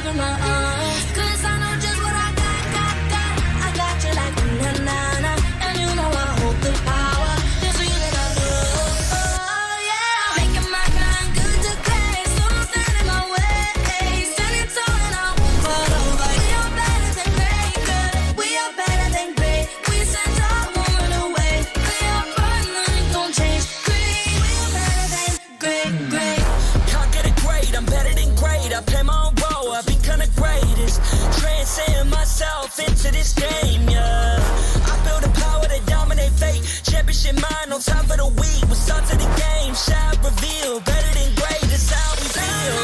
in my arms. 'Cause I know just what I got. I got you like na-na-na. And you know I hold the power. This feeling I love. Oh yeah. Making my grind good to great. So don't stand in my way. Standing tall and I won't fall over. We are better than great, good. We are better than great. We stand tall, won't run away. We are fun, nothing gon' change. Great, we are better than great. Can't get it great, I'm better than great. I play my own role, I become the greatest. Transcend myself into this game, yeah. I feel the power to dominate fate. Championship mind, no time for the weak. What's up to the game, shall reveal. Better than great, that's how we feel.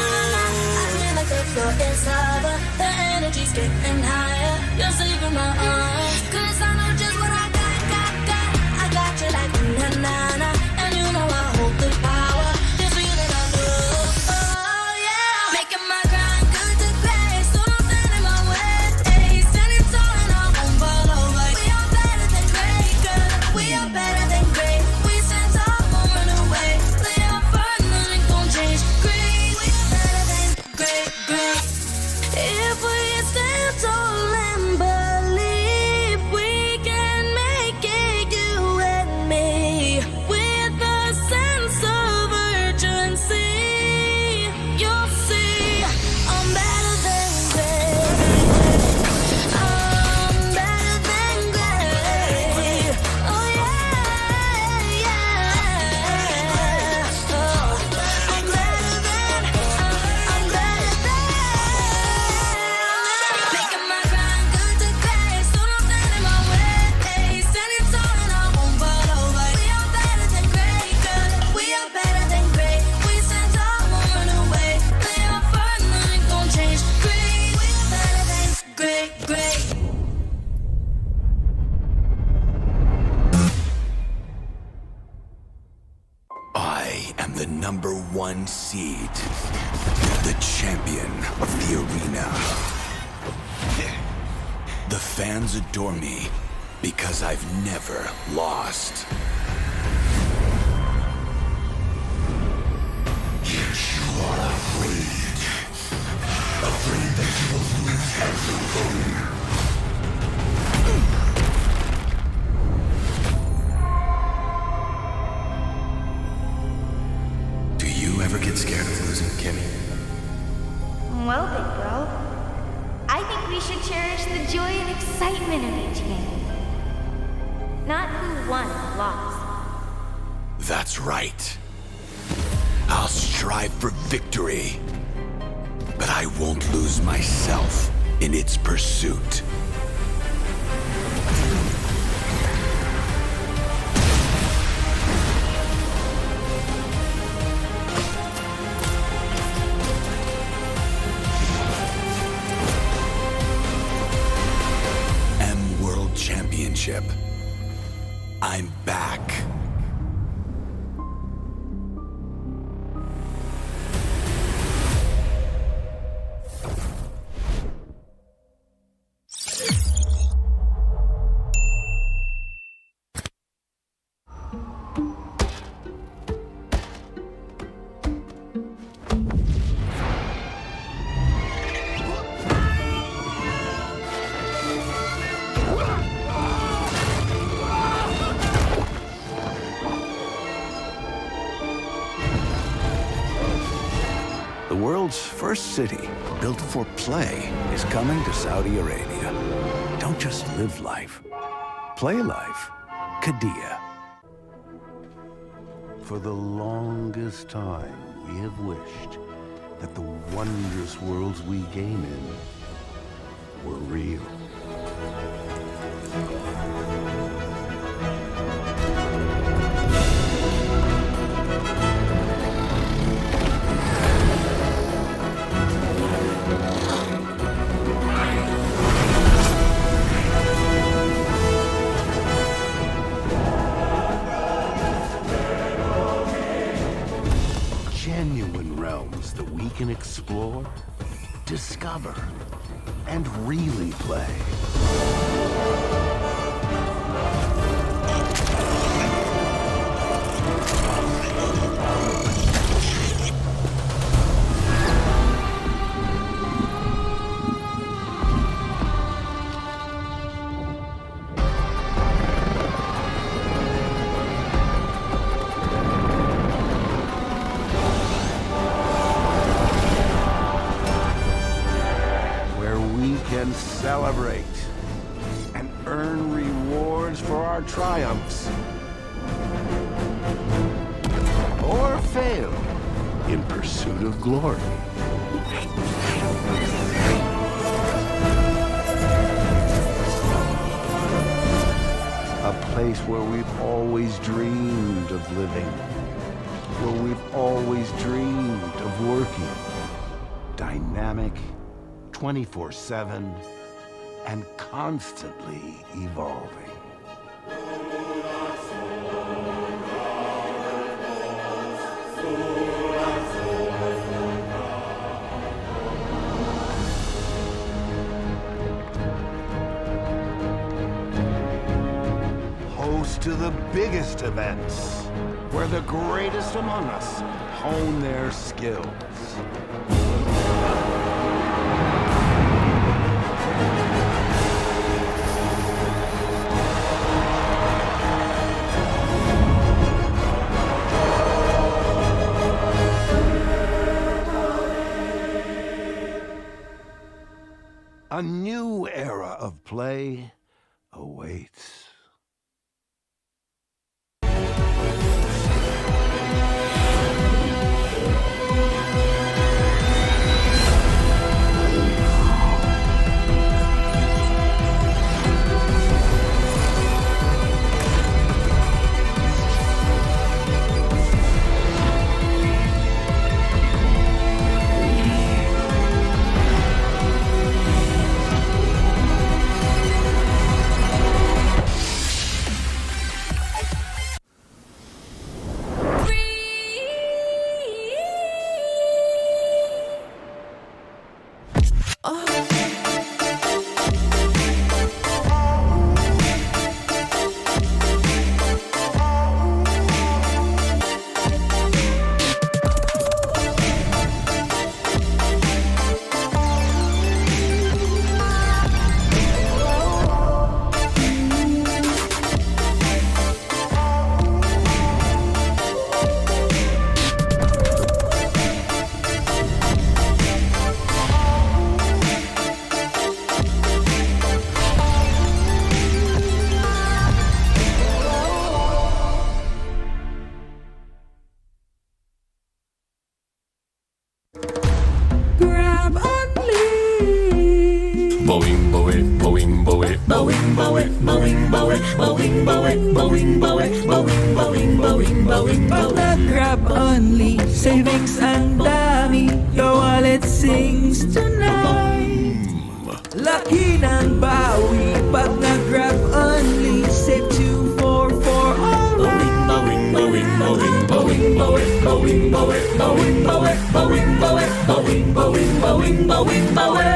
I feel like the floor is lava. The energy's getting higher. You're saving my arms. 'Cause I know just what I got. I got you like na-na-na. And you know I hold the power. This feeling I love. Oh yeah. Making my grind good to great. So don't stand in my way. Standing tall and I won't fall over. We are better than great, good. We are better than great. We stand tall, won't run away. We are fun, nothing gon' change. Great, we are better than great. If we stand tall and believe we can make it, you and me, with a sense of urgency, you'll see I'm better than great. I'm better than great. Oh yeah. Oh, I'm better than. Making my grind good to great. So don't stand in my way. Standing tall and I won't fall over. We are better than great, good. We are better than great. We stand tall, won't run away. We are fun, nothing gon' change. Great, we are better than great. I am the number 1 seed, the champion of the arena. The fans adore me because I've never lost. Yet you are afraid that you will lose everything. Do you ever get scared of losing, Kimmy? Well, big bro, I think we should cherish the joy and excitement of each game. Not who won or lost. That's right. I'll strive for victory, but I won't lose myself in its pursuit. World Championship. I'm back. The world's first city, built for play, is coming to Saudi Arabia. Don't just live life. Play life. Kadia. For the longest time, we have wished that the wondrous worlds we game in were real. Genuine realms that we can explore, discover, and really play. and celebrate, and earn rewards for our triumphs. Or fail in pursuit of glory. A place where we've always dreamed of living, where we've always dreamed of working. Dynamic, 24/7, and constantly evolving. Host to the biggest events, where the greatest among us hone their skills. A new era of play awaits. Grab only, savings ang dami, your wallet sings tonight. Laki ng bawi, pag nag-grab only, save 244 alright. Bowing, bowing, bowing, bowing, bowing, bowing, bowing, bowing, bowing, bowing, bowing, bowing, bowing, bowing, bowing, bowing.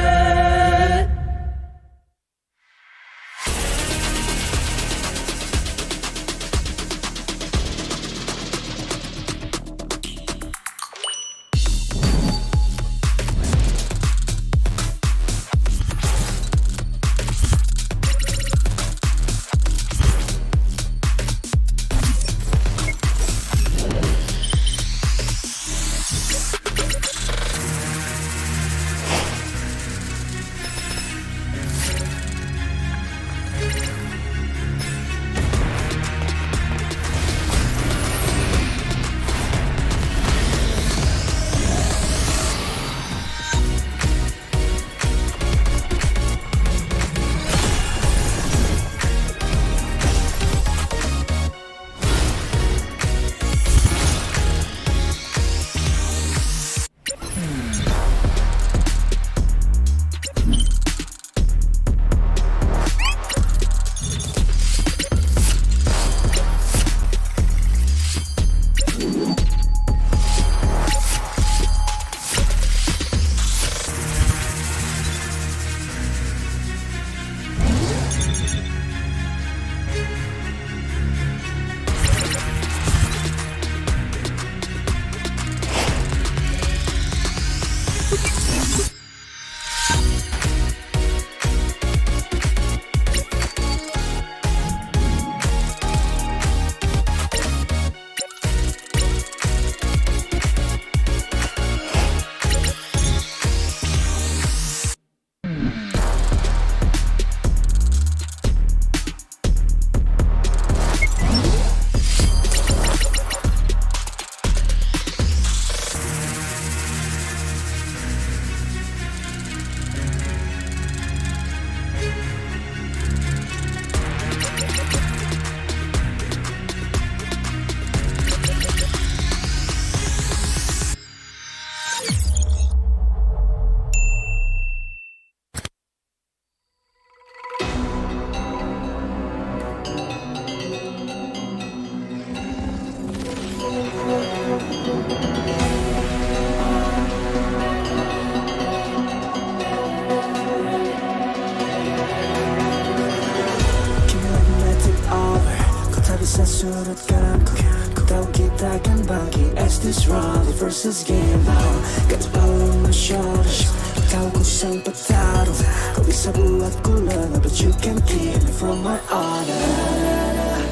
this Raleigh versus game now. Got the power on my shoulders. Ikaw kung siyang pataro. Kawin sa buhat ko lang, but you can't keep me from my honor.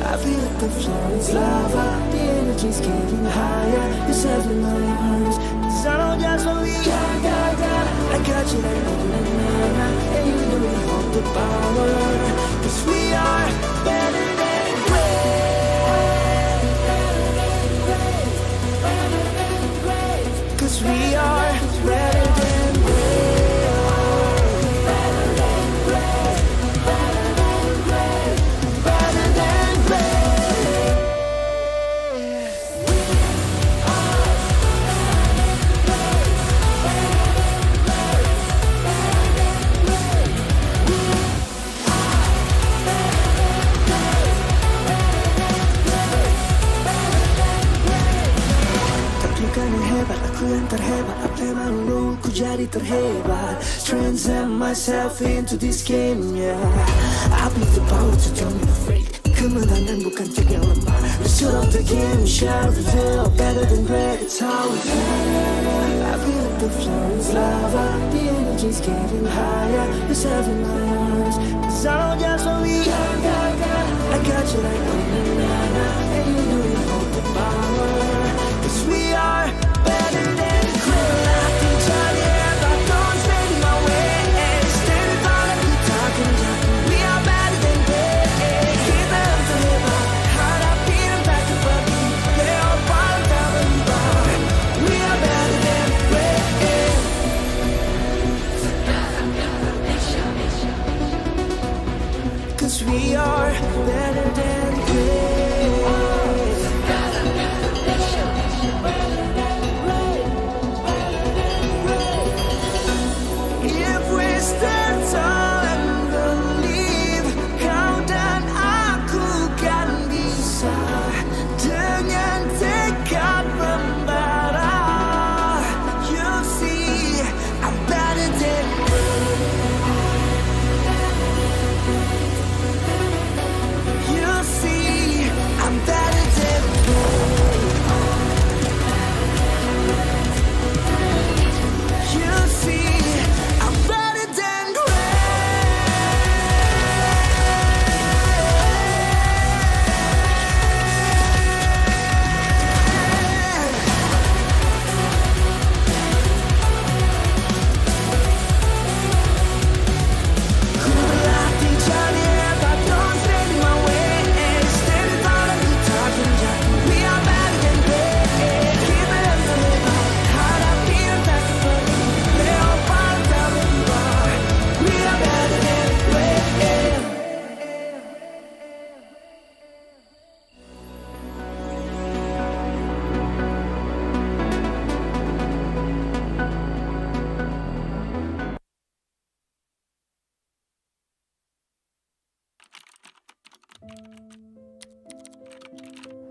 I feel like the floor is lava. The energy's getting higher. You're settling my arms. Cause I don't just want me. I got you like na-na-na-na. And you know we hold the power. Cause we are better than great. Cause we are better than great. Terhebat, apa yang malu ku jadi terhebat. Transcend myself into this game, yeah. I believe the power to turn me afraid. Kemenangan bukan untuk yang lemah. The shoot of the game shall reveal. Better than great, it's how we feel. I feel like the floor is lava. The energy's getting higher. You're serving my arms. Cause I don't just want me. I got you like na-na-na-na. And you know you hold the power. Cause we are better than great. I can tell you if I don't spend my way. Stand in front of you talking. We are better than great. Keep it up to live on. Hard up here and back and forth. They're all part of our rebound. We are better than great. Cause we are better than great.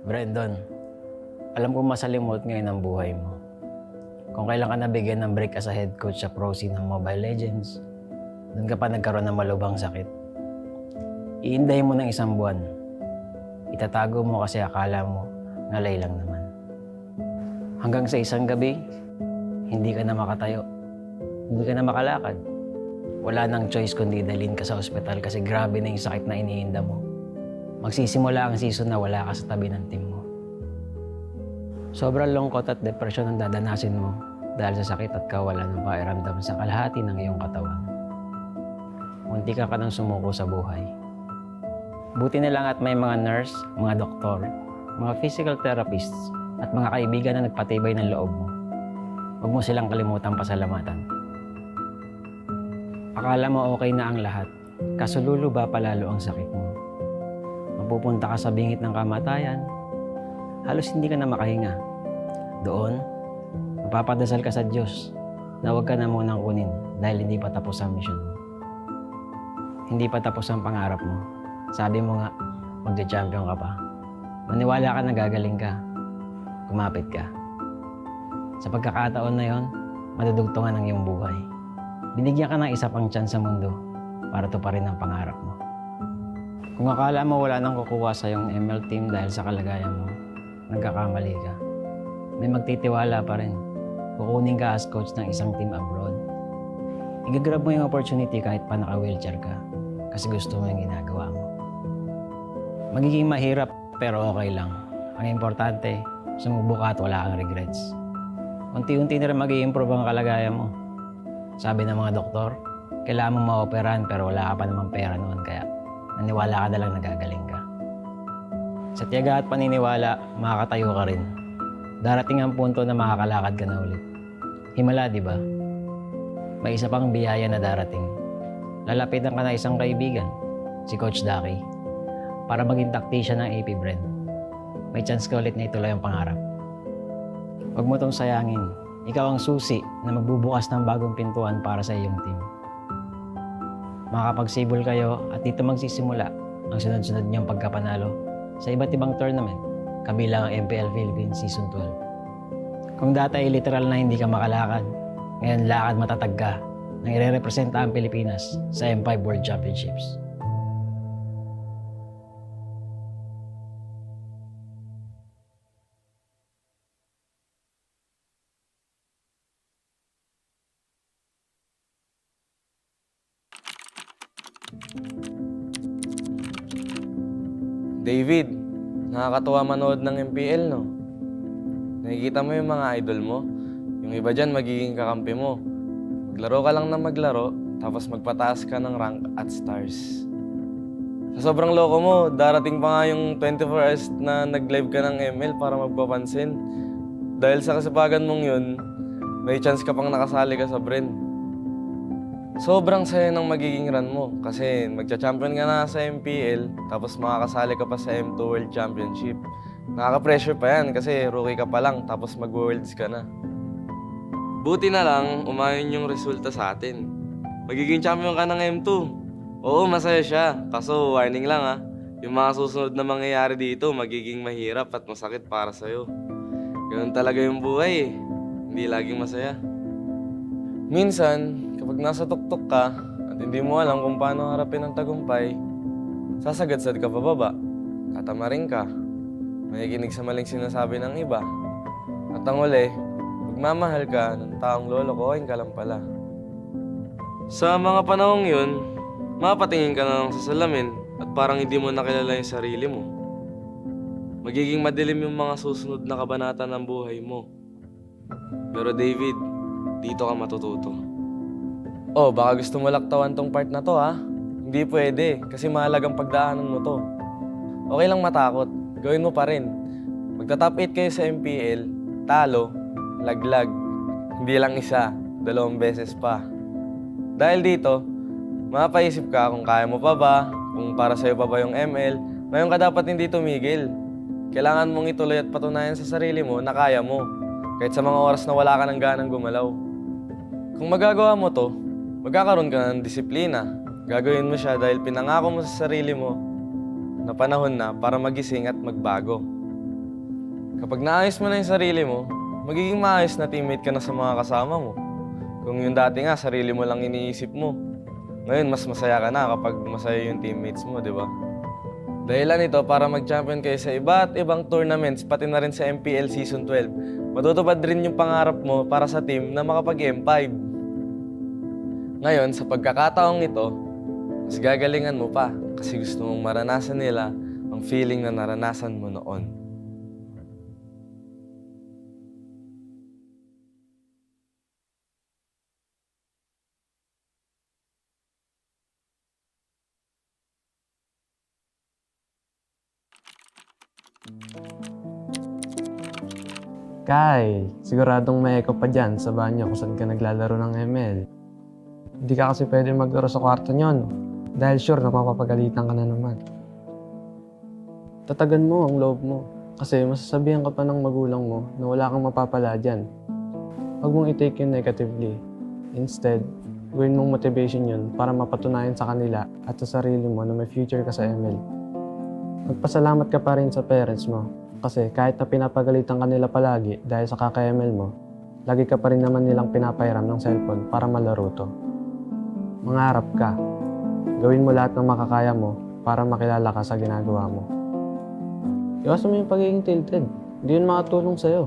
Brandon, alam ko masalimuot ngayon ang buhay mo. Kung kailan ka nabigyan ng break as a head coach sa pro scene ng Mobile Legends, doon ka pa nagkaroon ng malubhang sakit. Iinday mo ng 1 buwan. Itatago mo kasi akala mo, ngalay lang naman. Hanggang sa isang gabi, hindi ka na makatayo. Hindi ka na makalakad. Wala nang choice kundi dalhin ka sa ospital kasi grabe na yung sakit na iniinda mo. Magsisimula ang season na wala ka sa tabi ng team mo. Sobrang lungkot at depression ang dadanasin mo dahil sa sakit at kawalan ng pakiramdam sa kalahati ng iyong katawan. Munti ka nang sumuko sa buhay. Buti na lang at may mga nurse, mga doktor, mga physical therapists at mga kaibigan na nagpatibay ng loob mo. Huwag mo silang kalimutang pasalamatan. Akala mo okay na ang lahat, kaso luluba palalo ang sakit mo. Mapupunta ka sa bingit ng kamatayan, halos hindi ka na makahinga. Doon, mapapadasal ka sa Diyos na huwag ka na munang kunin dahil hindi pa tapos ang mission mo. Hindi pa tapos ang pangarap mo. Sabi mo nga, magde-champion ka pa. Maniwala ka na gagaling ka. Kumapit ka. Sa pagkakataon na yon, madudugtungan ang iyong buhay. Binigyan ka ng isa pang chance sa mundo para tuparin ang pangarap mo. Kung akala mo wala nang kukuha sa iyong ML team dahil sa kalagayan mo, nagkakamali ka. may magtitiwala pa rin. Kukunin ka as coach ng isang team abroad. Igagrab mo yung opportunity kahit pa naka-wheelchair ka kasi gusto mo yung ginagawa mo. Magiging mahirap pero okay lang. Ang importante, sumubo ka at wala kang regrets. Unti-unti na rin mag-i-improve ang kalagayan mo. Sabi ng mga doktor, kailangan mong ma-operahan pero wala ka pa namang pera noon kaya naniwala ka na lang nagagaling ka. Sa tiyaga at paniniwala, makakatayo ka rin. Darating ang punto na makakalakad ka na ulit. Himala, di ba? May isa pang biyaya na darating. Lalapitan ka na isang kaibigan, si Coach Daki, para maging tactician ng AP Brand. May chance ka ulit na ituloy ang pangarap. Huwag mo itong sayangin. Ikaw ang susi na magbubukas ng bagong pintuan para sa iyong team. Makakapagsibol kayo at dito magsisimula ang sunod-sunod niyong pagkapanalo sa iba't ibang tournament, kabilang ang MPL Philippines Season 12. Kung dati ay literal na hindi ka makalakad, ngayon lakad matatag ka nang ire-representa ang Pilipinas sa M5 World Championships. David, nakakatuwa manood ng MPL, no? Nakikita mo yung mga idol mo. Yung iba dyan, magiging kakampi mo. Maglaro ka lang na maglaro, tapos magpataas ka ng rank at stars. Sa sobrang loko mo, darating pa nga yung 24 hours na nag-live ka ng ML para magpapansin. Dahil sa kasipagan mong yun, may chance ka pang nakasali ka sa Brand. Sobrang saya ng magiging run mo kasi magcha-champion ka na sa MPL tapos makakasali ka pa sa M2 World Championship. Nakaka-pressure pa yan kasi rookie ka pa lang tapos mag-worlds ka na. Buti na lang umayon yung resulta sa atin. Magiging champion ka ng M2. Oo, masaya siya. Kaso warning lang ha. Yung mga susunod na mangyayari dito magiging mahirap at masakit para sa'yo. Ganun talaga yung buhay eh. Hindi laging masaya. Minsan, kapag nasa tuktok ka at hindi mo alam kung paano harapin ang tagumpay, sasagadsad ka pababa, tatamarin ka, makikinig sa maling sinasabi ng iba, at ang uli, magmamahal ka ng taong lolokohin ka lang pala. Sa mga panahong yun, mapatingin ka na lang sa salamin at parang hindi mo nakilala yung sarili mo. Magiging madilim yung mga susunod na kabanata ng buhay mo. Pero David, dito ka matututo. Oh, baka gusto mo laktawan tong part na to ha? Hindi pwede, kasi mahalagang pagdaanan mo to. Okay lang matakot, gawin mo pa rin. Magta-top 8 kayo sa MPL, talo, laglag. Hindi lang isa, 2 beses pa. Dahil dito, mapaisip ka kung kaya mo pa ba, kung para sa'yo pa ba yung ML, ngayon ka dapat hindi tumigil. Kailangan mong ituloy at patunayan sa sarili mo na kaya mo, kahit sa mga oras na wala ka ng ganang gumalaw. Kung magagawa mo to, magkakaroon ka ng disiplina. Gagawin mo siya dahil pinangako mo sa sarili mo na panahon na para magising at magbago. Kapag naayos mo na yung sarili mo, magiging maayos na teammate ka na sa mga kasama mo. Kung yung dati nga, sarili mo lang iniisip mo. Ngayon, mas masaya ka na kapag masaya yung teammates mo, di ba? Dahilan ito para mag-champion kayo sa iba't ibang tournaments, pati na rin sa MPL Season 12. Matutupad rin yung pangarap mo para sa team na makapag-M5. Ngayon, sa pagkakataong ito, mas gagalingan mo pa kasi gusto mong maranasan nila ang feeling na naranasan mo noon. Kai, siguradong may echo pa dyan sa banyo kung saan ka naglalaro ng ML. Hindi ka kasi pwede maglaro sa kwarto nyon dahil sure na mapapagalitan ka na naman. Tatagan mo ang loob mo kasi masasabihan ka pa ng magulang mo na wala kang mapapala dyan. Huwag mong i-take yun negatively. Instead, gawin mong motivation yun para mapatunayan sa kanila at sa sarili mo na may future ka sa ML. Magpasalamat ka pa rin sa parents mo kasi kahit na pinapagalitan ka nila palagi dahil sa kaka-ML mo, lagi ka pa rin naman nilang pinapairam ng cellphone para malaro to. Mangarap ka. Gawin mo lahat ng makakaya mo para makilala ka sa ginagawa mo. Iwasan mo yung pagiging tilted. Hindi yun makatulong sa'yo.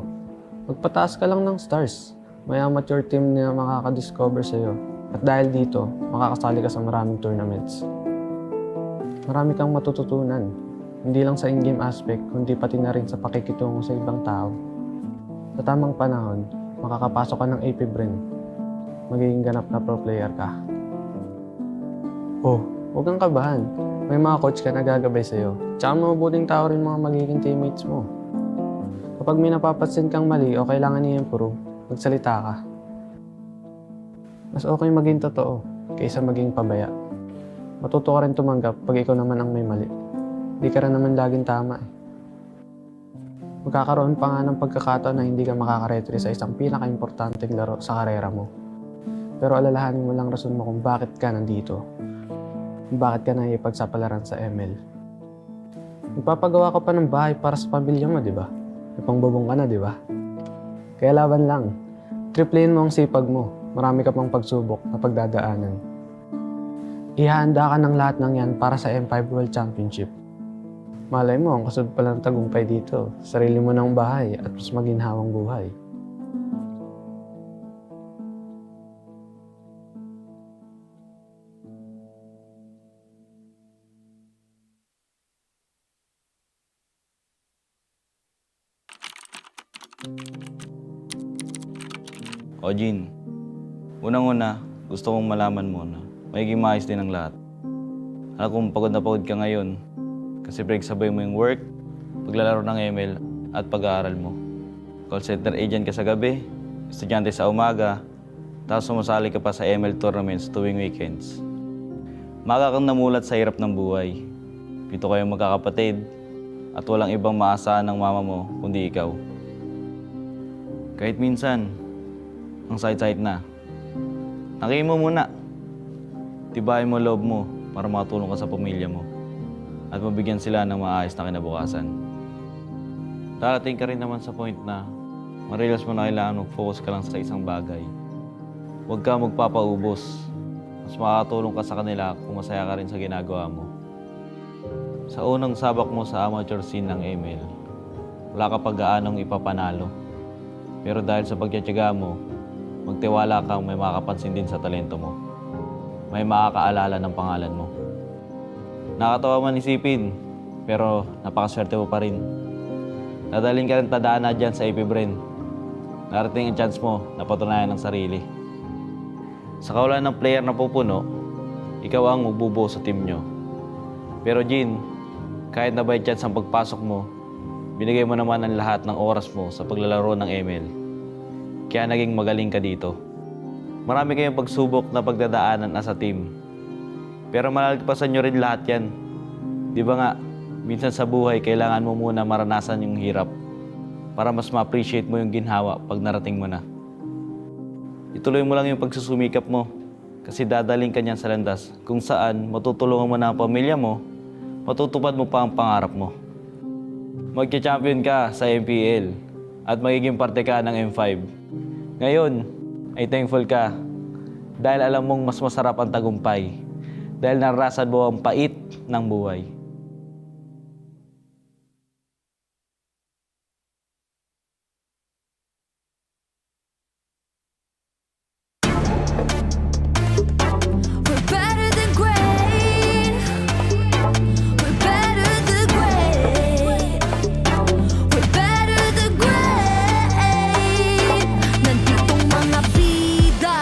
Magpataas ka lang ng stars. May amateur team na makakadiscover sa'yo. At dahil dito, makakasali ka sa maraming tournaments. Marami kang matututunan. Hindi lang sa in-game aspect, kundi pati na rin sa pakikitungo sa ibang tao. Sa tamang panahon, makakapasok ka ng AP Brain. Magiging ganap na pro player ka. Oh, huwag kang kabahan. May mga coach ka na gagabay sa'yo. Tsaka mabubuting tao rin mga magiging teammates mo. Kapag may napapansin kang mali o kailangan i-improve, magsalita ka. Mas okay maging totoo kaysa maging pabaya. Matuto ka rin tumanggap pag ikaw naman ang may mali. Di ka rin naman laging tama eh. Magkakaroon pa nga ng pagkakataon na hindi ka makakaretry sa isang pinaka-importanteng laro sa karera mo. Pero alalahanin mo lang rason mo kung bakit ka nandito. Kung bakit ka nahipagsapalaran sa ML. Magpapagawa ka pa ng bahay para sa pamilya mo, di ba? May pangbubong ka na, di ba? Kaya laban lang. Triplein mo ang sipag mo. Marami ka pang pagsubok na pagdadaanan. Ihahanda ka ng lahat ng yan para sa M5 World Championship. Malay mo, ang kasunod pala ng tagumpay dito. Sarili mo ng bahay at mas maginhawang buhay. O Jin, unang-una, gusto kong malaman mo na magiging maayos din ang lahat. Alam kong pagod na pagod ka ngayon kasi sabay mo yung work, paglalaro ng ML at pag-aaral mo. Call center agent ka sa gabi, estudyante sa umaga, tapos sumasali ka pa sa ML tournaments tuwing weekends. Maga kang namulat sa hirap ng buhay. 7 kayong magkakapatid at walang ibang maasahan ng mama mo kundi ikaw. Kahit minsan, ang sakit-sakit na. Nakihin mo muna. Tibayin mo loob mo para makatulong ka sa pamilya mo at mabigyan sila ng maayos na kinabukasan. Darating ka rin naman sa point na ma-realize mo na kailangan mag-focus ka lang sa isang bagay. Huwag ka magpapaubos. Mas makakatulong ka sa kanila kung masaya ka rin sa ginagawa mo. Sa unang sabak mo sa amateur scene ng ML, wala ka pag-aanong ipapanalo. Pero dahil sa pagtitiyaga mo, magtiwala kang may makakapansin din sa talento mo. May makakaalala ng pangalan mo. Nakatawa man isipin, pero napakaswerte mo pa rin. Dadaling ka ng tadhana dyan sa AP Brain. Narating ang chance mo na patunayan ng sarili. Sa kawalan ng player na pupuno, ikaw ang magbubuo sa team nyo. Pero Jin, kahit na by chance ang pagpasok mo, binigay mo naman ang lahat ng oras mo sa paglalaro ng ML. Kaya naging magaling ka dito. Marami kayong pagsubok na pagdadaanan as a team. Pero malalagpasan nyo rin lahat yan. Di ba nga, minsan sa buhay kailangan mo muna maranasan yung hirap para mas ma-appreciate mo yung ginhawa pag narating mo na. Ituloy mo lang yung pagsusumikap mo kasi dadaling ka niyan sa landas kung saan matutulungan mo na ang pamilya mo, matutupad mo pa ang pangarap mo. Magcha-champion ka sa MPL at magiging parte ka ng M5. Ngayon, ay thankful ka dahil alam mong mas masarap ang tagumpay dahil naranasan mo ang pait ng buhay. We're better than great. We're better than great. We're better than great. Nanditong mga bida,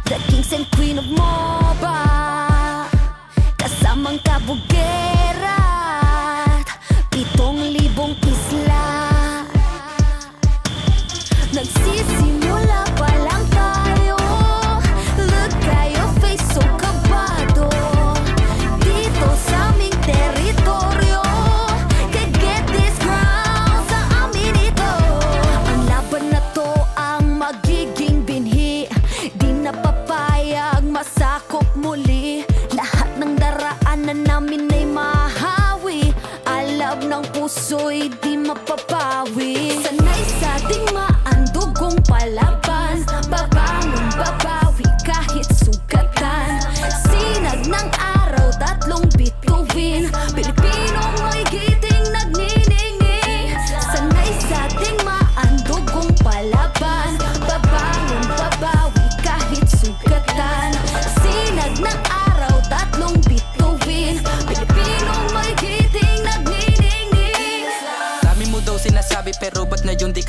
the kings and queen of MOBA, kasamang kabugera at 7,000 isla. Nagsisimula pa lang tayo. Look at your face, so kabado. Dito sa aming teritoryo, can get this crown sa amin ito. Ang laban na to ang magiging binhi. Di na papayag masakop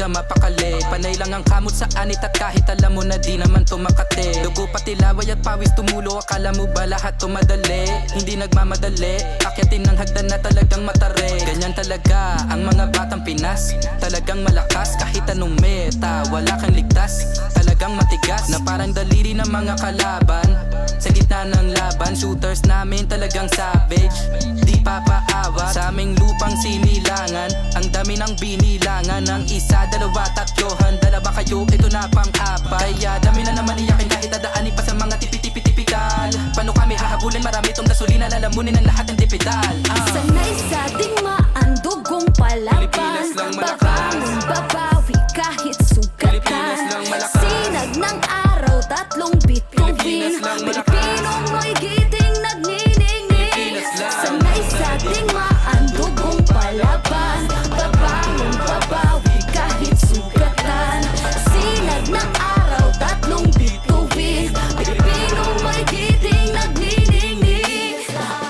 na mapakali. Panay lang ang kamot sa anit at kahit alam mo na di naman tumakate. Dugo pati laway at pawis tumulo, akala mo ba lahat tumadali? Hindi nagmamadali, akyatin ng hagdan na talagang matare. Ganyan talaga ang mga batang Pinas, talagang malakas kahit anong meta. Wala kang ligtas, talagang matigas na parang daliri ng mga kalaban. Sa gitna ng laban, shooters namin talagang savage. Di papaawa sa aming lupang sinilangan. Ang dami ng binilangan ng isa, dalawa, tatlohan. Dalawa kayo, ito na pang-apat. Kaya dami na naman iyakin kahit dadaanin pa sa mga tipi-tipi-tipikal. Paano kami hahabulin? Marami tong gasolina, lalamunin ang lahat ng dipedal. Sanay sa ating maandugong palaban. Babangon, babawi kahit sugatan. Sinag ng araw, tatlong bituin. Pilipinong may giting nagniningning. Sanay sa ating maandugong palaban. Babangon, babawi kahit sugatan. Sinag ng araw, tatlong bituin. Pilipinong may giting nagniningning.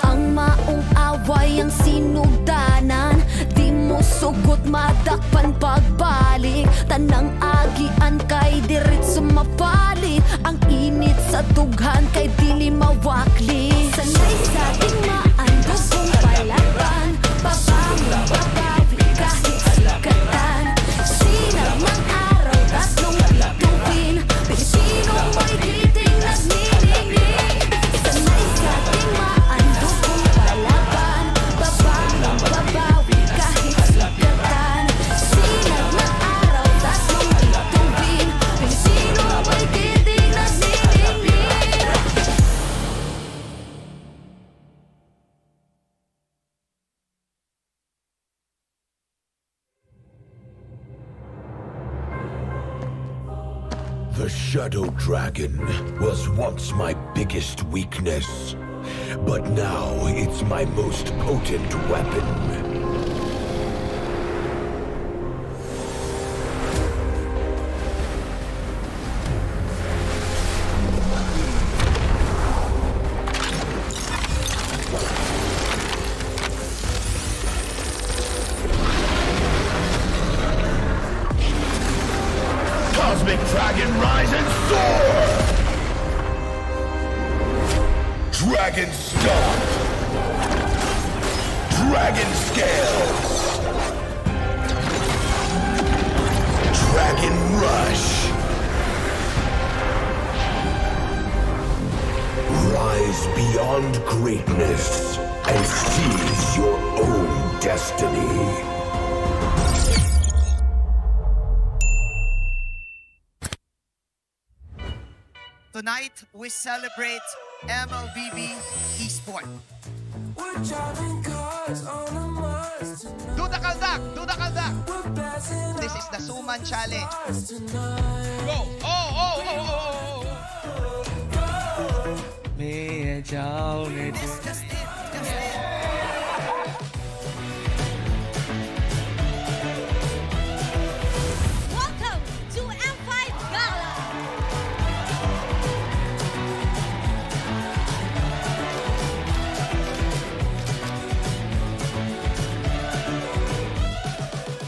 Ang maong away ang sinugdanan. Di mo sugot madakpan pagbalik. Tanang agian kay dirit sumapalit. Ang init sa tughan kay dili mawakli. Sanay sa ating maandugong palaban. Babangon, babawi kahit sugatan. Sinag ng araw, tatlong bituin. Pilipinong may giting nagniningning. Sanay sa ating maandugong palaban. Babangon, babawi kahit sugatan. Sinag ng araw, tatlong bituin. Pilipinong may giting nagniningning. The Shadow Dragon was once my biggest weakness, but now it's my most potent weapon. Cosmic Dragon, rise and soar! Dragon Stomp! Dragon Scales! Dragon Rush! Rise beyond greatness and seize your own destiny. Tonight, we celebrate MLBB Esport. Do the kaldak! Do the kaldak! This is the Suman Challenge. Go! Oh! This just it. Welcome to M5 Gala.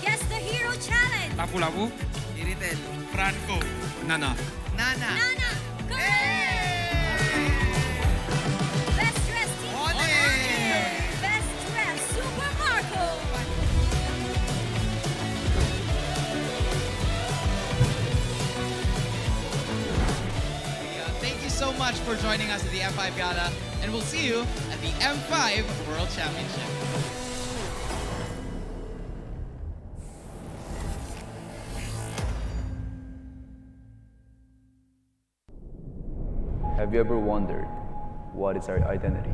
Guess the Hero Challenge. Lapu-lapu, Iritel, Franco, Nana. Nana. Best dressed team. Best dressed Super Marco. Thank you so much for joining us at the M5 Gala, and we'll see you at the M5 World Championship. Have you ever wondered what is our identity?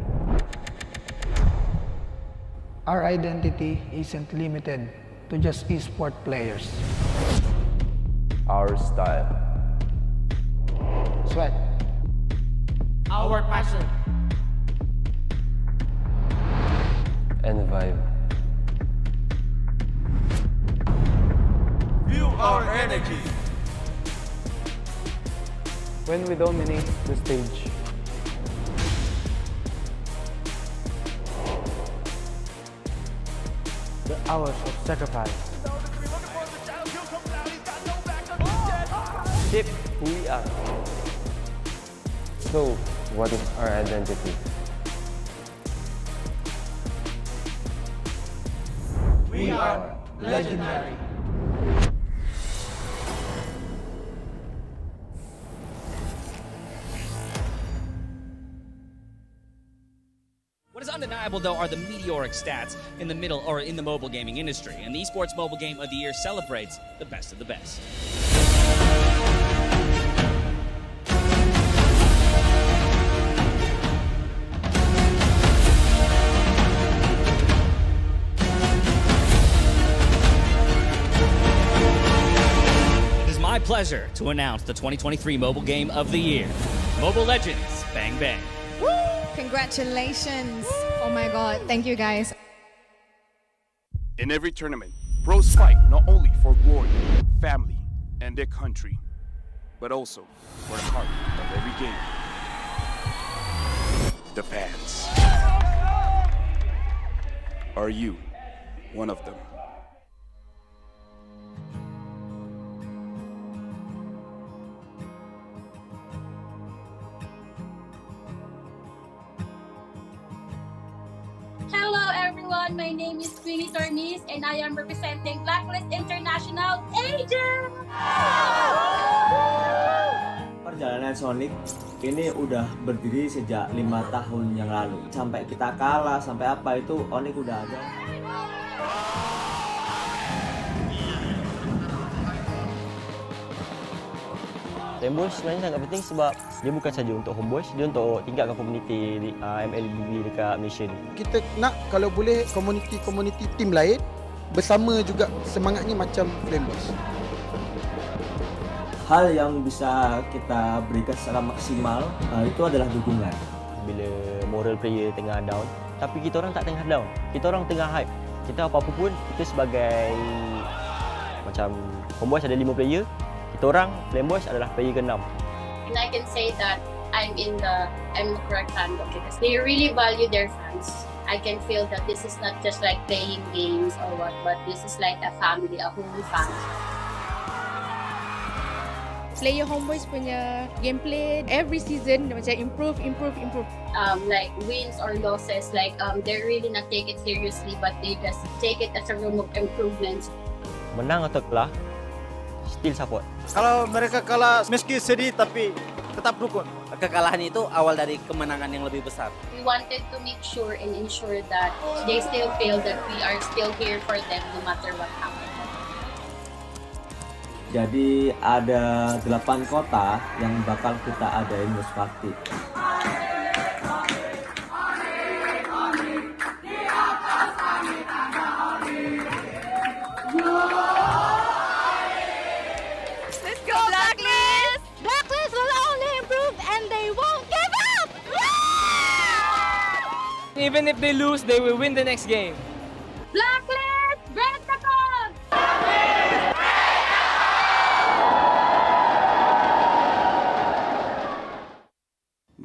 Our identity isn't limited to just esport players. Our style. Sweat. Our passion. And vibe. Feel our energy. When we dominate the stage, the hours of sacrifice, shape who we are. So, what is our identity? We are legendary. What is undeniable, though, are the meteoric stats in the middle or in the mobile gaming industry, and the Esports Mobile Game of the Year celebrates the best of the best. It is my pleasure to announce the 2023 Mobile Game of the Year, Mobile Legends Bang Bang. Congratulations. Oh my god, thank you guys. In every tournament, pros fight not only for glory, family, and their country, but also for the heart of every game. The fans. Are you one of them? Hello everyone, my name is Queenie Tormis and I am representing Blacklist International Agent! Perjalanan Sonic ini udah berdiri sejak 5 tahun yang lalu. Sampai kita kalah, sampai apa itu Onyx udah ada. Homeboys sebenarnya sangat penting sebab dia bukan saja untuk homeboys, dia untuk tingkatkan komuniti MLBB dekat Malaysia ni. Kita nak kalau boleh komuniti tim lain bersama juga semangatnya macam Homeboys. Hal yang bisa kita berikan secara maksimal itu adalah dukungan. Bila moral player tengah down, tapi kita orang tak tengah down, kita orang tengah hype. Kita apa-apa pun, kita sebagai macam homeboys ada 5 player, kita orang Flameboys adalah player ke-6. And I can say that I'm the correct fandom because they really value their fans. I can feel that this is not just like playing games or what, but this is like a family, a whole family. Player Homeboys punya gameplay every season macam improve. Like wins or losses, like they're really not take it seriously, but they just take it as a room of improvements. Menang atau kalah, still support. Kalau mereka kalah meski sedih tapi tetap dukung. Kekalahan itu awal dari kemenangan yang lebih besar. We wanted to make sure and ensure that they still feel that we are still here for them no matter what happens. Jadi ada 8 kota yang bakal kita adain Most Party. Let's go Blacklist! Blacklist will only improve and they won't give up! Even if they lose, they will win the next game. Blacklist, break the code!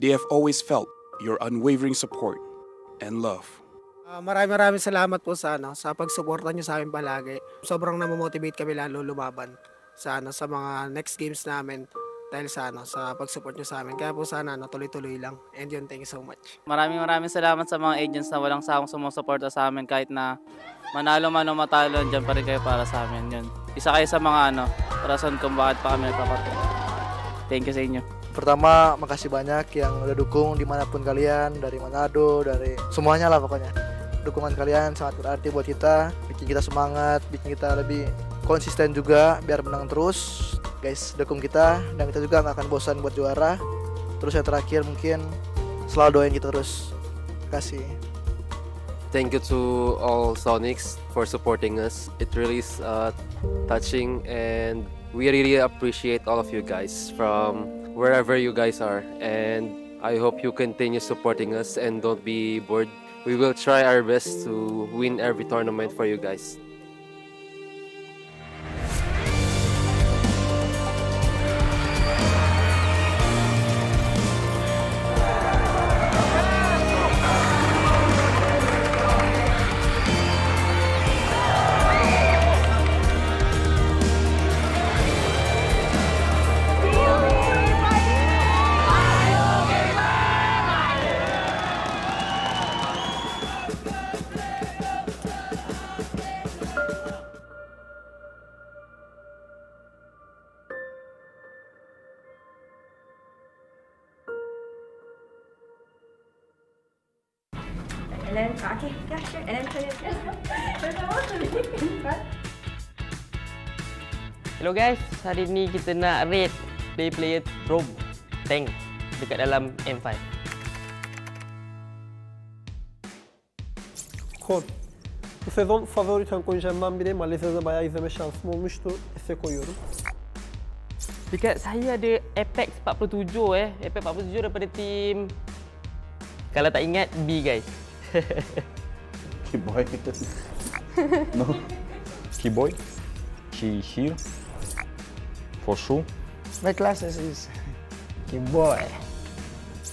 They have always felt your unwavering support and love. Maraming salamat po sa pagsuporta niyo sa amin palagi. Sobrang namomotivate kami lalo lumaban sa mga next games namin dahil sa pagsupport niyo sa amin. Kaya po sana tuloy-tuloy lang. And yun, thank you so much. Maraming salamat sa mga agents na walang sawang sumusuporta sa amin kahit na manalo man o matalo, dyan pa rin kayo para sa amin. Yun. Isa kayo sa mga rason kung bakit pa kami nagpapatuloy. Thank you sa inyo. Pertama, makasih banyak yang udah dukung dimanapun kalian, dari Manado, dari semuanya lah pokoknya. Dukungan kalian sangat berarti buat kita, bikin kita semangat, bikin kita lebih konsisten juga biar menang terus. Guys, dukung kita dan kita juga nggak akan bosan buat juara. Terus yang terakhir mungkin selalu doain kita terus. Terima kasih. Thank you to all Sonics for supporting us. It really is touching and we really appreciate all of you guys from wherever you guys are, and I hope you continue supporting us and don't be bored. We will try our best to win every tournament for you guys. And then, okay, yeah, sure. And then turn it. Hello guys, hari ni kita nak rate player roam tank dekat dalam M5. Kod. Bu sezon favori tank oyuncularımdan biri. Malezya'da bayağı izleme şansım olmuştu. S'e koyuyorum. Dekat saya ada Apex 47 Apex 47 daripada tim, kalau tak ingat, B guys. Keyboy. No. Keyboy. She here. For sure. My classes is Keyboy.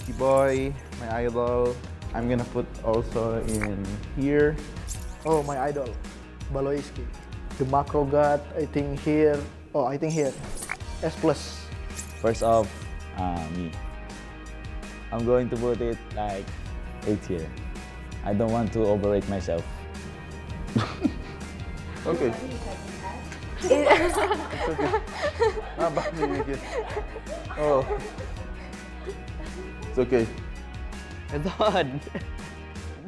Keyboy, my idol. I'm gonna put also in here. Oh, my idol, Baloiski. The macro god, I think here. Oh, I think here. S+. First off, me. I'm going to put it like 8 here. I don't want to overrate myself. Okay. It's okay. Oh. It's okay. Azon.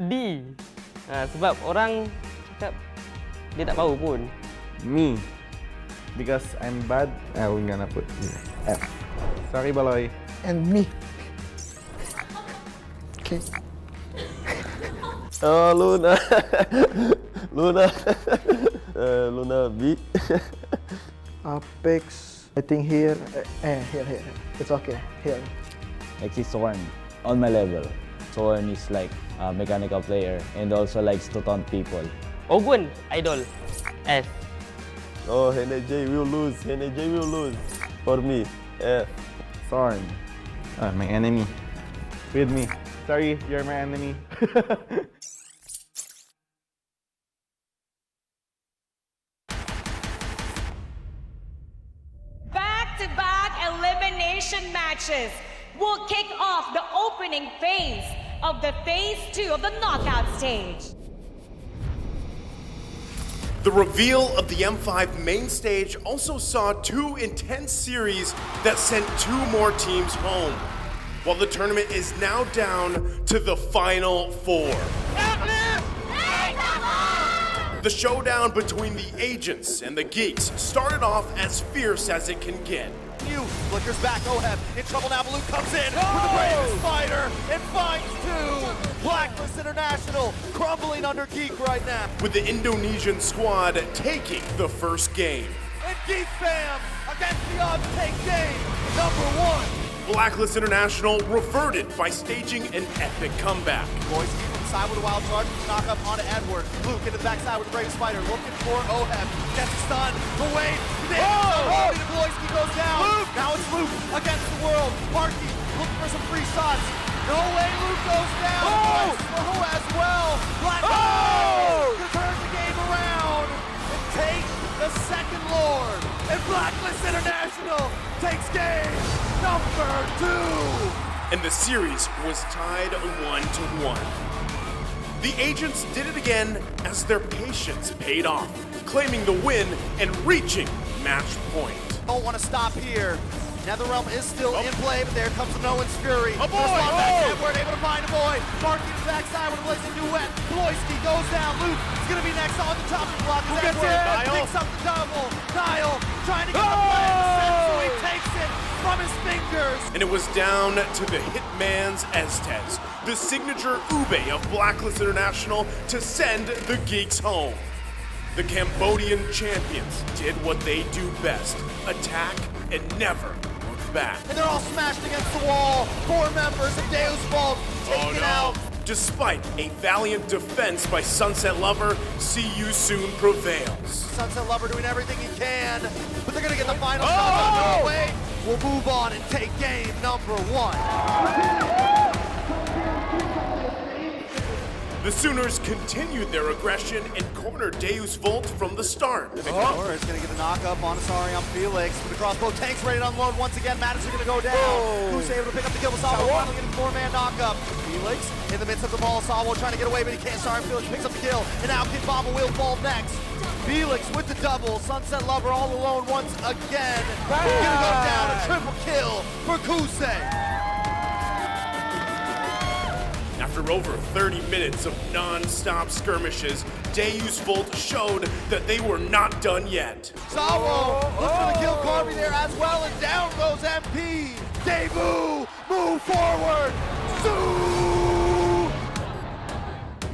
D. Sebab orang cakap dia tak tahu pun. Me. Because I'm bad, I'm gonna put here. F. Sorry, Baloy. And me. Okay. Oh, Luna. Luna. Luna B. Apex, I think here. Here. It's okay. Here. Actually, Sorn. On my level. Sorn is like a mechanical player and also likes to taunt people. Ogun, idol. S. Oh, NJ will lose. NJ will lose. For me. Sorn. My enemy. With me. Sorry, you're my enemy. Back-to-back elimination matches will kick off the opening phase of the Phase 2 of the knockout stage. The reveal of the M5 main stage also saw 2 intense series that sent 2 more teams home, while the tournament is now down to the final 4. The showdown between the agents and the geeks started off as fierce as it can get. Flickers back, Oheb in trouble now. Baloo comes in with the bravest fighter and finds 2. Blacklist International crumbling under Geek right now. With the Indonesian squad taking the first game. And Geek Fam against the odds take game number 1. Blacklist International reverted by staging an epic comeback. Boys keep inside with a wild charge, knock up onto Edward. Luke into the backside with the bravest fighter, looking for Oheb. Gets a stun, the wait, Bloisky goes down. Luke. Now it's Luke against the world. Marky looking for some free shots. No way, Luke goes down. Oh, as well. Black to turn the game around and take the second Lord. And Blacklist International takes game number 2. And the series was tied 1-1. The agents did it again as their patience paid off, claiming the win and reaching match point. Don't want to stop here. Netherrealm is still in play, but there comes the Nolan's Fury. A boy! Edward able to find a boy. Marky to the backside with a blazing duet. Bloisky goes down. Luke is going to be next on the top of the block. Who gets it? Picks up the double. Niall trying to get the play in the set, so he takes it from his fingers. And it was down to the Hitman's Estes, the signature ube of Blacklist International, to send the geeks home. The Cambodian champions did what they do best, attack and never look back. And they're all smashed against the wall. 4 members of Deus Vault taken out. Despite a valiant defense by Sunset Lover, See You Soon prevails. Sunset Lover doing everything he can, but they're gonna get the final shot. No way. We'll move on and take game number 1. The Sooners continued their aggression and cornered Deus Volt from the start. It's gonna get a knock up on Asari on Felix. With the crossbow tanks ready to unload once again. Madison gonna go down. Who's able to pick up the kill? Sawo finally getting 4-man knock up. Felix in the midst of the ball. Sawo trying to get away, but he can't. Sorry, Felix picks up the kill. And now Kid Baba will fall next. Felix with the double. Sunset Lover all alone once again. Gonna go down. A triple kill for Kusei. After After over 30 minutes of non-stop skirmishes, Deus Volt showed that they were not done yet. Sawo looks for the kill carving there as well, and down goes MP. Debu, move forward.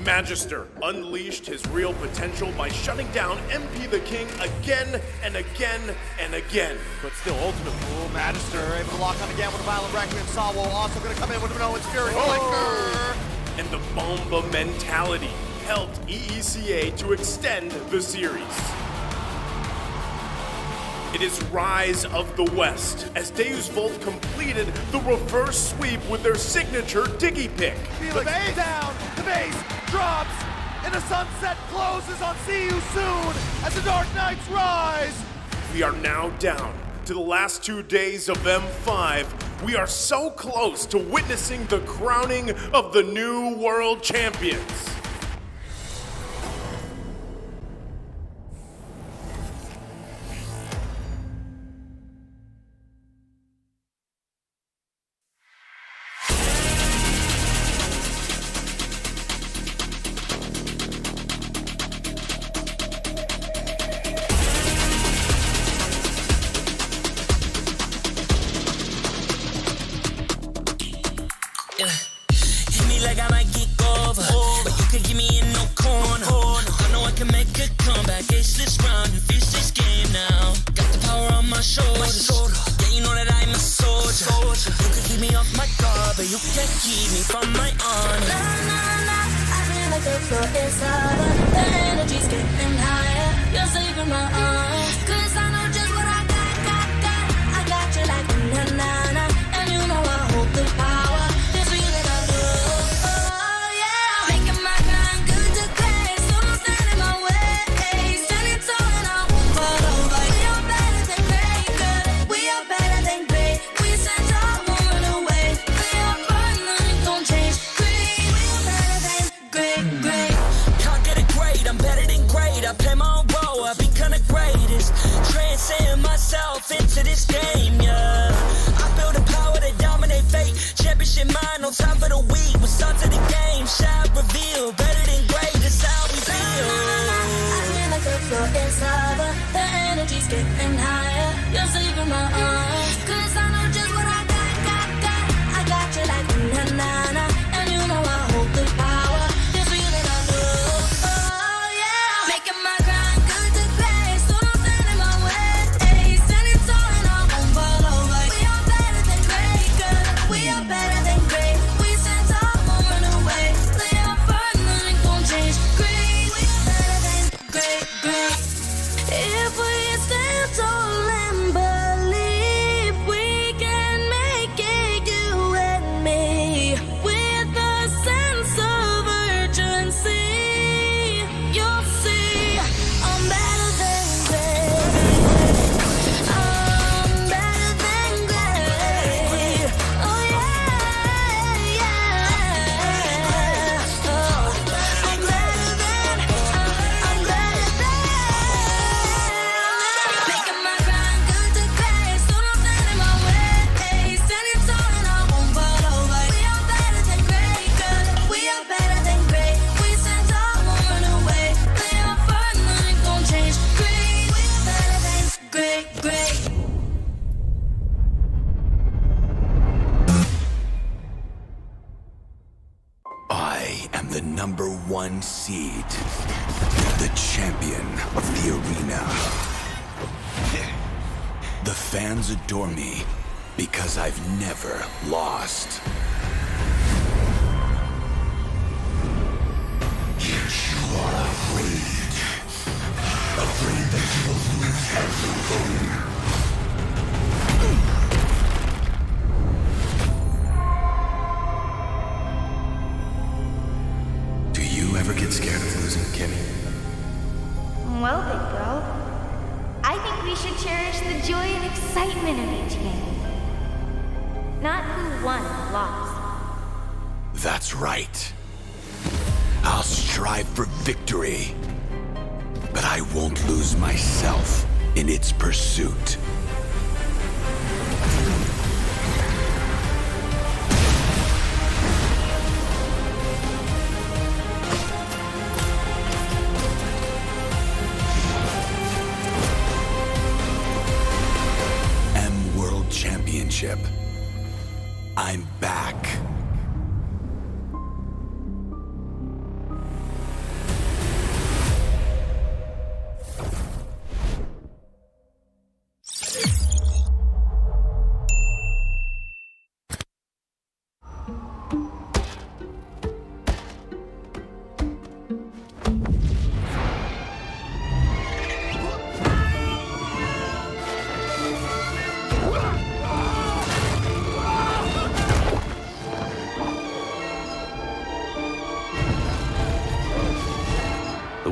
Magister unleashed his real potential by shutting down MP the King again and again and again. But still, ultimate pool. Magister able to lock on again with a violent requiem. Sawo also going to come in with an Owen's Fury Flicker. And the Bomba mentality helped EECA to extend the series. It is Rise of the West as Deus Volt completed the reverse sweep with their signature Diggy Pick. The base down, the base drops, and the sunset closes on See You Soon as the Dark Knights rise. We are now down to the last 2 days of M5. We are so close to witnessing the crowning of the new world champions. Hit me like I might get over, but you could give me in no corner. I know I can make a comeback, ace this round and finish this game now. Got the power on my shoulders, yeah, you know that I'm a soldier. You can keep me off my guard, but you can't keep me from my honor. Nah, nah, nah, I feel like it's so inside. The energy's getting higher, you're saving my arms. Cause I know just what I got. I got you like na-na-na, and you know I hold the power. Into this game, yeah. I feel the power to dominate fate. Championship mind, no time for the weak. We're start to the game, shine, reveal. Better than great, that's how we feel. I feel like it's so inside. The energy's getting higher. You're saving my arms. Cause I know just what I got. I got you like na-na-na, and you know I hold the power. This feeling I feel, oh yeah. Making my grind good to great, so don't stand in my way. We are better than great. We stand tall, won't run away. Play our part, nothing gon' change. Great, we are better than great. If we stand tall and believe we can make it, you and me, with a sense of urgency, you'll see I'm better than great. I'm better than great. Oh yeah. Oh, I'm better than. Making my grind good to great, so don't stand in my way. Standing tall and I won't fall over. We are better than great, girl. We are better than great. We stand tall, won't run away. Play our part, nothing gon' change. Great, we are better than great. I am the #1 seed, the champion of the arena. The fans adore me because I've never lost. Yet you are afraid that you will lose everything. Do you ever get scared of losing, Kimmy? Well, big bro, I think we should cherish the joy and excitement of each game. Not who won or lost. That's right. I'll strive for victory, but I won't lose myself in its pursuit.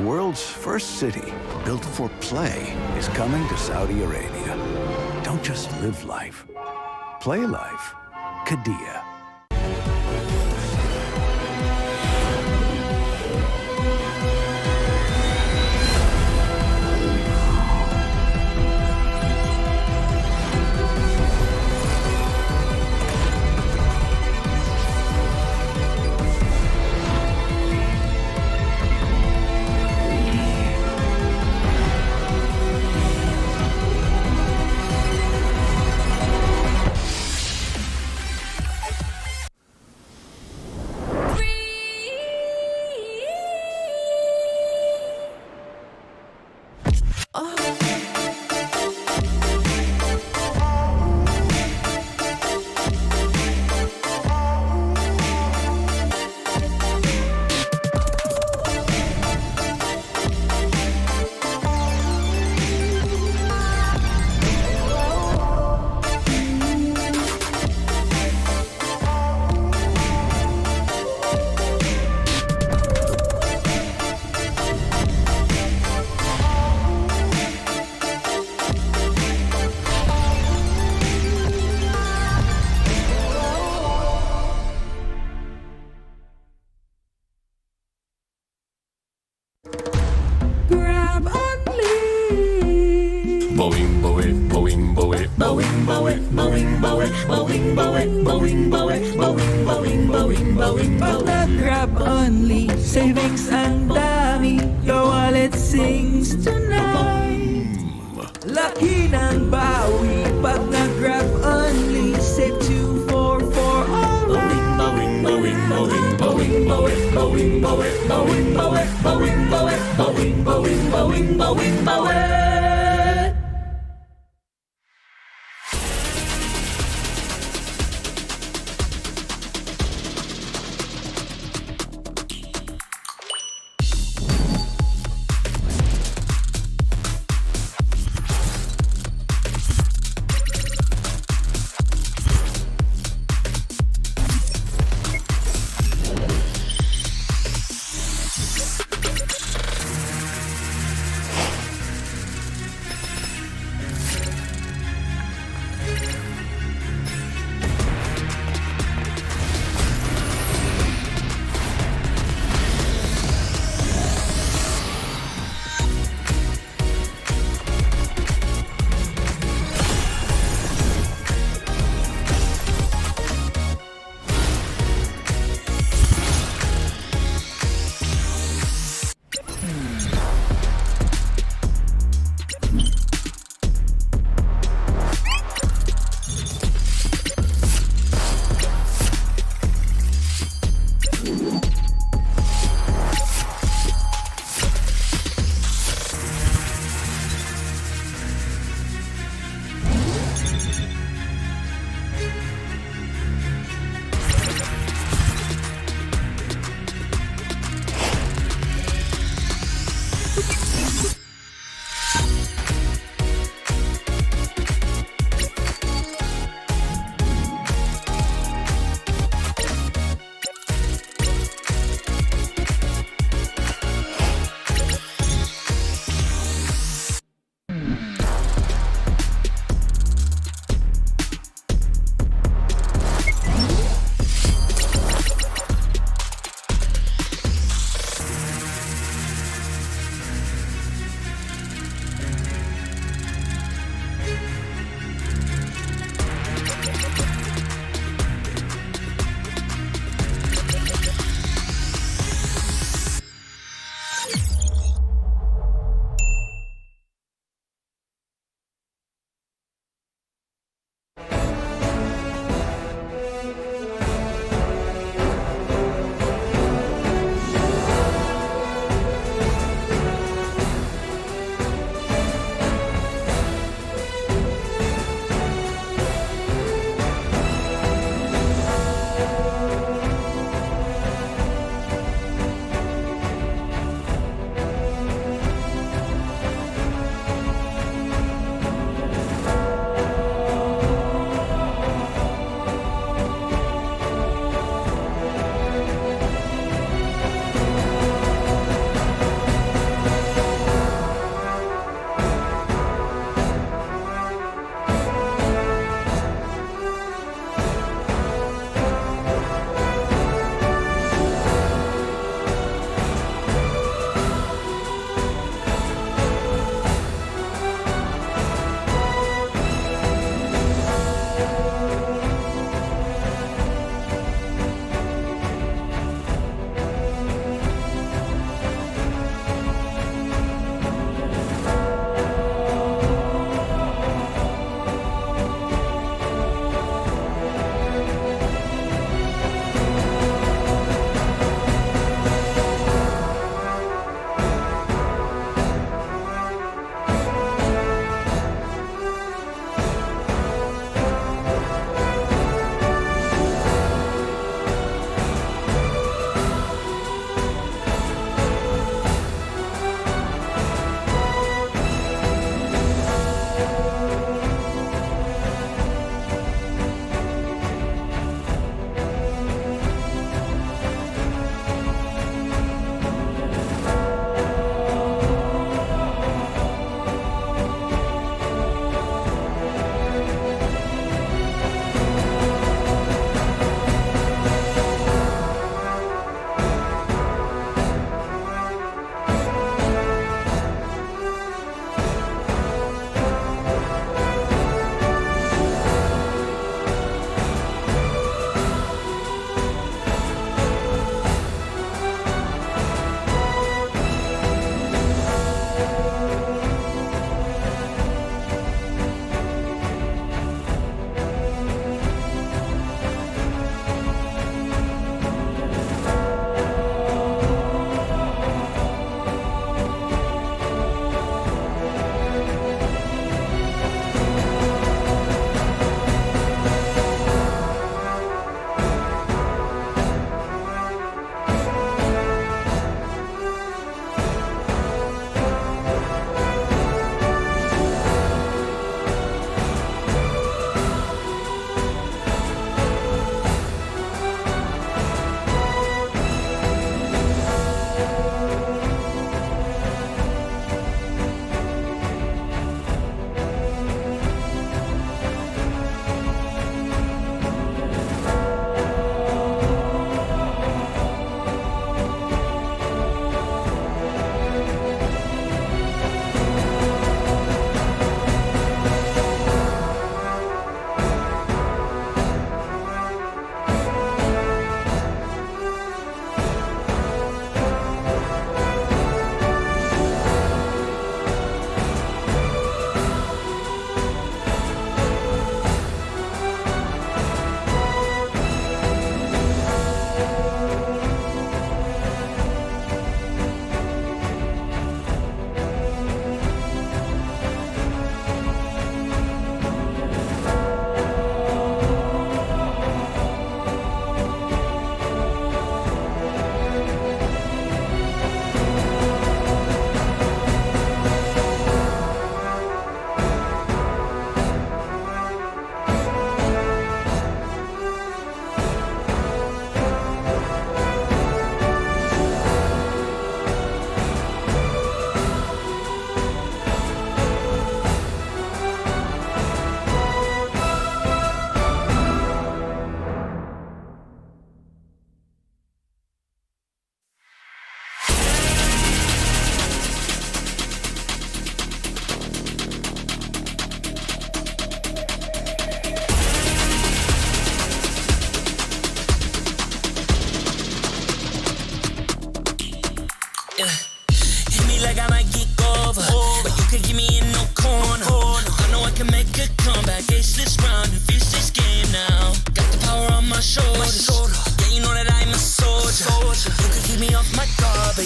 world's first city, built for play, is coming to Saudi Arabia. Don't just live life. Play life. Kadia. Grab only, savings ang dami, your wallet sings tonight. Laki ng bawi, pag nag-grab only, save 244 alright. Bawing, bawing, bawing, bawing, bawing, bawing, bawing, bawing, bawing, bawing, bawing, bawing, bawing, bawing, bawing, bawing.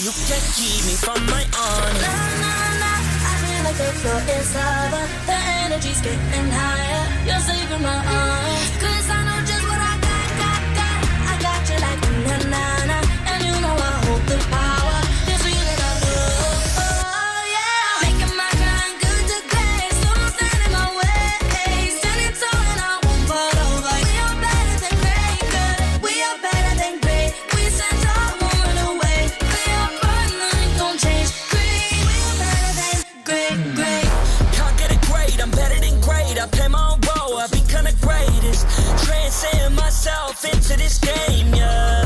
you can't keep me from my honor. Nah, nah, nah, I feel like the floor is lava. The energy's getting higher. You're saving my arms. 'Cause I know just what I got. I got you like na-na-na. And you know I hold the power. This feeling I love. Oh, yeah. Making my grind good to great. So don't stand in my way. Standing tall and I won't fall over. We are better than great, good. We are better than great. We stand tall, won't run away. We are fun, nothing gon' change. Great, we are better than great. Can't get it great, I'm better than great. I play my own role, I've been kinda greatest. Transcend myself into this game, yeah.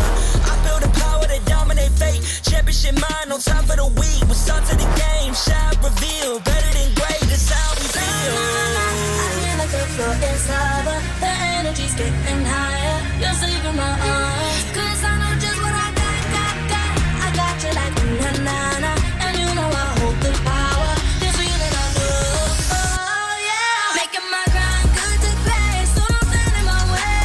I build a power to dominate fate. Championship mind, no time for the weak. We start to the game, shine, reveal. Better than great, that's how we feel. I feel like the floor is lava. The energy's getting higher. You're saving my arms. 'Cause I know just what I got. I got you like na-na-na. And you know I hold the power. This feeling I love. Oh, yeah. Making my grind good to great. So don't stand in my way.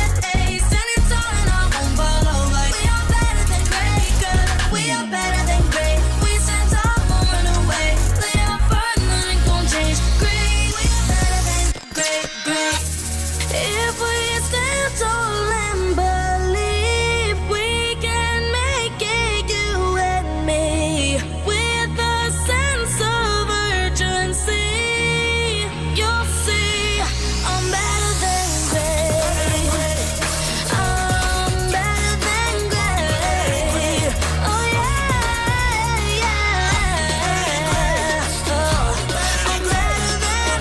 Standing tall and I won't fall over. We are better than great, good. We are better than great. We stand tall, won't run away. We are fun, nothing gon' change. Great, we are better than great. If we stand tall and believe we can make it, you and me, with a sense of urgency, you'll see I'm better than great. I'm better than great. Oh yeah. Oh, I'm better than.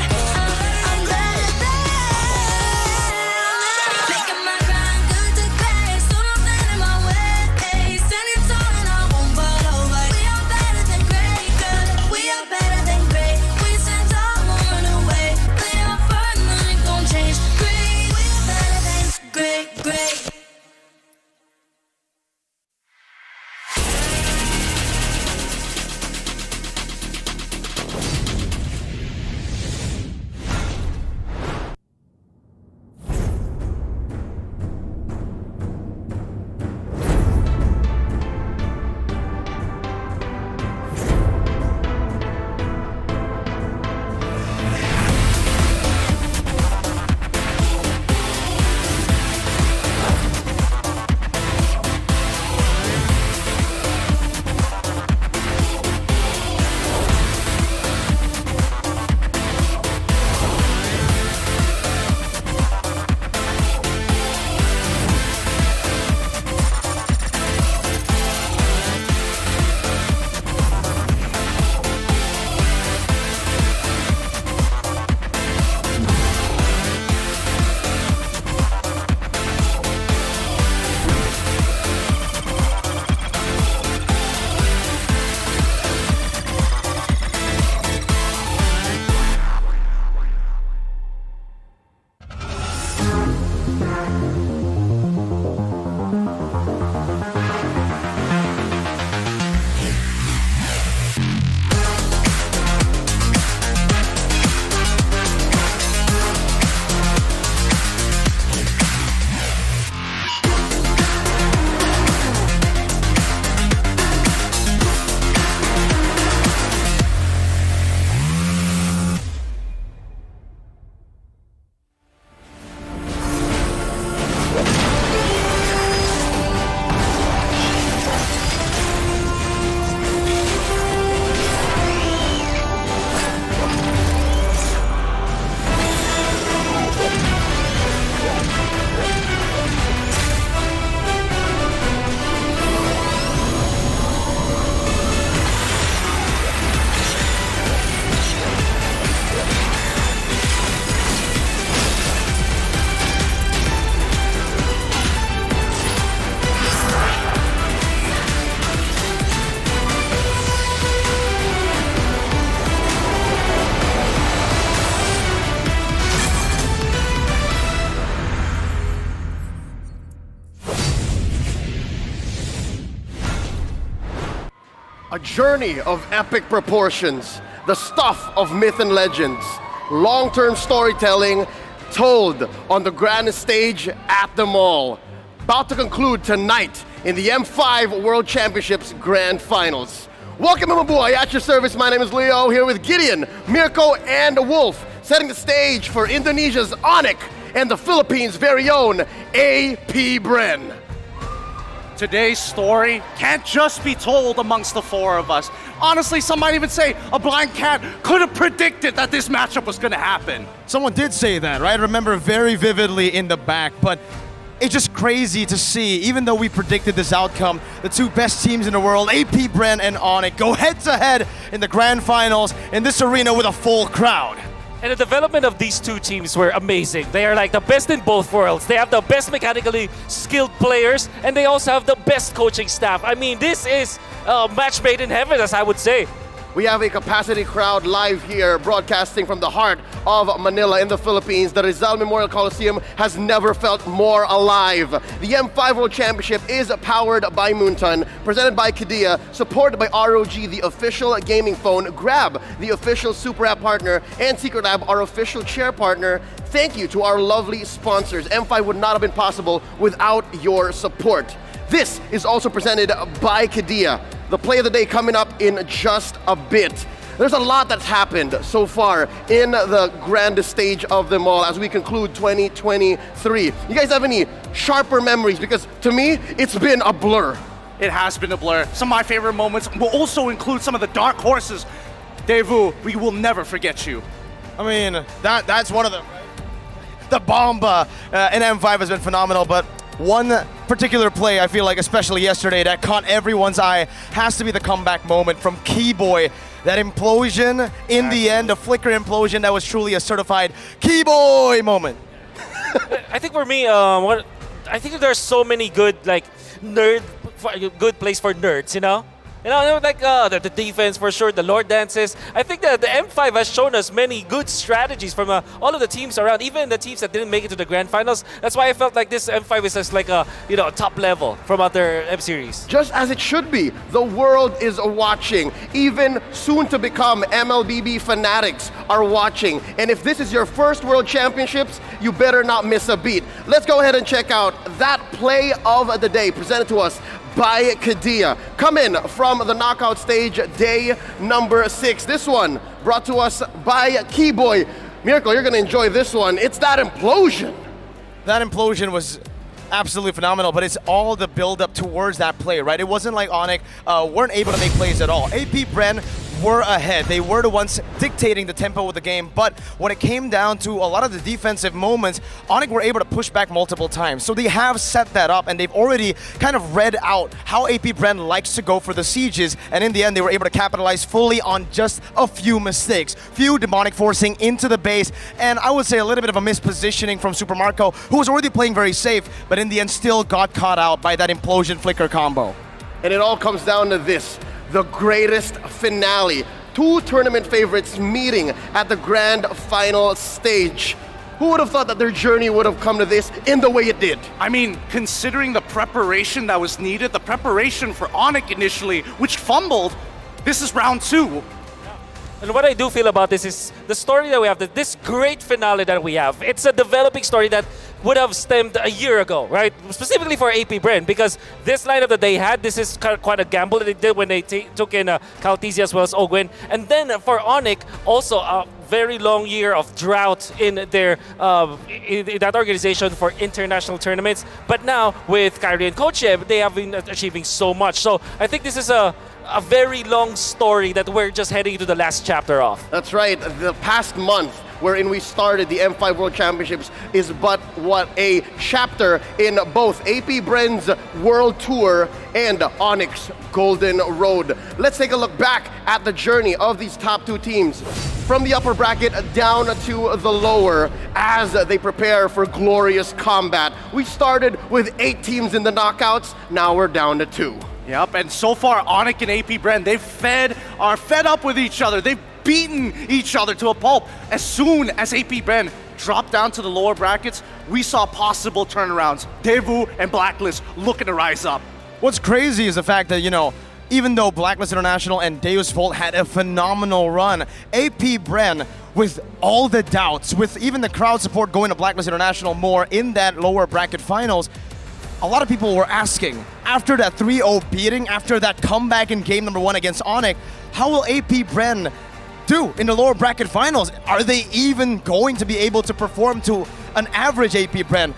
Making my grind good to great. So don't stand in my way. Standing tall and I won't fall over. We are better than great, good. We are better than great. We stand tall, won't run away. We are fun, nothing gon' change. Great, we are better than great. A journey of epic proportions, the stuff of myth and legends, long-term storytelling told on the grandest stage at the mall. About to conclude tonight in the M5 World Championships Grand Finals. Welcome, Mabuhay, at your service. My name is Leo, here with Gideon, Mirko, and Wolf, setting the stage for Indonesia's Onyx and the Philippines' very own AP Bren. Today's story can't just be told amongst the four of us. Honestly, some might even say a blind cat could have predicted that this matchup was going to happen. Someone did say that, right? I remember very vividly in the back, but it's just crazy to see, even though we predicted this outcome, the two best teams in the world, AP Bren and Onyx, go head-to-head in the grand finals in this arena with a full crowd. And the development of these two teams were amazing. They are like the best in both worlds. They have the best mechanically skilled players, and they also have the best coaching staff. I mean, this is a match made in heaven, as I would say. We have a capacity crowd live here, broadcasting from the heart of Manila in the Philippines. The Rizal Memorial Coliseum has never felt more alive. The M5 World Championship is powered by Moonton, presented by Kadia, supported by ROG, the official gaming phone, Grab, the official Super App partner, and Secret Lab, our official chair partner. Thank you to our lovely sponsors. M5 would not have been possible without your support. This is also presented by Kadia. The play of the day coming up in just a bit. There's a lot that's happened so far in the grandest stage of them all as we conclude 2023. You guys have any sharper memories? Because to me, it's been a blur. It has been a blur. Some of my favorite moments will also include some of the dark horses. Daewoo, we will never forget you. I mean, that's one of them, right? The Bomba in M5 has been phenomenal, but one particular play, I feel like, especially yesterday, that caught everyone's eye has to be the comeback moment from Keyboy. That implosion in the end, a flicker implosion that was truly a certified Keyboy moment. I think for me, I think there's so many good good plays for nerds, you know? You know, like the defense for sure, the Lord dances. I think that the M5 has shown us many good strategies from all of the teams around, even the teams that didn't make it to the grand finals. That's why I felt like this M5 is just like a top level from other M series. Just as it should be. The world is watching. Even soon to become MLBB fanatics are watching. And if this is your first World Championships, you better not miss a beat. Let's go ahead and check out that play of the day presented to us by Kadia. Come in from the knockout stage, day number 6. This one brought to us by Keyboy. Mirko, you're gonna enjoy this one. It's that implosion. That implosion was absolutely phenomenal, but it's all the build-up towards that play, right? It wasn't like Onyx weren't able to make plays at all. AP Bren were ahead. They were the ones dictating the tempo of the game, but when it came down to a lot of the defensive moments, Onyx were able to push back multiple times. So they have set that up, and they've already kind of read out how AP Bren likes to go for the sieges, and in the end, they were able to capitalize fully on just a few mistakes. Few demonic forcing into the base, and I would say a little bit of a mispositioning from Super Marco, who was already playing very safe, but in the end still got caught out by that implosion flicker combo. And it all comes down to this. The greatest finale. Two tournament favorites meeting at the grand final stage. Who would have thought that their journey would have come to this in the way it did? I mean, considering the preparation that was needed, the preparation for Onyx initially, which fumbled, this is round 2. And what I do feel about this is the story that we have, this great finale that we have. It's a developing story that would have stemmed a year ago, right? Specifically for AP Bren, because this lineup that they had, this is quite a gamble that they did when they took in Caltesi as well as Ogwen. And then for Onyx, also a very long year of drought in their in that organization for international tournaments. But now with Kyrie and Kochev, they have been achieving so much. So I think this is a very long story that we're just heading into the last chapter of. That's right. The past month wherein we started the M5 World Championships is but what a chapter in both AP Bren's World Tour and Onyx Golden Road. Let's take a look back at the journey of these top two teams from the upper bracket down to the lower as they prepare for glorious combat. We started with 8 teams in the knockouts, now we're down to 2. Yep, and so far Onyx and AP Bren, are fed up with each other. They've beaten each other to a pulp. As soon as AP Bren dropped down to the lower brackets, we saw possible turnarounds. Daewoo and Blacklist looking to rise up. What's crazy is the fact that, even though Blacklist International and Deus Volt had a phenomenal run, AP Bren, with all the doubts, with even the crowd support going to Blacklist International more in that lower bracket finals, a lot of people were asking, after that 3-0 beating, after that comeback in game number 1 against Onyx, how will AP Bren do in the lower bracket finals? Are they even going to be able to perform to an average AP Bren?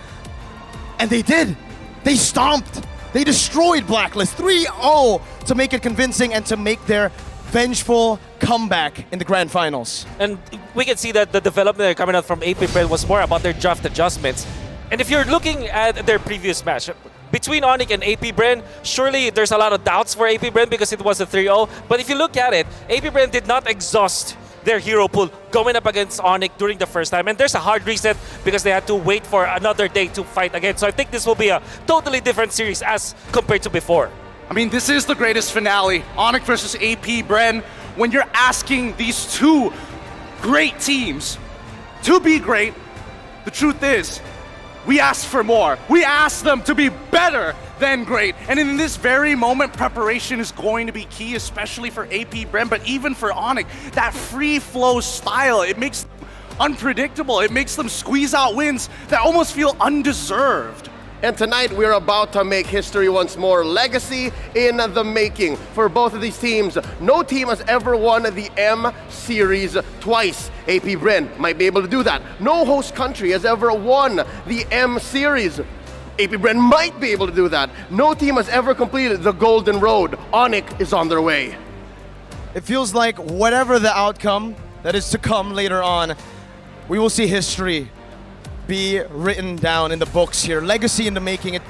And they did. They stomped. They destroyed Blacklist 3-0 to make it convincing and to make their vengeful comeback in the grand finals. And we can see that the development coming out from AP Bren was more about their draft adjustments. And if you're looking at their previous match, between Onyx and AP Bren, surely there's a lot of doubts for AP Bren because it was a 3-0. But if you look at it, AP Bren did not exhaust their hero pool going up against Onyx during the first time. And there's a hard reset because they had to wait for another day to fight again. So I think this will be a totally different series as compared to before. I mean, this is the greatest finale, Onyx versus AP Bren. When you're asking these two great teams to be great, the truth is, we asked for more. We asked them to be better than great. And in this very moment, preparation is going to be key, especially for AP Bren, but even for Onyx. That free flow style, it makes them unpredictable. It makes them squeeze out wins that almost feel undeserved. And tonight we're about to make history once more. Legacy in the making for both of these teams. No team has ever won the M Series twice. AP Bren might be able to do that. No host country has ever won the M Series. AP Bren might be able to do that. No team has ever completed the Golden Road. Onyx is on their way. It feels like whatever the outcome that is to come later on, we will see history be written down in the books here. Legacy in the making. It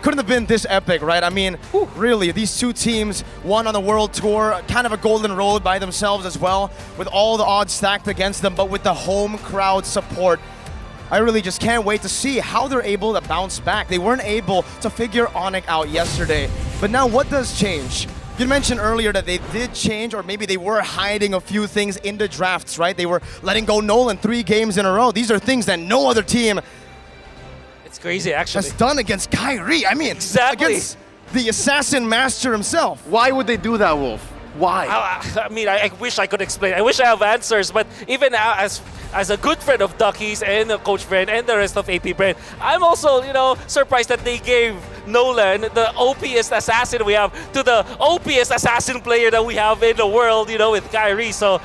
couldn't have been this epic, right? I mean, really, these two teams, one on the world tour, kind of a golden road by themselves as well, with all the odds stacked against them, but with the home crowd support. I really just can't wait to see how they're able to bounce back. They weren't able to figure Onyx out yesterday, but now what does change? You mentioned earlier that they did change, or maybe they were hiding a few things in the drafts, right? They were letting go Nolan 3 games in a row. These are things that no other team It's crazy, actually. has done against Kyrie. I mean, Exactly. against the assassin master himself. Why would they do that, Wolf? Why? I mean, I wish I could explain. I wish I have answers, but even as a good friend of Ducky's and a coach friend and the rest of AP Bren, I'm also, surprised that they gave Nolan, the OPest assassin we have, to the OPest assassin player that we have in the world, with Kyrie. So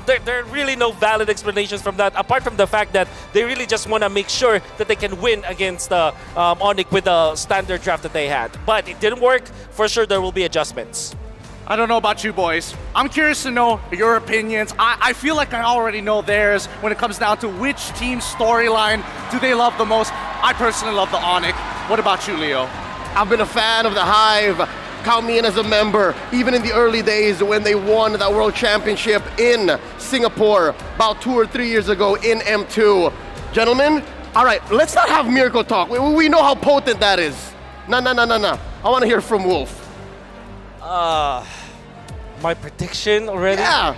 there are really no valid explanations from that, apart from the fact that they really just want to make sure that they can win against Onyx with the standard draft that they had. But it didn't work. For sure, there will be adjustments. I don't know about you boys. I'm curious to know your opinions. I feel like I already know theirs when it comes down to which team's storyline do they love the most. I personally love the Onyx. What about you, Leo? I've been a fan of the Hive. Count me in as a member, even in the early days when they won that World Championship in Singapore about 2 or 3 years ago in M2. Gentlemen, all right, let's not have miracle talk. We know how potent that is. No. I want to hear from Wolf. My prediction already? Yeah.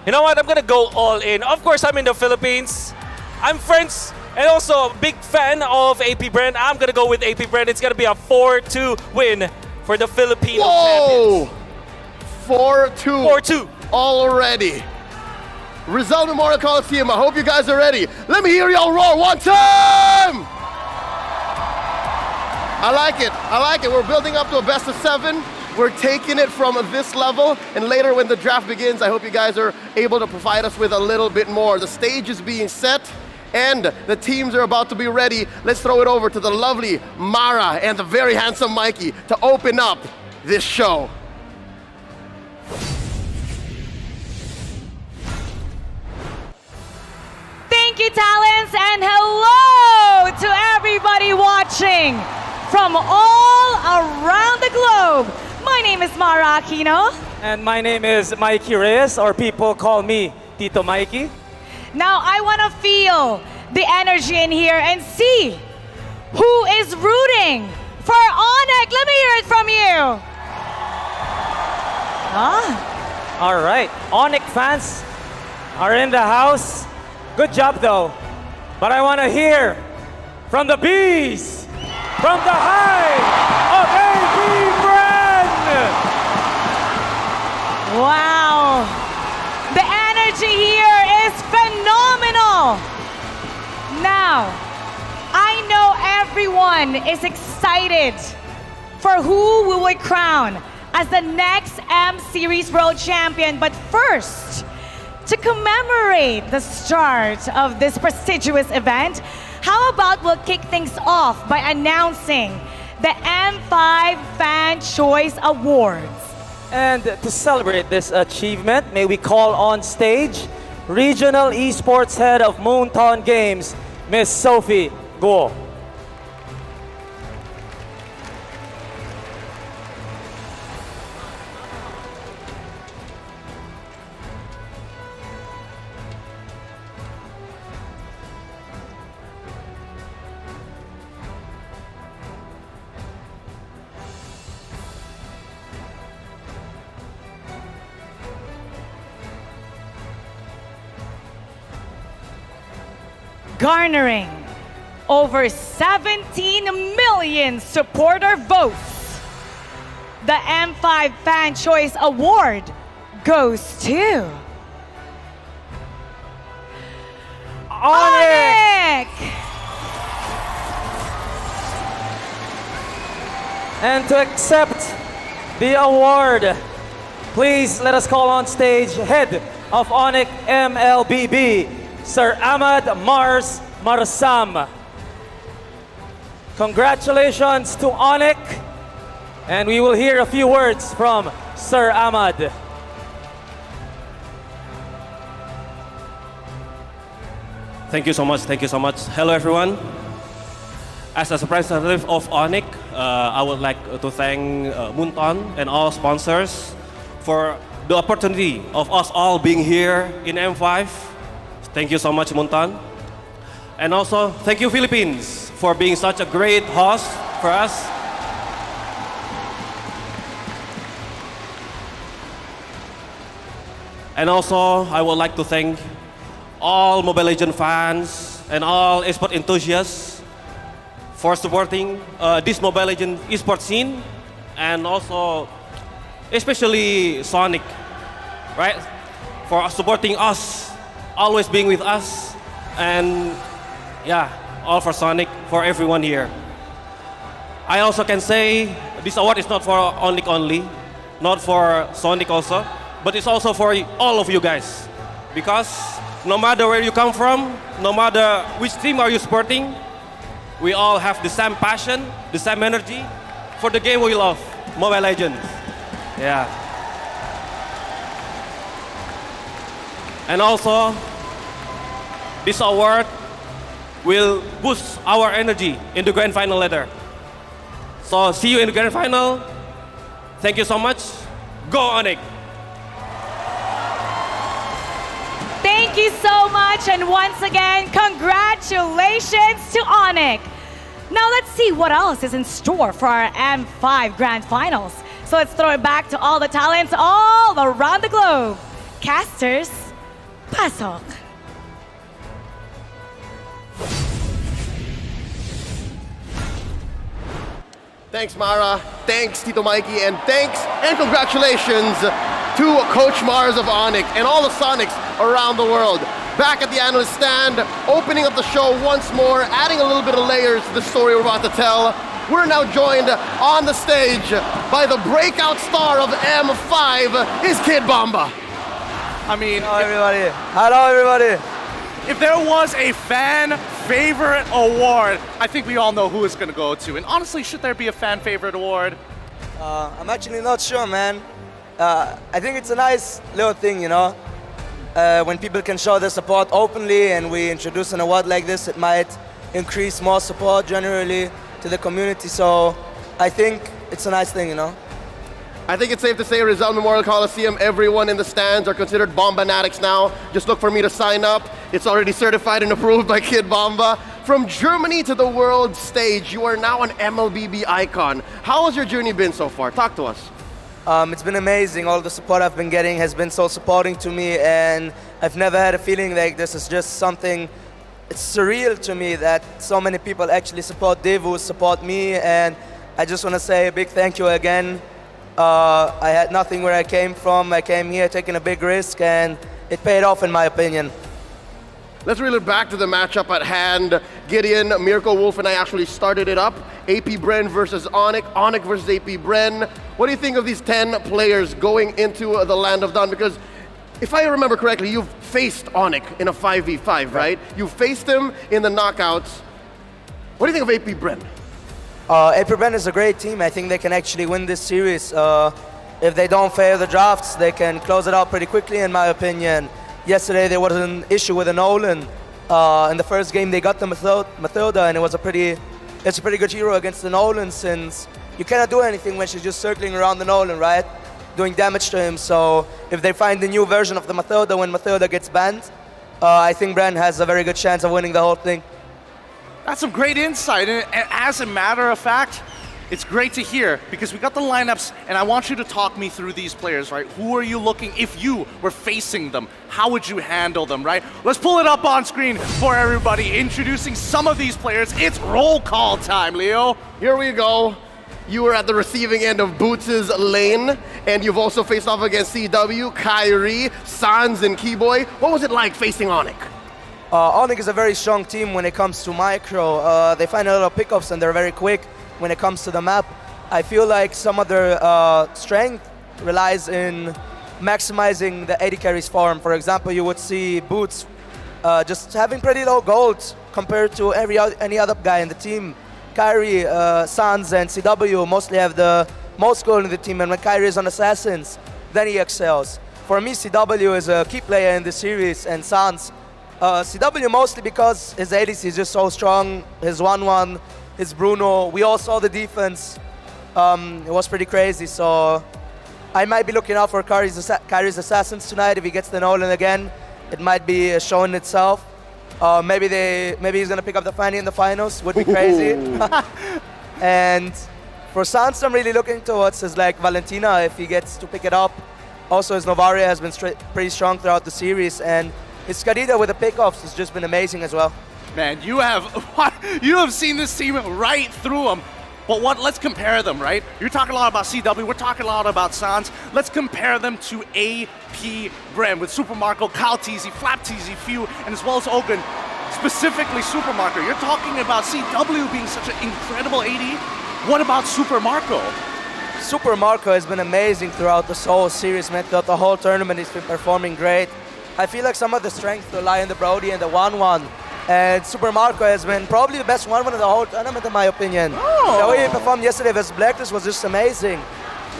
You know what? I'm gonna go all in. Of course, I'm in the Philippines. I'm friends and also a big fan of AP Bren. I'm gonna go with AP Bren. It's gonna be a 4-2 win for the Filipino champions. 4-2. 4-2. Already. Rizal Memorial Coliseum. I hope you guys are ready. Let me hear y'all roar one time. I like it. We're building up to a best of 7. We're taking it from this level, and later when the draft begins, I hope you guys are able to provide us with a little bit more. The stage is being set, and the teams are about to be ready. Let's throw it over to the lovely Mara and the very handsome Mikey to open up this show. Thank you, talents, and hello to everybody watching from all around the globe. My name is Mara Aquino. And my name is Mikey Reyes, or people call me Tito Mikey. Now I want to feel the energy in here and see who is rooting for Onyx. Let me hear it from you. All right, Onyx fans are in the house. Good job, though. But I want to hear from the bees, from the Hive of AP Bren. Wow. The energy here is phenomenal. Now, I know everyone everyone is excited for who we will crown as the next M Series World Champion. But first, to commemorate the start of this prestigious event, how about we'll kick things off by announcing the M5 Fan Choice Awards. And to celebrate this achievement, may we call on stage Regional Esports Head of Moonton Games, Miss Sophie Guo. Garnering over 17 million supporter votes, the M5 Fan Choice Award goes to Onyx! And to accept the award, please let us call on stage Head of Onyx MLBB, Sir Ahmad Mars Marsam. Congratulations to Onyx, and we will hear a few words from Sir Ahmad. Thank you so much. Thank you so much. Hello, everyone. As a representative of Onyx, I would like to thank Moonton and all sponsors for the opportunity of us all being here in M5. Thank you so much, Moonton. And also, thank you, Philippines, for being such a great host for us. And also, I would like to thank all Mobile Legends fans and all esports enthusiasts for supporting this Mobile Legends esports scene, and also, especially Sonic, right? For supporting us, always being with us, and yeah, all for Sonic, for everyone here. I also can say this award is not for Onyx only, not for Sonic also, but it's also for all of you guys. Because no matter where you come from, no matter which team are you supporting, we all have the same passion, the same energy for the game we love, Mobile Legends. Yeah. And also, this award will boost our energy in the grand final later. So see you in the grand final. Thank you so much. Go Onyx! Thank you so much, and once again, congratulations to Onyx. Now let's see what else is in store for our M5 Grand Finals. So let's throw it back to all the talents all around the globe. Casters, pasok. Thanks, Mara. Thanks, Tito Mikey. And thanks and congratulations to Coach Mars of Onyx and all the Sonics around the world. Back at the analyst stand, opening up the show once more, adding a little bit of layers to the story we're about to tell. We're now joined on the stage by the breakout star of M5, is Kid Bomba. I mean, hello everybody. Hello everybody. If there was a fan favorite award, I think we all know who it's going to go to. And honestly, should there be a fan favorite award? I'm actually not sure, man. I think it's a nice little thing, you know. When people can show their support openly and we introduce an award like this, it might increase more support generally to the community. So I think it's a nice thing, you know. I think it's safe to say Rizal Memorial Coliseum, everyone in the stands are considered Bombanatics now. Just look for me to sign up. It's already certified and approved by Kid Bomba. From Germany to the world stage, you are now an MLBB icon. How has your journey been so far? Talk to us. It's been amazing. All the support I've been getting has been so supporting to me, and I've never had a feeling like this. Is just something, it's surreal to me that so many people actually support Devu, support me, and I just want to say a big thank you again. I had nothing where I came from. I came here taking a big risk, and it paid off in my opinion. let's reel it back to the matchup at hand. Gideon, Mirko, Wolf, and I actually started it up. AP Bren versus Onyx, Onyx versus AP Bren. What do you think of these 10 players going into the Land of Dawn? Because if I remember correctly, you've faced Onyx in a 5v5, right? You faced him in the knockouts. What do you think of AP Bren? AP Bren is a great team. I think they can actually win this series. If they don't fail the drafts, they can close it out pretty quickly, in my opinion. Yesterday there was an issue with the Nolan. In the first game they got the Mathilda, and it's a pretty good hero against the Nolan, since you cannot do anything when she's just circling around the Nolan, right? Doing damage to him. So if they find the new version of the Mathilda when Mathilda gets banned, I think Bren has a very good chance of winning the whole thing. That's some great insight, and as a matter of fact, it's great to hear, because we got the lineups, and I want you to talk me through these players, right? Who are you looking, if you were facing them, how would you handle them, right? Let's pull it up on screen for everybody, introducing some of these players. It's roll call time, Leo. Here we go. You were at the receiving end of Boots' lane, and you've also faced off against CW, Kyrie, Sans, and Keyboy. What was it like facing Onyx? Onyx is a very strong team when it comes to micro. They find a lot of pickups, and they're very quick when it comes to the map. I feel like some of their strength relies in maximizing the AD carries farm. For example, you would see Boots just having pretty low gold compared to any other guy in the team. Kyrie, Sans, and CW mostly have the most gold in the team, and when Kyrie is on Assassins, then he excels. For me, CW is a key player in the series, and Sans. CW mostly because his ADC is just so strong, his 1-1, his Bruno. We all saw the defense. It was pretty crazy, so I might be looking out for Kyrie's Assassins tonight. If he gets the Nolan again, it might be showing itself. Maybe he's gonna pick up the Fanny in the finals. Would be crazy. And for Sans, I'm really looking towards his like Valentina if he gets to pick it up. Also, his Novaria has been pretty strong throughout the series, and his Kadia with the pickoffs has just been amazing as well. Man, you have seen this team right through them. But let's compare them, right? You're talking a lot about CW, we're talking a lot about Sans. Let's compare them to AP Bren with Super Marco, Kyle TZ, Flap TZ, Few, and as well as Ogun, specifically Super Marco. You're talking about CW being such an incredible AD. What about Super Marco? Super Marco has been amazing throughout this whole series, man. Throughout the whole tournament, he's been performing great. I feel like some of the strength rely on the Brody and the 1-1. And Super Marco has been probably the best 1-1 of the whole tournament, in my opinion. The way he performed yesterday versus Blacklist was just amazing.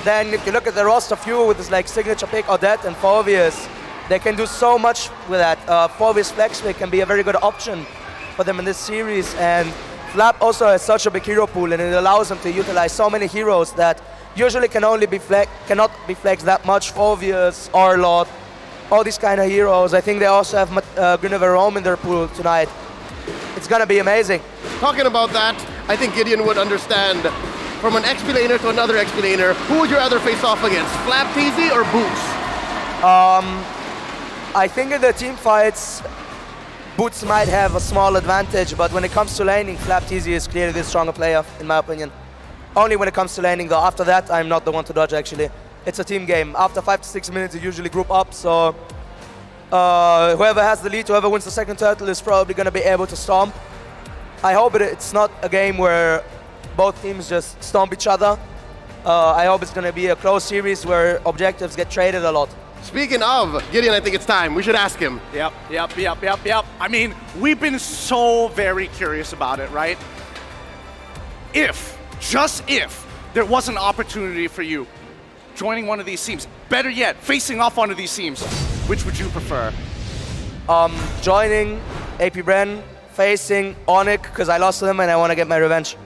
Then if you look at the roster Few with his like signature pick, Odette and Phobius, they can do so much with that. Phobius Flex pick can be a very good option for them in this series. And Flap also has such a big hero pool, and it allows them to utilize so many heroes that usually cannot be flexed that much. Phobius, Arlott, all these kind of heroes. I think they also have Guinevere Rome in their pool tonight. It's gonna be amazing. Talking about that, I think Gideon would understand. From an XP laner to another XP laner, who would you rather face off against, Flap TZ or Boots? I think in the team fights, Boots might have a small advantage, but when it comes to laning, Flap TZ is clearly the stronger player, in my opinion. Only when it comes to laning though. After that, I'm not the one to dodge actually. It's a team game. After 5 to 6 minutes, you usually group up, so whoever has the lead, whoever wins the second turtle is probably going to be able to stomp. I hope it's not a game where both teams just stomp each other. I hope it's going to be a close series where objectives get traded a lot. Speaking of, Gideon, I think it's time. We should ask him. Yep. I mean, we've been so very curious about it, right? Just if, there was an opportunity for you joining one of these teams, better yet, facing off one of these teams, which would you prefer? Joining AP Bren, facing Onyx, because I lost to them and I want to get my revenge.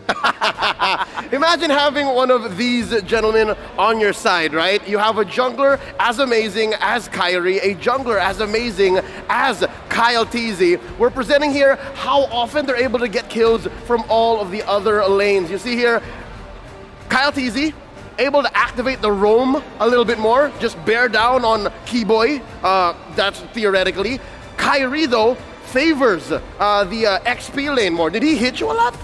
Imagine having one of these gentlemen on your side, right? You have a jungler as amazing as Kyrie, a jungler as amazing as Kyle TZ. We're presenting here how often they're able to get kills from all of the other lanes. You see here, Kyle TZ, able to activate the roam a little bit more, just bear down on Keyboy, that's theoretically. Kyrie, though, favors the XP lane more. Did he hit you a lot?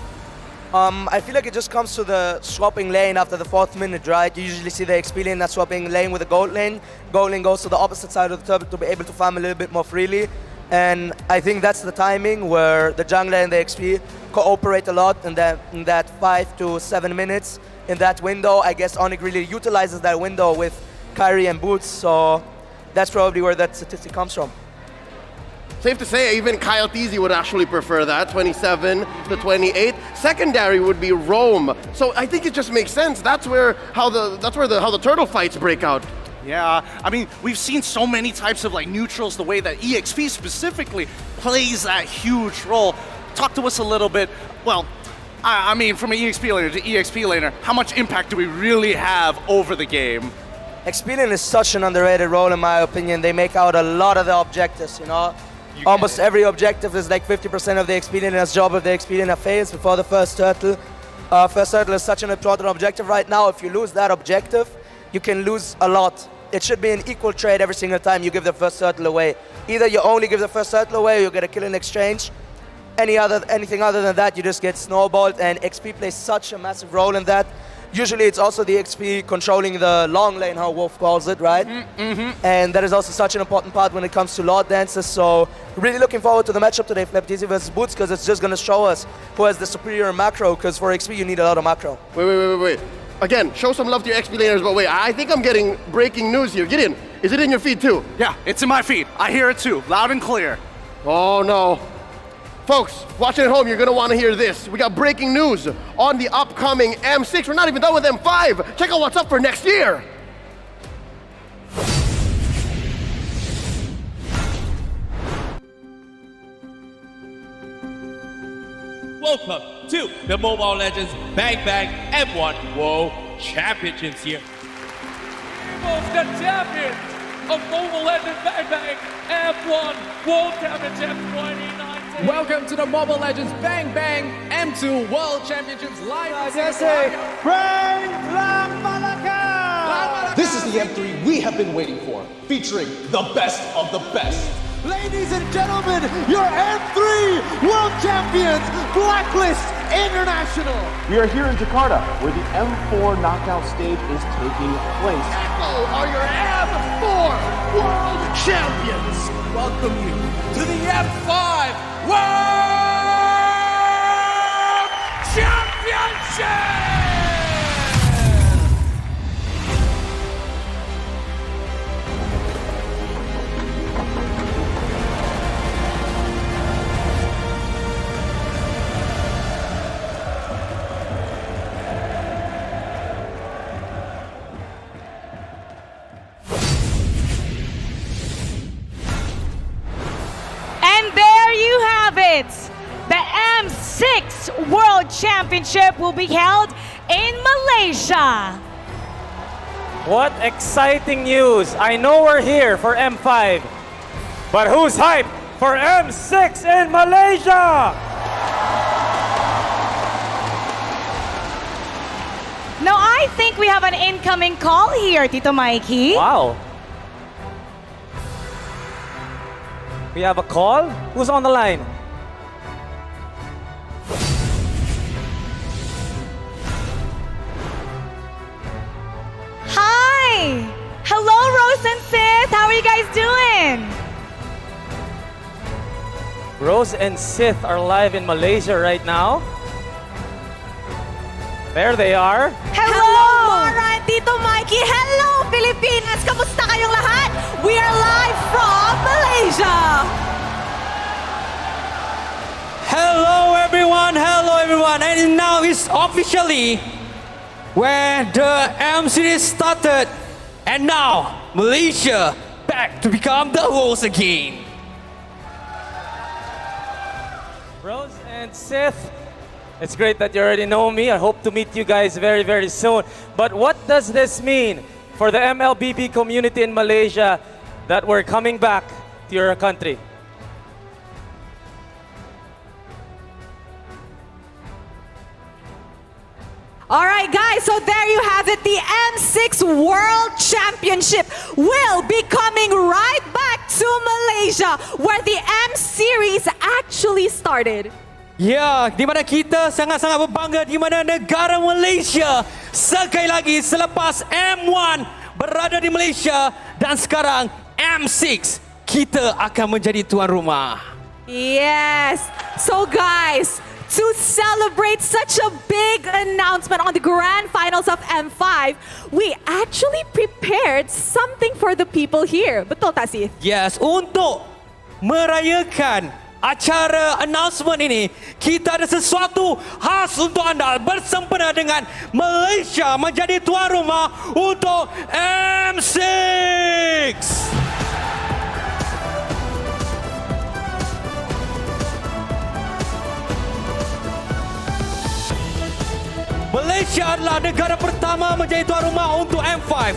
I feel like it just comes to the swapping lane after the 4th minute, right? You usually see the XP lane that's swapping lane with the gold lane. Gold lane goes to the opposite side of the turtle to be able to farm a little bit more freely. And I think that's the timing where the jungler and the XP cooperate a lot in that 5 to 7 minutes. In that window, I guess Onyx really utilizes that window with Kyrie and Boots, so that's probably where that statistic comes from. Safe to say, even Kyle Teasy would actually prefer that, 27 to 28. Secondary would be Rome. So I think it just makes sense. That's where how the turtle fights break out. Yeah, I mean, we've seen so many types of like neutrals, the way that EXP specifically plays that huge role. Talk to us a little bit. Well, I mean, from an EXP laner to EXP laner, how much impact do we really have over the game? XP lane is such an underrated role in my opinion. They make out a lot of the objectives, you know? Almost every objective is like 50% of the XP laner's job of the XP laner phase before the first turtle. First turtle is such an important objective right now. If you lose that objective, you can lose a lot. It should be an equal trade every single time you give the first turtle away. Either you only give the first turtle away or you get a kill in exchange. Anything other than that, you just get snowballed, and XP plays such a massive role in that. Usually it's also the XP controlling the long lane, how Wolf calls it, right? And that is also such an important part when it comes to Lord Dances. So really looking forward to the matchup today, Flapteasy versus Boots, because it's just going to show us who has the superior macro, because for XP you need a lot of macro. Wait. Again, show some love to your XP laners, but wait, I think I'm getting breaking news here. Gideon, is it in your feed too? Yeah, it's in my feed. I hear it too, loud and clear. Oh no. Folks, watching at home, you're gonna wanna hear this. We got breaking news on the upcoming M6. We're not even done with M5. Check out what's up for next year. Welcome to the Mobile Legends Bang Bang M1 World Championships here. Of the champions of Mobile Legends Bang Bang M1 World Championship 2019. Welcome to the Mobile Legends Bang Bang M2 World Championships live. This is the M3 we have been waiting for, featuring the best of the best. Ladies and gentlemen, your M3 World Champions, Blacklist International. We are here in Jakarta, where the M4 knockout stage is taking place. Echo are your M4 World Champions. Welcome you to the M5 World Championship! The M6 World Championship will be held in Malaysia. What exciting news. I know we're here for M5, but who's hyped for M6 in Malaysia? Now I think we have an incoming call here, Tito Mikey. Wow. We have a call? Who's on the line? Hi! Hello, Rose and Sith. How are you guys doing? Rose and Sith are live in Malaysia right now. There they are. Hello, Mara and Tito Mikey. Hello, Pilipinas. Kamusta kayong lahat? We are live from Malaysia. Hello everyone, and now it's officially where the M series started, and now Malaysia back to become the host again. Rose and Sith, it's great that you already know me. I hope to meet you guys very, very soon. But what does this mean for the MLBB community in Malaysia that we're coming back to your country? All right, guys, so there you have it. The M6 World Championship will be coming right back to Malaysia, where the M Series actually started. Ya, di mana kita sangat-sangat berbangga di mana negara Malaysia sekali lagi selepas M1 berada di Malaysia dan sekarang M6 kita akan menjadi tuan rumah. Yes. So guys, to celebrate such a big announcement on the grand finals of M5, we actually prepared something for the people here. Betul tak sih? Yes, untuk merayakan acara announcement ini, kita ada sesuatu khas untuk anda bersempena dengan Malaysia menjadi tuan rumah untuk M6. Malaysia adalah negara pertama menjadi tuan rumah untuk M5.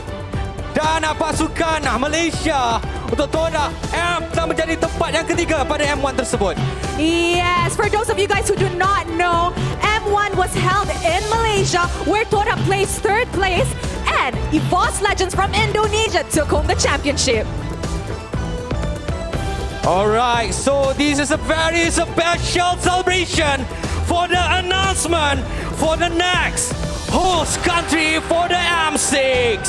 Dan pasukan Malaysia untuk Toda M telah menjadi tempat yang ketiga pada M1 tersebut. Yes, for those of you guys who do not know, M1 was held in Malaysia where Toda placed third place and EVOS Legends from Indonesia took home the championship. Alright, so this is a very special celebration for the announcement for the next host country for the M6.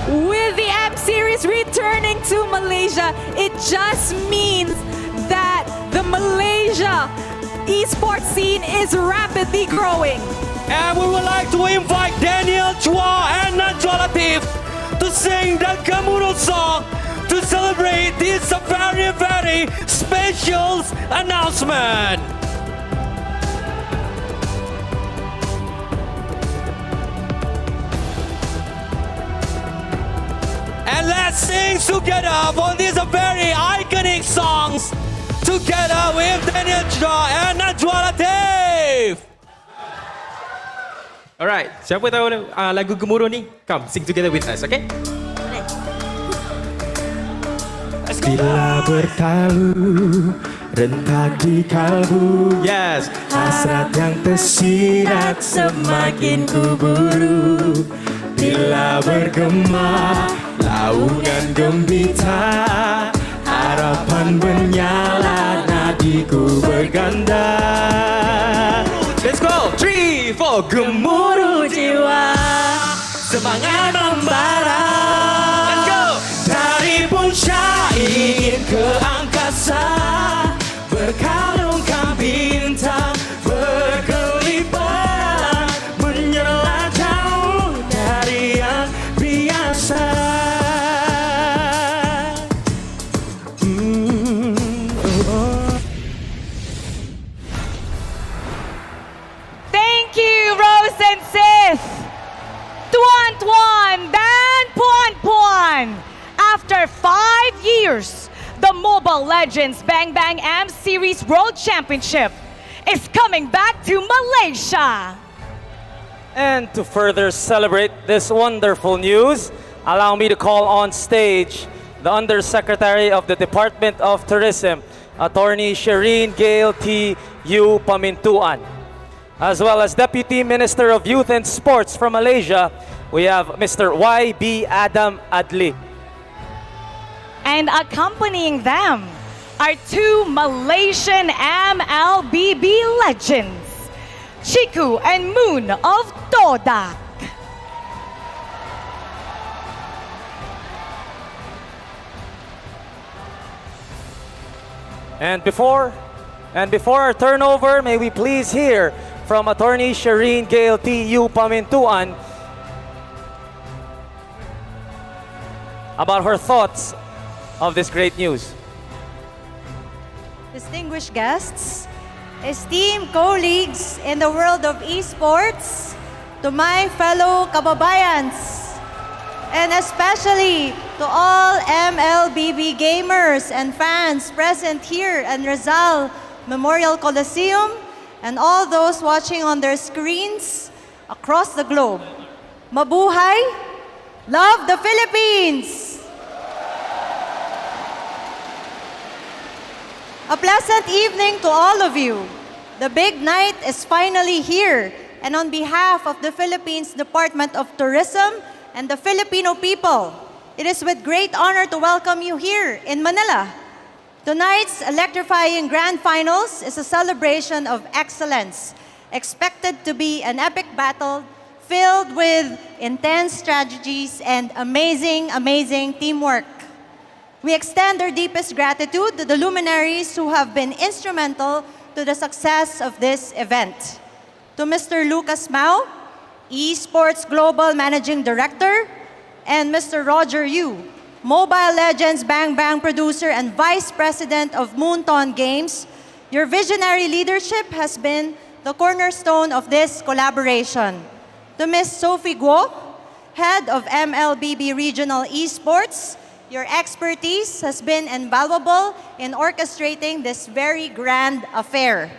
With the M Series returning to Malaysia, it just means that the Malaysia esports scene is rapidly growing. And we would like to invite Daniel Chua and Najwa Latif to sing the Gemuruh song to celebrate this very, very special announcement. And let's sing together for these very iconic songs together with Daniel Chua and Najwa Latif. Alright, siapa tahu lagu Gemuruh ni? Come, sing together with us, okay? Bila bertalu, rentak di kalbu. Yes. Hasrat yang tersirat semakin kuburu. Bila bergema, launan gembita, harapan menyala, nadiku berganda. Let's go! 3, 4, gemuruh jiwa, semangat membara. Let's go! Dari puncak ingin ke angkasa, berkalungkan bintang, berkelipan, menyala jauh dari yang biasa. Thank you, Rose and Sith. Tuan Tuan, Dan Puan Puan. After 5 years, the Mobile Legends Bang Bang M Series World Championship is coming back to Malaysia. And to further celebrate this wonderful news, allow me to call on stage the Undersecretary of the Department of Tourism, Attorney Shireen Gail T. U. Pamintuan. As well as Deputy Minister of Youth and Sports from Malaysia, we have Mr. Y.B. Adam Adli. And accompanying them are two Malaysian MLBB legends, Chiku and Moon of Todak. And before our turnover, may we please hear from Attorney Shireen Gail T. U. Pamintuan about her thoughts of this great news. Distinguished guests, esteemed colleagues in the world of esports, to my fellow kababayans, and especially to all MLBB gamers and fans present here in Rizal Memorial Coliseum, and all those watching on their screens across the globe. Mabuhay! Love the Philippines! A pleasant evening to all of you. The big night is finally here, and on behalf of the Philippines Department of Tourism and the Filipino people, it is with great honor to welcome you here in Manila. Tonight's electrifying grand finals is a celebration of excellence, expected to be an epic battle filled with intense strategies and amazing teamwork. We extend our deepest gratitude to the luminaries who have been instrumental to the success of this event. To Mr. Lucas Mao, Esports Global Managing Director, and Mr. Roger Yu, Mobile Legends Bang Bang producer and Vice President of Moonton Games, your visionary leadership has been the cornerstone of this collaboration. To Ms. Sophie Guo, Head of MLBB Regional Esports, your expertise has been invaluable in orchestrating this very grand affair.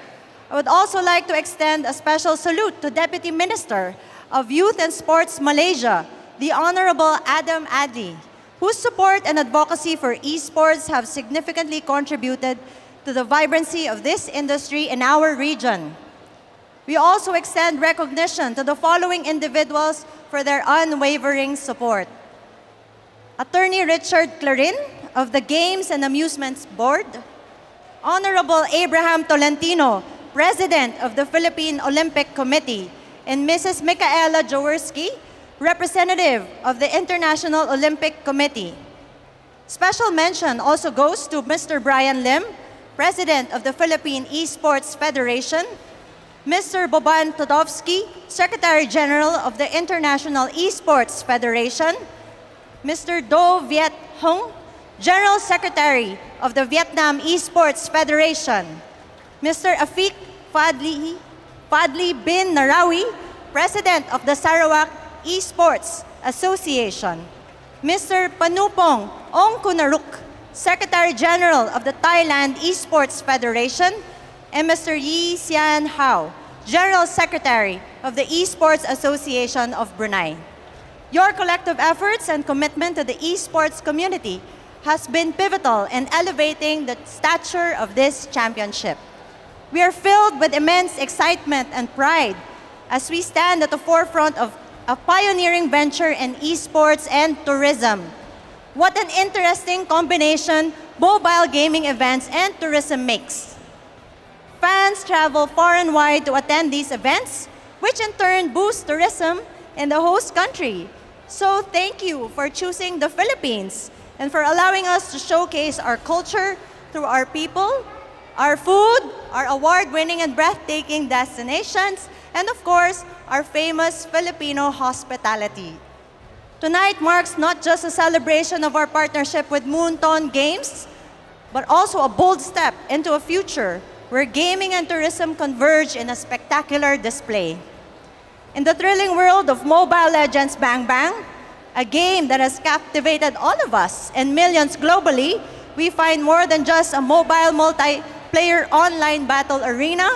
I would also like to extend a special salute to Deputy Minister of Youth and Sports Malaysia, the Honorable Adam Adli, whose support and advocacy for esports have significantly contributed to the vibrancy of this industry in our region. We also extend recognition to the following individuals for their unwavering support. Attorney Richard Clarin of the Games and Amusements Board, Honorable Abraham Tolentino, President of the Philippine Olympic Committee, and Mrs. Micaela Jaworski, Representative of the International Olympic Committee. Special mention also goes to Mr. Brian Lim, President of the Philippine Esports Federation, Mr. Boban Todovsky, Secretary General of the International Esports Federation, Mr. Do Viet Hung, General Secretary of the Vietnam Esports Federation, Mr. Afik Fadli bin Narawi, President of the Sarawak Esports Association, Mr. Panupong Ongkunaruk, Secretary General of the Thailand Esports Federation, and Mr. Yi Sian Hao, General Secretary of the Esports Association of Brunei. Your collective efforts and commitment to the esports community has been pivotal in elevating the stature of this championship. We are filled with immense excitement and pride as we stand at the forefront of a pioneering venture in esports and tourism. What an interesting combination mobile gaming events and tourism makes. Fans travel far and wide to attend these events, which in turn boosts tourism in the host country. So thank you for choosing the Philippines and for allowing us to showcase our culture through our people, our food, our award-winning and breathtaking destinations, and of course, our famous Filipino hospitality. Tonight marks not just a celebration of our partnership with Moonton Games, but also a bold step into a future where gaming and tourism converge in a spectacular display. In the thrilling world of Mobile Legends Bang Bang, a game that has captivated all of us and millions globally, we find more than just a mobile multiplayer online battle arena.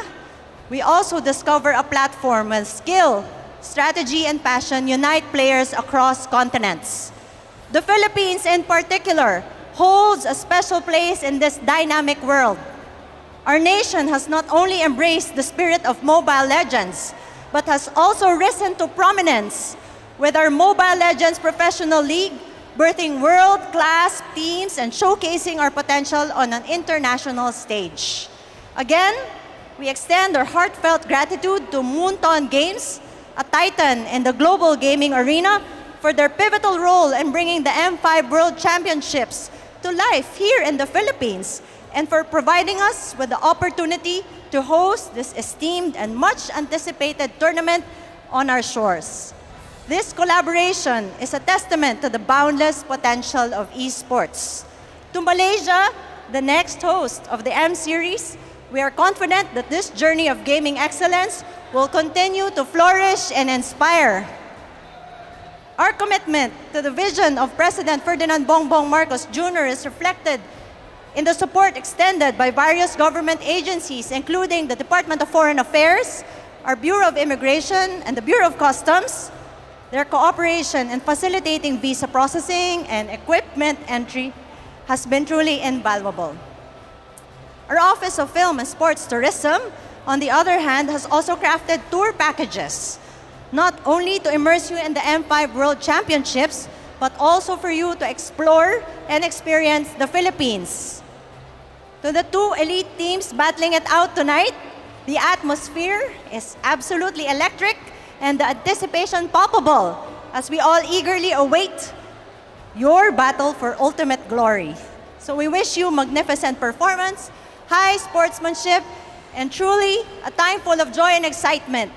We also discover a platform where skill, strategy, and passion unite players across continents. The Philippines in particular holds a special place in this dynamic world. Our nation has not only embraced the spirit of Mobile Legends, but has also risen to prominence with our Mobile Legends Professional League, birthing world-class teams and showcasing our potential on an international stage. Again, we extend our heartfelt gratitude to Moonton Games, a titan in the global gaming arena, for their pivotal role in bringing the M5 World Championships to life here in the Philippines, and for providing us with the opportunity to host this esteemed and much anticipated tournament on our shores. This collaboration is a testament to the boundless potential of esports. To Malaysia, the next host of the M Series, we are confident that this journey of gaming excellence will continue to flourish and inspire. Our commitment to the vision of President Ferdinand Bongbong Marcos Jr. is reflected in the support extended by various government agencies, including the Department of Foreign Affairs, our Bureau of Immigration, and the Bureau of Customs. Their cooperation in facilitating visa processing and equipment entry has been truly invaluable. Our Office of Film and Sports Tourism, on the other hand, has also crafted tour packages, not only to immerse you in the M5 World Championships, but also for you to explore and experience the Philippines. To the two elite teams battling it out tonight, the atmosphere is absolutely electric and the anticipation palpable as we all eagerly await your battle for ultimate glory. So we wish you magnificent performance, high sportsmanship, and truly a time full of joy and excitement.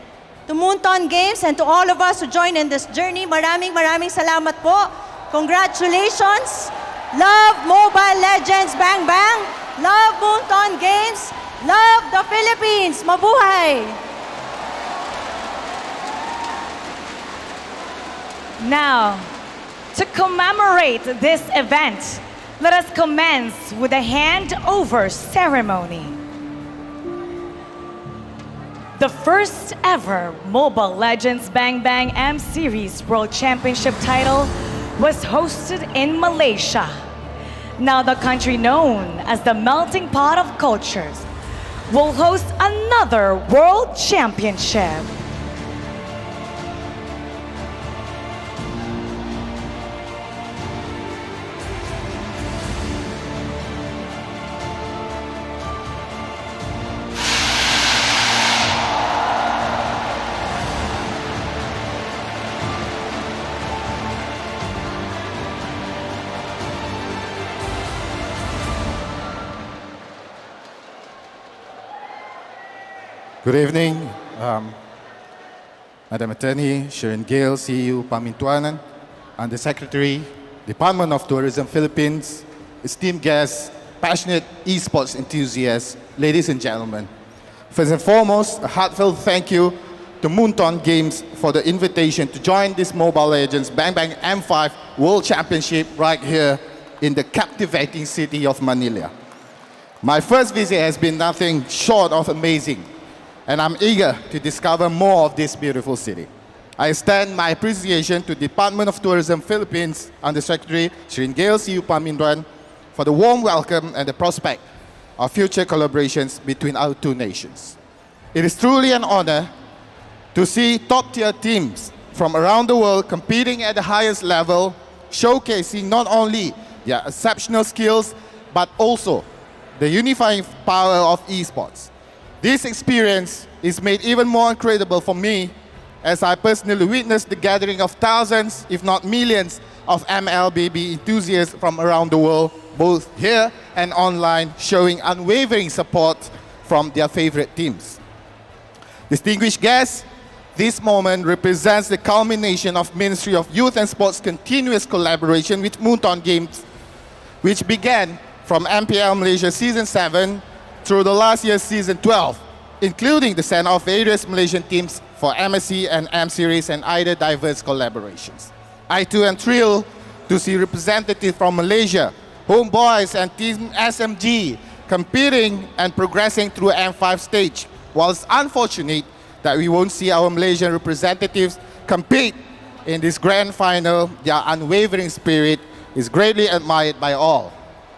To Moonton Games and to all of us who join in this journey, maraming salamat po. Congratulations. Love Mobile Legends Bang Bang. Love Moonton Games. Love the Philippines. Mabuhay. Now, to commemorate this event, let us commence with a handover ceremony. The first ever Mobile Legends Bang Bang M Series World Championship title was hosted in Malaysia. Now the country known as the melting pot of cultures will host another World Championship. Good evening, Madam Attorney, Sharon Gale, CEO, Pamintuanan, and the Secretary, Department of Tourism Philippines, esteemed guests, passionate esports enthusiasts, ladies and gentlemen. First and foremost, a heartfelt thank you to Moonton Games for the invitation to join this Mobile Legends Bang Bang M5 World Championship right here in the captivating city of Manila. My first visit has been nothing short of amazing, and I'm eager to discover more of this beautiful city. I extend my appreciation to Department of Tourism Philippines Under Secretary Sharon Gale, CEO Pamintuan, for the warm welcome and the prospect of future collaborations between our two nations. It is truly an honor to see top-tier teams from around the world competing at the highest level, showcasing not only their exceptional skills, but also the unifying power of esports. This experience is made even more incredible for me as I personally witnessed the gathering of thousands, if not millions, of MLBB enthusiasts from around the world, both here and online, showing unwavering support from their favorite teams. Distinguished guests, this moment represents the culmination of Ministry of Youth and Sports' continuous collaboration with Moonton Games, which began from MPL Malaysia Season 7 through the last year's Season 12, including the send of various Malaysian teams for MSC and M Series and other diverse collaborations. I too am thrilled to see representatives from Malaysia, Homeboys and Team SMG competing and progressing through M5 stage, while it's unfortunate that we won't see our Malaysian representatives compete in this grand final. Their unwavering spirit is greatly admired by all.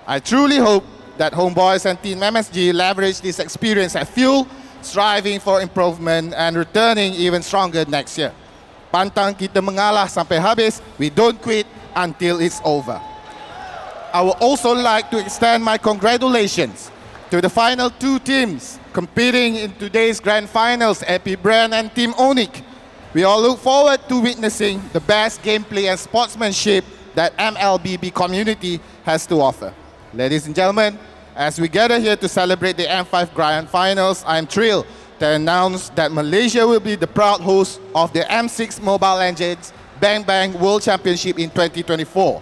I truly hope that Homeboys and Team MSG leverage this experience as fuel, striving for improvement and returning even stronger next year. Pantang kita mengalah sampai habis, we don't quit until it's over. I would also like to extend my congratulations to the final two teams competing in today's grand finals, Epi Brand and Team Onyx. We all look forward to witnessing the best gameplay and sportsmanship that MLBB community has to offer. Ladies and gentlemen, as we gather here to celebrate the M5 Grand Finals, I am thrilled to announce that Malaysia will be the proud host of the M6 Mobile Legends Bang Bang World Championship in 2024.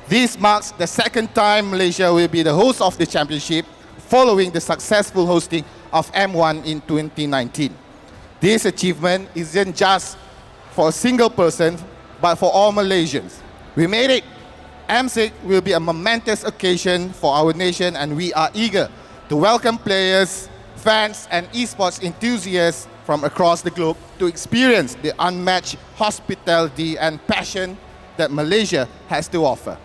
This marks the second time Malaysia will be the host of the championship, following the successful hosting of M1 in 2019. This achievement isn't just for a single person, but for all Malaysians. We made it. M6 will be a momentous occasion for our nation, and we are eager to welcome players, fans, and esports enthusiasts from across the globe to experience the unmatched hospitality and passion that Malaysia has to offer.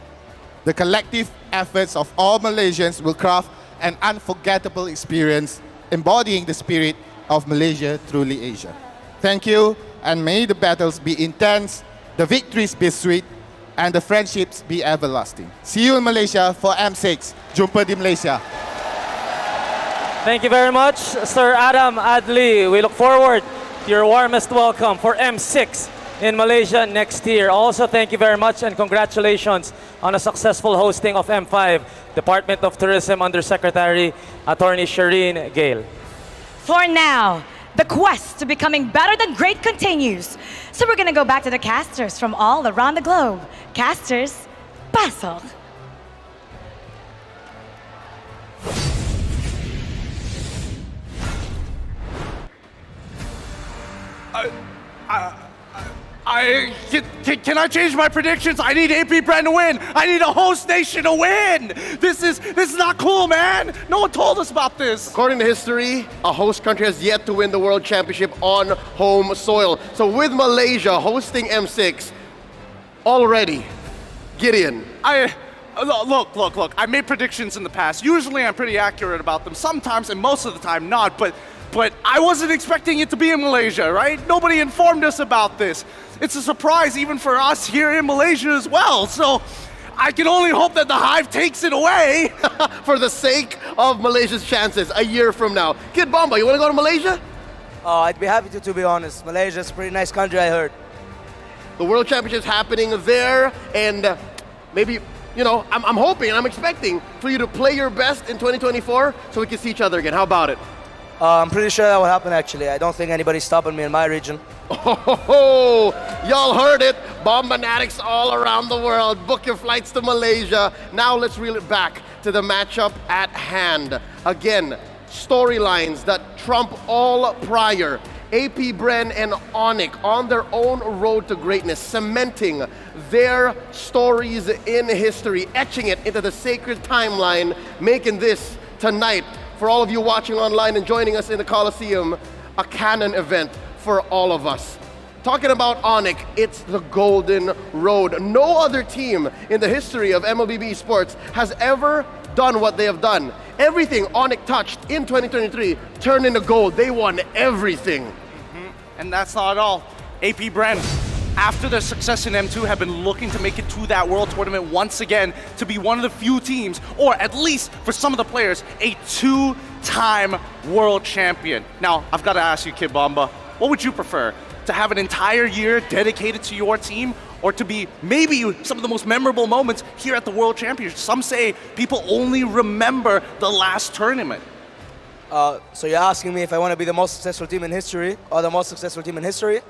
The collective efforts of all Malaysians will craft an unforgettable experience, embodying the spirit of Malaysia, truly Asia. Thank you, and may the battles be intense, the victories be sweet, and the friendships be everlasting. See you in Malaysia for M6. Jumpa di Malaysia. Thank you very much, Sir Adam Adli. We look forward to your warmest welcome for M6 in Malaysia next year. Also, thank you very much and congratulations on a successful hosting of M5, Department of Tourism Undersecretary Attorney Shireen Gale. For now, the quest to becoming better than great continues. So we're gonna go back to the casters from all around the globe. Casters, pasok. Can I change my predictions? I need AP Bren to win. I need a host nation to win. This is not cool, man. No one told us about this. According to history, a host country has yet to win the World Championship on home soil. So with Malaysia hosting M6 already, Gideon. Look. I made predictions in the past. Usually I'm pretty accurate about them. Sometimes and most of the time not, but I wasn't expecting it to be in Malaysia, right? Nobody informed us about this. It's a surprise even for us here in Malaysia as well. So I can only hope that the Hive takes it away. For the sake of Malaysia's chances a year from now. Kid Bomba, you want to go to Malaysia? Oh, I'd be happy to be honest. Malaysia's a pretty nice country, I heard. The World Championship's happening there, and maybe, you know, I'm hoping, I'm expecting for you to play your best in 2024 so we can see each other again. How about it? I'm pretty sure that will happen, actually. I don't think anybody's stopping me in my region. Oh, y'all heard it. Bombanatics all around the world. Book your flights to Malaysia. Now let's reel it back to the matchup at hand. Again, storylines that trump all prior. AP Bren and Onyx on their own road to greatness, cementing their stories in history, etching it into the sacred timeline, making this tonight, for all of you watching online and joining us in the Coliseum, a canon event for all of us. Talking about Onyx, it's the golden road. No other team in the history of MLBB Esports has ever done what they have done. Everything Onyx touched in 2023 turned into gold. They won everything. And that's not all. AP Bren, after their success in M2, have been looking to make it to that World Tournament once again to be one of the few teams, or at least for some of the players, a two-time World Champion. Now, I've got to ask you, Kid Bomba, what would you prefer? To have an entire year dedicated to your team, or to be maybe some of the most memorable moments here at the World Championship? Some say people only remember the last tournament. So you're asking me if I want to be the most successful team in history, or the most successful team in history?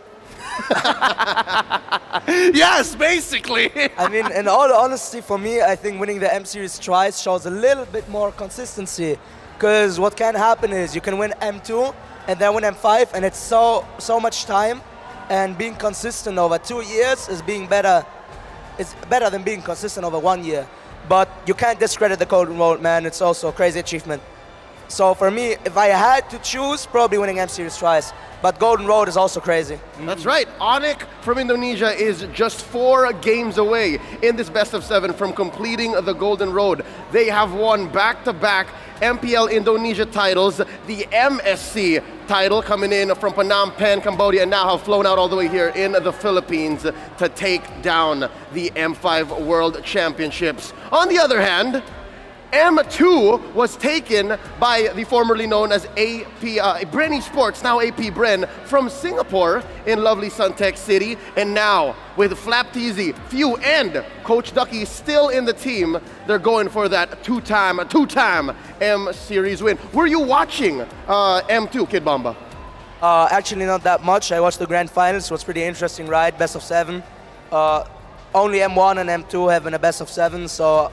Yes, basically. I mean, in all honesty, for me, I think winning the M Series twice shows a little bit more consistency. Because what can happen is you can win M2 and then win M5, and it's so much time. And being consistent over 2 years is better than being consistent over 1 year. But you can't discredit the Golden Road, man. It's also a crazy achievement. So for me, if I had to choose, probably winning M Series twice. But Golden Road is also crazy. That's right. Onyx from Indonesia is just 4 games away in this best of 7 from completing the Golden Road. They have won back-to-back MPL Indonesia titles, the MSC title coming in from Phnom Penh, Cambodia, and now have flown out all the way here in the Philippines to take down the M5 World Championships. On the other hand, M2 was taken by the formerly known as Bren Esports, now AP Bren, from Singapore in lovely Suntec City. And now, with Flapteasy, Few, and Coach Ducky still in the team, they're going for that two-time M Series win. Were you watching M2, Kid Bomba? Actually, not that much. I watched the grand finals. It was pretty interesting ride, best of 7. Only M1 and M2 having a best of 7, so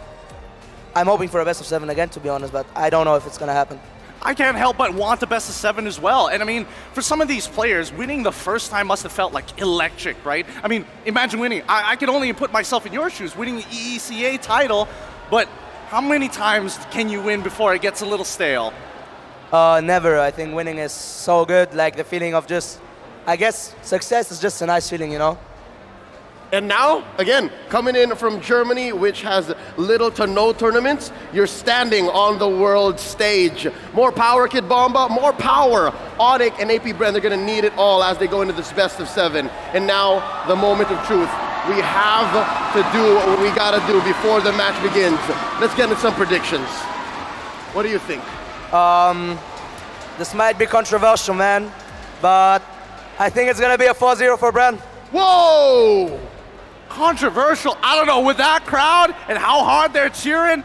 I'm hoping for a best of 7 again, to be honest, but I don't know if it's going to happen. I can't help but want the best of 7 as well. And I mean, for some of these players, winning the first time must have felt like electric, right? I mean, imagine winning. I can only put myself in your shoes, winning the EECA title, but how many times can you win before it gets a little stale? Never. I think winning is so good, like the feeling of just, I guess success is just a nice feeling, you know? And now, again, coming in from Germany, which has little to no tournaments, you're standing on the world stage. More power, Kid Bomba, more power. Onyx and AP Bren, they're gonna need it all as they go into this best of 7. And now, the moment of truth. We have to do what we gotta do before the match begins. Let's get into some predictions. What do you think? This might be controversial, man, but I think it's gonna be a 4-0 for Bren. Whoa! Controversial. I don't know, with that crowd and how hard they're cheering,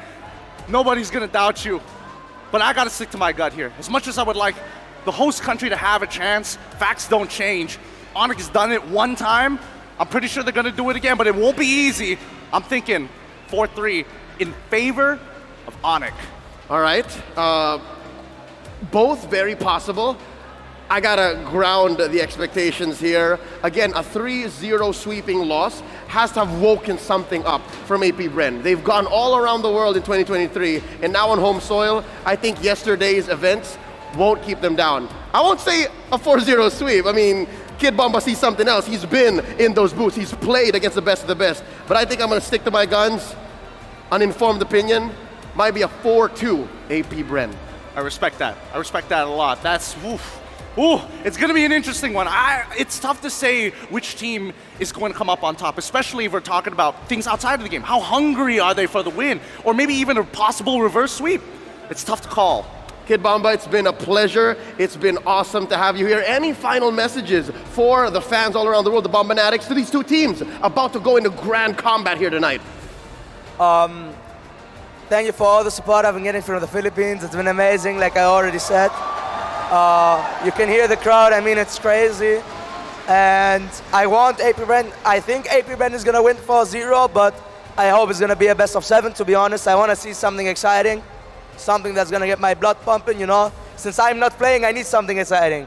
nobody's gonna doubt you. But I gotta stick to my gut here. As much as I would like the host country to have a chance, facts don't change. Onyx has done it one time. I'm pretty sure they're gonna do it again, but it won't be easy. I'm thinking 4-3 in favor of Onyx. All right. Both very possible. I gotta ground the expectations here. Again, a 3-0 sweeping loss has to have woken something up from AP Bren. They've gone all around the world in 2023, and now on home soil, I think yesterday's events won't keep them down. I won't say a 4-0 sweep. I mean, Kid Bomba sees something else. He's been in those booths. He's played against the best of the best. But I think I'm gonna stick to my guns. Uninformed opinion, might be a 4-2 AP Bren. I respect that. I respect that a lot. That's, oof. Ooh, it's going to be an interesting one. It's tough to say which team is going to come up on top, especially if we're talking about things outside of the game. How hungry are they for the win? Or maybe even a possible reverse sweep. It's tough to call. Kid Bomba, it's been a pleasure. It's been awesome to have you here. Any final messages for the fans all around the world, the Bombanatics, to these two teams about to go into grand combat here tonight? Thank you for all the support I've been getting from the Philippines. It's been amazing, like I already said. You can hear the crowd. I mean, it's crazy. And I want AP Bren. I think AP Bren is going to win 4-0, but I hope it's going to be a best of 7, to be honest. I want to see something exciting, something that's going to get my blood pumping, you know. Since I'm not playing, I need something exciting.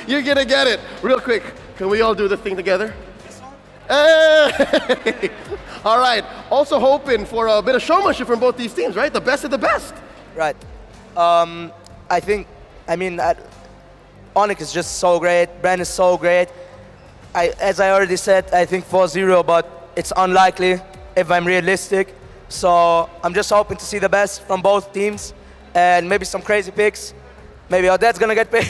You're going to get it. Real quick, can we all do the thing together? Hey! All right. Also hoping for a bit of showmanship from both these teams, right? The best of the best. Right. Onyx is just so great. Bren is so great. As I already said, I think 4-0, but it's unlikely if I'm realistic. So I'm just hoping to see the best from both teams and maybe some crazy picks. Maybe Odette's gonna get paid.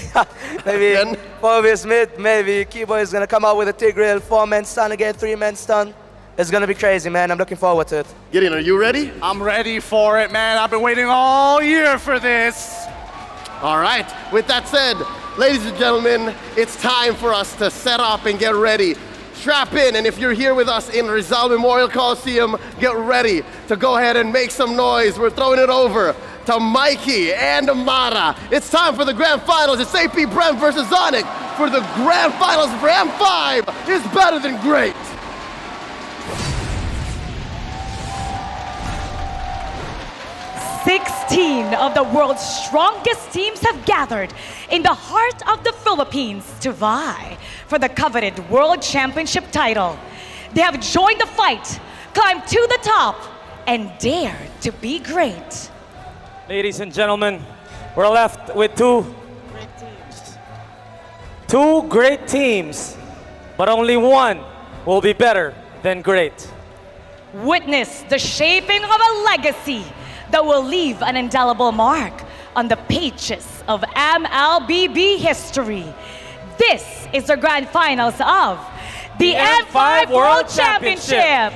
Maybe Phoebe Smith. Maybe Keyboy is gonna come out with a Tigreal 4-man stun again, 3-man stun. It's gonna be crazy, man. I'm looking forward to it. Gideon, are you ready? I'm ready for it, man. I've been waiting all year for this. All right. With that said, ladies and gentlemen, it's time for us to set up and get ready. Strap in, and if you're here with us in Rizal Memorial Coliseum, get ready to go ahead and make some noise. We're throwing it over to Mikey and Amara. It's time for the grand finals. It's AP Bren versus Onyx for the grand finals for M5 is better than great. Sixteen of the world's strongest teams have gathered in the heart of the Philippines to vie for the coveted World Championship title. They have joined the fight, climbed to the top, and dared to be great. Ladies and gentlemen, we're left with two great teams, but only one will be better than great. Witness the shaping of a legacy that will leave an indelible mark on the pages of MLBB history. This is the grand finals of the M5 World Championship.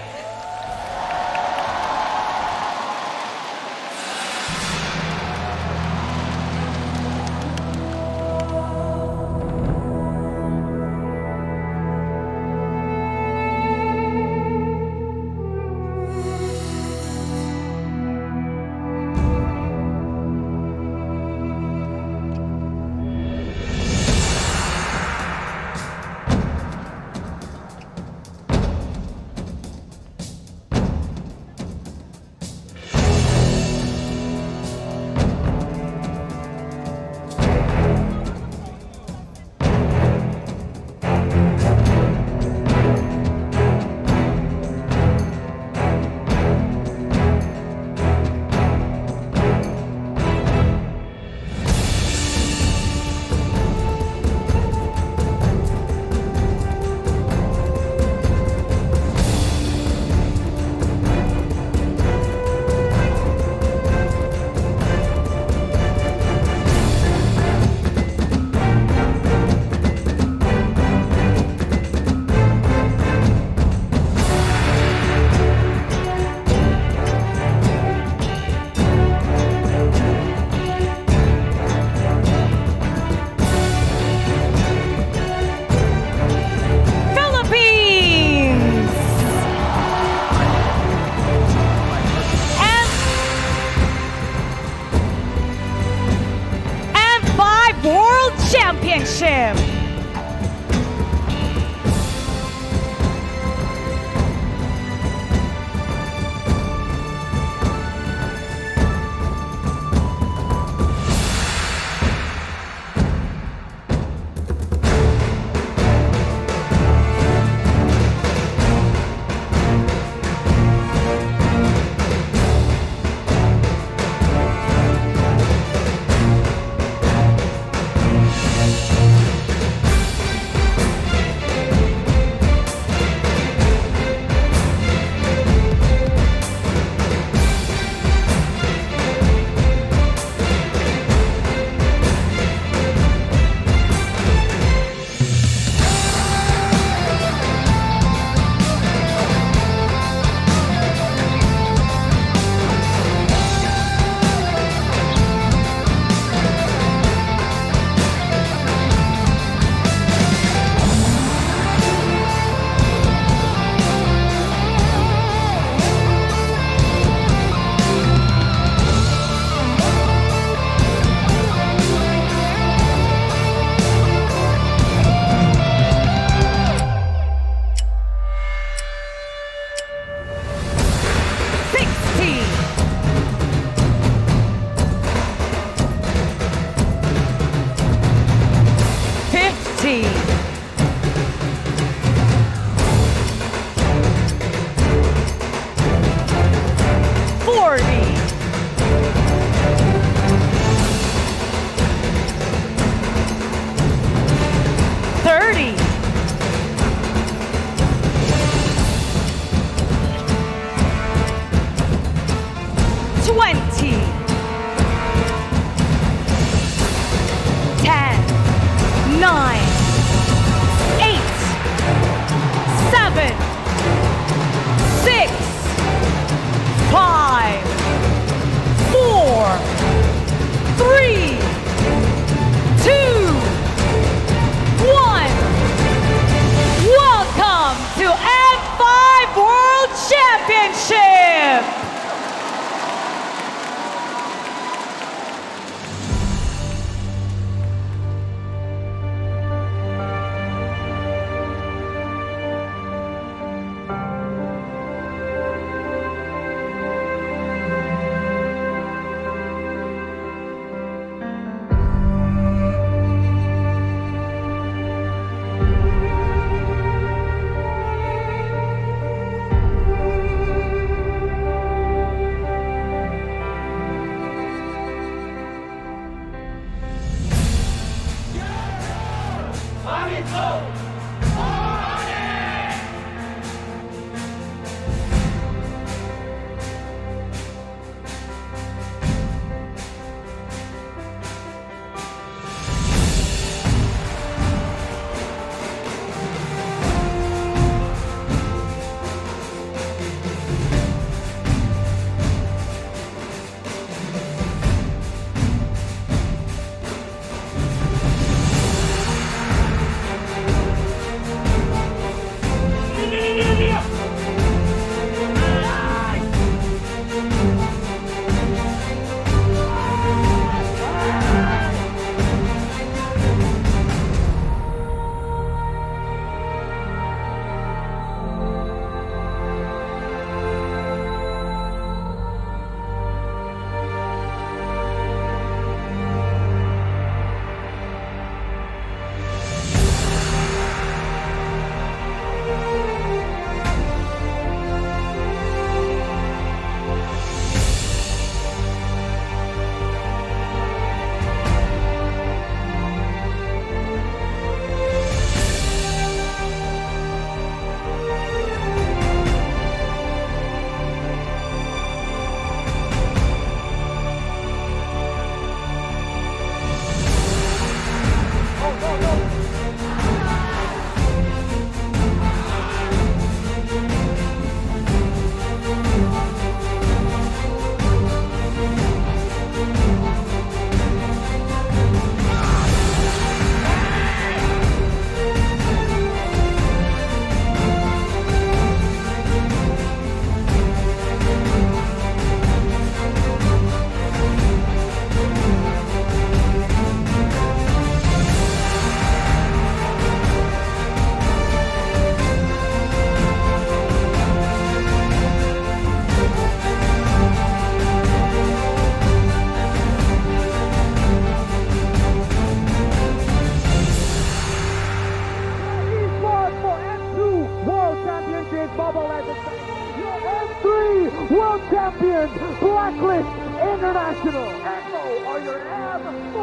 World Champion, Blacklist International. Echo are your M4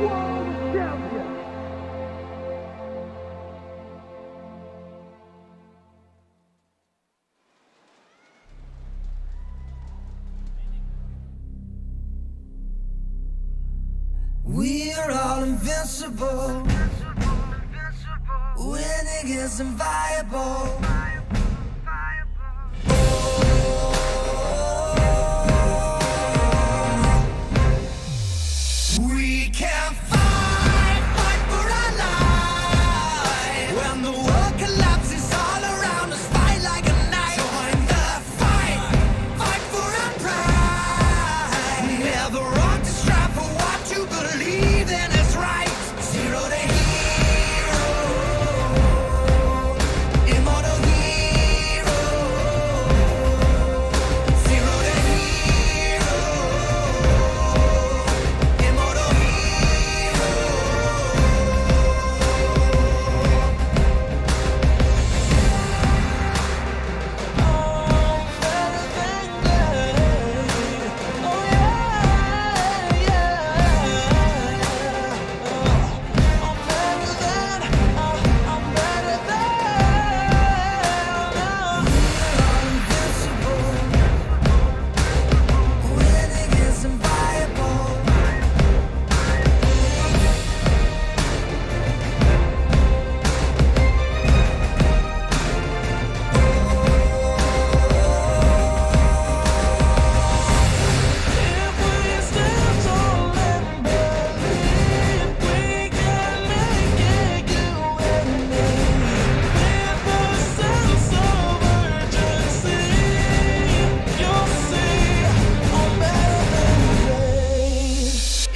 World Champions. We're all invincible. Winning is inviolable. We can fight for our life. When the world collapses all around us, fight like a knight. Join the fight for our pride. Never wrong to strive for what you believe in is right. Zero to hero, immortal hero. Zero to hero, immortal hero.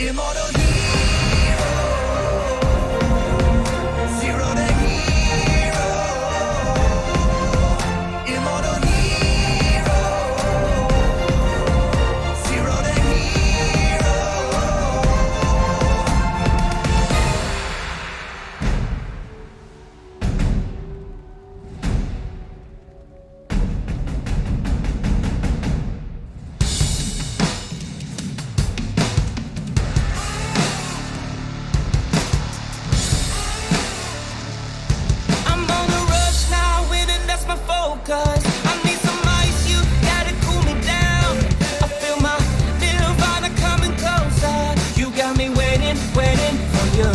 Immortal hero, zero to hero, immortal hero, zero to hero. I'm on the rush now, winning, that's my focus. I need some ice, you gotta cool me down. I feel my nirvana coming closer. You got me waiting for you.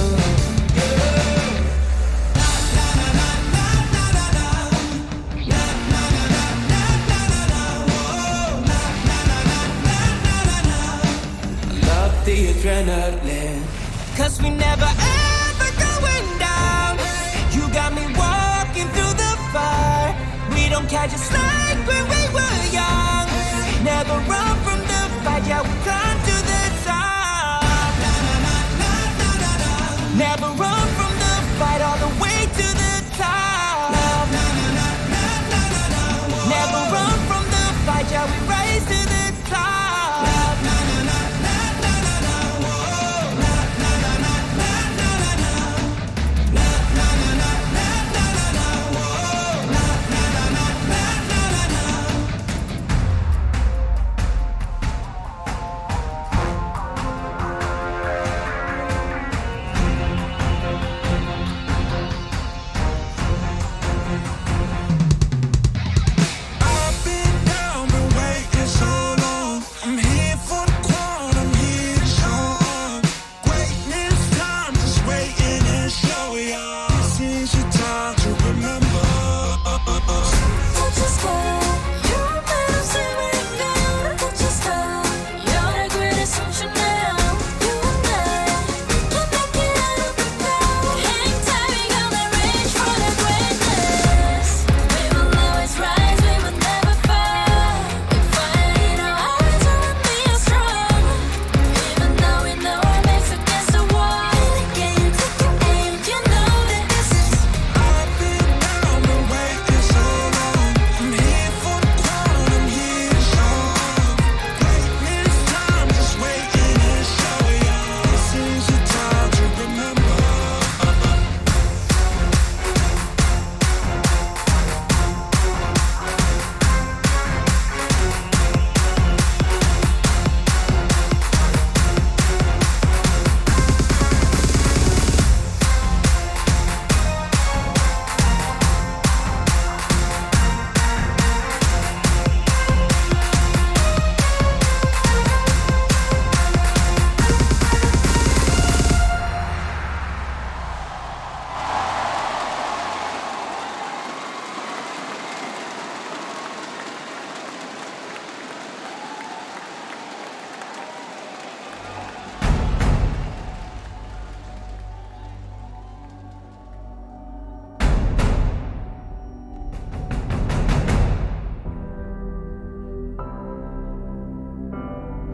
Love the adrenaline, 'cause we never ever going down. You got me walking through the fire. We don't catch a slack when we were young. Never run from the fight, yeah, we come to the top. Never run from the fight, all the way to the top. Never run from the fight, yeah, we rise to the top.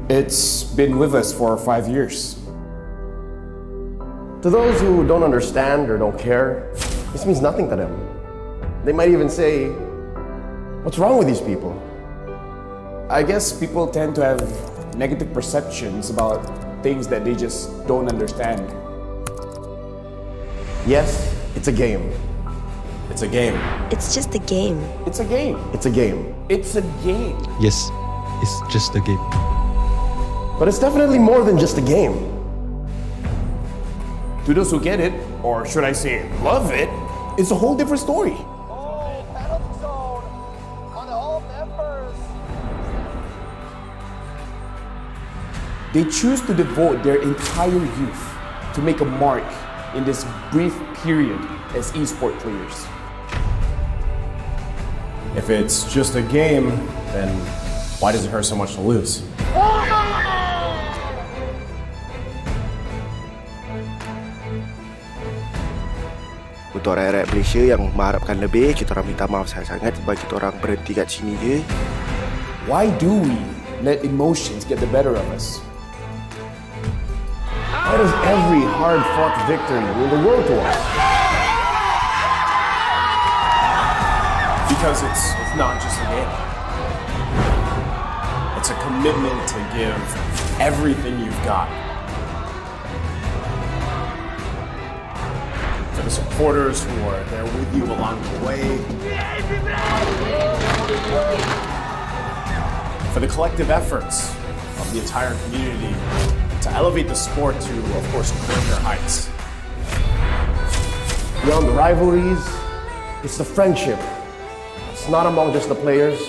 It's been with us for 5 years. To those who don't understand or don't care, this means nothing to them. They might even say, what's wrong with these people? I guess people tend to have negative perceptions about things that they just don't understand. Yes, it's a game. It's a game. It's just a game. It's a game. It's a game. It's a game. Yes, it's just a game. But it's definitely more than just a game. To those who get it, or should I say love it, it's a whole different story. They choose to devote their entire youth to make a mark in this brief period as esport players. If it's just a game, then why does it hurt so much to lose? Untuk rakyat Malaysia yang mengharapkan lebih, kita orang minta maaf sangat-sangat sebab kita orang berhenti kat sini je. Why do we let emotions get the better of us? Why does every hard-fought victory mean the world to us? Because it's not just a game. It's a commitment to give everything you've got. For the supporters who are there with you along the way. For the collective efforts of the entire community to elevate the sport to, of course, greater heights. Beyond the rivalries, it's the friendship. It's not among just the players,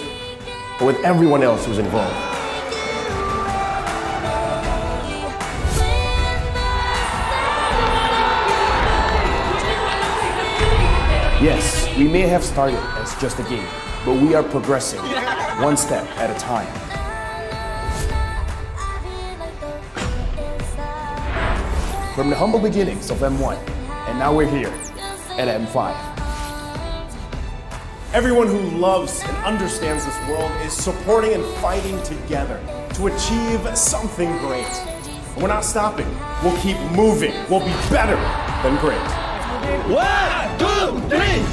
but with everyone else who's involved. Yes, we may have started as just a game, but we are progressing one step at a time. From the humble beginnings of M1, and now we're here at M5. Everyone who loves and understands this world is supporting and fighting together to achieve something great. We're not stopping. We'll keep moving. We'll be better than great. 1, 2, 3,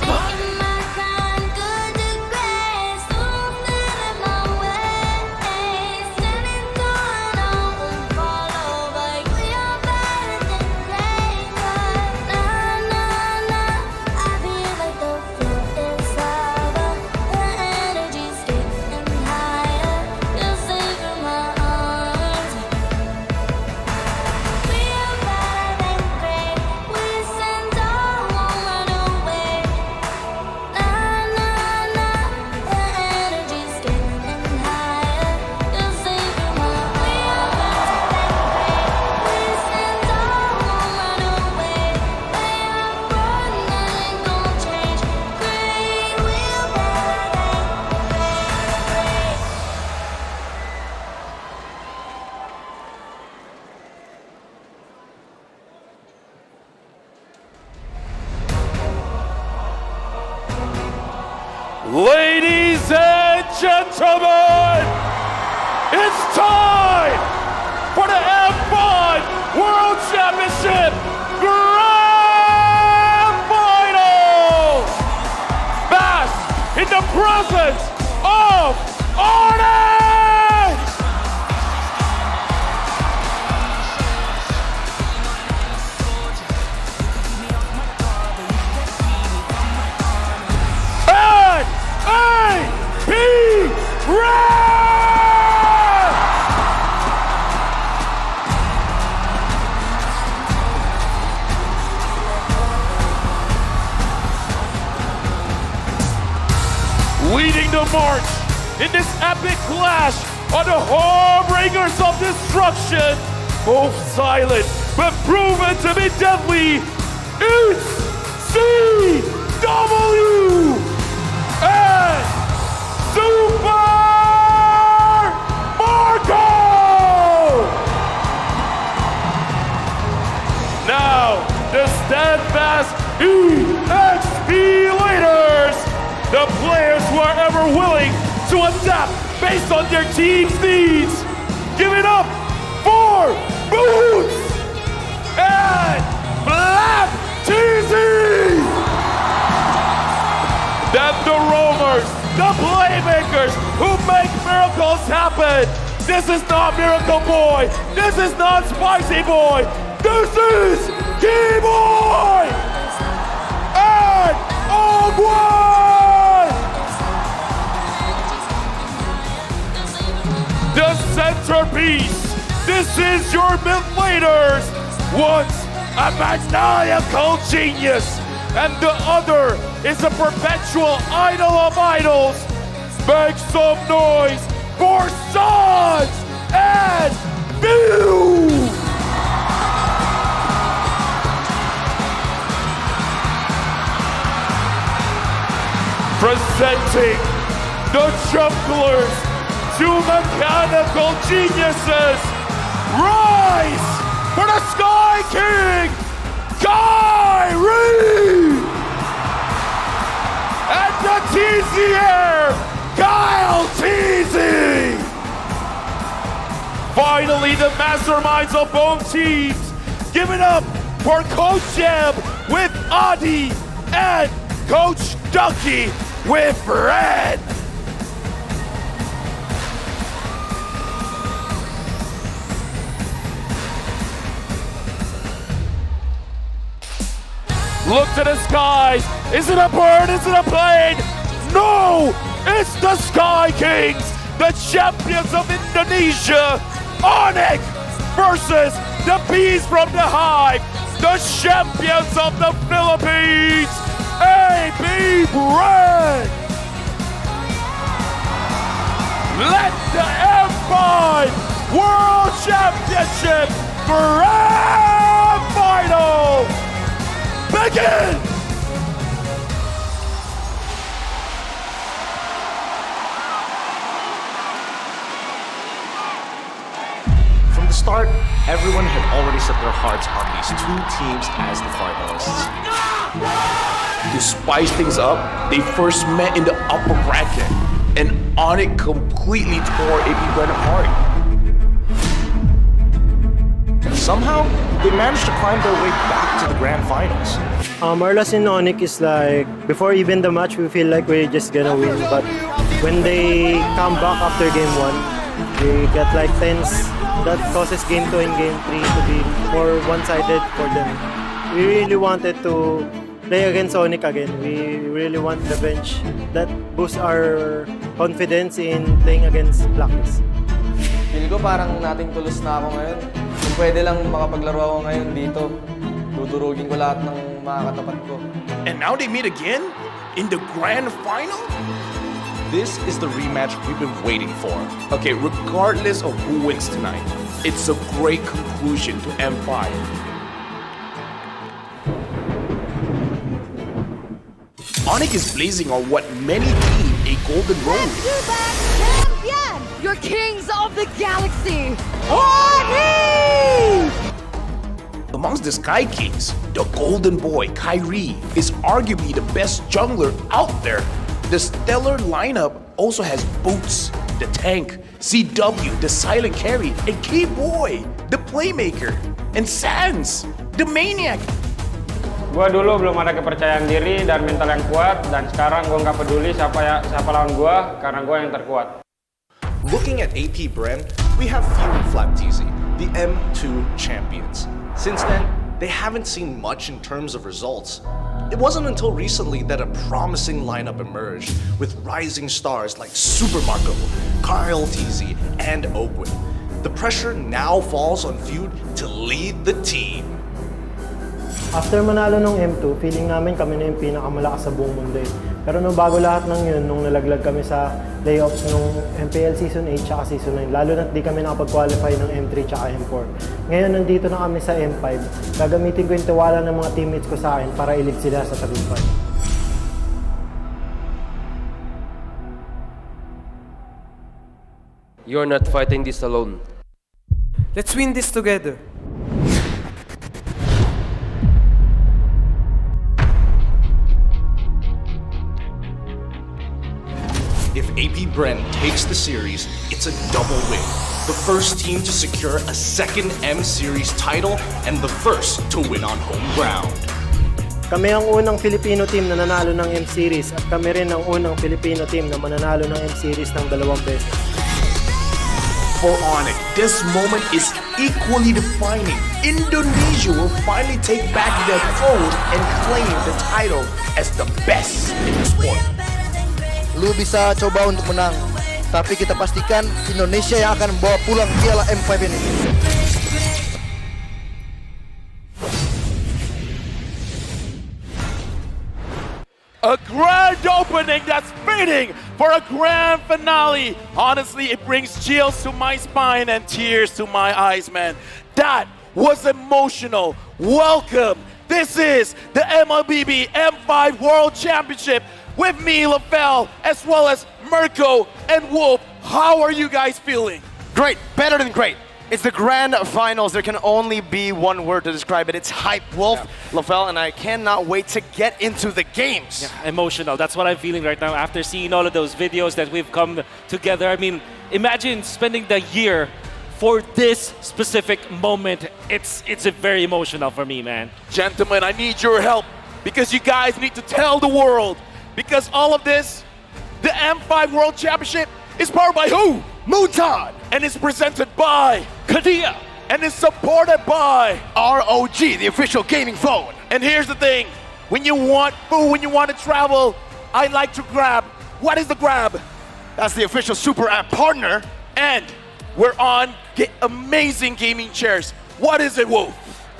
Ladies and gentlemen, it's time for the M1 World Championship Grand Finals! Bask in the presence of Onyx! AP Red! Leading the march in this epic clash are the Harbingers of Destruction, both silent but proven to be deadly. It's CW and Super Marco! Now, the steadfast EXP leaders, the players who are ever willing to adapt based on their team's needs. Give it up for Boots and Black TZ. Then the roamers, the playmakers who make miracles happen. This is not Miracle Boy. This is not Spicy Boy. This is Key-Boy and Ogwan. The centerpiece. This is your mid-laners. Once a maniacal genius, and the other is a perpetual idol of idols. Make some noise for Sons and View! Presenting the junglers, two mechanical geniuses. Rise for the Sky King, Kyrie! And the TZR, Kyle TZ! Finally, the masterminds of both teams. Give it up for Coach Jeb with Adi and Coach Ducky with Red. Look to the skies. Is it a bird? Is it a plane? No! It's the Sky Kings, the champions of Indonesia. Onyx versus the Bees from the Hive, the champions of the Philippines. AP Brand. Let the M5 World Championship Grand Final begin! From the start, everyone had already set their hearts on these two teams as the finalists. To spice things up, they first met in the upper bracket, and Onyx completely tore AP Brand apart. Somehow, they managed to climb their way back to the grand finals. Our loss in Onyx is like, before even the match, we feel like we're just gonna win. But when they come back after game 1, they get like tense. That causes game 2 and game 3 to be more one-sided for them. We really wanted to play against Onyx again. We really want the bench. That boosts our confidence in playing against Blacklist. Feel ko parang nating tulos na ako ngayon. Kung pwede lang makapaglaro ako ngayon dito, dudurugin ko lahat ng mga katapat ko. And now they meet again? In the grand final? This is the rematch we've been waiting for. Okay, regardless of who wins tonight, it's a great conclusion to M5. Onyx is blazing on what many deem a golden road. Champion! You're kings of the galaxy! Onyx! Amongst the Sky Kings, the Golden Boy, Kyrie, is arguably the best jungler out there. The stellar lineup also has Boots, the tank, CW, the silent carry, and K-Boy, the playmaker, and Sans, the maniac. Gua dulu belum ada kepercayaan diri dan mental yang kuat, dan sekarang gua nggak peduli siapa lawan gua, karena gua yang terkuat. Looking at AP Brand, we have Few and Flap TZ, the M2 champions. Since then, they haven't seen much in terms of results. It wasn't until recently that a promising lineup emerged with rising stars like Super Marco, Kyle TZ, and Oakwood. The pressure now falls on Feud to lead the team. After manalo ng M2, feeling namin kami na yung pinakamalakas sa buong mundo eh. Pero nung bago lahat ng yun, nung nalaglag kami sa playoffs nung MPL Season 8 tsaka Season 9, lalo na't di kami nakapag-qualify ng M3 tsaka M4. Ngayon, nandito na kami sa M5. Gagamitin ko yung tiwala ng mga teammates ko sa akin para ilid sila sa tagumpay. You're not fighting this alone. Let's win this together. If AP Bren takes the series, it's a double win. The first team to secure a second M Series title and the first to win on home ground. Kami ang unang Filipino team na nanalo ng M Series at kami rin ang unang Filipino team na mananalo ng M Series ng 2 beses. For Onyx, this moment is equally defining. Indonesia will finally take back their throne and claim the title as the best in the sport. Lu bisa coba untuk menang, tapi kita pastikan Indonesia yang akan membawa pulang piala M5 ini. A grand opening that's fitting for a grand finale. Honestly, it brings chills to my spine and tears to my eyes, man. That was emotional. Welcome. This is the MLBB M5 World Championship with me, LaFell, as well as Mirko and Wolf. How are you guys feeling? Great, better than great. It's the grand finals. There can only be one word to describe it. It's hype. Wolf, LaFell, and I cannot wait to get into the games. Yeah, emotional. That's what I'm feeling right now after seeing all of those videos that we've come together. I mean, imagine spending the year for this specific moment. It's very emotional for me, man. Gentlemen, I need your help because you guys need to tell the world. Because all of this, the M5 World Championship is powered by who? Mutan! And it's presented by Kadia! And it's supported by ROG, the official gaming phone. And here's the thing, when you want food, when you want to travel, I like to grab. What is the grab? That's the official super app partner. And we're on amazing gaming chairs. What is it, Wolf?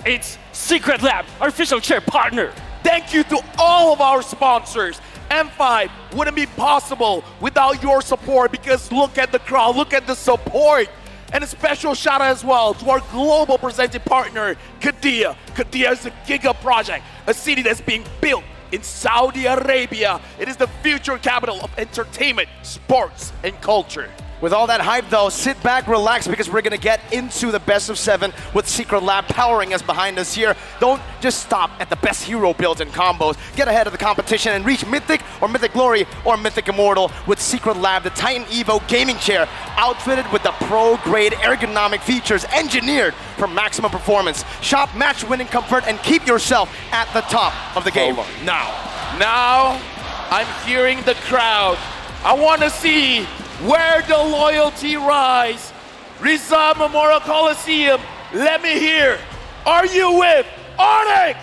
It's Secret Lab, our official chair partner. Thank you to all of our sponsors. M5 wouldn't be possible without your support because look at the crowd, look at the support. And a special shout out as well to our global presenting partner, Kadia. Kadia is a giga project, a city that's being built in Saudi Arabia. It is the future capital of entertainment, sports, and culture. With all that hype though, sit back, relax, because we're gonna get into the best of 7 with Secret Lab powering us behind us here. Don't just stop at the best hero builds and combos. Get ahead of the competition and reach Mythic or Mythic Glory or Mythic Immortal with Secret Lab, the Titan Evo gaming chair, outfitted with the pro-grade ergonomic features engineered for maximum performance. Shop match-winning comfort and keep yourself at the top of the game. Now, I'm hearing the crowd. I want to see where the loyalty rise. Rizal Memorial Coliseum, let me hear. Are you with Onyx?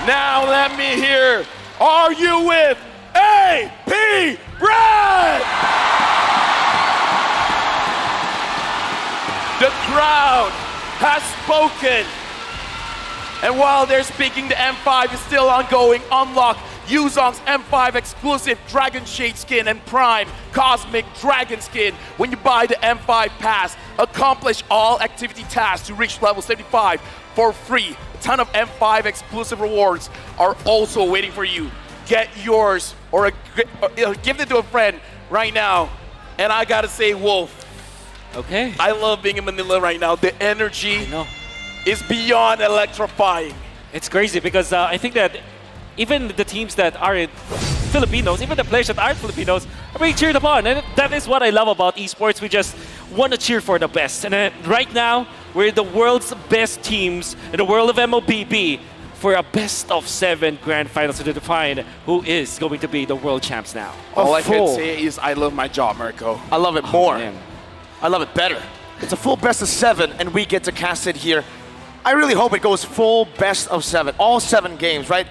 Now let me hear. Are you with AP Bren? The crowd has spoken. And while they're speaking, the M5 is still ongoing. Unlock Yuzong's M5 exclusive Dragon Shade skin and Prime Cosmic Dragon skin when you buy the M5 pass. Accomplish all activity tasks to reach level 75 for free. A ton of M5 exclusive rewards are also waiting for you. Get yours or give it to a friend right now. And I gotta say, Wolf, okay, I love being in Manila right now. The energy is beyond electrifying. It's crazy because I think that even the teams that aren't Filipinos, even the players that aren't Filipinos, are being cheered upon. And that is what I love about esports. We just want to cheer for the best. And right now, we're the world's best teams in the world of MLBB for a best of 7 grand finals to define who is going to be the world champs now. All I can say is I love my job, Mirko. I love it more. I love it better. It's a full best of 7 and we get to cast it here. I really hope it goes full best of 7, all 7 games, right?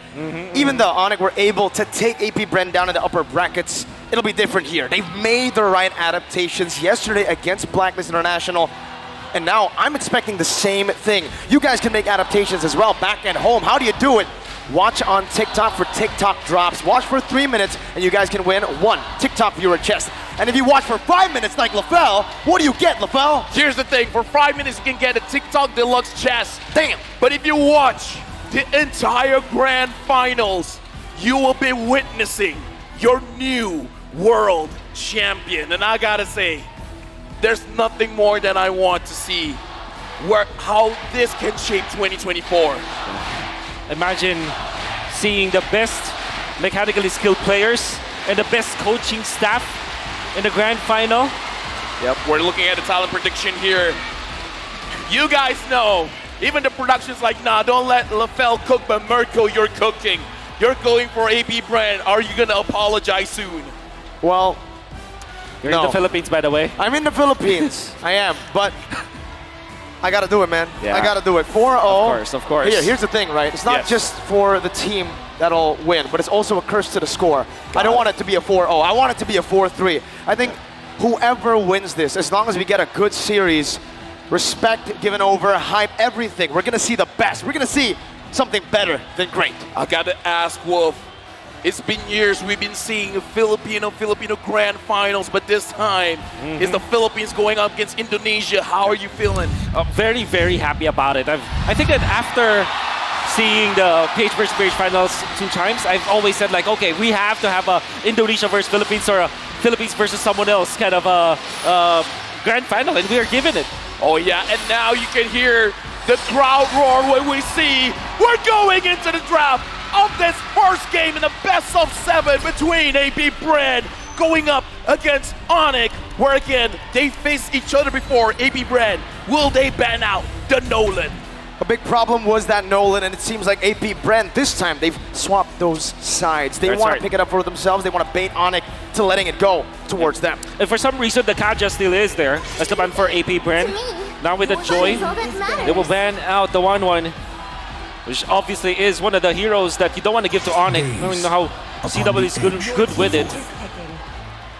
Even though Onyx were able to take AP Bren down in the upper brackets, it'll be different here. They've made the right adaptations yesterday against Blacklist International, and now I'm expecting the same thing. You guys can make adaptations as well back at home. How do you do it? Watch on TikTok for TikTok drops. Watch for 3 minutes, and you guys can win 1 TikTok viewer chest. And if you watch for 5 minutes like LaFell, what do you get, LaFell? Here's the thing, for 5 minutes you can get a TikTok Deluxe chest. Damn! But if you watch the entire grand finals, you will be witnessing your new world champion. And I gotta say, there's nothing more than I want to see how this can shape 2024. Imagine seeing the best mechanically skilled players and the best coaching staff in the grand final. Yep, we're looking at the talent prediction here. You guys know, even the production's like, nah, don't let LaFell cook, but Mirko, you're cooking. You're going for AP brand. Are you gonna apologize soon? Well, you're in the Philippines, by the way. I'm in the Philippines. I am, but I gotta do it, man. Yeah. I gotta do it. 4-0. Of course. Here's the thing, right? It's not just for the team that'll win, but it's also a curse to the score. I don't want it to be a 4-0. I want it to be a 4-3. I think whoever wins this, as long as we get a good series, respect given over, hype, everything, we're gonna see the best. We're gonna see something better than great. I gotta ask, Wolf. It's been years we've been seeing Filipino grand finals, but this time is the Philippines going up against Indonesia. How are you feeling? Very, very happy about it. I think that after seeing the page versus page finals 2 times, I've always said like, okay, we have to have a Indonesia versus Philippines or a Philippines versus someone else kind of a grand final, and we are given it. Oh yeah, and now you can hear the crowd roar when we see we're going into the draft of this first game in the best of 7 between AP Brand going up against Onyx, where again, they faced each other before. AP Brand, will they ban out the Nolan? A big problem was that Nolan, and it seems like AP Brand this time, they've swapped those sides. They want to pick it up for themselves. They want to bait Onyx to letting it go towards them. And for some reason, the Kadia still is there as the ban for AP Brand. Now with the Joy, they will ban out the 1-1, which obviously is one of the heroes that you don't want to give to Onyx, knowing how CW is good with it.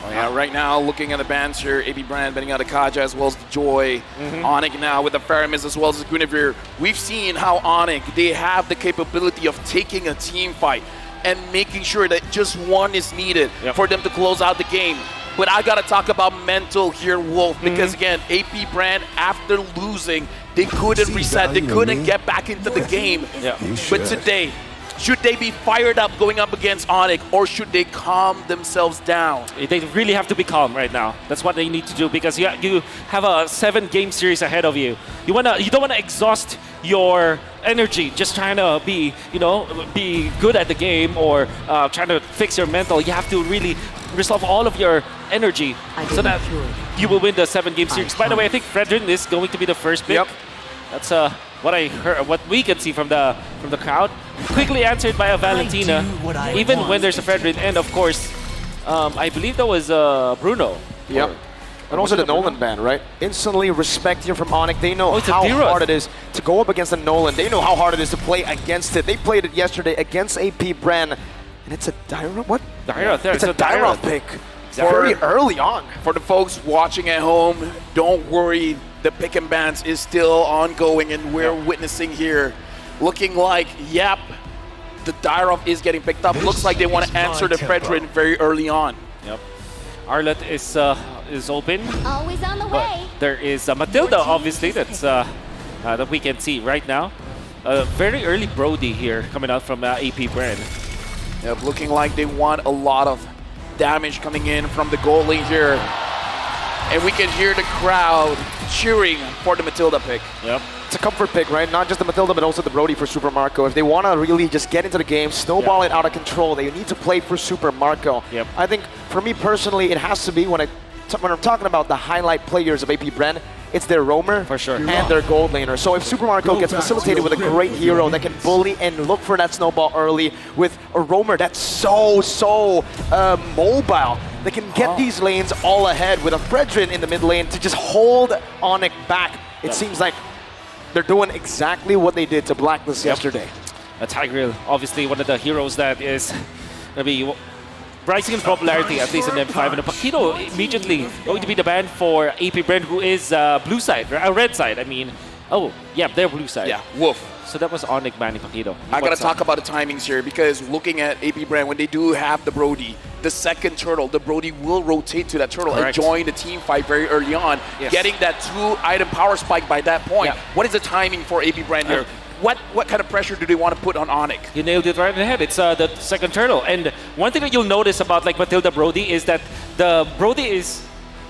Oh yeah, right now looking at the bans here, AP Brand banning out the Kaja as well as the Joy. Onyx now with the Faramis as well as the Guinevere. We've seen how Onyx, they have the capability of taking a team fight and making sure that just one is needed for them to close out the game. But I gotta talk about mental here, Wolf, because again, AP Brand, after losing, they couldn't reset, they couldn't get back into the game. But today, should they be fired up going up against Onyx, or should they calm themselves down? They really have to be calm right now. That's what they need to do, because you have a 7-game series ahead of you. You don't wanna exhaust your energy just trying to be good at the game or trying to fix your mental. You have to really resolve all of your energy so that you will win the 7-game series. By the way, I think Fredrin is going to be the first pick. That's what I heard, what we can see from the crowd. Quickly answered by a Valentina, even when there's a Fredrin, and of course, I believe that was Bruno. And also the Nolan ban, right? Instantly respect here from Onyx. They know how hard it is to go up against the Nolan. They know how hard it is to play against it. They played it yesterday against AP Brand. And it's a Dyra, what? It's a Dyra pick. Very early on. For the folks watching at home, don't worry. The pick and bans is still ongoing, and we're witnessing here. Looking like, the Dyrov is getting picked up. Looks like they want to answer the Fredrin very early on. Arlet is open. Always on the way. There is Matilda, obviously, that's that we can see right now. Very early Brody here coming out from AP Brand. Looking like they want a lot of damage coming in from the goal lane here. And we can hear the crowd cheering for the Matilda pick. It's a comfort pick, right? Not just the Matilda, but also the Brody for Super Marco. If they want to really just get into the game, snowball it out of control, they need to play for Super Marco. I think, for me personally, it has to be, when I'm talking about the highlight players of AP Brand, it's their roamer and their gold laner. So if Super Marco gets facilitated with a great hero that can bully and look for that snowball early with a roamer that's so mobile, they can get these lanes all ahead with a Fredrin in the mid lane to just hold Onyx back. It seems like they're doing exactly what they did to Blacklist yesterday. Tigreal, obviously one of the heroes that is going to be rising in popularity, at least in M5. And Paquito immediately going to be the ban for AP Brand, who is blue side, red side, I mean. Oh, yeah, they're blue side. Wolf. So that was Onyx banning Paquito. I gotta talk about the timings here, because looking at AP Brand, when they do have the Brody, the second turtle, the Brody will rotate to that turtle and join the team fight very early on, getting that 2-item power spike by that point. What is the timing for AP Brand here? What kind of pressure do they want to put on Onyx? You nailed it right in the head. It's the second turtle. And one thing that you'll notice about like Matilda Brody is that the Brody is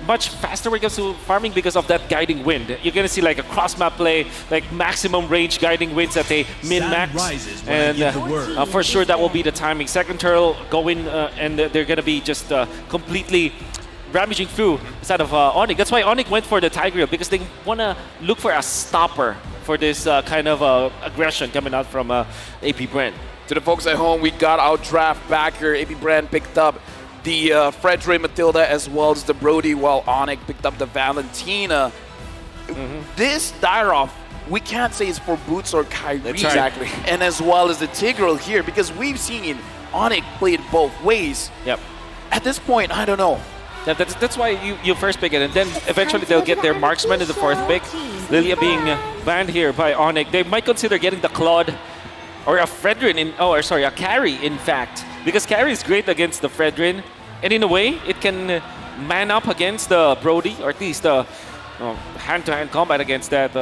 much faster when it comes to farming because of that guiding wind. You're going to see like a cross-map play, like maximum range guiding winds at a min-max. And for sure that will be the timing. Second turtle go in and they're going to be just completely ramaging through instead of Onyx. That's why Onyx went for the Tigreal, because they want to look for a stopper for this kind of aggression coming out from AP Brand. To the folks at home, we got our draft back here. AP Brand picked up the Frederick Matilda as well as the Brody, while Onyx picked up the Valentina. This Dairoff, we can't say it's for Boots or Kyrie. That's exactly. And as well as the Tigreal here, because we've seen Onyx play it both ways. Yep. At this point, I don't know. Yeah, that's why you first pick it, and then eventually they'll get their marksman in the fourth pick. Lilia being banned here by Onyx. They might consider getting the Claude or a Fredrin a Carry, in fact. Because Carry is great against the Fredrin, and in a way, it can man up against the Brody, or at least hand-to-hand combat against that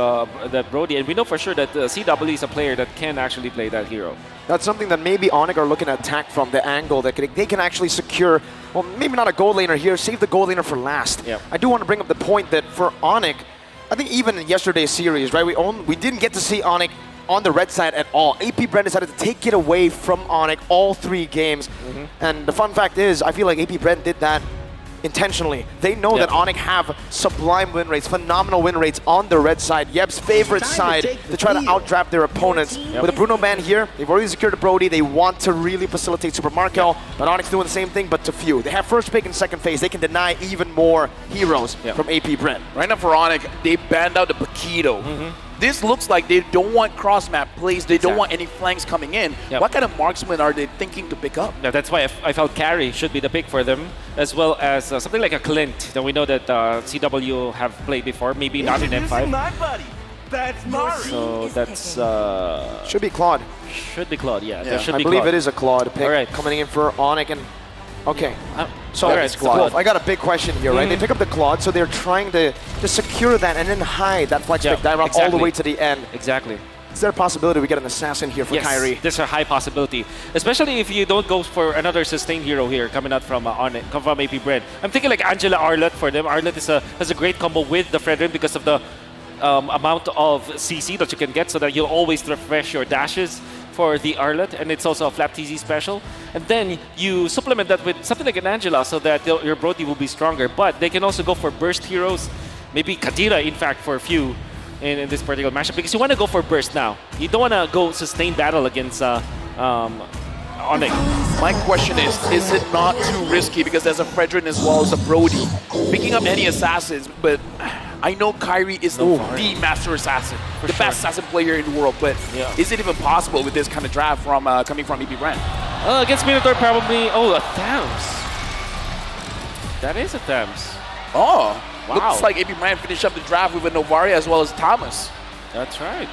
Brody. And we know for sure that CW is a player that can actually play that hero. That's something that maybe Onyx are looking to attack from the angle that they can actually secure, well, maybe not a gold laner here, save the gold laner for last. Yep. I do want to bring up the point that for Onyx, I think even in yesterday's series, right, we didn't get to see Onyx on the red side at all. AP Brand decided to take it away from Onyx all 3 games. And the fun fact is, I feel like AP Brand did that intentionally. They know that Onyx have sublime win rates, phenomenal win rates on the red side, Yeb's favorite side, to try to outdraft their opponents. With the Bruno ban here, they've already secured the Brody. They want to really facilitate Super Markel, but Onyx doing the same thing, but to few. They have first pick in second phase. They can deny even more heroes from AP Brand. Right now for Onyx, they banned out the Paquito. This looks like they don't want cross-map plays. They don't want any flanks coming in. What kind of marksman are they thinking to pick up? Yeah, that's why I felt Carry should be the pick for them, as well as something like a Clint that we know that CW have played before, maybe not in M5. My buddy. That's Mario. So that's... should be Claude. Should be Claude, yeah. There should I be believe Claude. it is a Claude pick coming in for Onyx. And okay, so Claude. I got a big question here, right? They pick up the Claude, so they're trying to secure that and then hide that flex pick Dairoff all the way to the end. Exactly. Is there a possibility we get an assassin here for Kyrie? Yes, there's a high possibility. Especially if you don't go for another sustained hero here coming out from from AP Brand. I'm thinking like Angela Arlott for them. Arlott has a great combo with the Fredrin because of the amount of CC that you can get, so that you'll always refresh your dashes for the Arlott, and it's also a Flap TZ special. And then you supplement that with something like an Angela so that your Brody will be stronger. But they can also go for burst heroes, maybe Kadia, in fact, for a few in this particular matchup, because you want to go for burst now. You don't want to go sustained battle against Onyx. My question is it not too risky, because there's a Fredrin as well as a Brody picking up any assassins, but I know Kyrie is the master assassin, the best assassin player in the world, but is it even possible with this kind of draft from coming from EP Brand? Against Minotaur, probably. Oh, a Thames. That is a Thames. Oh, wow. Looks like EP Brand finished up the draft with a Novaria as well as Thomas. That's right.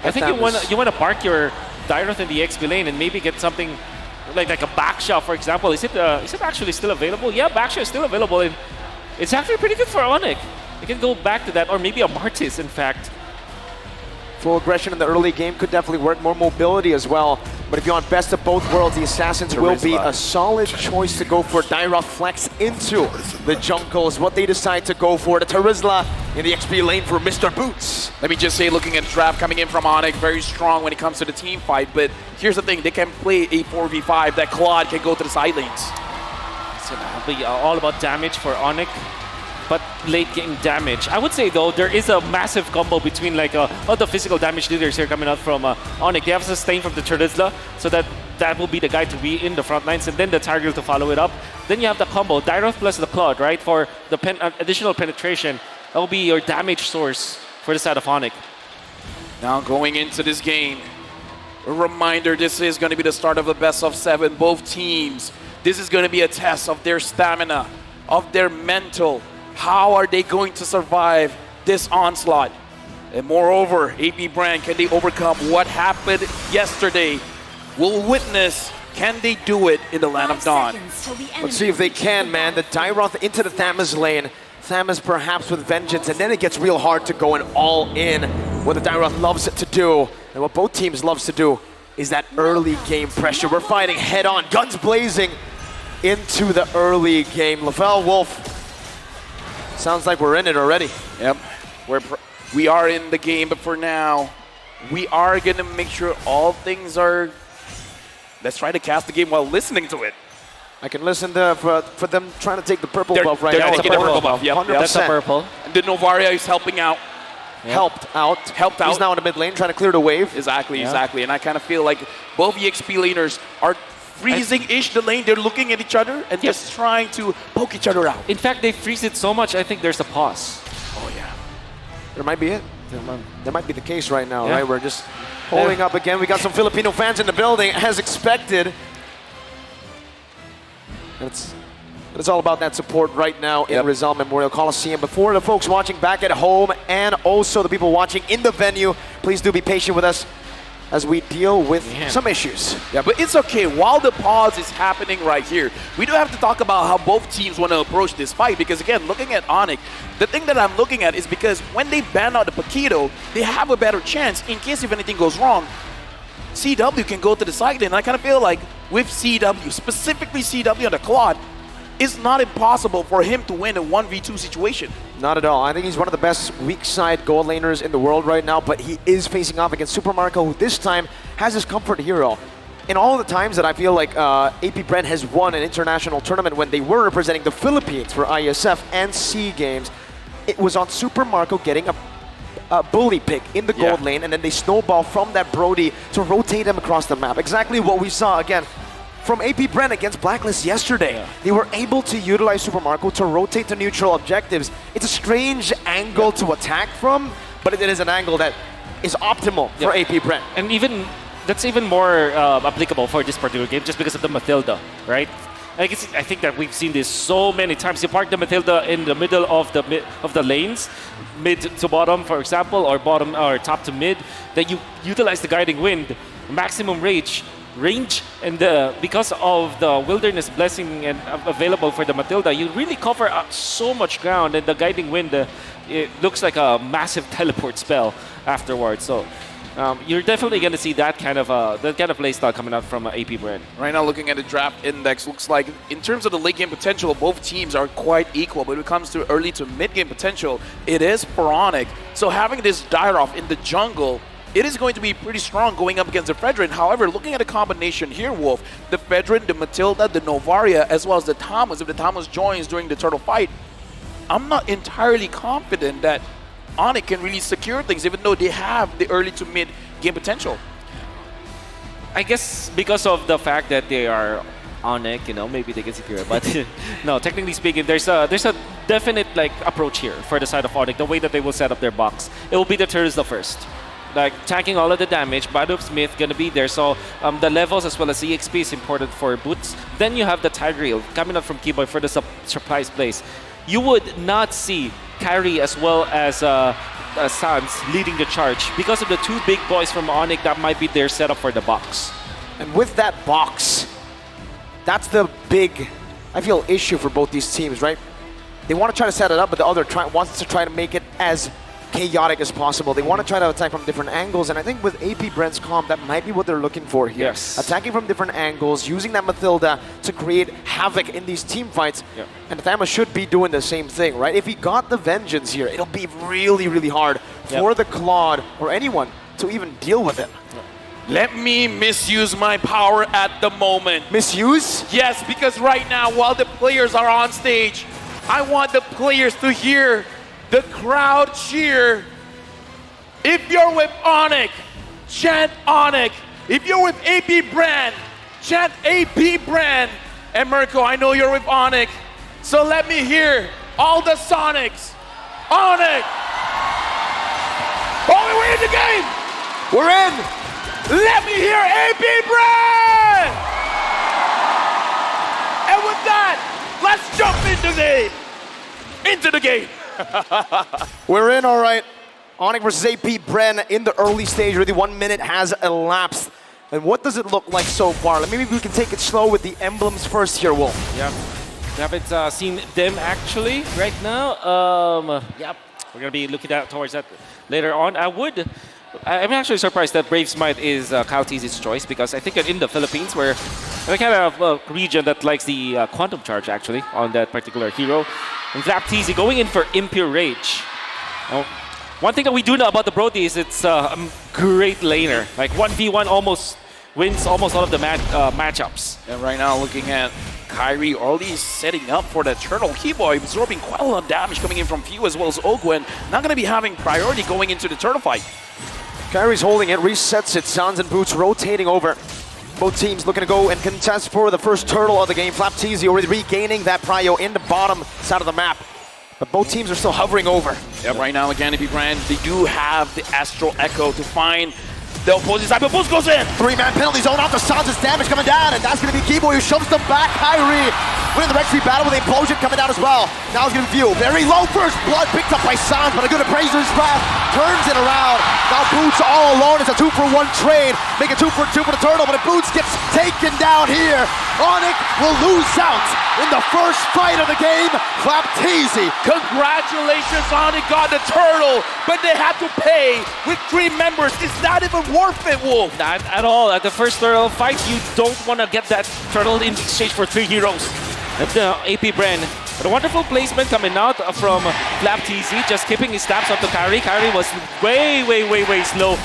I think you want to park your Dairoth in the XP lane and maybe get something like a backshot, for example. Is it actually still available? Yeah, backshot is still available, and it's actually pretty good for Onyx. You can go back to that, or maybe a Martis, in fact. Full aggression in the early game could definitely work, more mobility as well. But if you want best of both worlds, the Assassins will be a solid choice to go for. Dairoff flex into the jungle is what they decide to go for. The Terizla in the XP lane for Mr. Boots. Let me just say, looking at the draft coming in from Onyx, very strong when it comes to the team fight, but here's the thing, they can play a 4v5, that Claude can go to the side lanes. So that'll be all about damage for Onyx. But late game damage. I would say though, there is a massive combo between like all the physical damage leaders here coming out from Onyx. They have sustain from the Terizla, so that will be the guy to be in the front lines, and then the Tigreal to follow it up. Then you have the combo, Dairoth plus the Claude, right? For the additional penetration. That will be your damage source for the side of Onyx. Now going into this game, a reminder, this is going to be the start of the best of 7. Both teams, this is going to be a test of their stamina, of their mental. How are they going to survive this onslaught? And moreover, AP Brand, can they overcome what happened yesterday? We'll witness, can they do it in the Land of Dawn? Let's see if they can, man. The Dairoth into the Thames lane. Thames perhaps with vengeance, and then it gets real hard to go all in. What the Dairoth loves to do, and what both teams loves to do, is that early game pressure. We're fighting head on, guns blazing into the early game. Lavelle Wolf Sounds like we're in it already. Yep. We are in the game, but for now, we are going to make sure all things are... Let's try to cast the game while listening to it. I can listen to for them trying to take the purple buff right they're now. taking the purple buff. Yep, 100%. That's a purple. And the Novaria is helping out. Helped out. He's now in the mid lane trying to clear the wave. Exactly. And I kind of feel like both EXP laners are freezing-ish the lane. They're looking at each other and just trying to poke each other out. In fact, they freeze it so much, I think there's a pause. Oh, yeah. There might be it. That might be the case right now, right? We're just holding up again. We got some Filipino fans in the building, as expected. It's all about that support right now in Rizal Memorial Coliseum. But for the folks watching back at home and also the people watching in the venue, please do be patient with us as we deal with some issues. Yeah, but it's okay. While the pause is happening right here, we do have to talk about how both teams want to approach this fight. Because again, looking at Onyx, the thing that I'm looking at is because when they ban out the Paquito, they have a better chance in case if anything goes wrong. CW can go to the side lane. And I kind of feel like with CW, specifically CW on the Claude, it's not impossible for him to win a 1v2 situation. Not at all. I think he's one of the best weak side goal laners in the world right now, but he is facing off against Super Marco, who this time has his comfort hero. In all the times that I feel like AP Brent has won an international tournament when they were representing the Philippines for ISF and SEA Games, it was on Super Marco getting a bully pick in the gold lane, and then they snowball from that Brody to rotate him across the map. Exactly what we saw again from AP Brent against Blacklist yesterday. They were able to utilize Super Marco to rotate to neutral objectives. It's a strange angle to attack from, but it is an angle that is optimal for AP Brent. And that's even more applicable for this particular game just because of the Matilda, right? I think that we've seen this so many times. You park the Matilda in the middle of the lanes, mid to bottom, for example, or bottom or top to mid. Then you utilize the guiding wind, maximum range, and because of the wilderness blessing and available for the Matilda, you really cover up so much ground, and the guiding wind it looks like a massive teleport spell afterwards. So. You're definitely going to see that kind of playstyle coming out from AP Brand. Right now, looking at the draft index, looks like in terms of the late game potential, both teams are quite equal. But when it comes to early to mid game potential, it is Pharaonic. So having this Dairoff in the jungle, it is going to be pretty strong going up against the Fredrin. However, looking at the combination here, Wolf, the Fredrin, the Matilda, the Novaria, as well as the Thomas, if the Thomas joins during the turtle fight, I'm not entirely confident that Onyx can really secure things, even though they have the early to mid game potential. I guess because of the fact that they are Onyx, maybe they can secure it. But no, technically speaking, there's a definite approach here for the side of Onyx. The way that they will set up their box, it will be the Terizla first, tanking all of the damage. Badu Smith gonna be there, so the levels as well as EXP is important for Boots. Then you have the Tigreal coming out from Keyboy for the surprise plays. You would not see Kyrie as well as Sans leading the charge because of the two big boys from Onyx that might be their setup for the box. And with that box, that's the big, I feel, issue for both these teams, right? They want to try to set it up, but the other wants to try to make it as chaotic as possible. They want to try to attack from different angles, and I think with AP Brent's comp, that might be what they're looking for here. Yes. Attacking from different angles, using that Matilda to create havoc in these team fights. Yeah. And Thamus should be doing the same thing, right? If he got the Vengeance here, it'll be really, really hard for the Claude or anyone to even deal with it. Let me misuse my power at the moment. Misuse? Yes, because right now, while the players are on stage, I want the players to hear the crowd cheer. If you're with Onyx, chant Onyx. If you're with AP Brand, chant AP Brand. And Mirko, I know you're with Onyx, so let me hear all the Sonics. Onyx! Oh, we're in the game! We're in! Let me hear AP Brand! And with that, let's jump into the game. We're in, all right. Onyx versus AP Bren in the early stage. Already 1 minute has elapsed. And what does it look like so far? Maybe we can take it slow with the emblems first here, Wolf. Yeah. We haven't seen them actually right now. Yep. We're going to be looking towards that later on. I would I'm actually surprised that Brave Smite is Kaltizi's choice because I think that in the Philippines, we're kind of a region that likes the Quantum Charge actually on that particular hero. And Flaptizi going in for Impure Rage. Now, one thing that we do know about the Brody is it's a great laner. Like 1v1 almost wins almost all of the matchups. And right now looking at Kyrie already setting up for the turtle. Keyboy absorbing quite a lot of damage coming in from Few as well as Ogwen. Not going to be having priority going into the turtle fight. Kyrie's holding it, resets it. Suns and Boots rotating over. Both teams looking to go and contest for the first turtle of the game. Flaptizi already regaining that prio in the bottom side of the map. But both teams are still hovering over. Yeah, right now again, EP Brand, they do have the Astral Echo to find the opposing side, but Boost goes in! 3-man penalty zone off the Suns, damage coming down, and that's going to be Keyboy who shoves them back. Kyrie winning the Red Tree battle with the implosion coming down as well. Now it's going to be View. Very low first blood picked up by Suns, but a good appraiser's wrath turns it around. Now Boots all alone. It's a 2-for-1 trade. Make it 2-for-2 for the turtle, but if Boots gets taken down here, Onyx will lose out in the first fight of the game. Flaptizi. Congratulations, Onyx got the turtle, but they have to pay with 3 members. It's not even worth it, Wolf. Not at all. At the first turtle fight, you don't want to get that turtle in exchange for 3 heroes. That's the AP Brand. But a wonderful placement coming out from Flaptizi, just keeping his stabs up to Kyrie. Kyrie was way slow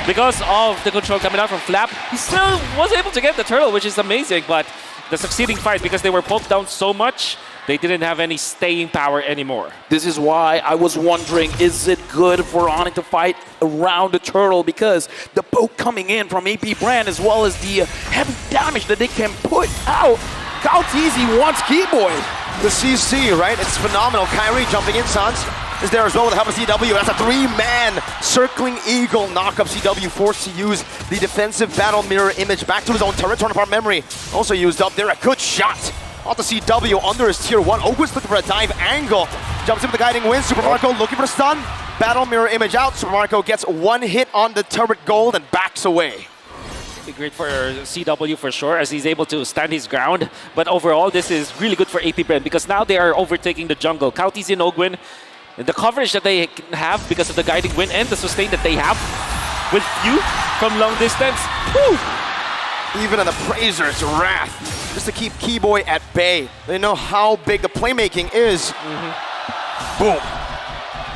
because of the control coming out from Flap. He still was able to get the turtle, which is amazing, but the succeeding fight, because they were pulled down so much, they didn't have any staying power anymore. This is why I was wondering, is it good for Onyx to fight around the turtle? Because the poke coming in from AP Brand as well as the heavy damage that they can put out. Kaltizi wants Keyboy. The CC, right? It's phenomenal. Kyrie jumping in, Suns is there as well with the help of CW. That's a 3-man circling eagle knockup. CW forced to use the defensive battle mirror image back to his own turret. Torn apart memory also used up there. A good shot off the CW under his tier 1. Ogwen's looking for a dive angle. Jumps in with the guiding wind. Super Marco looking for a stun. Battle mirror image out. Super Marco gets 1 hit on the turret gold and backs away. Great for CW for sure, as he's able to stand his ground. But overall, this is really good for AP Brand because now they are overtaking the jungle. Kaltizi and Ogwen, and the coverage that they have because of the guiding wind and the sustain that they have with you from long distance. Woo! Even an appraiser's wrath just to keep Keyboy at bay. They know how big the playmaking is. Boom.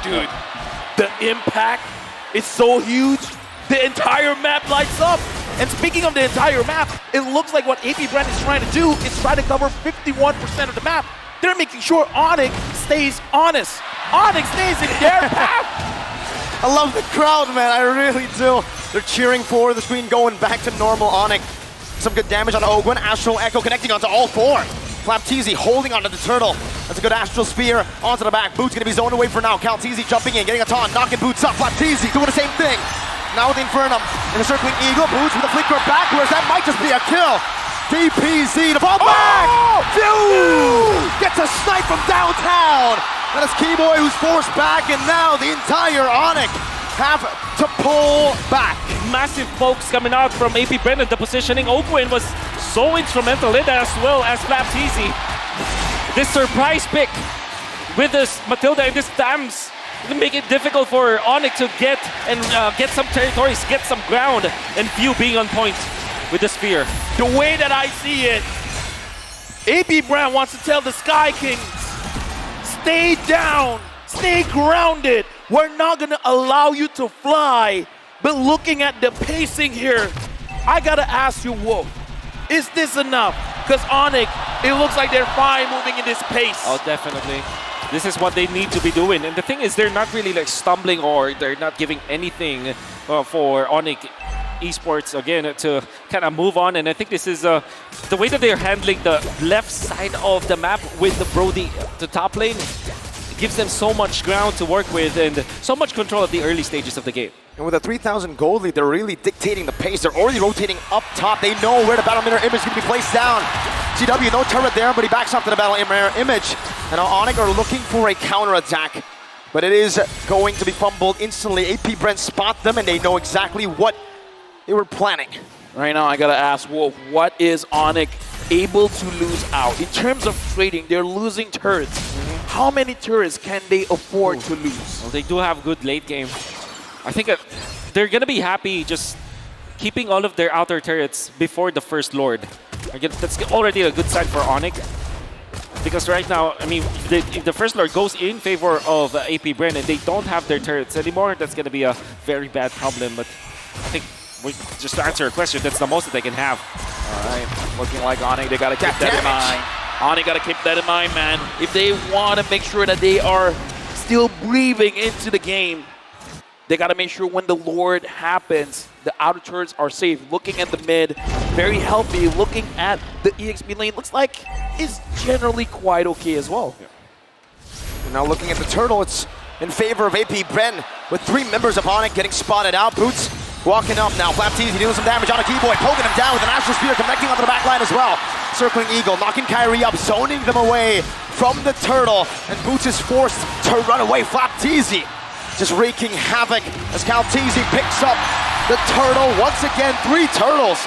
Dude, the impact is so huge. The entire map lights up. And speaking of the entire map, it looks like what AP Brand is trying to do is try to cover 51% of the map. They're making sure Onyx stays honest. Onyx stays in their path. I love the crowd, man. I really do. They're cheering for the screen going back to normal Onyx. Some good damage on Ogwen. Astral Echo connecting onto all 4. Flaptizi holding onto the turtle. That's a good Astral Spear onto the back. Boots gonna be zoned away for now. Kaltizi jumping in, getting a taunt, knocking Boots up. Flaptizi doing the same thing. Now with the Infernum and the circling eagle. Boots with a flicker backwards. That might just be a kill. DPZ to fall back. Phew! Gets a snipe from downtown. And it's Keyboy who's forced back, and now the entire Onyx have to pull back. Massive pokes coming out from AP Brand. The positioning. Ogwen was so instrumental in that as well as Flaptizi. This surprise pick with this Matilda and this Dams make it difficult for Onyx to get some territories, get some ground, and Few being on point with the spear. The way that I see it, AP Brand wants to tell the Sky Kings, stay down, stay grounded. We're not gonna allow you to fly. But looking at the pacing here, I gotta ask you, Wolf, is this enough? Because Onyx, it looks like they're fine moving in this pace. Oh, definitely. This is what they need to be doing. And the thing is, they're not really like stumbling or they're not giving anything for Onyx esports again to kind of move on. And I think this is the way that they're handling the left side of the map with the Brody, the top lane. It gives them so much ground to work with and so much control at the early stages of the game. And with a 3,000 gold lead, they're really dictating the pace. They're already rotating up top. They know where the battle mirror image is going to be placed down. CW, no turret there, but he backs up to the battle mirror image. And now Onyx are looking for a counter-attack. But it is going to be fumbled instantly. AP Brent spot them, and they know exactly what they were planning. Right now, I gotta ask Wolf, what is Onyx able to lose out? In terms of trading, they're losing turrets. How many turrets can they afford to lose? Well, they do have good late game. I think they're gonna be happy just keeping all of their outer turrets before the First Lord. Again, that's already a good sign for Onyx. Because right now, I mean, if the First Lord goes in favor of AP Bren and they don't have their turrets anymore, that's going to be a very bad problem. But I think, just to answer your question, that's the most that they can have. All right, looking like Onyx, they got to keep that in mind. Onyx got to keep that in mind, man. If they want to make sure that they are still breathing into the game, they got to make sure when the Lord happens, the outer turrets are safe. Looking at the mid, very healthy. Looking at the EXP lane, looks like is generally quite okay as well. Yeah. And now looking at the turtle, it's in favor of AP Bren with 3 members of Onyx getting spotted out. Boots walking up now. Flapteasy dealing some damage on a Keyboy, poking him down with an Astral Spear connecting onto the back line as well. Circling Eagle, knocking Kyrie up, zoning them away from the turtle, and Boots is forced to run away. Flapteasy just wreaking havoc as Calteasy picks up the turtle. Once again, 3 turtles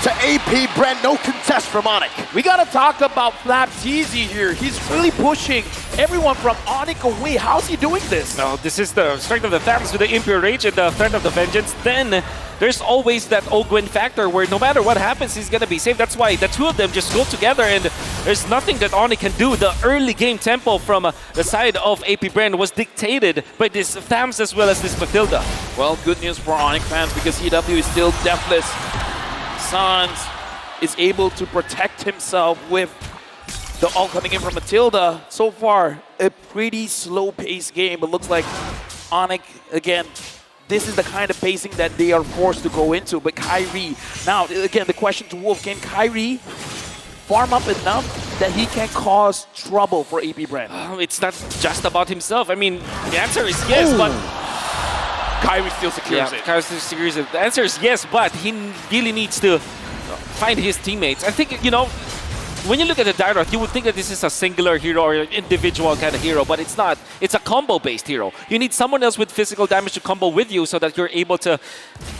to AP Bren. No contest from Onyx. We got to talk about Flapteasy here. He's really pushing everyone from Onyx away. How's he doing this? No, this is the strength of the Thams with the Impure Rage and the threat of the Vengeance. Then there's always that Ogwen factor where no matter what happens, he's going to be safe. That's why the 2 of them just go together and there's nothing that Onyx can do. The early game tempo from the side of AP Bren was dictated by this Thams as well as this Matilda. Well, good news for Onyx fans because EW is still deathless. Sans is able to protect himself with the ult coming in from Matilda. So far, a pretty slow-paced game. It looks like Onyx, again, this is the kind of pacing that they are forced to go into. But Kyrie, now, again, the question to Wolf, can Kyrie farm up enough that he can cause trouble for AP Bren? It's not just about himself. I mean, the answer is yes, but Kyrie still secures it. Kyrie still secures it. The answer is yes, but he really needs to find his teammates. I think, you know, when you look at the Dyroth, you would think that this is a singular hero or an individual kind of hero, but it's not. It's a combo-based hero. You need someone else with physical damage to combo with you so that you're able to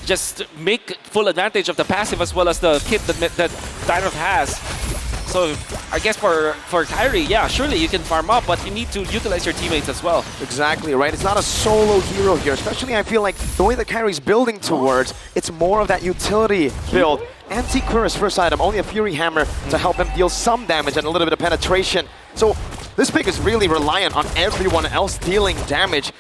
just make full advantage of the passive as well as the kit that Dyroth has. So I guess for Kyrie, yeah, surely you can farm up, but you need to utilize your teammates as well. Exactly, right? It's not a solo hero here, especially I feel like the way that Kyrie's building towards, it's more of that utility build. Anti-Cuira's first item, only a Fury Hammer to help him deal some damage and a little bit of penetration. So this pick is really reliant on everyone else dealing damage.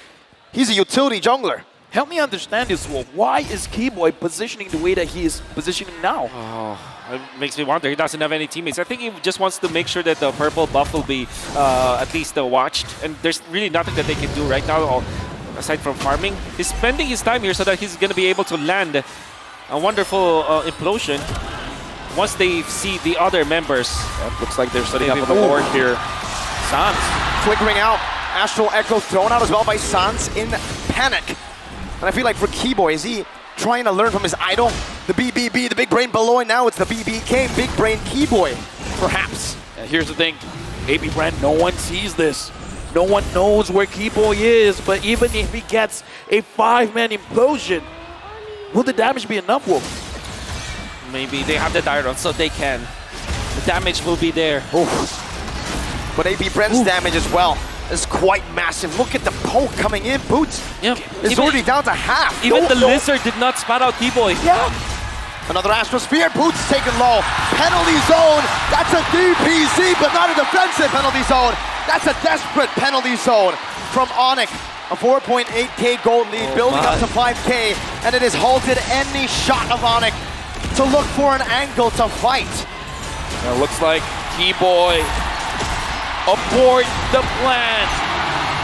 He's a utility jungler. Help me understand this, Wolf. Why is Keyboy positioning the way that he is positioning now? Oh, it makes me wonder. He doesn't have any teammates. I think he just wants to make sure that the purple buff will be at least watched. And there's really nothing that they can do right now aside from farming. He's spending his time here so that he's going to be able to land a wonderful implosion once they see the other members. Looks like they're setting up on the board here. Sans flickering out. Astral Echo thrown out as well by Sans in panic. And I feel like for Keyboy, is he trying to learn from his idol? The BBB, the big brain below, and now it's the BBK, big brain Keyboy, perhaps. Here's the thing, AP Bren, no one sees this. No one knows where Keyboy is, but even if he gets a 5-man implosion, will the damage be enough, Wolf? Maybe they have the Dyroth, so they can. The damage will be there. Oof. But AP Bren's damage as well is quite massive. Look at the poke coming in. Boots is already down to half. Even the Lizard did not spot out Keyboy. Yeah. Another Astral Spear. Boots taken low. Penalty zone. That's a DPZ, but not a defensive penalty zone. That's a desperate penalty zone from Onyx. A 4.8k gold lead, building up to 5k, and it has halted any shot of Onyx to look for an angle to fight. Now it looks like Keyboy abort the plan.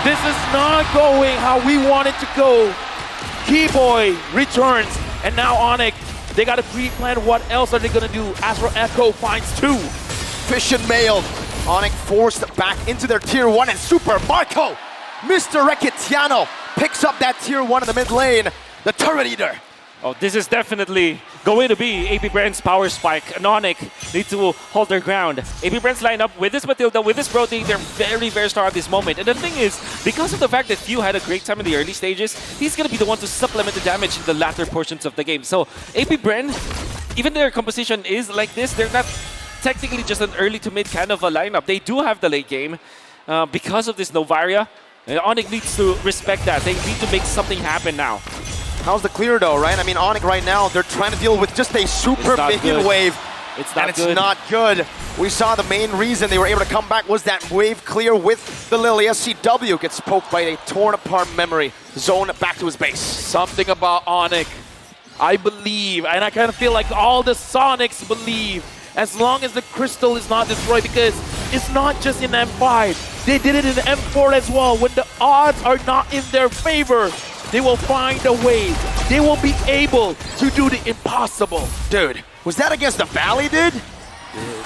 This is not going how we want it to go. Keyboy returns, and now Onyx, they got to pre-plan what else are they going to do. Astral Echo finds 2. Fish and mailed. Onyx forced back into their tier 1, and Super Marco, Mr. Reketiano, picks up that tier 1 in the mid lane. The Turret Eater. Oh, this is definitely going to be AP Bren's power spike. And Onyx need to hold their ground. AP Bren's lineup with this Matilda, with this Brody, they're very, very strong at this moment. And the thing is, because of the fact that Few had a great time in the early stages, he's going to be the one to supplement the damage in the latter portions of the game. So AP Bren, even their composition is like this, they're not technically just an early to mid kind of a lineup. They do have the late game because of this Novaria. And Onyx needs to respect that. They need to make something happen now. How's the clear though, right? I mean, Onyx right now, they're trying to deal with just a super minion wave. And it's not good. We saw the main reason they were able to come back was that wave clear with the Lilia. CW gets poked by a torn apart memory. Zone back to his base. Something about Onyx, I believe, and I kind of feel like all the Sonics believe, as long as the crystal is not destroyed, because it's not just in M5. They did it in M4 as well. When the odds are not in their favor, they will find a way. They will be able to do the impossible. Dude, was that against the Valley, dude?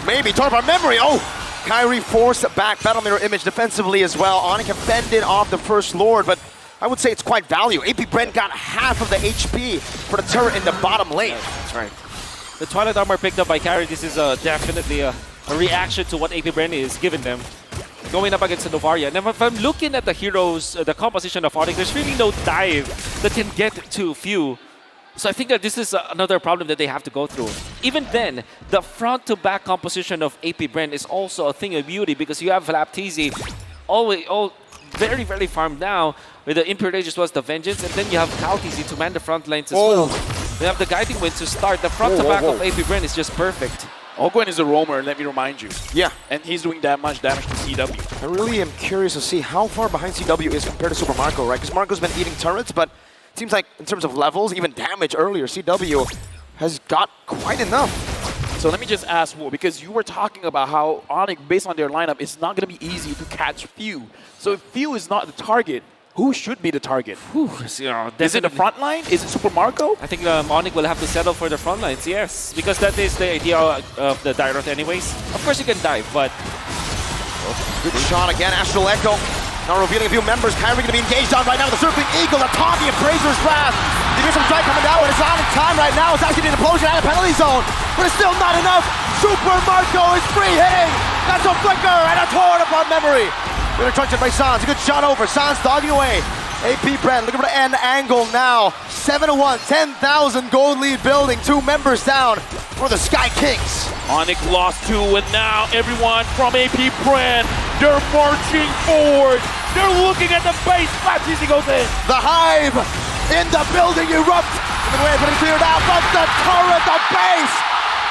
Maybe. Talk about memory. Oh, Kyrie forced back Battle Mirror Image defensively as well. Onyx can fended off the First Lord, but I would say it's quite value. AP Brent got half of the HP for the turret in the bottom lane. That's right. The Twilight Armor picked up by Kyrie. This is definitely a reaction to what AP Brent is giving them. Going up against the Novaria. And if I'm looking at the heroes, the composition of Onyx, there's really no dive that can get to few. So I think that this is another problem that they have to go through. Even then, the front-to-back composition of AP Brent is also a thing of beauty because you have Flapteezy all very, very farmed now with the Imperial Age as well as the Vengeance, and then you have Kalteezy to man the front lines as well. You have the Guiding Wind to start. The front-to-back of AP Brent is just perfect. Ogwen is a roamer, let me remind you. Yeah. And he's doing that much damage to CW. I really am curious to see how far behind CW is compared to Super Marco, right? Because Marco's been eating turrets, but it seems like in terms of levels, even damage earlier, CW has got quite enough. So let me just ask more, because you were talking about how Onyx, based on their lineup, it's not going to be easy to catch Few. So if Few is not the target, who should be the target? Is it the front line? Is it Super Marco? I think Onyx will have to settle for the front lines, yes. Because that is the idea of the Dyrot anyways. Of course you can dive, but... Good shot again, Astral Echo. Now revealing a few members. Kyrie going to be engaged on right now with the Circling Eagle, the taunting and Fraser's Wrath. You hear some strike coming down, and it's not in time right now. It's actually an implosion out of penalty zone, but it's still not enough. Super Marco is free hitting. That's a flicker and a torn apart memory. They're trunched by Sans. A good shot over. Sans dogging away. AP Brent looking for the end angle now. 7-1, 10,000 gold lead building. 2 members down for the Sky Kings. Onyx lost 2, and now everyone from AP Brent, they're marching forward. They're looking at the base. Flapteezy goes in. The Hive in the building erupt. Giving away, but it's cleared out. But the turret, the base,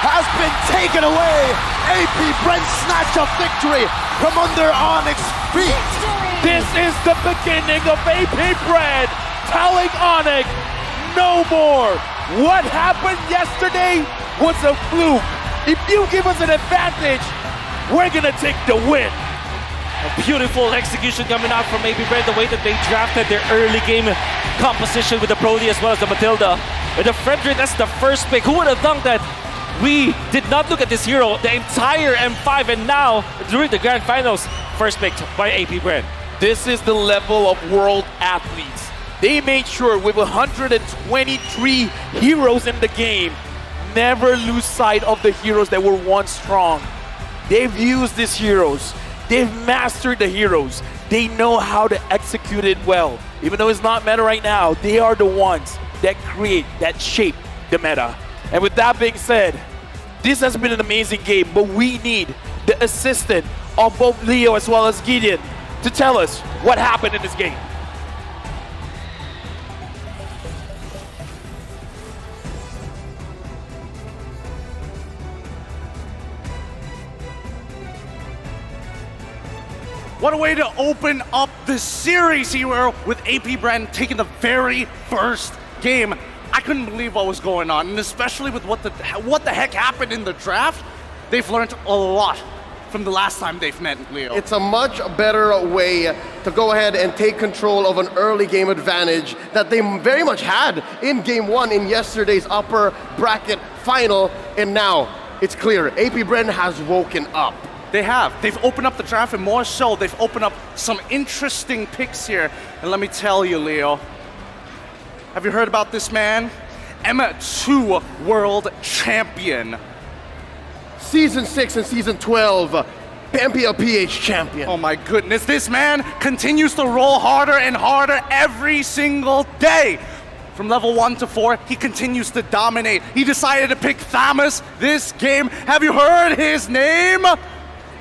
has been taken away. AP Brent snatch a victory from under Onyx feet. This is the beginning of AP Brent telling Onyx no more. What happened yesterday was a fluke. If you give us an advantage, we're gonna take the win. A beautiful execution coming out from AP Brent, the way that they drafted their early game composition with the Brody as well as the Matilda. With the Frederick, that's the first pick. Who would have thunk that? We did not look at this hero the entire M5, and now, during the Grand Finals, first picked by AP Brent. This is the level of world athletes. They made sure with 123 heroes in the game, never lose sight of the heroes that were once strong. They've used these heroes. They've mastered the heroes. They know how to execute it well. Even though it's not meta right now, they are the ones that create, that shape the meta. And with that being said, this has been an amazing game, but we need the assistant of both Leo as well as Gideon to tell us what happened in this game. What a way to open up the series here with AP Brent taking the very first game. I couldn't believe what was going on, and especially with what the heck happened in the draft. They've learned a lot from the last time they've met, Leo. It's a much better way to go ahead and take control of an early game advantage that they very much had in game 1 in yesterday's upper bracket final, and now it's clear AP Brent has woken up. They have. They've opened up the draft, and more so, they've opened up some interesting picks here. And let me tell you, Leo, have you heard about this man? M2 World Champion. Season 6 and Season 12, Pampia PH Champion. Oh my goodness, this man continues to roll harder and harder every single day. From level 1 to 4, he continues to dominate. He decided to pick Thamus this game. Have you heard his name?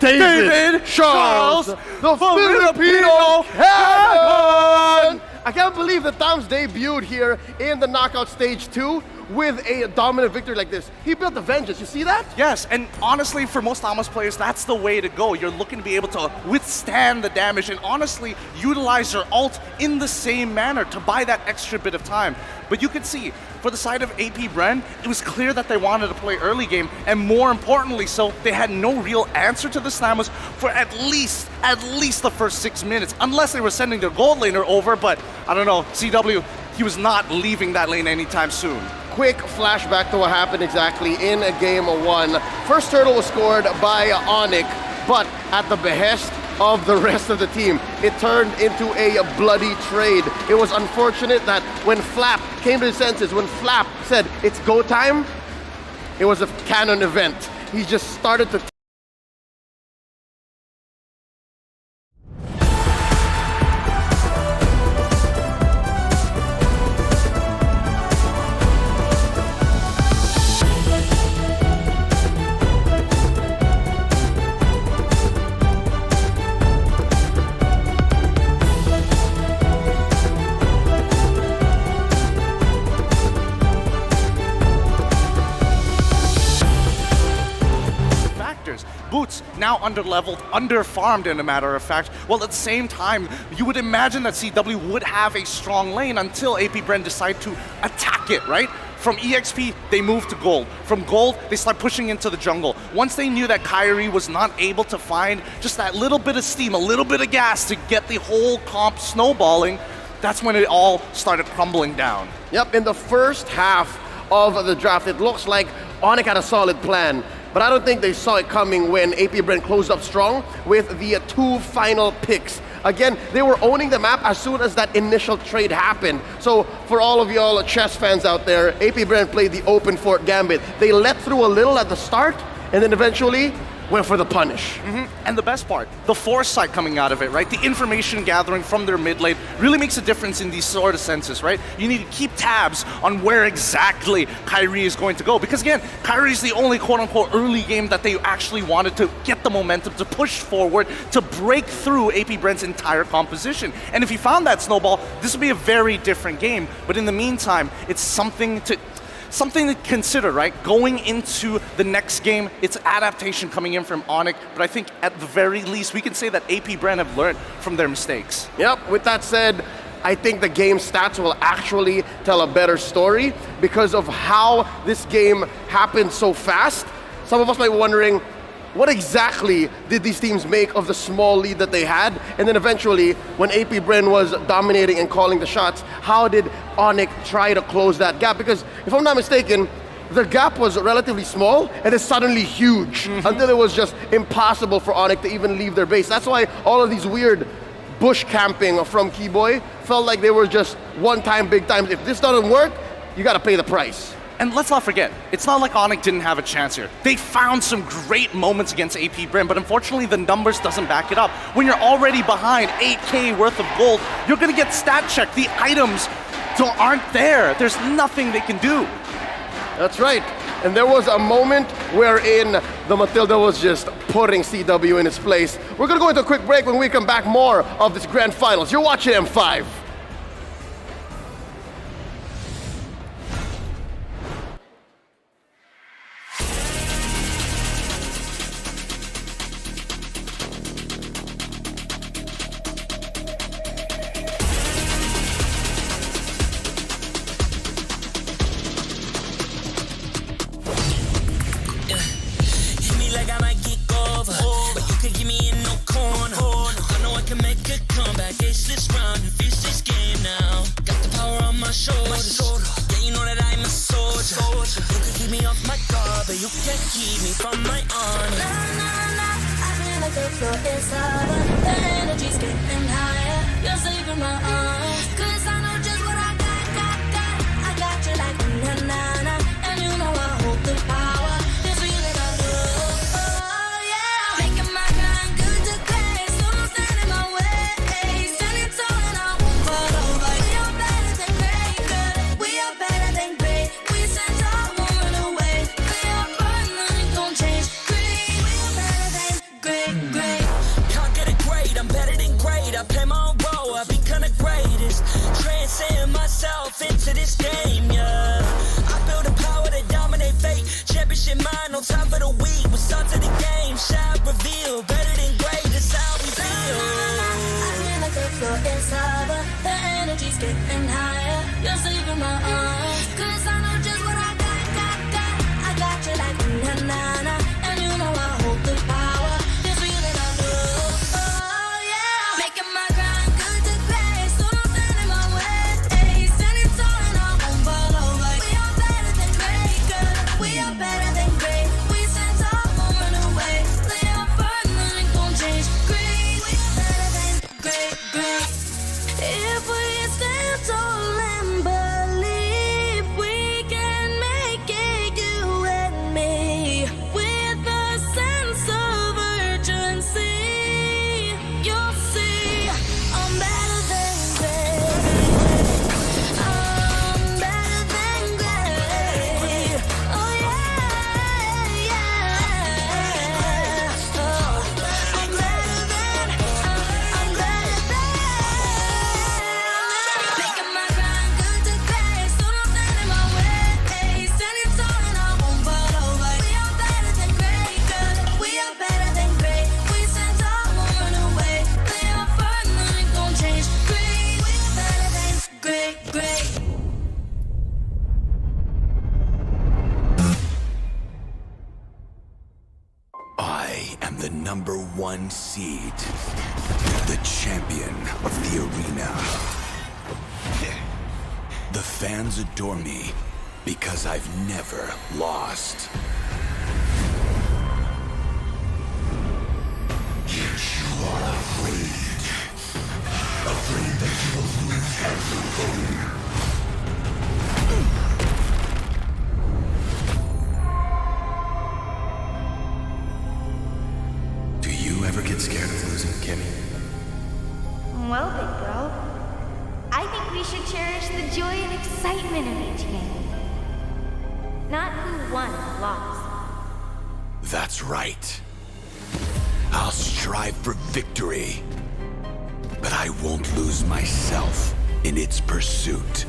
David Charles, the Filipino Cannon! I can't believe that Tom's debuted here in the knockout stage 2 with a dominant victory like this. He built the vengeance, you see that? Yes, and honestly, for most Amos players, that's the way to go. You're looking to be able to withstand the damage and honestly utilize your ult in the same manner to buy that extra bit of time. But you can see, for the side of AP Bren, it was clear that they wanted to play early game, and more importantly so, they had no real answer to the Slamos for at least the first 6 minutes, unless they were sending their gold laner over, but I don't know, CW, he was not leaving that lane anytime soon. Quick flashback to what happened exactly in game 1. First turtle was scored by Onyx, but at the behest of the rest of the team, it turned into a bloody trade. It was unfortunate that when Flap came to his senses, when Flap said, it's go time, it was a canon event. He just started to Boots now under-leveled, under-farmed in a matter of fact. Well, at the same time, you would imagine that CW would have a strong lane until AP Bren decide to attack it, right? From EXP, they moved to gold. From gold, they start pushing into the jungle. Once they knew that Kyrie was not able to find just that little bit of steam, a little bit of gas to get the whole comp snowballing, that's when it all started crumbling down. Yep, in the first half of the draft, it looks like Onyx had a solid plan. But I don't think they saw it coming when AP Bren closed up strong with the 2 final picks. Again, they were owning the map as soon as that initial trade happened. So for all of y'all chess fans out there, AP Bren played the open fort gambit. They let through a little at the start and then eventually went for the punish. And the best part, the foresight coming out of it, right? The information gathering from their mid lane really makes a difference in these sort of senses, right? You need to keep tabs on where exactly Kyrie is going to go. Because again, Kyrie is the only quote-unquote early game that they actually wanted to get the momentum to push forward, to break through AP Bren's entire composition. And if he found that snowball, this would be a very different game. But in the meantime, it's something to consider, right? Going into the next game, it's adaptation coming in from Onyx, but I think at the very least, we can say that AP Bren have learned from their mistakes. Yep, with that said, I think the game stats will actually tell a better story because of how this game happened so fast. Some of us might be wondering, what exactly did these teams make of the small lead that they had? And then eventually, when AP Bren was dominating and calling the shots, how did Onyx try to close that gap? Because if I'm not mistaken, the gap was relatively small and it's suddenly huge until it was just impossible for Onyx to even leave their base. That's why all of these weird bush camping from Keyboy felt like they were just one-time big times. If this doesn't work, you gotta pay the price. And let's not forget, it's not like Onyx didn't have a chance here. They found some great moments against AP Bren, but unfortunately the numbers doesn't back it up. When you're already behind 8K worth of gold, you're gonna get stat checked. The items aren't there. There's nothing they can do. That's right. And there was a moment wherein the Matilda was just putting CW in its place. We're gonna go into a quick break. When we come back, more of this grand finals. You're watching M5. I'm better myself into this game, yeah. I feel the power to dominate fate. Championship mind, no time for the weak. We start to the game, shot reveal. Better than great, that's how we feel. I feel like the floor is lava. The energy's getting higher. You're saving my arms. Cause I know just what I got. I got you like na-na-na. And you know I hold the power. This feeling I know. Oh yeah. Making my grind good to play. So don't stand in my way. Standing tall and I won't fall over. We are better than great, girl. We are better than great. We stand tall, won't run away. Play our part, nothing gon' change. Great, we are better than great, great. If we stand tall and believe we can make it, you and me, with a sense of urgency, you'll see I'm better than great. I'm better than great. Oh yeah, yeah. Oh, I'm better than. I'm better than. Making my grind good to play, so don't stand in my way. Standing tall and I won't fall over. We are better than great, girl. We are better than great. We stand tall, won't run away. Play our part, nothing gon' change. Great, we are better than great, great. I am the #1 seed, the champion of the arena. The fans adore me because I've never lost. Yet you are afraid. Afraid that you will lose everything. Do you ever get scared of losing, Kimmy? Well, big bro, I think we should cherish the joy and excitement of each game. Not who won or lost. That's right. I'll strive for victory, but I won't lose myself in its pursuit.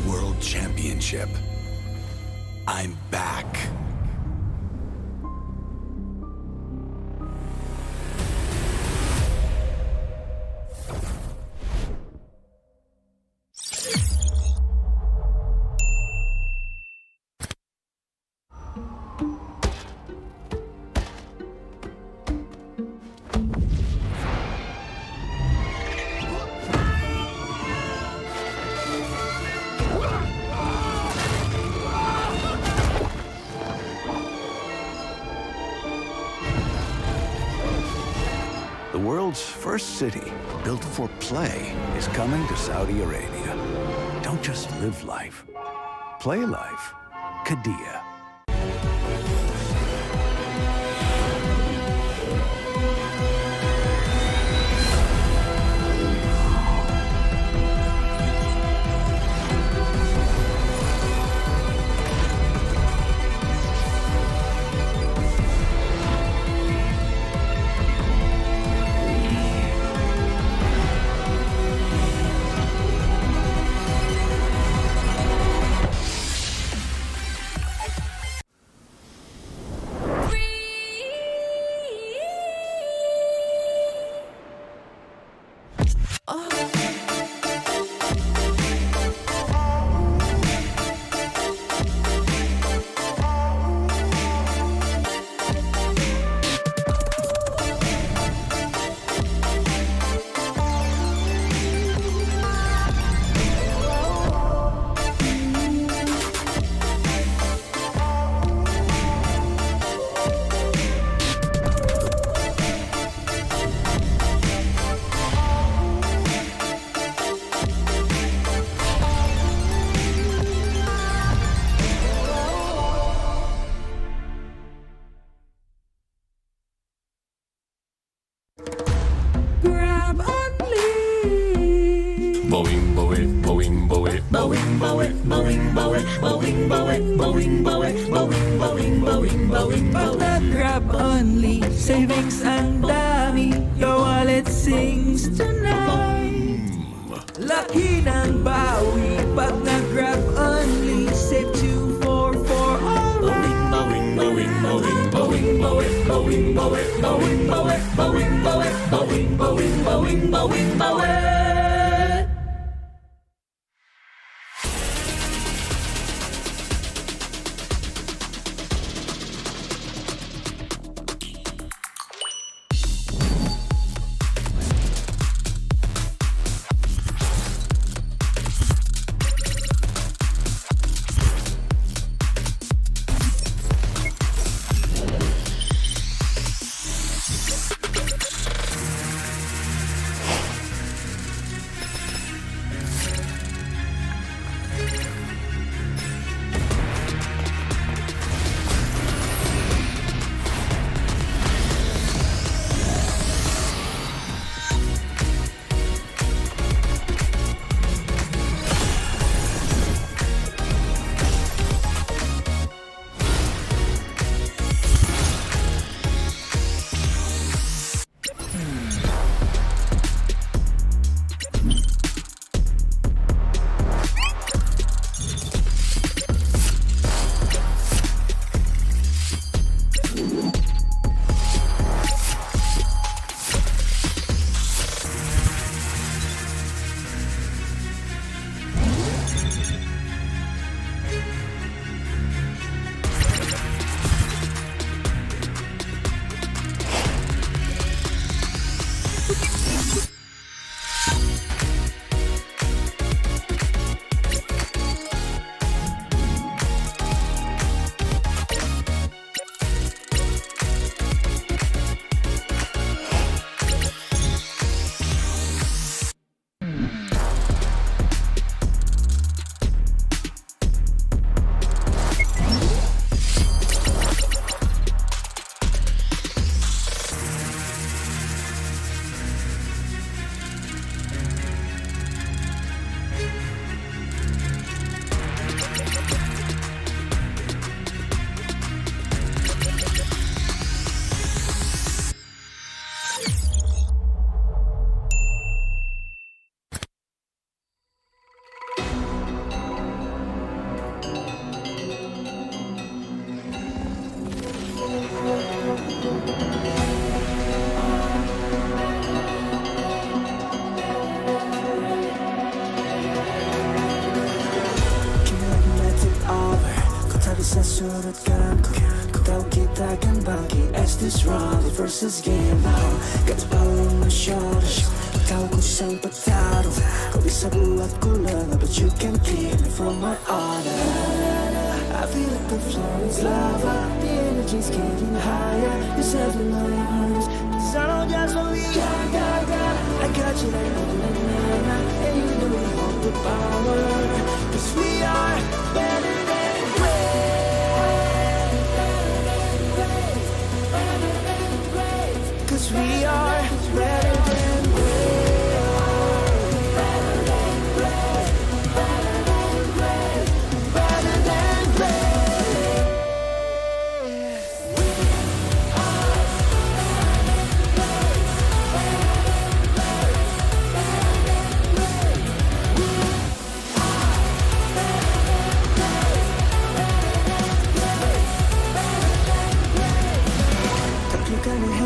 World Championship. I'm back. The world's first city, built for play, is coming to Saudi Arabia. Don't just live life. Play life. Kadia. Boing, boing, boing, Boing, boing, boing, boing, boing, boing, boing, boing, boing, boing, boing, boing, Pag nag-grab only, savings ang dami, your wallet sings tonight. Laki ng bawi, pag nag-grab only, save 244 alright. boing, boing, boing, boing, boing, boing, boing, boing, boing, boing, boing, boing, boing, boing, boing, boing. Surutkan ku tahu kita akan bangkit as this round versus game now. Got the power on my shoulders. Ku tahu ku sempat taruh, kau bisa buatku lengah, but you can keep me from my honor. I feel like the floor is lava, the energy's getting higher. You're settling my arms, 'cause I know just what we got. I got you like na-na-na-na, and you know we hold the power, 'cause we are better than great. We are better than great. Better than great. Better than great. Better than great.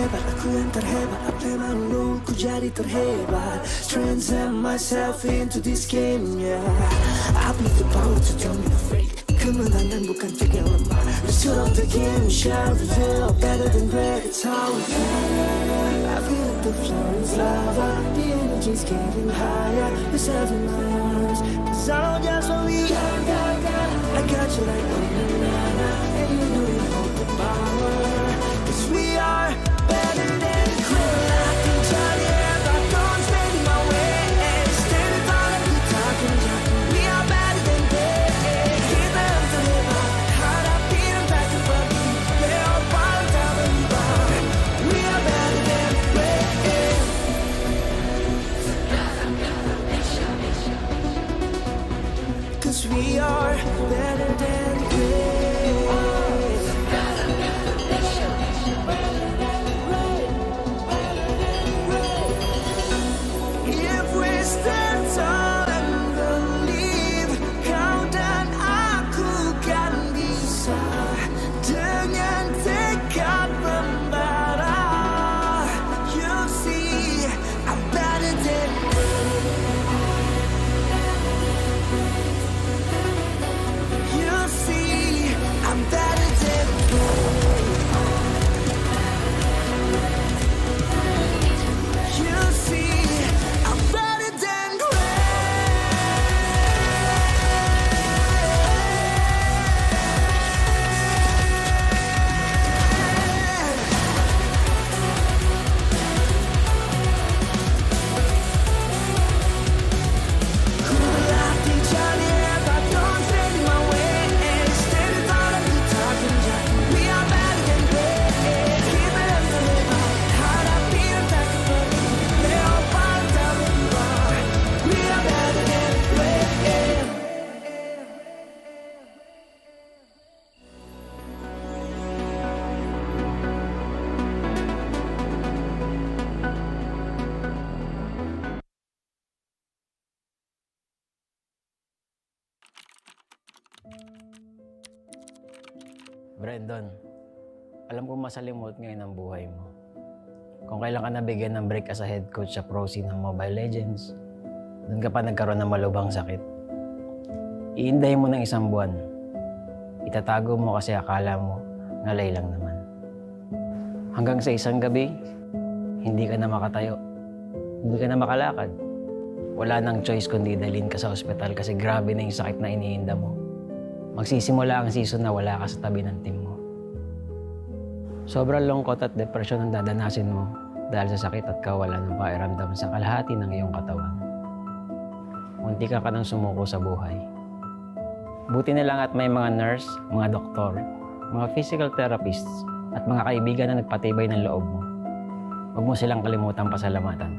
We are aku yang terhebat, apa yang lu ku jadi terhebat. Transcend myself into this game, yeah. I believe the power to turn me afraid. Kemenangan bukan trik yang lemah. The soul of the game shall reveal. Better than great, it's how we feel. I feel like the floor is lava, the energy's getting higher. You're settling my arms, 'cause I know just what we got. I got you like na-na-na-na, and you know you hold the power, 'cause we are better than great. I can tell you if I don't stand in my way. Stand in front of you, talking. We are better than great. Kita yang terhebat, hadapi dan tak terbagi. Lewat paling tak berubah. We are better than great. Brandon, alam ko masalimuot ngayon ang buhay mo. Kung kailan ka nabigyan ng break as a head coach sa pro scene ng Mobile Legends, doon ka pa nagkaroon ng malubhang sakit. Iindahin mo ng 1 buwan. Itatago mo kasi akala mo ngalay lang naman. Hanggang sa isang gabi, hindi ka na makatayo. Hindi ka na makalakad. Wala nang choice kundi dalhin ka sa ospital kasi grabe na yung sakit na iniinda mo. Magsisimula ang season na wala ka sa tabi ng team mo. Sobrang lungkot at depresyon ang dadanasin mo dahil sa sakit at kawalan ng pakiramdam sa kalahati ng iyong katawan. Munti ka nang sumuko sa buhay. Buti na lang at may mga nurse, mga doktor, mga physical therapists at mga kaibigan na nagpatibay ng loob mo. Huwag mo silang kalimutang pasalamatan.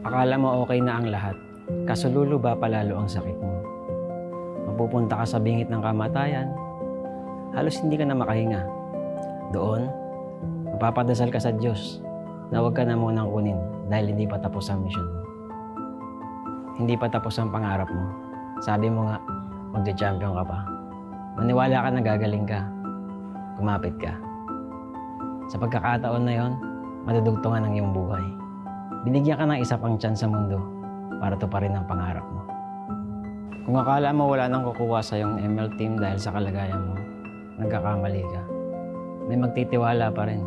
Akala mo okay na ang lahat, kaso luluba palalo ang sakit mo. Mapupunta ka sa bingit ng kamatayan, halos hindi ka na makahinga. Doon, mapapadasal ka sa Diyos na huwag ka na munang kunin dahil hindi pa tapos ang mission mo. Hindi pa tapos ang pangarap mo. Sabi mo nga, magja-champion ka pa. Maniwala ka na gagaling ka. Kumapit ka. Sa pagkakataon na yon, madudugtungan ang iyong buhay. Binigyan ka ng isa pang chance sa mundo para tuparin ang pangarap mo. Kung akala mo wala nang kukuha sa iyong ML team dahil sa kalagayan mo, nagkakamali ka. May magtitiwala pa rin.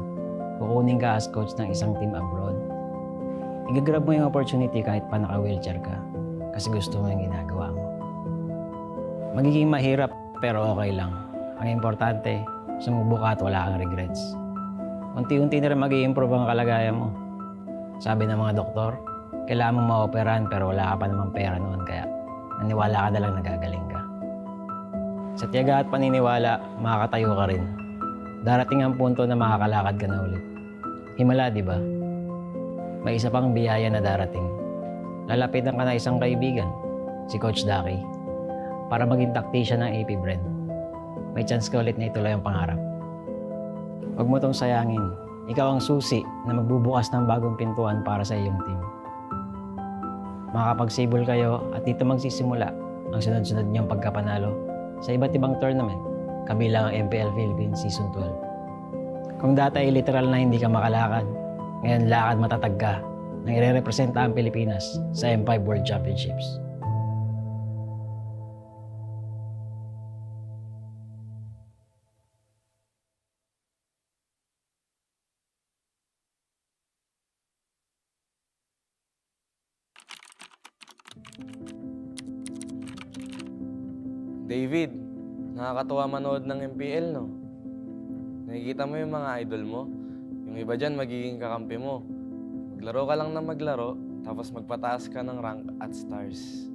Kukunin ka as coach ng isang team abroad. Igagrab mo yung opportunity kahit pa naka-wheelchair ka kasi gusto mo yung ginagawa mo. Magiging mahirap pero okay lang. Ang importante, sumubok ka at wala kang regrets. Unti-unti na rin mag-i-improve ang kalagayan mo. Sabi ng mga doktor, kailangan mo ma-operahan pero wala ka pa namang pera noon kaya naniwala ka na lang nagagaling ka. Sa tiyaga at paniniwala, makakatayo ka rin. Darating ang punto na makakalakad ka na ulit. Himala, di ba? May isa pang biyaya na darating. Lalapitan ka na isang kaibigan, si Coach Daki, para maging tactician ng AP Brand. May chance ka ulit na ituloy ang pangarap. Huwag mo tong sayangin. Ikaw ang susi na magbubukas ng bagong pintuan para sa iyong team. Makakapagsibol kayo at dito magsisimula ang sunod-sunod niyong pagkapanalo sa iba't ibang tournament, kabilang ang MPL Philippines Season 12. Kung dati ay literal na hindi ka makalakad, ngayon lakad matatag ka nang ire-representa ang Pilipinas sa M5 World Championships. David, nakakatuwa manood ng MPL, no? Nakikita mo yung mga idol mo. Yung iba dyan, magiging kakampi mo. Maglaro ka lang na maglaro, tapos magpataas ka ng rank at stars.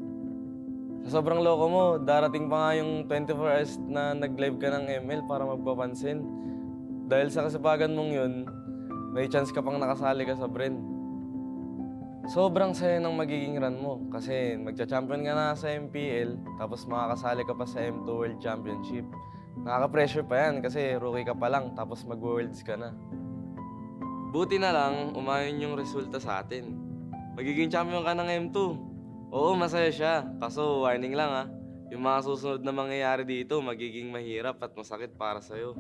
Sa sobrang loko mo, darating pa nga yung 24 hours na nag-live ka ng ML para magpapansin. Dahil sa kasipagan mong yun, may chance ka pang nakasali ka sa Bren. Sobrang saya ng magiging run mo kasi magcha-champion ka na sa MPL tapos makakasali ka pa sa M2 World Championship. Nakaka-pressure pa yan kasi rookie ka pa lang tapos mag-worlds ka na. Buti na lang, umayon yung resulta sa atin. Magiging champion ka ng M2. Oo, masaya siya. Kaso warning lang ha, yung mga susunod na mangyayari dito magiging mahirap at masakit para sa'yo.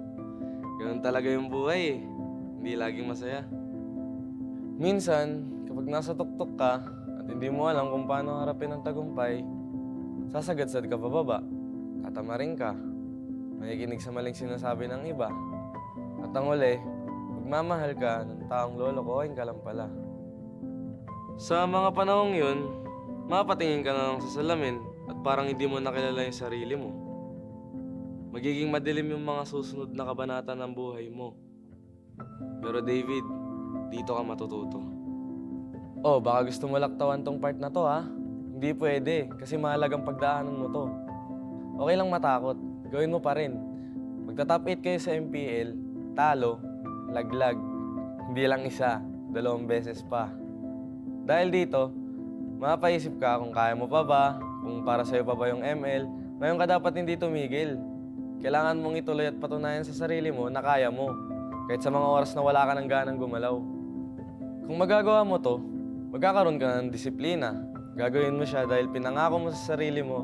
Ganun talaga yung buhay eh. Hindi laging masaya. Minsan, kapag nasa tuktok ka at hindi mo alam kung paano harapin ang tagumpay, sasagadsad ka pababa, tatamarin ka, makikinig sa maling sinasabi ng iba. At ang uli, magmamahal ka ng taong lolokohin ka lang pala. Sa mga panahong yun, mapatingin ka na lang sa salamin at parang hindi mo nakilala yung sarili mo. Magiging madilim yung mga susunod na kabanata ng buhay mo. Pero David, dito ka matututo. Oh, baka gusto mo laktawan tong part na to ha? Hindi pwede, kasi mahalagang pagdaanan mo to. Okay lang matakot, gawin mo pa rin. Magta-top 8 kayo sa MPL, talo, laglag. Hindi lang isa, 2 beses pa. Dahil dito, mapaisip ka kung kaya mo pa ba, kung para sa'yo pa ba yung ML. Ngayon ka dapat hindi tumigil. Kailangan mong ituloy at patunayan sa sarili mo na kaya mo, kahit sa mga oras na wala ka ng ganang gumalaw. Kung magagawa mo to, magkakaroon ka ng disiplina. Gagawin mo siya dahil pinangako mo sa sarili mo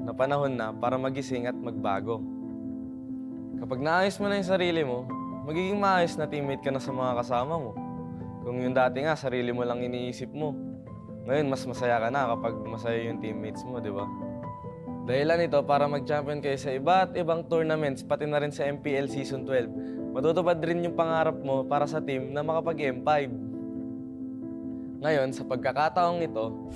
na panahon na para magising at magbago. Kapag naayos mo na yung sarili mo, magiging maayos na teammate ka na sa mga kasama mo. Kung yung dati nga, sarili mo lang iniisip mo. Ngayon, mas masaya ka na kapag masaya yung teammates mo, di ba? Dahilan ito para mag-champion kayo sa iba't ibang tournaments, pati na rin sa MPL Season 12. Matutupad rin yung pangarap mo para sa team na makapag-M5. Ngayon, sa pagkakataong ito,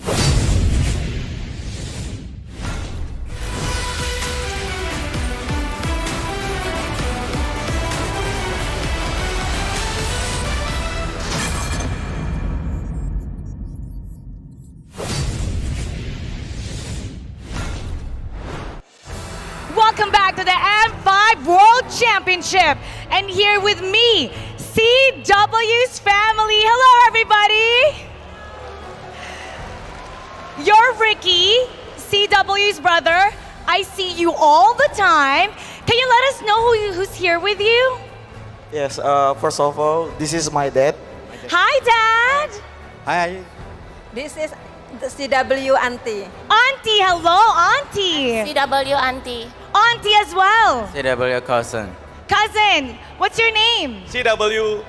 Welcome back to the M5 World Championship. And here with me, CW's family. Hello, everybody. You're Ricky, CW's brother. I see you all the time. Can you let us know who's here with you? Yes, first of all, this is my dad. Hi, Dad. Hi. This is the CW auntie. Auntie, hello, Auntie. CW auntie. Auntie as well. CW cousin. Cousin, what's your name? CW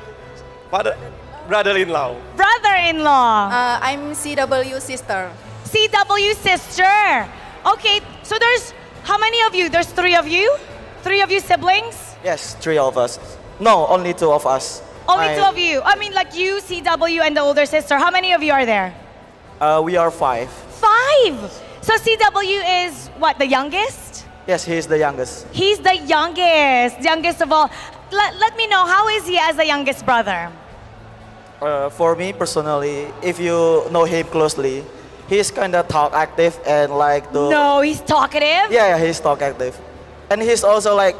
brother-in-law. Brother-in-law. I'm CW sister. CW sister. Okay, so there's how many of you? There's 3 of you? 3 of you siblings? Yes, 3 of us. No, only 2 of us. Only 2 of you. I mean, like you, CW, and the older sister. How many of you are there? We are 5. 5. So CW is what, the youngest? Yes, he is the youngest. He's the youngest of all. Let me know, how is he as the youngest brother? For me personally, if you know him closely, he's kind of talk active and like to... No, he's talkative? Yeah, he's talk active. And he's also like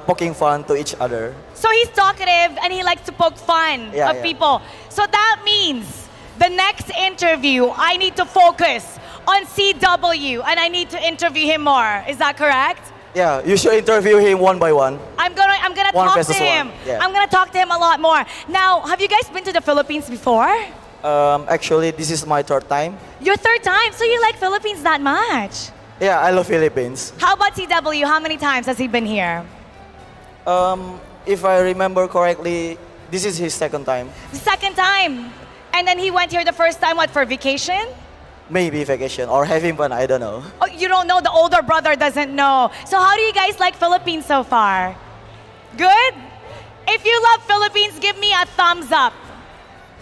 poking fun to each other. So he's talkative and he likes to poke fun of people. So that means the next interview, I need to focus on CW and I need to interview him more. Is that correct? Yeah, you should interview him one by one. I'm gonna talk to him. Yeah. I'm gonna talk to him a lot more. Now, have you guys been to the Philippines before? Actually, this is my 3rd time. Your 3rd time, so you like Philippines that much? Yeah, I love Philippines. How about CW? How many times has he been here? If I remember correctly, this is his 2nd time. The 2nd time. And then he went here the first time, what, for vacation? Maybe vacation or having fun, I don't know. Oh, you don't know, the older brother doesn't know. So how do you guys like Philippines so far? Good? If you love Philippines, give me a thumbs up.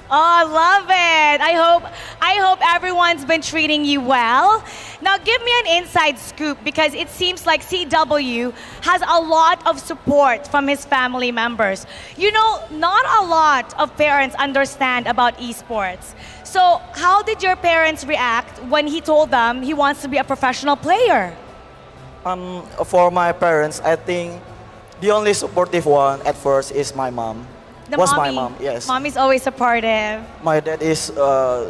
Oh, love it. I hope everyone's been treating you well. Now give me an inside scoop because it seems like CW has a lot of support from his family members. You know, not a lot of parents understand about esports. So how did your parents react when he told them he wants to be a professional player? For my parents, I think the only supportive one at first is my mom. My mom, yes. Mommy's always supportive. My dad is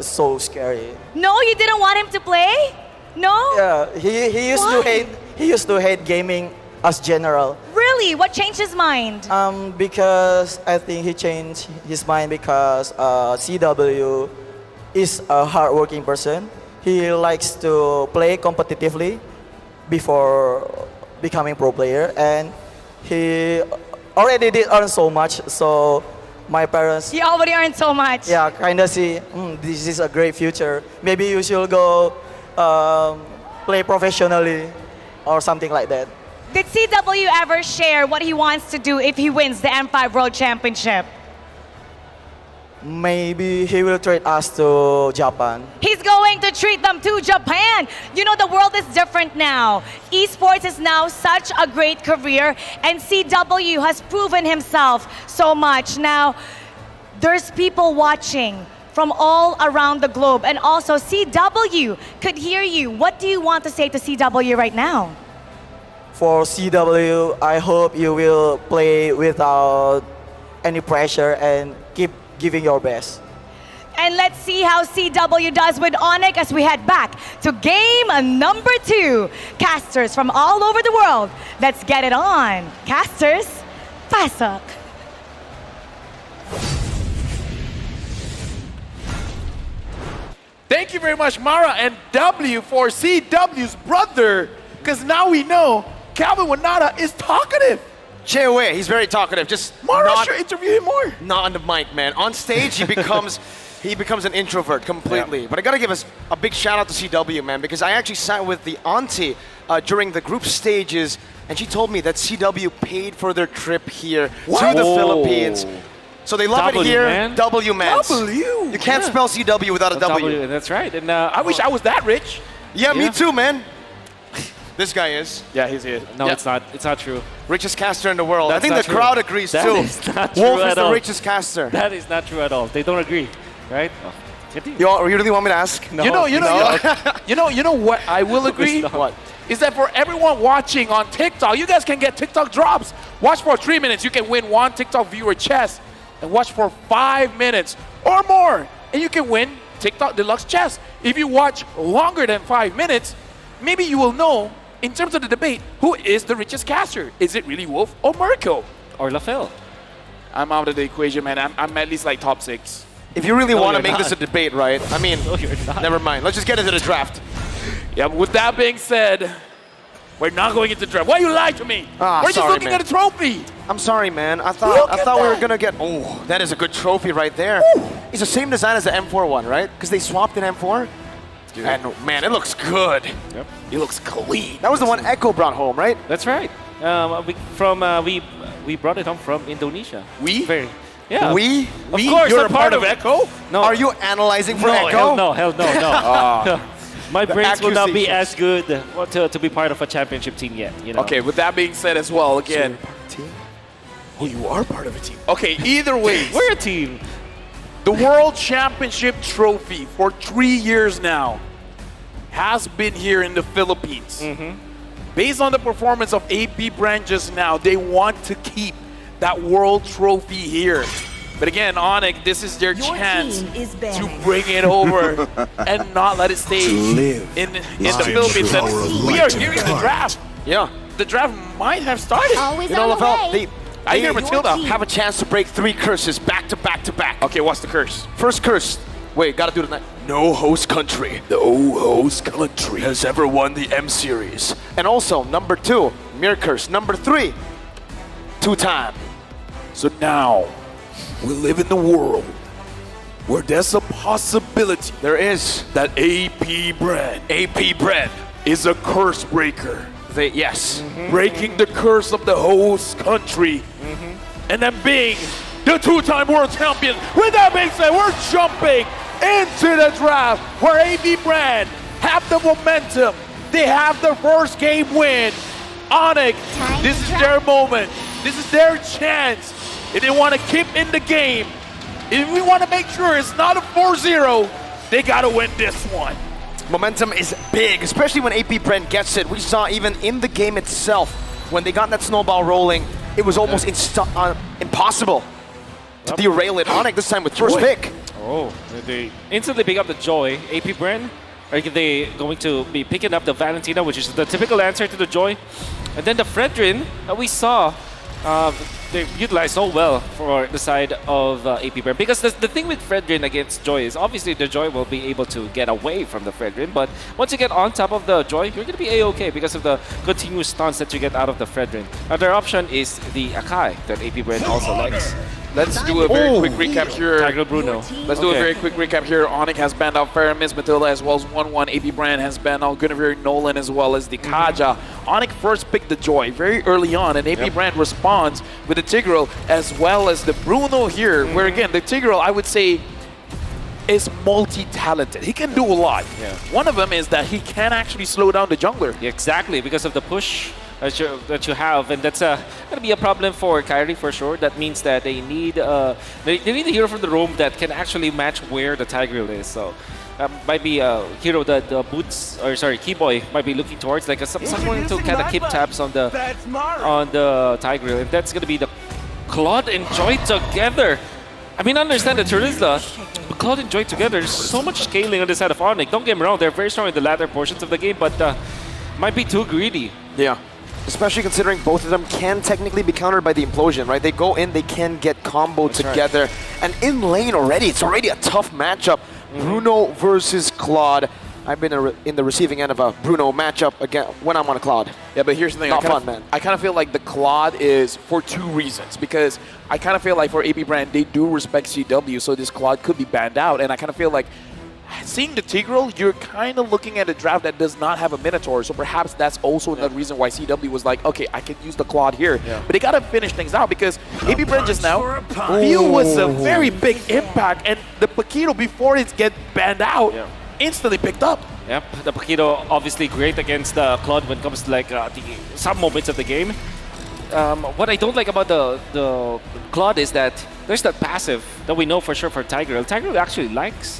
so scary. No, you didn't want him to play? No? Yeah, he used to hate gaming as general. Really? What changed his mind? Because I think he changed his mind because CW is a hardworking person. He likes to play competitively before becoming pro player, and he already did earn so much, so my parents... He already earned so much. Yeah, kind of see, this is a great future. Maybe you should go play professionally or something like that. Did CW ever share what he wants to do if he wins the M5 World Championship? Maybe he will trade us to Japan. He's going to treat them to Japan. You know, the world is different now. Esports is now such a great career, and CW has proven himself so much. Now, there's people watching from all around the globe, and also CW could hear you. What do you want to say to CW right now? For CW, I hope you will play without any pressure and keep giving your best. And let's see how CW does with Onyx as we head back to game number 2. Casters from all over the world, let's get it on. Casters, pasok. Thank you very much, Mara and W, for CW's brother. Because now we know Calvin Wanada is talkative. Stay away. He's very talkative. Just Mara should interview him more. not on the mic, man. On stage, he becomes an introvert completely. But I gotta give us a big shout out to CW, man, because I actually sat with the auntie during the group stages, and she told me that CW paid for their trip here to the Philippines. So they love it here. Man. W, man. W. You can't spell CW without a W. That's right. And I wish I was that rich. Yeah, me too, man. This guy is. Yeah, he's here. No, it's not. It's not true. Richest caster in the world. That's I think not the true. crowd agrees That too. is not true Wolf is at the all. richest caster. That is not true at all. They don't agree, right? Oh. You really want me to ask? No. You know what I will agree? What? Is that for everyone watching on TikTok, you guys can get TikTok drops. Watch for 3 minutes, you can win 1 TikTok viewer chest. And watch for 5 minutes or more, and you can win TikTok Deluxe chest. If you watch longer than 5 minutes, maybe you will know, in terms of the debate, who is the richest caster. Is it really Wolf or Mirko? Or LaFell? I'm out of the equation, man. I'm at least like top 6. If you really No, want to you're make this a not. debate, right? I mean, No, you're not. never mind. Let's just get into the draft. Yeah, but with that being said, we're not going into draft. Why you lied to me? Ah, we're just sorry, looking man. at a trophy. I'm sorry, man. I Look thought at we were that. gonna get. Oh, that is a good trophy right there. It's the same design as the M4 one, right? Because they swapped in M4. Dude. And man, it looks good. Yep. It looks clean. That was the one Echo brought home, right? That's right. We brought it home from Indonesia. We? Very. Yeah. We? Of course, You're I'm a part of Echo? No. Are you analyzing for No, Echo? hell no. My brains will not be as accusations. good to be part of a championship team yet. You know. Okay, with that being said as well, again. Oh, you are part of a team. Okay, either way. We're a team. The World Championship trophy for 3 years now has been here in the Philippines. Based on the performance of AP Brand just now, they want to keep that world trophy here. But again, Onyx, this is their chance to bring it over and not let it stay in the Philippines. And we are hearing the draft. Yeah. The draft might have started. Always You know, on the LaFell, way. I hear Matilda. have a chance to break 3 curses back to back to back. Okay, what's the curse? First curse. Wait, gotta do it tonight. No host country. No host country has ever won the M series. And also, number 2, mirror curse. Number 3, 2-time. So now, we live in the world where there's a possibility There is that AP Brand is a curse breaker. yes. Breaking the curse of the host country. And then being the 2-time world champion. With that being said, we're jumping into the draft where AP Brand have the momentum. They have their first game win. Onyx, this is their moment. This is their chance. If they want to keep in the game, if we want to make sure it's not a 4-0, they got to win this one. Momentum is big, especially when AP Brent gets it. We saw even in the game itself, when they got that snowball rolling, it was almost impossible to derail it. Onyx this time with first pick. Oh, they instantly pick up the Joy. AP Brand, are they going to be picking up the Valentina, which is the typical answer to the Joy? And then the Fredrin that we saw, they utilized so well for the side of AP Brand. Because the thing with Fredrin against Joy is obviously the Joy will be able to get away from the Fredrin, but once you get on top of the Joy, you're going to be A-okay because of the continuous stunts that you get out of the Fredrin. Another option is the Akai that AP Brand also likes. Let's do a very quick recap here. Tiger Bruno. Let's do a very quick recap here. Onyx has banned out Faramis, Matilda as well as 1-1. AP Brand has banned out Guinevere, Nolan as well as the Kadia. Onyx first picked the Joy very early on, and AP Brand responds with the Tigreal as well as the Bruno here, where again, the Tigreal, I would say, is multi-talented. He can do a lot. One of them is that he can actually slow down the jungler. Exactly, because of the push that you have, and that's going to be a problem for Kyrie for sure. That means that they need they need a hero from the roam that can actually match where the Tigreal is. So might be a hero that Boots, or sorry, Keyboy might be looking towards, like someone to kind of keep tabs on the Tigreal, and that's going to be the Claude and Joy together. I mean, I understand that Charizla, but Claude and Joy together, there's so much scaling on the side of Onyx. Don't get me wrong, they're very strong in the latter portions of the game, but might be too greedy. Yeah. Especially considering both of them can technically be countered by the implosion, right? They go in, they can get comboed together. Right. And in lane already, it's already a tough matchup. Bruno versus Claude. I've been in the receiving end of a Bruno matchup again when I'm on a Cloud. Yeah, but here's the thing. Not fun, man. I kind of feel like the Claude is for two reasons. Because I kind of feel like for AP Brand, they do respect CW, so this Claude could be banned out. And I kind of feel like seeing the Tigreal, you're kind of looking at a draft that does not have a Minotaur. So perhaps that's also another reason why CW was like, okay, I can use the Claude here. But they got to finish things out because AP Brand just now, Feel was a very big impact. And the Paquito, before it gets banned out, instantly picked up. Yep, the Paquito obviously great against the Claude when it comes to like some moments of the game. What I don't like about the Claude is that there's that passive that we know for sure for Tigreal. Tigreal actually likes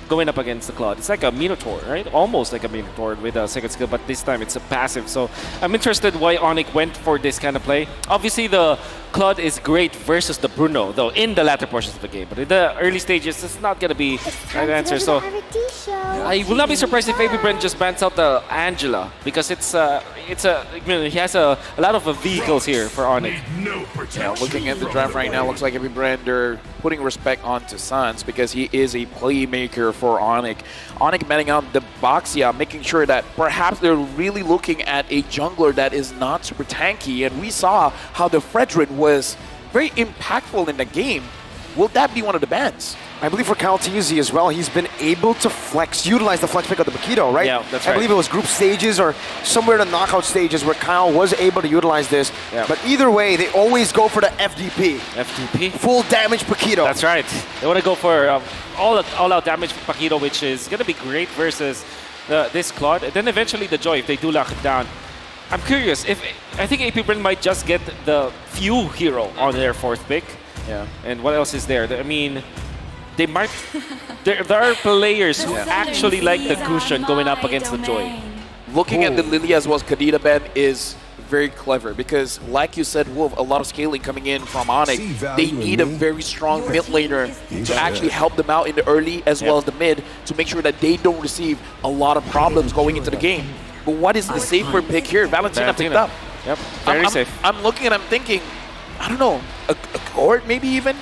going up against the Claude. It's like a Minotaur, right? Almost like a Minotaur with a second skill, but this time it's a passive. So I'm interested why Onyx went for this kind of play. Obviously, the Claude is great versus the Bruno, though, in the latter portions of the game. But in the early stages, it's not going to be an answer. So I will not be surprised if AP Brent just bans out the Angela, because it's he has a lot of vehicles here for Onyx. Yeah, looking at the draft right now, looks like AP Brand, they're putting respect onto Sans because he is a playmaker for Onyx. Onyx banning out the Boxia, making sure that perhaps they're really looking at a jungler that is not super tanky. And we saw how the Frederick was very impactful in the game. Will that be one of the bans? I believe for Calteezy as well, he's been able to utilize the flex pick of the Paquito, right? Yeah, that's I believe it was group stages or somewhere in the knockout stages where Kyle was able to utilize this. Yeah. But either way, they always go for the FDP. FDP? Full damage Paquito. That's right. They want to go for all-out damage for Paquito, which is going to be great versus this Claude. And then eventually the Joy, if they do lock it down. I'm curious, I think AP Brand might just get the few hero on their fourth pick. Yeah. And what else is there? I mean, they might. there are players who actually like the cushion going up against the Joy. Looking at the Lily as well as Kadia ban is very clever because, like you said, Wolf, a lot of scaling coming in from Onyx. They need a very strong mid laner to actually help them out in the early as well as the mid to make sure that they don't receive a lot of problems going into the game. But what is the safer pick here? Valentina picked up. Yep, very safe. I'm looking and I'm thinking, I don't know, a court maybe even?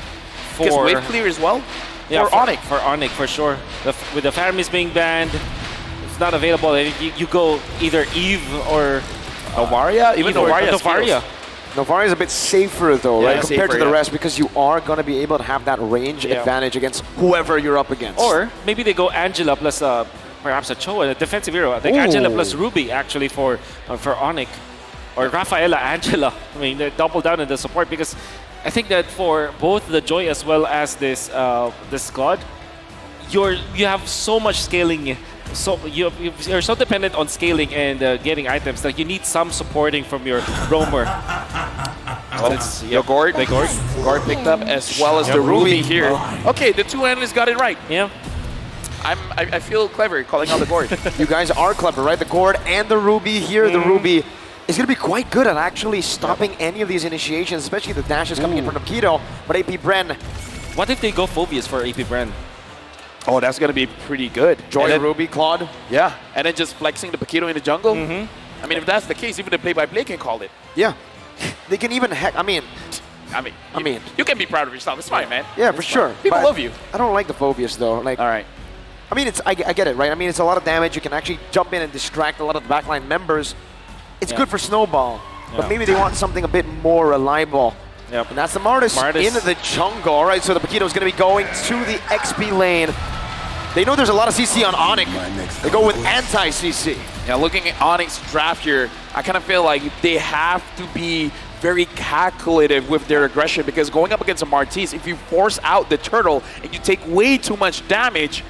Because wave clear as well? Yeah, for Onyx. For Onyx, for sure. With the Faramis being banned, it's not available. You go either Eve or Novaria? Even Novaria. Novaria is a bit safer though, right? Compared to the rest, because you are going to be able to have that range advantage against whoever you're up against. Or maybe they go Angela plus perhaps a Choa, a defensive hero. I think Angela plus Ruby actually for Onyx. Or Rafaela, Angela. I mean, they double down in the support because I think that for both the Joy as well as this squad, you have so much scaling. So you're so dependent on scaling and getting items that you need some supporting from your roamer. The Gord. Gord picked up as well as the Ruby here. Okay, the two analysts got it right. Yeah. I feel clever calling out the Gord. You guys are clever, right? The Gord and the Ruby here. The Ruby is going to be quite good at actually stopping any of these initiations, especially the dashes coming in from Paquito. But AP Bren. What if they go Phobius for AP Bren? Oh, that's going to be pretty good. Joy, Ruby, Claude. Yeah, and then just flexing the Paquito in the jungle. I mean, if that's the case, even the play-by-play can call it. Yeah. They can even I mean, you can be proud of yourself. It's fine, man. Yeah, for sure. People love you. I don't like the Phobius though. Like, all right. I mean, I get it, right? I mean, it's a lot of damage. You can actually jump in and distract a lot of the backline members. It's good for Snowball, but maybe they want something a bit more reliable. Yep. And that's the Martis in the jungle. All right, so the Paquito is going to be going to the XP lane. They know there's a lot of CC on Onyx. They go with anti-CC. Yeah, looking at Onyx draft here, I kind of feel like they have to be very calculative with their aggression because going up against a Martis, if you force out the turtle and you take way too much damage,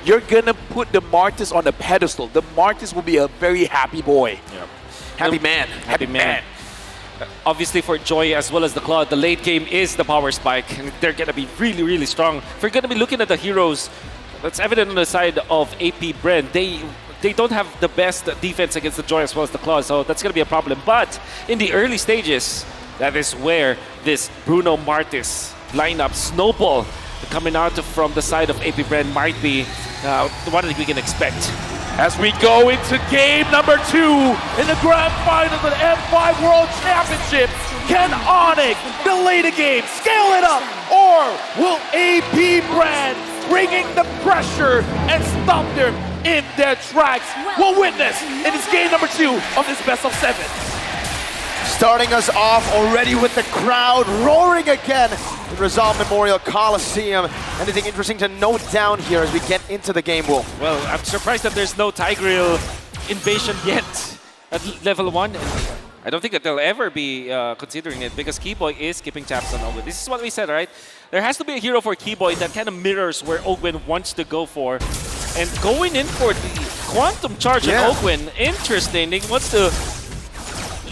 you're going to put the Martis on a pedestal. The Martis will be a very happy boy. Yep. Happy man. Happy man. Obviously for Joy as well as the Claude, the late game is the power spike. And they're going to be really, really strong. If you're going to be looking at the heroes, that's evident on the side of AP Brand. They don't have the best defense against the Joy as well as the Claude, so that's going to be a problem. But in the early stages, that is where this Bruno Martis lineup, Snowball, coming out from the side of AP Brand might be what we can expect. As we go into game number 2 in the grand final of the M5 World Championship, can Onyx delay the game, scale it up, or will AP Brand bringing the pressure and stop them in their tracks. We'll witness in this game number 2 of this best of 7. Starting us off already with the crowd roaring again in Rizal Memorial Coliseum. Anything interesting to note down here as we get into the game, Wolf? Well, I'm surprised that there's no Tigreal invasion yet at level 1. I don't think that they'll ever be considering it because Keyboy is keeping tabs on Ogwen. This is what we said, right? There has to be a hero for Keyboy that kind of mirrors where Ogwen wants to go for. And going in for the Quantum Charge on Ogwen, interesting. He wants to...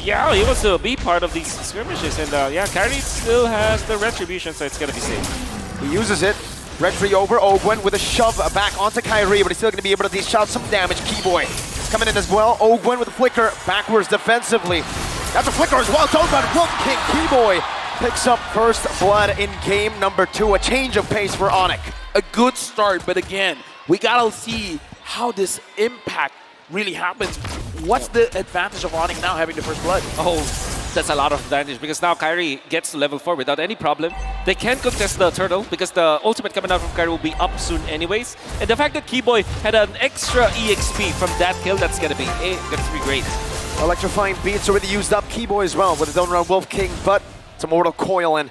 Yeah, he wants to be part of these skirmishes. And yeah, Kairi still has the Retribution, so it's going to be safe. He uses it. Retri over Ogwen with a shove back onto Kairi, but he's still going to be able to dish out some damage. Keyboy coming in as well. Ogwen with a flicker backwards defensively. That's a flicker as well. Don't run. Wolf King Keyboy picks up first blood in game number 2. A change of pace for Onyx. A good start, but again, we gotta see how this impact really happens. What's the advantage of Onyx now having the first blood? Oh, that's a lot of advantage because now Kairi gets to level 4 without any problem. They can contest the turtle because the ultimate coming out from Kairi will be up soon anyways. And the fact that Keyboy had an extra EXP from that kill, that's gonna be great. Electrifying beats already used up. Keyboy as well with his own round Wolf King, but it's a Mortal Coil and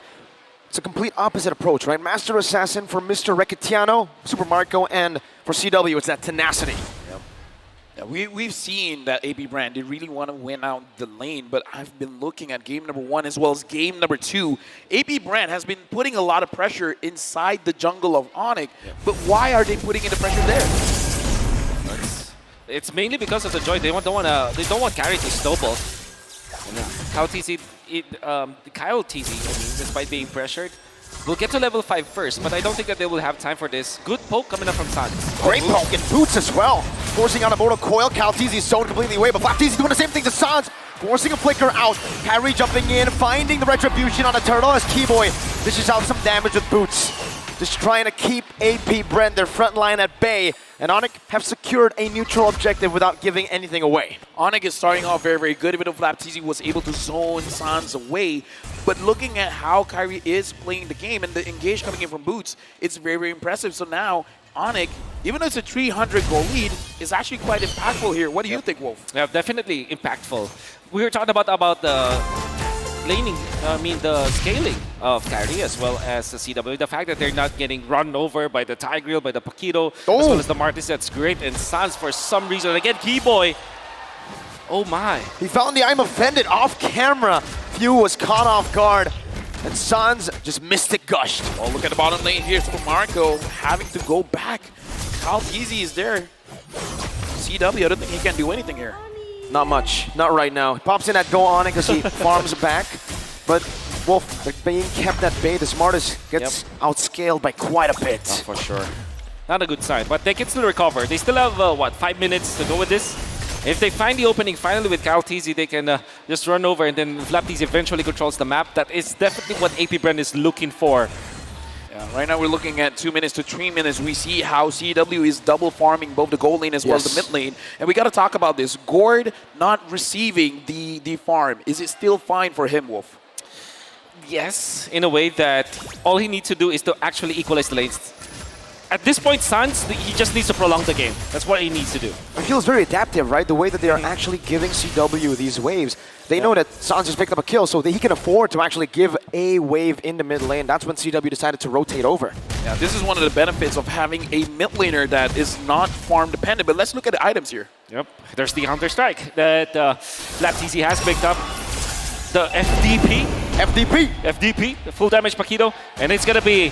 it's a complete opposite approach, right? Master Assassin for Mr. Recetiano, Super Marco, and for CW, it's that tenacity. Yeah, we've seen that AP brand, they really want to win out the lane, but I've been looking at game number 1 as well as game number 2. AP brand has been putting a lot of pressure inside the jungle of Onyx, but why are they putting in the pressure there? It's mainly because of the Joy. They don't want Kairi to snowball. Kyle TC, Kyle TC, despite being pressured, will get to level 5 first, but I don't think that they will have time for this. Good poke coming up from Sans. Great poke and boots as well. Forcing out a Mortal Coil. Cal TZ zoned completely away, but Black TZ doing the same thing to Sans. Forcing a flicker out. Kairi jumping in, finding the Retribution on the turtle as Keyboy dishes out some damage with boots. Just trying to keep AP Brand, their front line, at bay. And Onyx have secured a neutral objective without giving anything away. Onyx is starting off very, very good, even though Flaptizi was able to zone Sans away. But looking at how Kairi is playing the game and the engage coming in from Boots, it's very, very impressive. So now, Onyx, even though it's a 300 goal lead, is actually quite impactful here. What do you think, Wolf? Yeah, definitely impactful. We were talking about the laning, the scaling of Kairi as well as the CW. The fact that they're not getting run over by the Tigreal, by the Paquito, as well as the Martis, that's great. And Sans, for some reason, again, Keyboy, oh my. He found the I'm offended off camera. Few was caught off guard. And Sans just mystic gushed. Oh, look at the bottom lane here. Super Marco having to go back. Kyle Easy is there. CW, I don't think he can do anything here. Not much. Not right now. He pops in at Go On because he farms back. But Wolf, they're being kept at bay. The Smartest gets outscaled by quite a bit. Oh, for sure. Not a good sign, but they can still recover. They still have, 5 minutes to go with this? If they find the opening finally with Kyle TZ, they can just run over and then Flap TZ eventually controls the map. That is definitely what AP Brand is looking for. Yeah, right now we're looking at 2 minutes to 3 minutes. We see how CW is double farming both the gold lane as well as the mid lane. And we got to talk about this. Gord not receiving the farm. Is it still fine for him, Wolf? Yes, in a way that all he needs to do is to actually equalize the lanes. At this point, Sans, he just needs to prolong the game. That's what he needs to do. It feels very adaptive, right? The way that they are actually giving CW these waves. They know that Sans just picked up a kill, so that he can afford to actually give a wave in the mid lane. That's when CW decided to rotate over. Yeah, this is one of the benefits of having a mid laner that is not farm dependent. But let's look at the items here. Yep, there's the Counter Strike that Flap TZ has picked up. The FDP, the full damage Paquito, and it's gonna be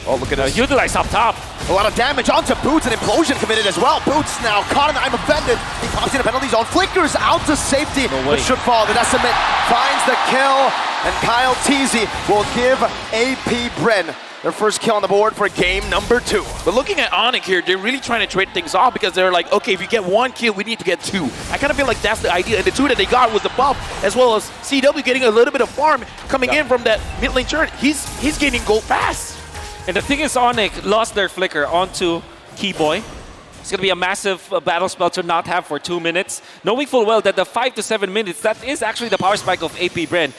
utilized up top. A lot of damage onto Boots, and Implosion committed as well. Boots now caught in the I'm offended. He pops in a penalty zone, flickers out to safety, but should fall. The Decimate finds the kill, and Kyle TZ will give AP Bren their first kill on the board for game number 2. But looking at Onyx here, they're really trying to trade things off because they're like, okay, if you get 1 kill, we need to get 2. I kind of feel like that's the idea. And the 2 that they got was the buff, as well as CW getting a little bit of farm coming in from that mid lane turret. He's gaining gold fast. And the thing is, Onyx lost their flicker onto Keyboy. It's going to be a massive battle spell to not have for 2 minutes. Knowing full well that the 5 to 7 minutes, that is actually the power spike of AP Bren.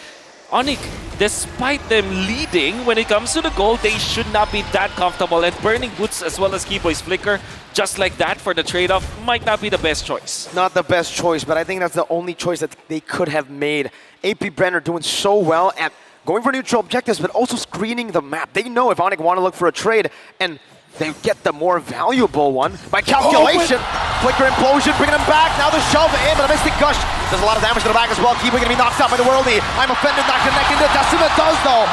Onyx, despite them leading when it comes to the goal, they should not be that comfortable. And burning boots as well as Keyboy's flicker, just like that for the trade-off, might not be the best choice. Not the best choice, but I think that's the only choice that they could have made. AP Brenner doing so well at going for neutral objectives, but also screening the map. They know if Onyx want to look for a trade, and they get the more valuable one by calculation. Flicker Implosion, bringing him back. Now the shove in, but a Mystic Gush does a lot of damage to the back as well. Keeper gonna be knocked out by the Worldly. I'm offended, not connecting to Decima does though.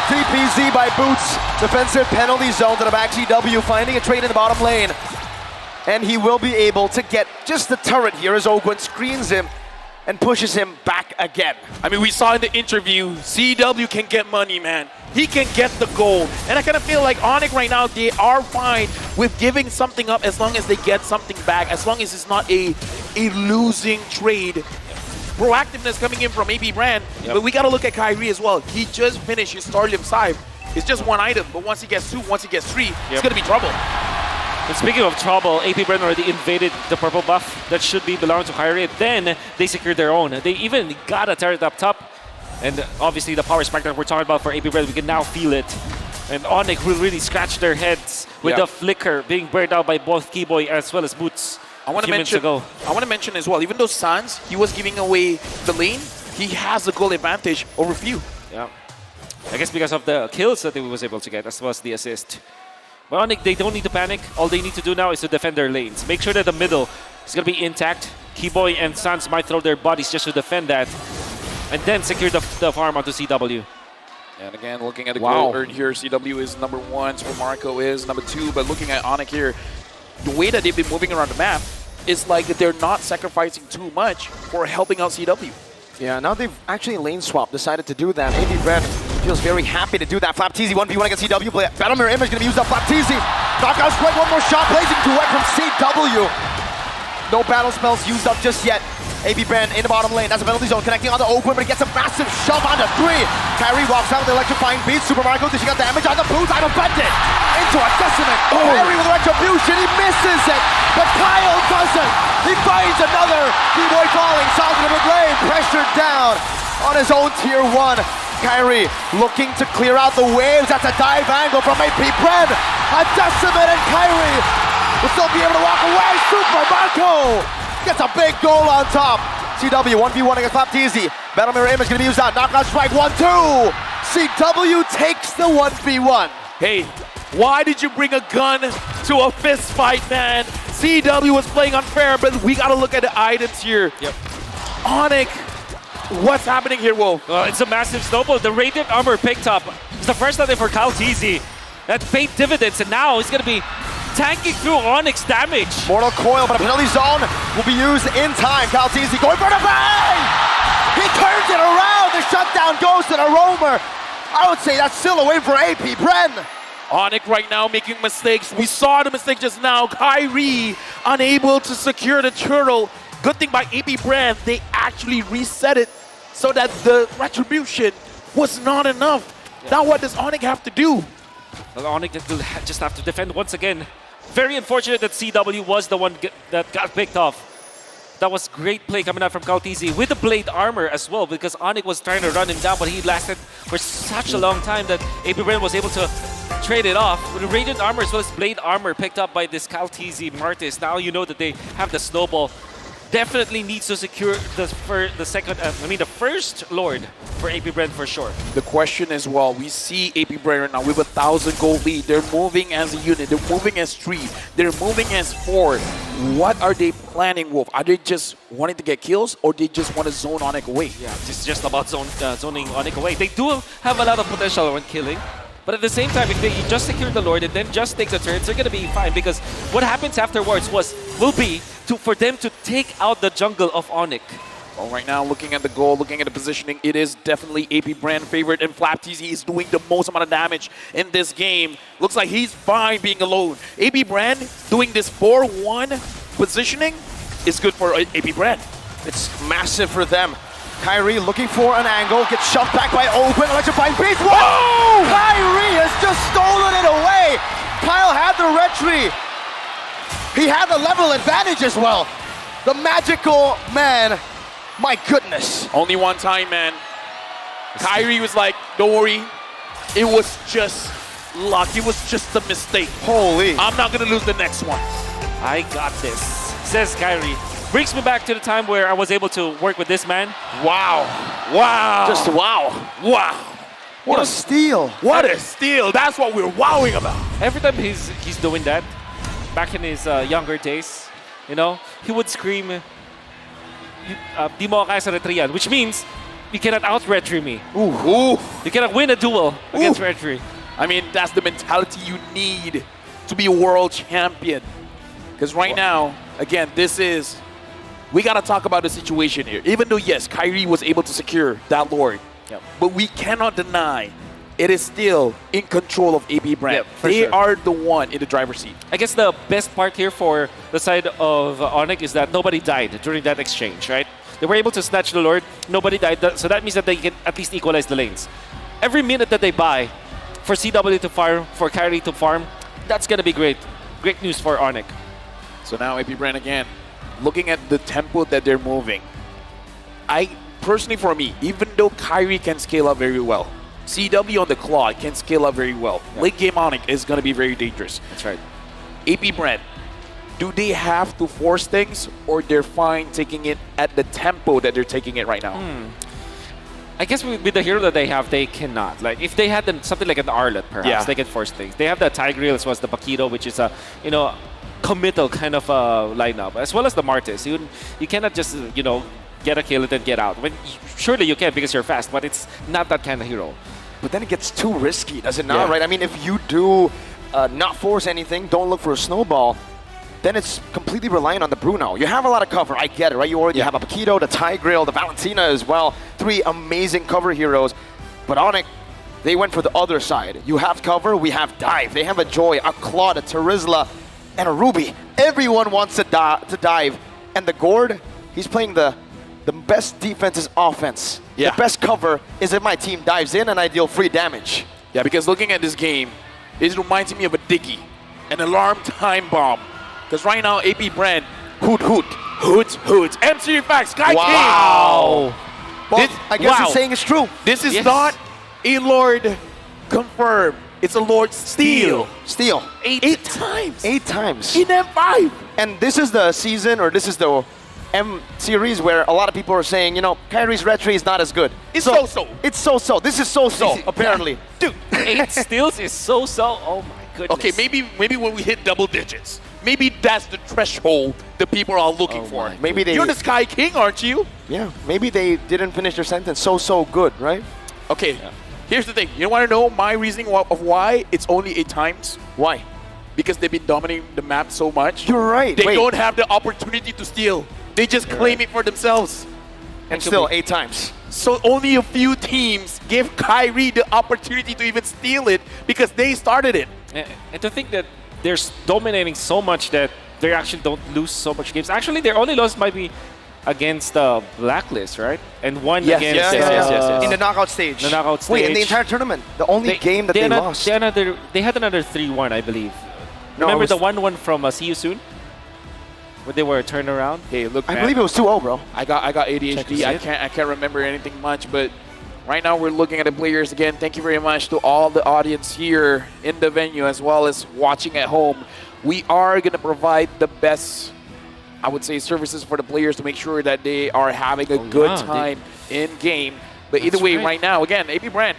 DPZ by Boots. Defensive penalty zone to the back. CW finding a trade in the bottom lane. And he will be able to get just the turret here as Ogwen screens him and pushes him back again. I mean, we saw in the interview, CW can get money, man. He can get the gold. And I kind of feel like Onyx right now, they are fine with giving something up as long as they get something back, as long as it's not a losing trade. Proactiveness coming in from AP Brand, but we got to look at Kyrie as well. He just finished his Starlium side. It's just one item, but once he gets two, once he gets three, it's going to be trouble. And speaking of trouble, AP Brand already invaded the purple buff that should be belonging to Kyrie. Then they secured their own. They even got a turret up top. And obviously the power spike that we're talking about for AP Brand, we can now feel it. And Onyx will really scratch their heads with the flicker being burned out by both Keyboy as well as Boots. I want to mention as well, even though Sans, he was giving away the lane, he has the goal advantage over few. Yeah. I guess because of the kills that he was able to get, as well as the assist. But Onyx, they don't need to panic. All they need to do now is to defend their lanes. Make sure that the middle is going to be intact. Keyboy and Sans might throw their bodies just to defend that. And then secure the farm onto CW. And again, looking at the goal earned here, CW is number 1, Super Marco is number 2. But looking at Onyx here, the way that they've been moving around the map is like that they're not sacrificing too much for helping out CW. Yeah, now they've actually lane swap, decided to do that. AP Brand feels very happy to do that. Flapteezy 1v1 against CW. Battle Mirror Image going to be used up. Flapteezy. Knockout strike, one more shot. Blazing duet from CW. No battle spells used up just yet. AP Brand in the bottom lane. That's a penalty zone connecting on the Oakwood, but he gets a massive shove onto 3. Kyrie walks out with the electrifying beat. Super Marco, did she got damage on the boots? I'm offended. Into a Decimate. Kyrie with retribution. He misses it, but Kyle doesn't. He finds another. B-Boy falling. South of the mid lane. Pressured down on his own tier 1. Kyrie looking to clear out the waves. That's a dive angle from AP Brand. A Decimate and Kyrie will still be able to walk away. Super Marco gets a big goal on top. CW 1v1 against Flapteezy. Battle Mirror Image going to be used out. Knockout strike 1-2. CW takes the 1v1. Hey, why did you bring a gun to a fist fight, man? CW was playing unfair, but we got to look at the items here. Yep. Onyx, what's happening here, Wolf? It's a massive snowball. The Radiant Armor picked up. It's the first time for Kalteezy. That paid dividends, and now he's going to be tanking through Onyx damage. Mortal Coil, but a penalty zone will be used in time. Kalteezy going for the bang! He turns it around. The shutdown goes to the roamer. I would say that's still away for AP Bren. Onyx right now making mistakes. We saw the mistake just now. Kyrie unable to secure the turtle. Good thing by AP Brand, they actually reset it so that the retribution was not enough. Now what does Onyx have to do? Well, Onyx will just have to defend once again. Very unfortunate that CW was the one that got picked off. That was great play coming out from Kalteezy with the blade armor as well, because Onyx was trying to run him down, but he lasted for such a long time that AP Bren was able to trade it off. With the Radiant armor as well as blade armor picked up by this Kalteezy Martis. Now you know that they have the snowball. Definitely needs to secure the first Lord for AP Bren for sure. The question as well, we see AP Bren right now with 1,000 gold lead. They're moving as a unit. They're moving as 3. They're moving as 4. What are they planning, Wolf? Are they just wanting to get kills, or they just want to zone Onyx away? Yeah, it's just about zoning Onyx away. They do have a lot of potential when killing. But at the same time, if they just secure the Lord and then just take the turrets, they're going to be fine, because what happens afterwards will be for them to take out the jungle of Onyx. Well, right now, looking at the goal, looking at the positioning, it is definitely AP Brand favorite, and Flapteezy is doing the most amount of damage in this game. Looks like he's fine being alone. AP Brand doing this 4-1 positioning is good for AP Brand. It's massive for them. Kyrie looking for an angle, gets shoved back by Open, electrifying beast. Whoa! Kyrie has just stolen it away. Kyle had the retry. He had the level advantage as well. The magical man, my goodness. Only one time, man. Kyrie was like, don't worry, it was just luck. It was just a mistake. Holy. I'm not going to lose the next one. I got this, says Kyrie. Brings me back to the time where I was able to work with this man. Wow. Wow. Just wow. Wow. What a steal. What a steal. That's what we're wowing about. Every time he's doing that, back in his younger days, you know, he would scream, "Di mo kaya sa retrian," which means you cannot out-retry me. Ooh. You cannot win a duel against retry. I mean, that's the mentality you need to be a world champion. Because right now, again, we got to talk about the situation here. Even though, yes, Kyrie was able to secure that Lord, but we cannot deny it is still in control of AB Brand. They are the one in the driver's seat. I guess the best part here for the side of Onyx is that nobody died during that exchange, right? They were able to snatch the Lord, nobody died, so that means that they can at least equalize the lanes. Every minute that they buy for CW to farm, for Kyrie to farm, that's going to be great. Great news for Onyx. So now AP Brand again, looking at the tempo that they're moving, personally for me, even though Kyrie can scale up very well, CW on the claw can scale up very well. Late game Onyx is going to be very dangerous. That's right. AP Brand, do they have to force things or they're fine taking it at the tempo that they're taking it right now? I guess with the hero that they have, they cannot. Like if they had them something like an Arlet, perhaps they can force things. They have the Tigreal as well as the Paquito, which is a committal kind of lineup, as well as the Martis. You cannot just get a kill and then get out. Surely you can because you're fast, but it's not that kind of hero. But then it gets too risky, does it not? Yeah. Right? I mean, if you do not force anything, don't look for a snowball, then it's completely reliant on the Bruno. You have a lot of cover, I get it, right? You already have a Paquito, the Tigreal, the Valentina as well. 3 amazing cover heroes. But Onyx, they went for the other side. You have cover, we have dive. They have a Joy, a Claude, a Terizla, and a Ruby. Everyone wants to dive. And the Gord, he's playing the best defense is offense. The best cover is if my team dives in and I deal free damage. Yeah, because looking at this game, it reminds me of a Diggy, an alarm time bomb. Because right now, AP Brand, hoot. MC Facts, Sky King. Wow. Well, I guess the saying is true. This is not a Lord confirmed. It's a Lord steal. Steal. 8 times. 8 times. In M5. And this is the season, or this is the M series where a lot of people are saying, Kyrie's retry is not as good. It's so-so. It's so-so. This is so-so, apparently. Dude, 8 steals is so-so. Oh my goodness. Okay, maybe when we hit double digits, maybe that's the threshold the people are looking for. Maybe You're the Sky King, aren't you? Yeah, maybe they didn't finish their sentence so good, right? Okay, here's the thing. You want to know my reasoning of why it's only 8 times? Why? Because they've been dominating the map so much. You're right. They don't have the opportunity to steal. They just claim it for themselves. And still 8 times. So only a few teams give Kyrie the opportunity to even steal it because they started it. And to think that they're dominating so much that they actually don't lose so much games. Actually, their only loss might be against Blacklist, right? And one against... Yes. In the knockout stage. The knockout stage. Wait, in the entire tournament, the only game that they lost. They had another 3-1, I believe. No, remember the 1-1 from See You Soon? When they were turned around? Hey, look, I believe it was 2-0, bro. I got ADHD. I can't remember anything much, but right now we're looking at the players again. Thank you very much to all the audience here in the venue as well as watching at home. We are going to provide the best, I would say, services for the players to make sure that they are having a good time in game. But either way, right now, again, AP Brand,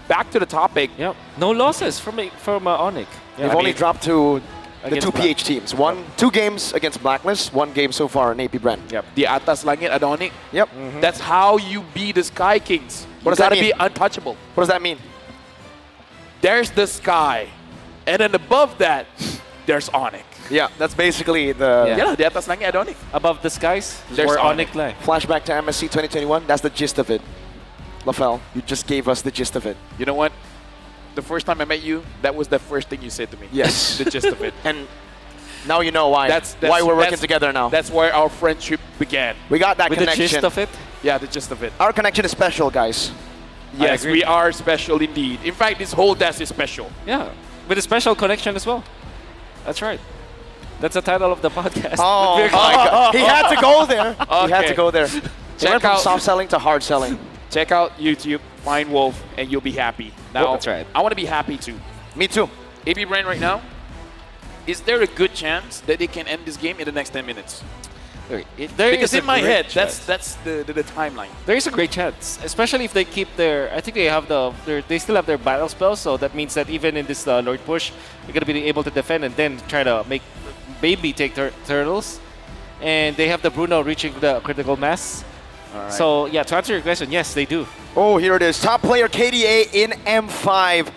back to the topic. Yep. No losses from Onyx. They've only dropped to the 2 PH teams. 2 games against Blacklist, 1 game so far in AP Brand. Yep. The Atas Langit Adonic. Yep. That's how you beat the Sky Kings. What does that mean? You gotta be untouchable. What does that mean? There's the sky. And then above that, there's Onyx. Yeah, that's basically the... Yeah, the Atas Langit Adonic. Above the skies, there's where Onyx lay. Flashback to MSC 2021, that's the gist of it. LaFell, you just gave us the gist of it. You know what? The first time I met you, that was the first thing you said to me. Yes. The gist of it. And now you know why. Why we're working together now. That's where our friendship began. We got that connection. The gist of it? Yeah, the gist of it. Our connection is special, guys. Yes, we are special indeed. In fact, this whole desk is special. Yeah, with a special connection as well. That's right. That's the title of the podcast. Oh my God. He had to go there. Okay. He had to go there. He went from soft selling to hard selling. Check out YouTube. find Wolf, and you'll be happy. Now, That's right. I want to be happy too. Me too. AP Brand right now, is there a good chance that they can end this game in the next 10 minutes? Because in my head, that's the timeline. There is a great chance, especially if they keep their. I think they have they still have their battle spells, so that means that even in this Lord push, they're gonna be able to defend and then try to maybe take turtles, and they have the Bruno reaching the critical mass. All right. So yeah, to answer your question, yes, they do. Oh, here it is. Top player Kadia in M5.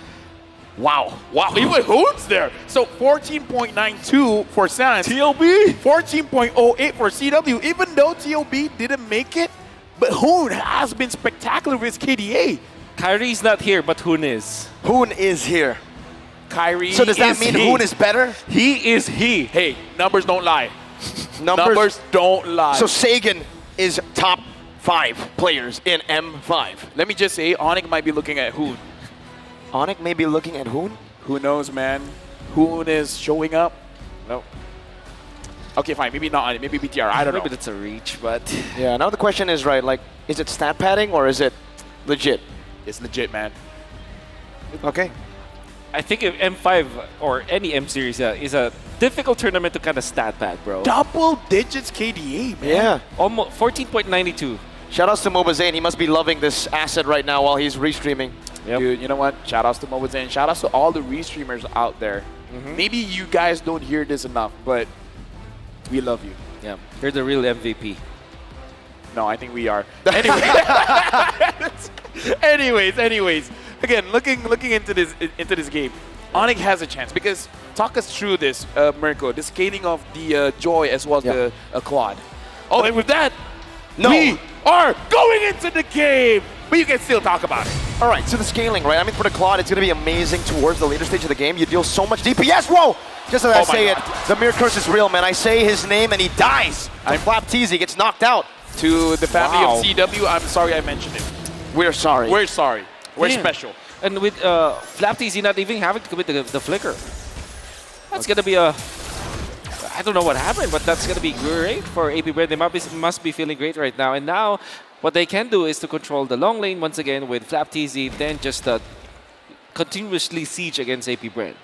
Wow. Wow, even Hoon's there. So 14.92 for Sans. TLB. 14.08 for CW. Even though TLB didn't make it, but Hoon has been spectacular with KDA. Kyrie's not here, but Hoon is. Hoon is here. Kyrie. So does that mean Hoon is better? He is he. Hey, numbers don't lie. Numbers don't lie. So Sagan is top 5 players in M5. Let me just say, Onyx might be looking at Hoon. Onyx may be looking at Hoon? Who knows, man? Hoon is showing up. No. Okay, fine. Maybe not Onyx. Maybe BTR. I don't know. Maybe that's a reach, but... Yeah, now the question is, right, like, is it stat padding or is it legit? It's legit, man. Okay. I think if M5 or any M series is a difficult tournament to kind of stat pad, bro. Double digits KDA, man. Yeah. Almost 14.92. Shoutouts to Mobazane. He must be loving this asset right now while he's restreaming. Yep. Dude, you know what? Shoutouts to Mobazane. Shoutouts to all the restreamers out there. Maybe you guys don't hear this enough, but we love you. Yeah, you're the real MVP. No, I think we are. Anyways. Again, looking into this game, Onyx has a chance because talk us through this, Mirko. The scaling of the Joy as well as the Claude. Oh, and with that, we are going into the game, but you can still talk about it. All right, so the scaling, right? I mean, for the Claude, it's going to be amazing towards the later stage of the game. You deal so much DPS. Whoa! Just as I say it, the Mirror Curse is real, man. I say his name and he dies. I'm Flap Teasy, gets knocked out. To the family of CW, I'm sorry I mentioned it. We're sorry. We're sorry. We're special. And with Flap TZ not even having to commit the flicker. That's going to be a... I don't know what happened, but that's going to be great for AP Brand. They must be feeling great right now. And now, what they can do is to control the long lane once again with Flap TZ, then just continuously siege against AP Brand.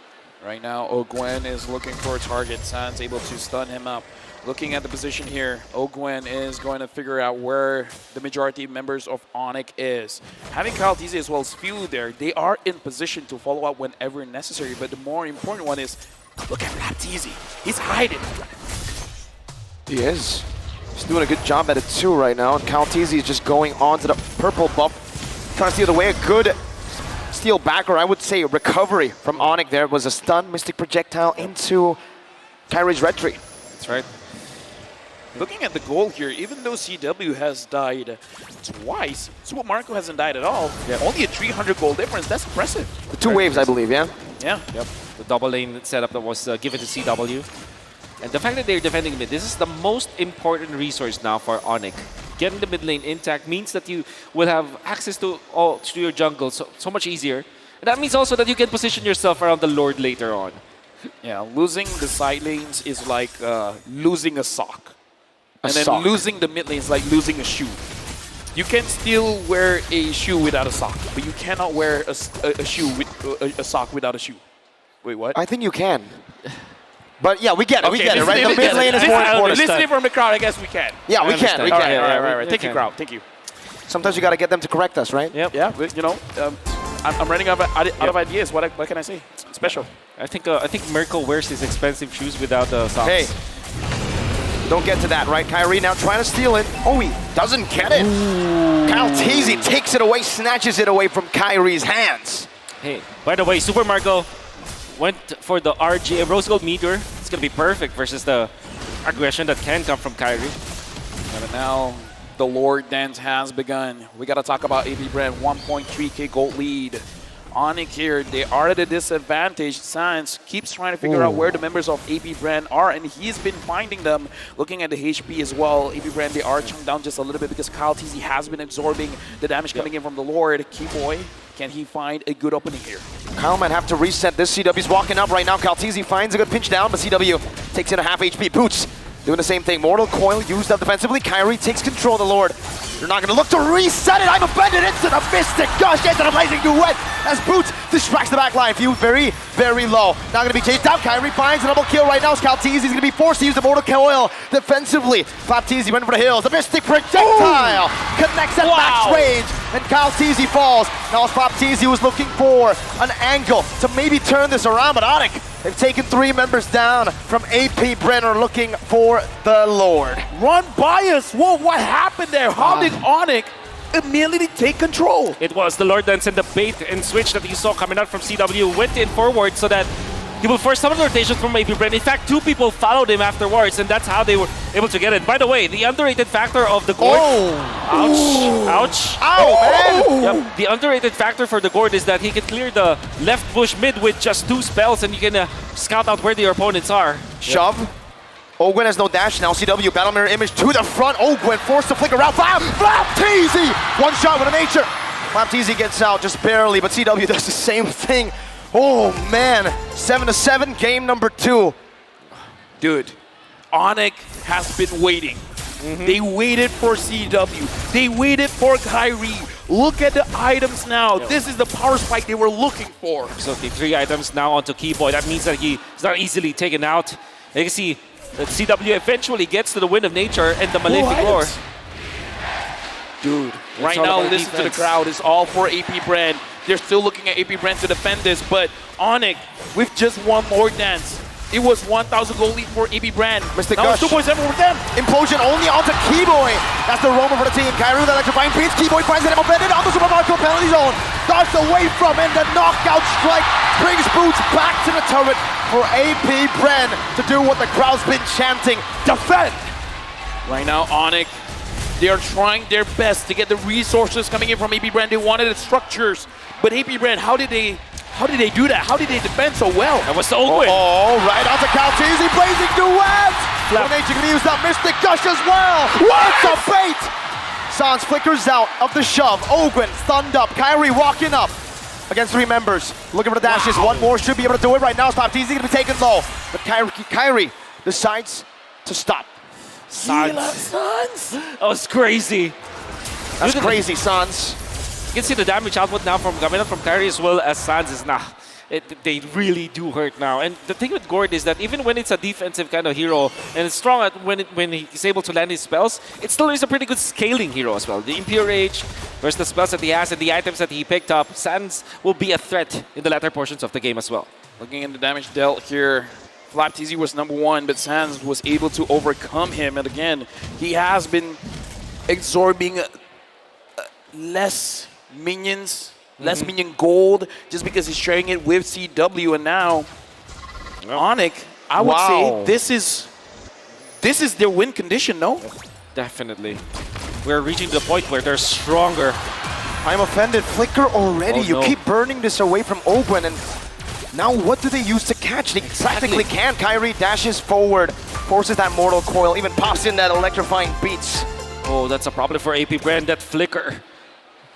Right now, Ogwen is looking for a target. San's able to stun him up. Looking at the position here, Ogwen is going to figure out where the majority of members of Onyx is. Having Kyle TZ as well as Few there, they are in position to follow up whenever necessary. But the more important one is, look at Flap TZ. He's hiding. He is. He's doing a good job at it too right now. And Kyle TZ is just going on to the purple buff, trying to steal away. A good steal back, or I would say recovery from Onyx there. It was a stun Mystic Projectile into Kyrie's retreat. That's right. Looking at the goal here, even though CW has died twice, Super Marco hasn't died at all. Only a 300 goal difference. That's impressive. The 2 waves, I believe, yeah? Yeah. Yep. The double lane setup that was given to CW. And the fact that they're defending mid, this is the most important resource now for Onyx. Getting the mid lane intact means that you will have access to your jungle so much easier. And that means also that you can position yourself around the Lord later on. Yeah, losing the side lanes is like losing a sock. And then losing the mid lane is like losing a shoe. You can still wear a shoe without a sock, but you cannot wear a shoe with a sock without a shoe. Wait, what? I think you can. But yeah, we get it. Okay, we get it, right? The mid lane is more important. Listening from the crowd, I guess we can. Yeah, we can. We can. Right. Thank you, crowd. Thank you. Sometimes you got to get them to correct us, right? Yep. Yeah, you know, I'm running out of ideas. What can I say? Special. I think Mirko wears his expensive shoes without the socks. Hey. Don't get to that, right? Kyrie now trying to steal it. Oh, he doesn't get it. Kyle TZ takes it away, snatches it away from Kyrie's hands. Hey, by the way, Super Marco went for the RG Rose Gold Meteor. It's going to be perfect versus the aggression that can come from Kyrie. But now the Lord dance has begun. We got to talk about AP Brand, 1.3k gold lead. Onyx here, they are at a disadvantage. Sans keeps trying to figure out where the members of AP Brand are, and he's been finding them. Looking at the HP as well, AP Brand, they are chunked down just a little bit because Kyle TZ has been absorbing the damage coming in from the Lord. Keyboy, can he find a good opening here? Kyle might have to reset this. CW's walking up right now. Kyle TZ finds a good pinch down, but CW takes in a half HP. Boots doing the same thing. Mortal Coil used up defensively. Kyrie takes control of the Lord. They're not going to look to reset it. I'm offended into the Mystic Gush into the blazing duet as Boots distracts the back line. View very, very low. Not going to be chased down. Kyrie finds a double kill right now. Calteezy is going to be forced to use the Mortal Coil defensively. Flapteezy went for the hills. The Mystic Projectile connects at max range. And Calteezy falls. Now Flapteezy was looking for an angle to maybe turn this around, but Onic, they've taken 3 members down from AP Brenner looking for the Lord. Run bias. Whoa, what happened there? How did Onic immediately take control? It was the Lord Dance and the bait and switch that you saw coming out from CW went in forward so that he will force some of the rotations from AP Bren. In fact, 2 people followed him afterwards, and that's how they were able to get it. By the way, the underrated factor of the Gord... Ouch. Man! Yep. The underrated factor for the Gord is that he can clear the left bush mid with just 2 spells, and you can scout out where your opponents are. Shove. Ogwen has no dash now. CW battle mirror image to the front. Ogwen forced to flicker out. Flapteezy! One shot with a nature. Flapteezy gets out just barely, but CW does the same thing. Oh man, 7-7, game number 2. Dude, Onic has been waiting. They waited for CW. They waited for Kyrie. Look at the items now. Yep. This is the power spike they were looking for. So the 3 items now onto Keyboy. That means that he is not easily taken out. You can see that CW eventually gets to the Wind of Nature and the Malefic Lore. Dude, right now, listen to the crowd. It's all for AP Brand. They're still looking at AP Brand to defend this, but Onic, with just one more dance, it was 1,000 gold lead for AP Brand. Mystic Now Gush. it's 2.7 for them. Implosion only onto Keyboy. That's the roamer for the team. Kyrie with electrifying beats. Keyboy finds it offended onto Super Marco penalty zone. Dodged away from, and the knockout strike brings Boots back to the turret for AP Bren to do what the crowd's been chanting. Defend! Right now, Onic, they are trying their best to get the resources coming in from AP Brand. They wanted the structures, but AP Brand, how did they do that? How did they defend so well? That was the old win. Oh, right onto Calteezy, blazing duet! Nature can use that Mystic Gush as well! What's a bait? Sans flickers out of the shove. Ogwen, thumbed up. Kyrie walking up against 3 members. Looking for the dashes. One more should be able to do it right now. Flapteezy gonna be taken low. But Kyrie decides to stop. Sans. That was crazy. That's crazy, Sans. You can see the damage output now from coming out from Kyrie as well as Sans is now. They really do hurt now. And the thing with Gord is that even when it's a defensive kind of hero and it's strong at when he's able to land his spells, it still is a pretty good scaling hero as well. The Impure Age versus the spells that he has and the items that he picked up, Sans will be a threat in the latter portions of the game as well. Looking at the damage dealt here, Flapteezy was #1, but Sans was able to overcome him. And again, he has been absorbing less minions, less minion gold, just because he's sharing it with CW. And now, Onic, I would say this is their win condition, no? Definitely. We're reaching the point where they're stronger. I'm offended. Flicker already. You keep burning this away from Ogwen, and now what do they use to catch? They practically can't. Kyrie dashes forward, forces that Mortal Coil, even pops in that electrifying beats. Oh, that's a problem for AP Brand. That Flicker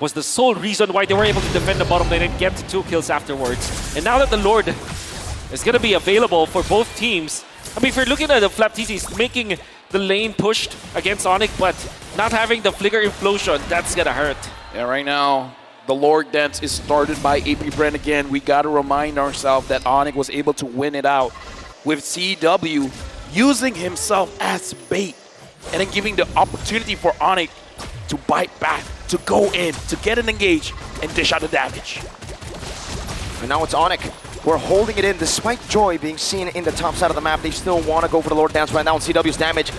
was the sole reason why they were able to defend the bottom lane and get 2 kills afterwards. And now that the Lord is going to be available for both teams, I mean, if you're looking at the Flapteezy, he's making the lane pushed against Onic, but not having the Flicker Implosion, that's going to hurt. Yeah, right now, the Lord Dance is started by AP Brand again. We got to remind ourselves that Onic was able to win it out with CW using himself as bait and then giving the opportunity for Onic to bite back, to go in, to get an engage, and dish out the damage. And now it's Onic. We're holding it in despite Joy being seen in the top side of the map. They still want to go for the Lord Dance right now, and CW's damage.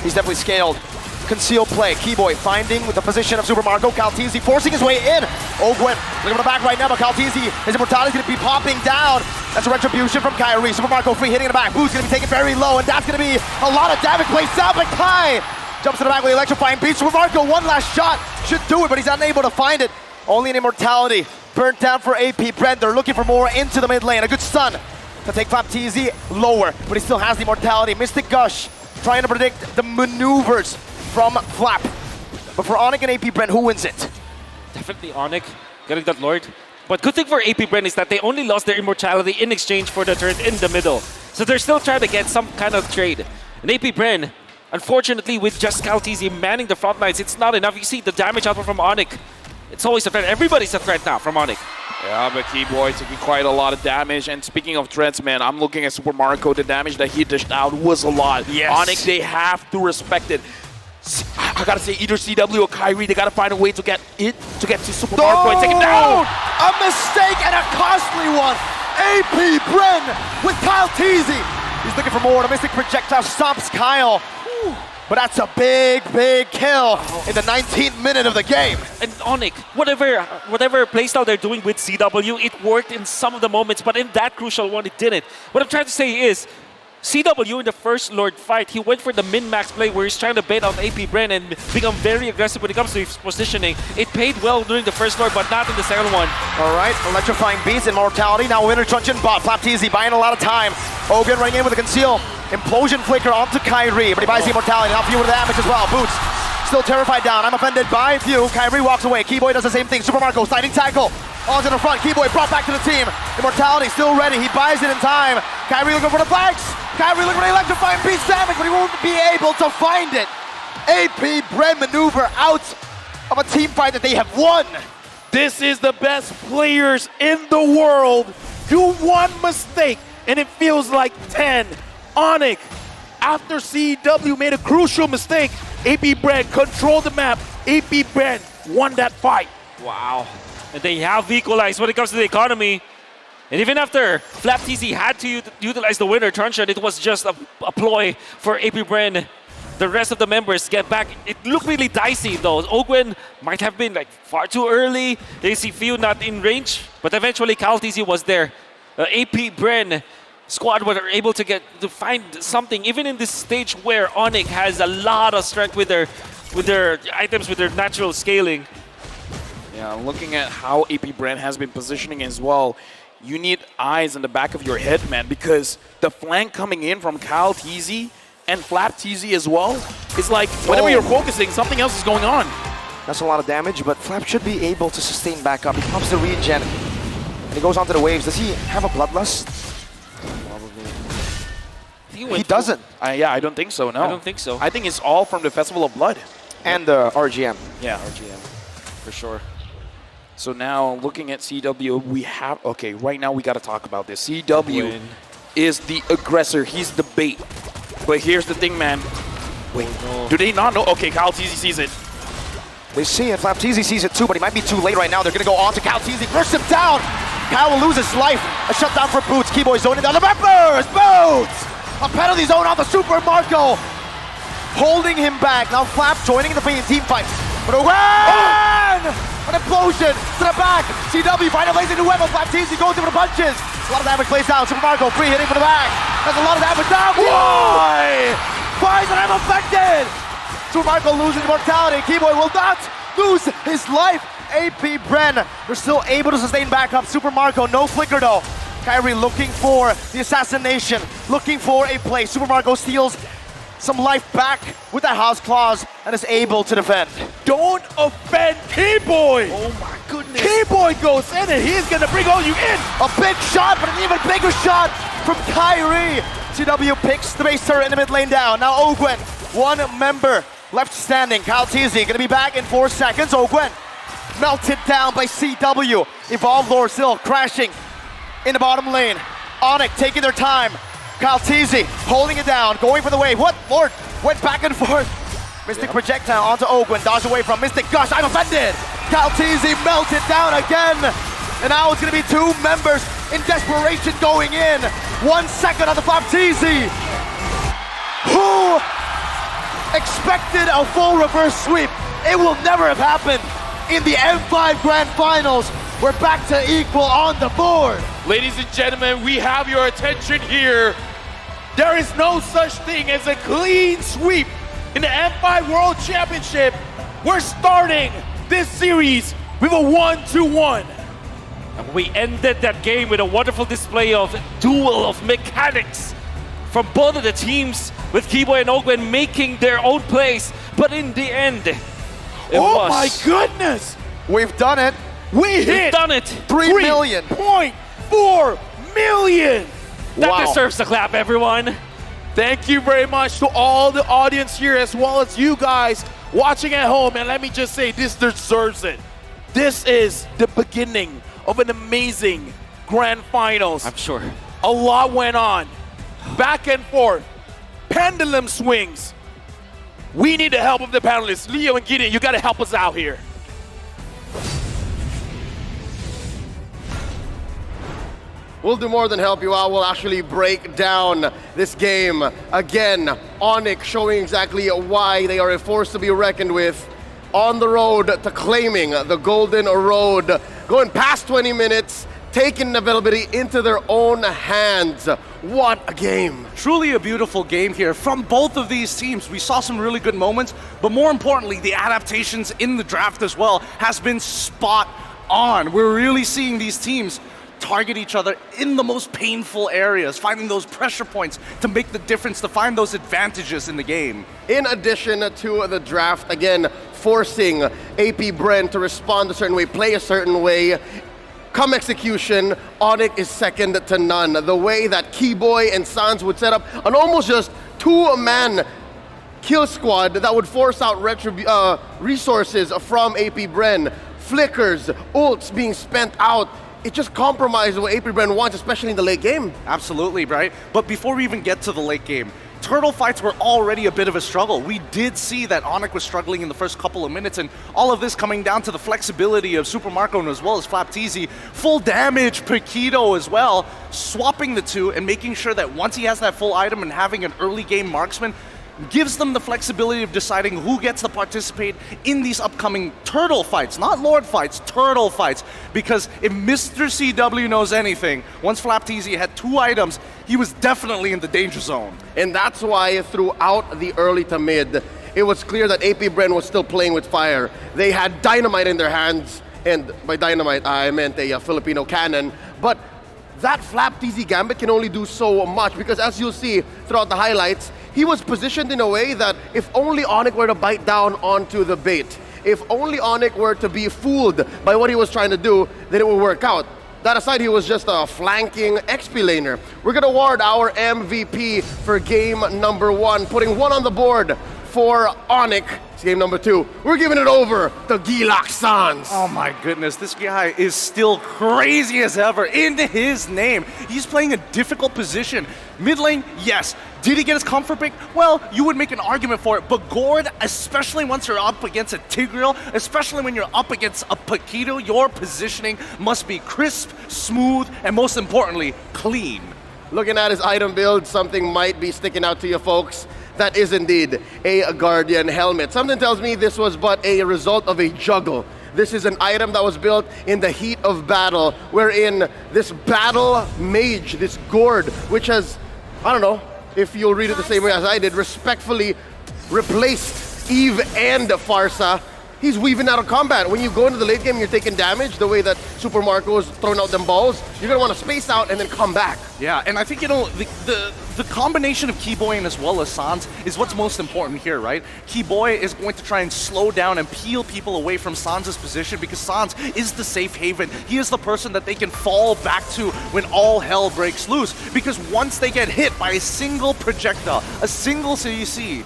He's definitely scaled. Concealed play. Keyboy finding with the position of Super Marco. Calteezy forcing his way in. Ogwen looking for the back right now, but Calteezy, his immortality is going to be popping down. That's a retribution from Kyrie. Super Marco free hitting in the back. Boo's going to be taken very low, and that's going to be a lot of damage placed out, but Kai jumps to the back with the electrifying beat. Super Marco, one last shot. Should do it, but he's unable to find it. Only an immortality. Burnt down for AP Brent. They're looking for more into the mid lane. A good stun to take Flapteezy lower, but he still has the immortality. Mystic Gush trying to predict the maneuvers from Flap. But for Onic and AP Brent, who wins it? Definitely Onic getting that Lord. But good thing for AP Brent is that they only lost their immortality in exchange for the turret in the middle. So they're still trying to get some kind of trade. And AP Brent, unfortunately, with just Calteezy manning the front lines, it's not enough. You see the damage output from Onyx. It's always a threat. Everybody's a threat now from Onyx. Yeah, but Keyboy taking quite a lot of damage. And speaking of threats, man, I'm looking at Super Marco. The damage that he dished out was a lot. Yes. Onyx, they have to respect it. I gotta say, either CW or Kyrie, they gotta find a way to get to Super Marco and take it down. A mistake and a costly one. AP Bren with Kyle Teasy. He's looking for more. The Mystic Projectile stops Kyle. But that's a big, big kill in the 19th minute of the game. And Onyx, whatever playstyle they're doing with CW, it worked in some of the moments, but in that crucial one, it didn't. What I'm trying to say is, CW in the first Lord fight, he went for the min-max play where he's trying to bait on AP Bren and become very aggressive when it comes to his positioning. It paid well during the first Lord, but not in the second one. All right, electrifying beats, immortality. Now winner Truncheon bot. Flapteezy buying a lot of time. Ogun running in with a conceal. Implosion flicker onto Kyrie, but he buys the immortality. Now Few with the damage as well. Boots still terrified down. I'm offended by Few. Kyrie walks away. Keyboy does the same thing. Super Marco sliding tackle. Onto the front. Keyboy brought back to the team. Immortality still ready. He buys it in time. Kyrie looking for the flags. Kyrie looking for the electrifying beats damage, but he won't be able to find it. AP Bren maneuver out of a team fight that they have won. This is the best players in the world. Do one mistake, and it feels like 10. Onyx, after CW made a crucial mistake, AP Bren controlled the map. AP Bren won that fight. Wow. And they have equalized when it comes to the economy. And even after Flapteezy had to utilize the winner Truncheon, it was just a ploy for AP Bren. The rest of the members get back. It looked really dicey though. Ogwen might have been like far too early. They see Few not in range, but eventually Calteezy was there. AP Bren squad were able to find something, even in this stage where Onyx has a lot of strength with their items, with their natural scaling. Yeah, looking at how AP Bren has been positioning as well, you need eyes in the back of your head, man, because the flank coming in from Calteezy and Flapteezy as well is like, whenever you're focusing, something else is going on. That's a lot of damage, but Flap should be able to sustain back up. He pops the regen, and he goes onto the waves. Does he have a bloodlust? He doesn't. Yeah, I don't think so, no. I don't think so. I think it's all from the Festival of Blood. And the RGM. Yeah, RGM, for sure. So now, looking at CW, we have... Okay, right now we got to talk about this. CW is the aggressor. He's the bait. But here's the thing, man. Wait, do they not know? Okay, Calteezy sees it. They see it. Flapteezy sees it too, but he might be too late right now. They're going to go on to Calteezy. Burst him down. Kyle will lose his life. A shutdown for Boots. Keyboy zoning down the members. Boots! A penalty zone on the Super Marco. Holding him back. Now Flap joining the team fight. But an explosion to the back. CW finally lays into Webber. Flapteezy goes in for the punches. A lot of damage plays down. Super Marco free hitting from the back. That's a lot of damage down. Keyboy finds that I'm affected. Super Marco losing immortality. Keyboy will not lose his life. AP Bren, they're still able to sustain back up. Super Marco, no flicker though. Kyrie looking for the assassination, looking for a play. Super Marco steals some life back with that House Claws and is able to defend. Don't offend Keyboy! Oh my goodness. Keyboy goes in and he's gonna bring all you in! A big shot, but an even bigger shot from Kyrie. CW picks the base turret in the mid lane down. Now Ogwen, one member left standing. Calteezy gonna be back in 4 seconds. Ogwen melted down by CW. Evolve Lord still crashing in the bottom lane. Onyx taking their time. Calteezy holding it down, going for the wave. What? Lord went back and forth. Mystic projectile onto Ogwen, dodge away from Mystic. Gosh, I'm offended. Calteezy melted down again. And now it's gonna be 2 members in desperation going in. 1 second on the Flapteezy. Who expected a full reverse sweep? It will never have happened in the M5 Grand Finals. We're back to equal on the board. Ladies and gentlemen, we have your attention here. There is no such thing as a clean sweep in the M5 World Championship. We're starting this series with a 1-1. And we ended that game with a wonderful display of duel of mechanics from both of the teams, with Keyboy and Ogwen making their own plays. But in the end, oh my goodness! We've done it. We've done it. 3 million. 3.4 million. That deserves a clap, everyone. Thank you very much to all the audience here as well as you guys watching at home. And let me just say, this deserves it. This is the beginning of an amazing grand finals. I'm sure. A lot went on. Back and forth. Pendulum swings. We need the help of the panelists. Leo and Gideon, you got to help us out here. We'll do more than help you out. We'll actually break down this game. Again, Onyx showing exactly why they are a force to be reckoned with. On the road to claiming the Golden Road. Going past 20 minutes, taking the availability into their own hands. What a game. Truly a beautiful game here from both of these teams. We saw some really good moments, but more importantly, the adaptations in the draft as well has been spot on. We're really seeing these teams target each other in the most painful areas, finding those pressure points to make the difference, to find those advantages in the game. In addition to the draft, again, forcing AP Brent to respond a certain way, play a certain way. Come execution, Onyx is second to none. The way that Keyboy and Sans would set up an almost just two-man kill squad that would force out resources from AP Bren. Flickers, ults being spent out. It just compromised what AP Bren wants, especially in the late game. Absolutely, right? But before we even get to the late game, turtle fights were already a bit of a struggle. We did see that Onyx was struggling in the first couple of minutes, and all of this coming down to the flexibility of Super Marco as well as Flapteezy. Full damage Paquito as well, swapping the two and making sure that once he has that full item and having an early game marksman, gives them the flexibility of deciding who gets to participate in these upcoming turtle fights, not Lord fights, turtle fights. Because if Mr. CW knows anything, once Flapteezy had two items, he was definitely in the danger zone. And that's why throughout the early to mid, it was clear that AP Bren was still playing with fire. They had dynamite in their hands, and by dynamite, I meant a Filipino cannon. But that Flapteezy Gambit can only do so much, because as you'll see throughout the highlights, he was positioned in a way that if only Onyx were to bite down onto the bait, if only Onyx were to be fooled by what he was trying to do, then it would work out. That aside, he was just a flanking XP laner. We're gonna award our MVP for game number 1, putting 1 on the board for Onyx. It's game number 2. We're giving it over to Gilak Sans. Oh my goodness, this guy is still crazy as ever in his name. He's playing a difficult position. Mid lane, yes. Did he get his comfort pick? Well, you would make an argument for it, but Gord, especially once you're up against a Tigreal, especially when you're up against a Paquito, your positioning must be crisp, smooth, and most importantly, clean. Looking at his item build, something might be sticking out to you folks. That is indeed a Guardian helmet. Something tells me this was but a result of a juggle. This is an item that was built in the heat of battle, wherein this battle mage, this Gord, which has, I don't know if you'll read it the same way as I did, respectfully replaced Eve and Farsa. He's weaving out of combat. When you go into the late game, you're taking damage the way that Super Marco is throwing out them balls. You're gonna want to space out and then come back. Yeah, and I think, you know, the combination of Keyboy and as well as Sans is what's most important here, right? Keyboy is going to try and slow down and peel people away from Sans' position, because Sans is the safe haven. He is the person that they can fall back to when all hell breaks loose. Because once they get hit by a single projectile, a single CEC,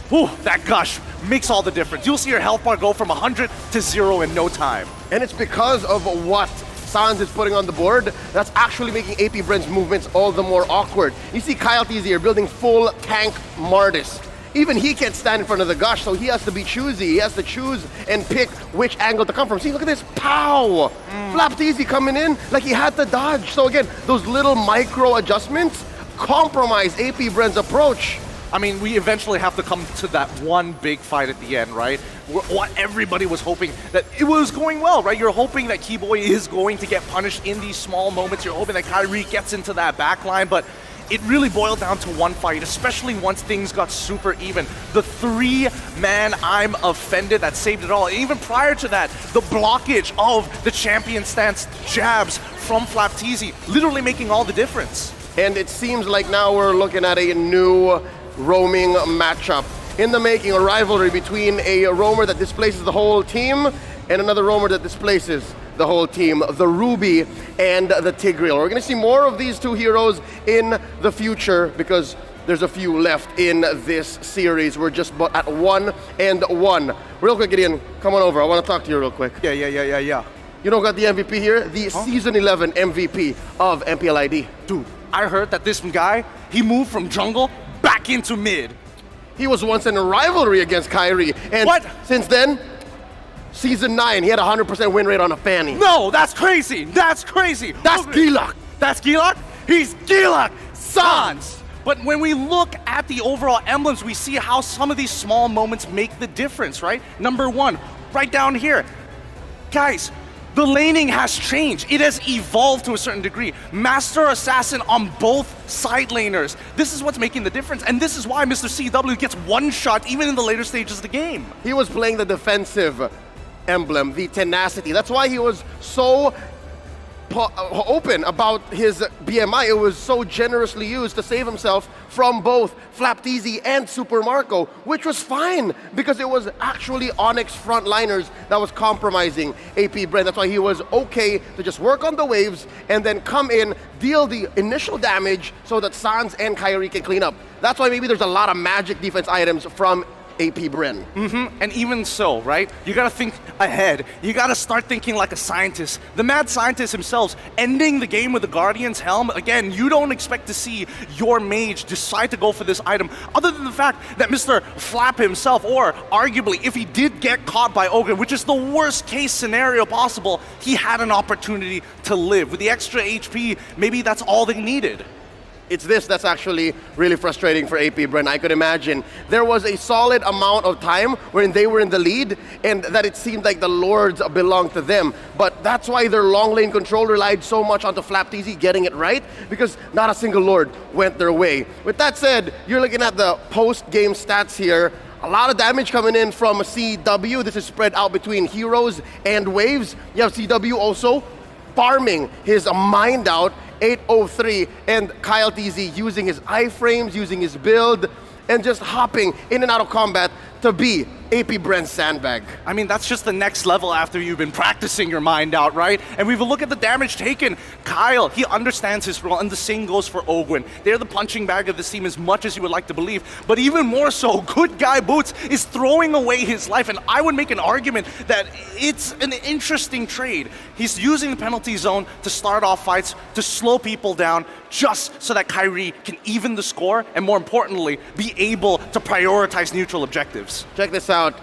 whew, that gush makes all the difference. You'll see your health bar go from 100 to 0 in no time. And it's because of what Sans is putting on the board that's actually making AP Bren's movements all the more awkward. You see Kyle Teasy here building full tank Mardis. Even he can't stand in front of the gush, so he has to be choosy. He has to choose and pick which angle to come from. See, look at this, pow! Flapteezy coming in like he had to dodge. So again, those little micro adjustments compromise AP Bren's approach. I mean, we eventually have to come to that one big fight at the end, right? What everybody was hoping that it was going well, right? You're hoping that Keyboy is going to get punished in these small moments. You're hoping that Kyrie gets into that backline, but it really boiled down to one fight, especially once things got super even. The 3-man I'm offended that saved it all. Even prior to that, the blockage of the champion stance jabs from Flapteezy, literally making all the difference. And it seems like now we're looking at a new roaming matchup. In the making, a rivalry between a roamer that displaces the whole team and another roamer that displaces the whole team, the Ruby and the Tigreal. We're going to see more of these two heroes in the future, because there's a few left in this series. We're just about at 1-1. Real quick, Gideon, come on over. I want to talk to you real quick. Yeah. You know who got the MVP here? The Season 11 MVP of MPLID. Dude, I heard that this guy, he moved from jungle back into mid. He was once in a rivalry against Kyrie. And since then, Season 9, he had a 100% win rate on a Fanny. No, that's crazy. That's Gilak. That's Gilak? He's Gilak Sans. But when we look at the overall emblems, we see how some of these small moments make the difference, right? Number one, right down here. Guys, the laning has changed. It has evolved to a certain degree. Master Assassin on both side laners. This is what's making the difference. And this is why Mr. CW gets one shot even in the later stages of the game. He was playing the defensive emblem, the tenacity. That's why he was so open about his BMI. It was so generously used to save himself from both Flapteezy and Super Marco, which was fine because it was actually Onyx frontliners that was compromising AP Brand. That's why he was okay to just work on the waves and then come in, deal the initial damage so that Sans and Kyrie can clean up. That's why maybe there's a lot of magic defense items from AP Bren. And even so, right? You gotta think ahead. You gotta start thinking like a scientist. The mad scientist himself, ending the game with the Guardian's Helm. Again, you don't expect to see your mage decide to go for this item, other than the fact that Mr. Flap himself, or arguably, if he did get caught by Ogre, which is the worst case scenario possible, he had an opportunity to live. With the extra HP, maybe that's all they needed. It's this that's actually really frustrating for AP Bren. I could imagine there was a solid amount of time when they were in the lead and that it seemed like the Lords belonged to them. But that's why their long lane control relied so much onto Flapteezy getting it right, because not a single Lord went their way. With that said, you're looking at the post-game stats here. A lot of damage coming in from CW. This is spread out between heroes and waves. You have CW also farming his mind out, 803, and Kyle TZ using his iframes, using his build, and just hopping in and out of combat to be AP Brent's sandbag. I mean, that's just the next level after you've been practicing your mind out, right? And we've a look at the damage taken. Kyle, he understands his role, and the same goes for Ogwin. They're the punching bag of this team as much as you would like to believe, but even more so, Good Guy Boots is throwing away his life, and I would make an argument that it's an interesting trade. He's using the penalty zone to start off fights, to slow people down, just so that Kyrie can even the score, and more importantly, be able to prioritize neutral objectives. Check this out.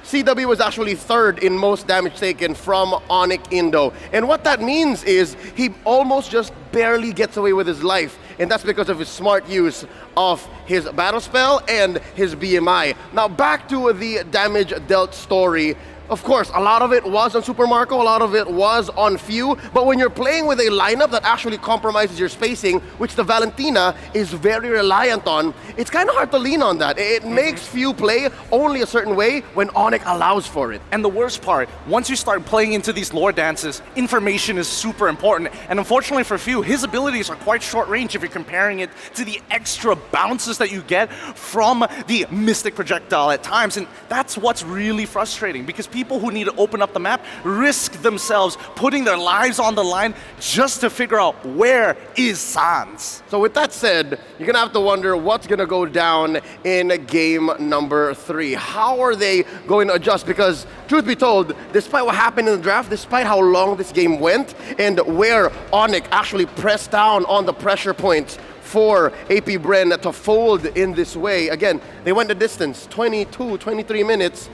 CW was actually third in most damage taken from Onyx Indo. And what that means is he almost just barely gets away with his life. And that's because of his smart use of his battle spell and his BMI. Now back to the damage dealt story. Of course, a lot of it was on Super Marco, a lot of it was on Few, but when you're playing with a lineup that actually compromises your spacing, which the Valentina is very reliant on, it's kind of hard to lean on that. It makes Few play only a certain way when Onyx allows for it. And the worst part, once you start playing into these lore dances, information is super important. And unfortunately for Few, his abilities are quite short range if you're comparing it to the extra bounces that you get from the Mystic Projectile at times. And that's what's really frustrating, because people who need to open up the map risk themselves putting their lives on the line just to figure out where is Sans. So with that said, you're gonna have to wonder what's gonna go down in game number 3. How are they going to adjust? Because truth be told, despite what happened in the draft, despite how long this game went and where Onyx actually pressed down on the pressure points for AP Bren to fold in this way, again, they went the distance, 22, 23 minutes.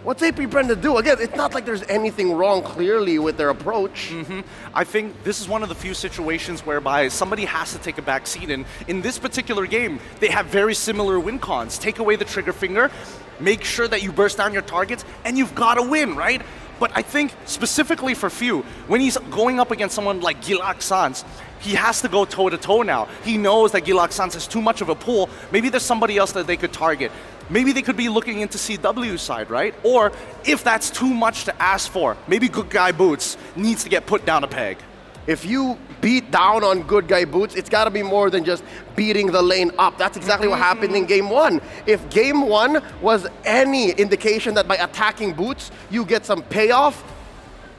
What's AP Bren to do? Again, it's not like there's anything wrong clearly with their approach. I think this is one of the few situations whereby somebody has to take a back seat. And in this particular game, they have very similar win cons. Take away the trigger finger, make sure that you burst down your targets, and you've got to win, right? But I think specifically for Few, when he's going up against someone like Gilak Sans, he has to go toe-to-toe now. He knows that Gilak Sans has too much of a pool. Maybe there's somebody else that they could target. Maybe they could be looking into CW's side, right? Or if that's too much to ask for, maybe Good Guy Boots needs to get put down a peg. If you beat down on Good Guy Boots, it's got to be more than just beating the lane up. That's exactly what happened in game 1. If game 1 was any indication that by attacking Boots, you get some payoff,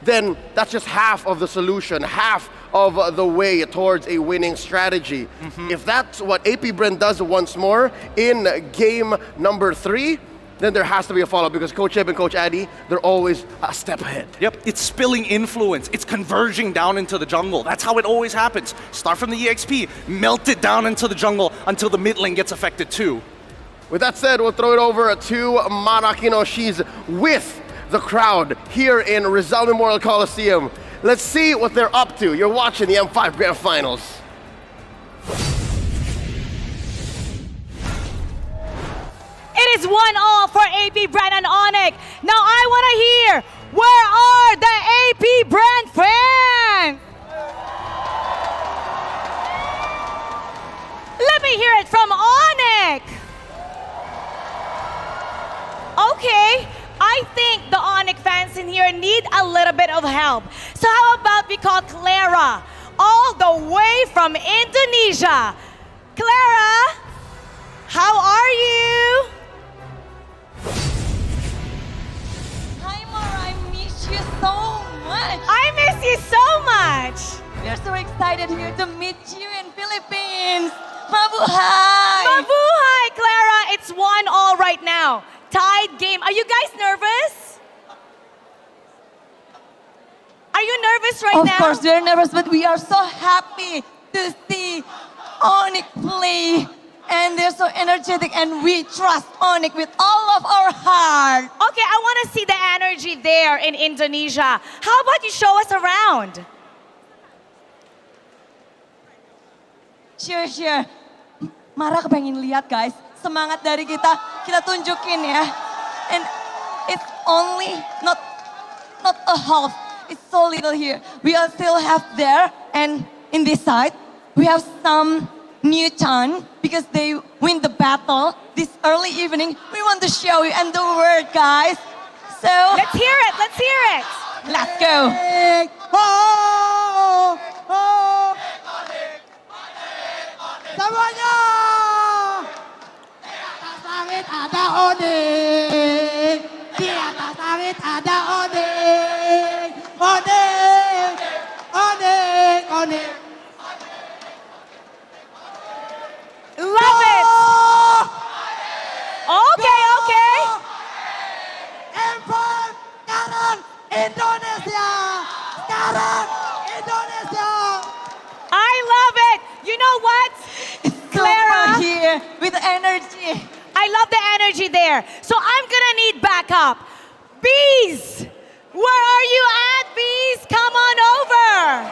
then that's just half of the solution, half of the way towards a winning strategy. If that's what AP Bren does once more in game number 3, then there has to be a follow-up because Coach Eb and Coach Addy, they're always a step ahead. Yep, it's spilling influence. It's converging down into the jungle. That's how it always happens. Start from the EXP, melt it down into the jungle until the mid lane gets affected too. With that said, we'll throw it over to Marakino. She's with the crowd here in Rizal Memorial Coliseum. Let's see what they're up to. You're watching the M5 Grand Finals. It is 1-1 for AP Bren and Onyx. Now I want to hear, where are the AP Bren fans? Let me hear it from Onyx. Okay, I think the Onyx fans in here need a little bit of help. So how about we call Clara, all the way from Indonesia. Clara, how are you? Hi, Mara, I miss you so much. I miss you so much. We're so excited here to meet you in Philippines. Mabuhay! Mabuhay, Clara. It's 1-1 right now. Tied game. Are you guys nervous? Are you nervous right now? Of course, we're nervous, but we are so happy to see Onyx play. And they're so energetic, and we trust Onyx with all of our heart. Okay, I want to see the energy there in Indonesia. How about you show us around? Sure. Mara kepengen lihat, guys. Semangat dari kita tunjukin ya. And it's only not a half. It's so little here. We are still half there, and in this side, we have some new ton because they win the battle this early evening. We want to show you and the word, guys. So let's hear it. Let's go. Semuanya. Di atas langit ada Onyx. Di atas langit ada Onyx. Onyx. Love it! Okay. M5 sekarang Indonesia. I love it. You know what? Clara. Here with energy. I love the energy there. So I'm gonna need backup. Bees! Where are you at, Bees? Come on over.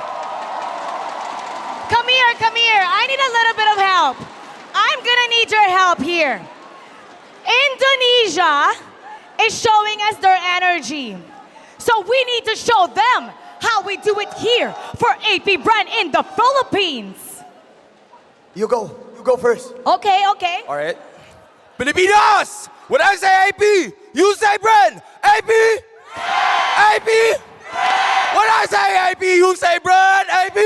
Come here. I need a little bit of help. I'm gonna need your help here. Indonesia is showing us their energy. So we need to show them how we do it here for AP Bren in the Philippines. You go first. Okay. All right. Filipinos! When I say AP, you say Bren. AP! When I say AP, you say Bren. AP!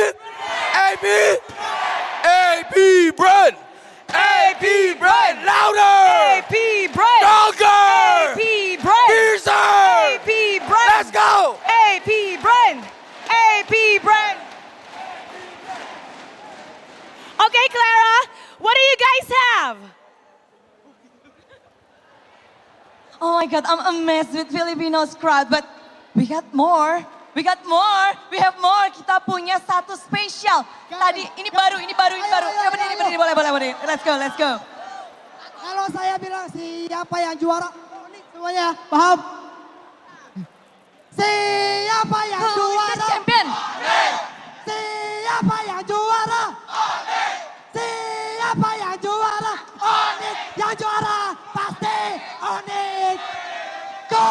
Bren! AP Bren! Louder! AP Bren! Stronger! AP Bren! Fiercer! AP Bren! Let's go! AP Bren! Okay, Clara, what do you guys have? Oh my God, I'm amazed with Filipinos crowd, but we got more. We have more. Kita punya satu spesial. Tadi ini baru. Boleh. Let's go. Kalau saya bilang siapa yang juara, semuanya paham? Siapa yang juara? Champion. Siapa yang juara? Siapa yang juara? Onyx yang juara pasti Onyx. Go!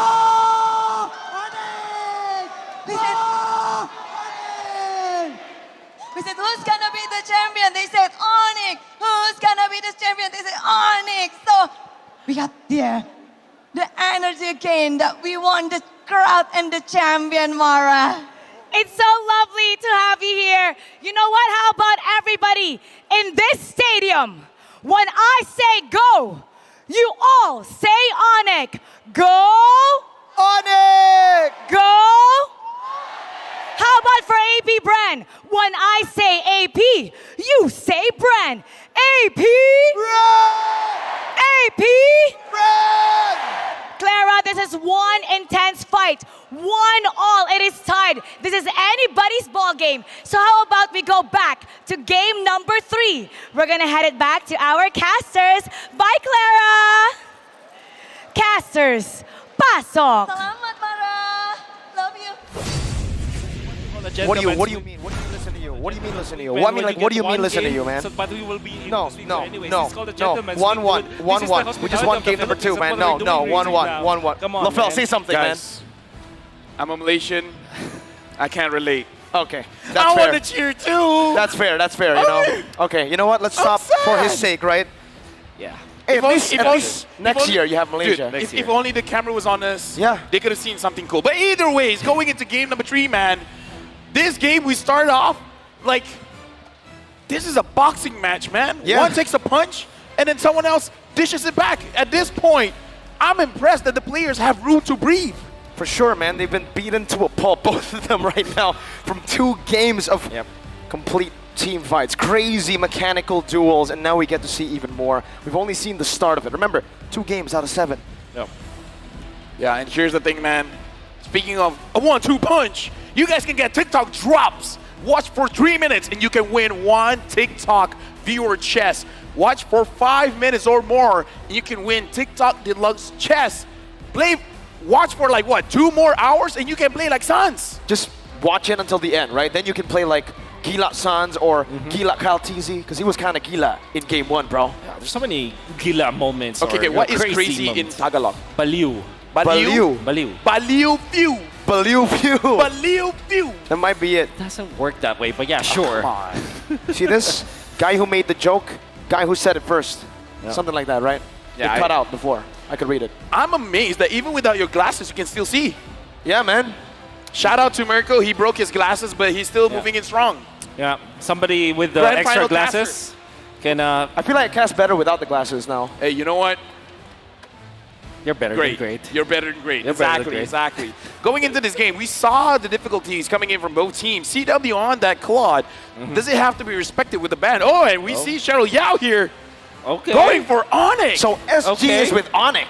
We said, who's gonna be the champion? They said, Onyx. Who's gonna be the champion? They said, Onyx. So we got there. The energy again that we want the crowd and the champion, Mara. It's so lovely to have you here. You know what? How about everybody in this stadium? When I say go, you all say Onyx. Go! Onyx! Go! How about for AP Bren? When I say AP, you say Bren. AP! AP! Clara, this is one intense fight. 1-1. It is tied. This is anybody's ball game. So how about we go back to game number 3? We're gonna head it back to our casters. Bye, Clara! Casters, pasok! Salamat, Mara! Love you. What do you mean? What do you mean listen to you? What do you mean listen to you? When What, I mean, you like, what get do you mean one listen to game, you, man? So, but we will be able No, to speak no, anyways. no, It's called the no. gentleman's 1-1, league. This is 1-1. the We just won hospitality game of number the 2, Philippines. man. That's what No, we're doing right 1-1, now. 1-1. Come on, Lafel, man. say something, Guys, I'm a Malaysian. I can't relate. man. Okay, I that's fair. want to cheer too. That's fair, you know? Okay, you know what? Let's stop for his sake, right? Yeah. Hey, If at least only- next only- year you have Malaysia. Dude, if only the camera was on us, Yeah. they could have seen something cool. But either ways, going into game number 3, man, this game we started off like this is a boxing match, man. Yeah. One takes a punch and then someone else dishes it back. At this point, I'm impressed that the players have room to breathe. For sure, man. They've been beaten to a pulp, both of them right now, from 2 games of complete team fights, crazy mechanical duels, and now we get to see even more. We've only seen the start of it. Remember, 2 games out of 7. Yeah, and here's the thing, man. Speaking of a 1-2 punch, you guys can get TikTok drops. Watch for 3 minutes and you can win 1 TikTok viewer chess. Watch for 5 minutes or more and you can win TikTok Deluxe Chess. Watch for like what, 2 more hours and you can play like Sans. Just watch it until the end, right? Then you can play like Gila Sans or Gila Kaltizi, because he was kind of Gila in game 1, bro. Yeah, there's so many gila moments. Okay, or, what is crazy crazy in moments. Tagalog? Baliw. Baliw. Baliw. Baliw view. Baliw view. Baliw view. That might be it. Doesn't work that way, but yeah, sure. Come on. See this? Guy who made the joke, guy who said it first. Yeah. Something like that, right? Yeah, it cut out before. I could read it. I'm amazed that even without your glasses, you can still see. Yeah, man. Shout out to Mirko. He broke his glasses, but he's still moving in strong. Yeah, somebody with the Grand extra final glasses can. I feel like I cast better without the glasses now. Hey, you know what? You're better Great. than great. You're better than great. You're better Exactly, than great. exactly. Going into this game, we saw the difficulties coming in from both teams. CW on that Claude. Does it have to be respected with the ban? Oh, and we see Cheryl Yao here Okay. going for Onyx. So SG Okay. is with Onyx.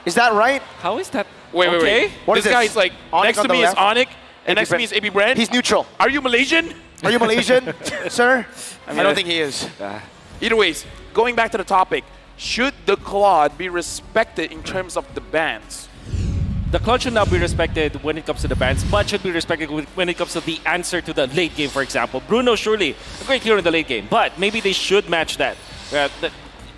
Is that right? How is that? wait. Okay. What this is guy this? is like, Onyx next on to the me is left? Onyx, and AB next to me is AB Brand. He's neutral. Are you Malaysian? Are you Malaysian, sir? I don't think he is. Either ways, going back to the topic, should the Claude be respected in terms of the bans? The Claude should not be respected when it comes to the bans, but should be respected when it comes to the answer to the late game, for example. Bruno, surely a great hero in the late game, but maybe they should match that.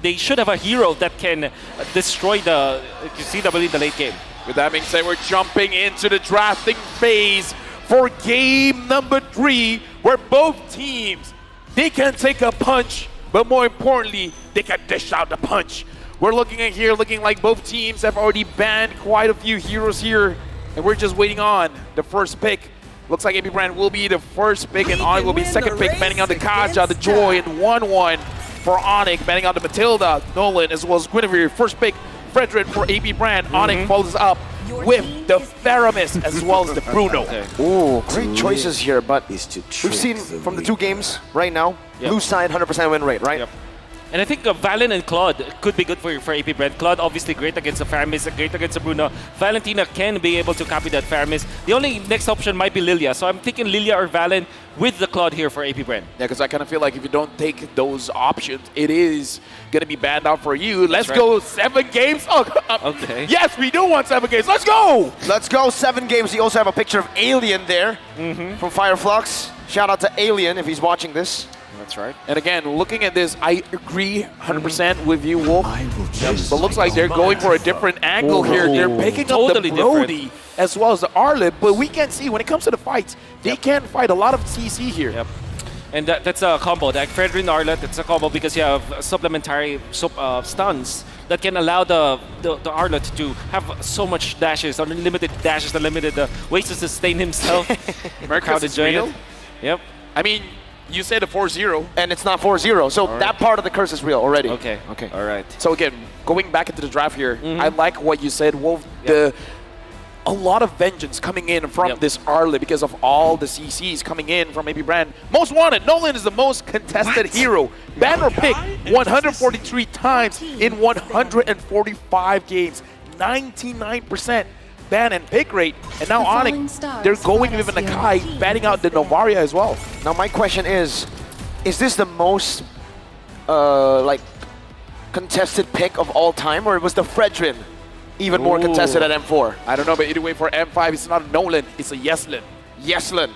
They should have a hero that can destroy the CW in the late game. With that being said, we're jumping into the drafting phase for game number 3, where both teams, they can take a punch, but more importantly, they can dish out the punch. We're looking at here, looking like both teams have already banned quite a few heroes here, and we're just waiting on the first pick. Looks like AB Brand will be the first pick, and Onyx will be second pick, banning out the Kadia, the Joy, and 1-1 for Onyx, banning out the Matilda, Nolan, as well as Guinevere. First pick, Frederick for AB Brand. Onyx follows up with the Faramis, as well as the Bruno. Ooh, great choices here, but we've seen from the 2 games right now, blue side 100% win rate, right? Yep. And I think Valen and Claude could be good for AP Brand. Claude obviously great against the Faramis, great against the Bruno. Valentina can be able to copy that Faramis. The only next option might be Lilia, so I'm thinking Lilia or Valen with the Claude here for AP Brand. Yeah, because I kind of feel like if you don't take those options, it is going to be banned out for you. Let's go 7 games. Oh, okay. Yes, we do want 7 games. Let's go. Let's go 7 games. You also have a picture of Alien there from Fireflux. Shout out to Alien if he's watching this. That's right. And again, looking at this, I agree 100% with you, Wolf. But looks like they're going for a different angle here. They're picking Totally up the Brody as well as the Arlet. But we can see when it comes to the fights, they can fight a lot of CC here. Yep. And that's a combo. Like Frederick and Arlet, it's a combo because you have supplementary stuns that can allow the Arlet to have so much dashes, unlimited dashes, unlimited ways to sustain himself. Mercus is real? Yep. I mean, you said a 4-0. And it's not 4-0, so that part of the curse is real already. Okay. All right. So again, going back into the draft here, I like what you said, Wolf. a lot of vengeance coming in from this early because of all the CCs coming in from AP Brand. Most wanted, Nolan is the most contested hero. Banner pick 143 times in 145 games, 99% ban and pick rate. And now Onyx, they're going with Nakai, banning out the Novaria as well. Now my question is this the most like contested pick of all time, or was the Fredrin even more contested at M4? I don't know, but either way for M5, it's not a Nolan, it's a Yeslin. Yeslin.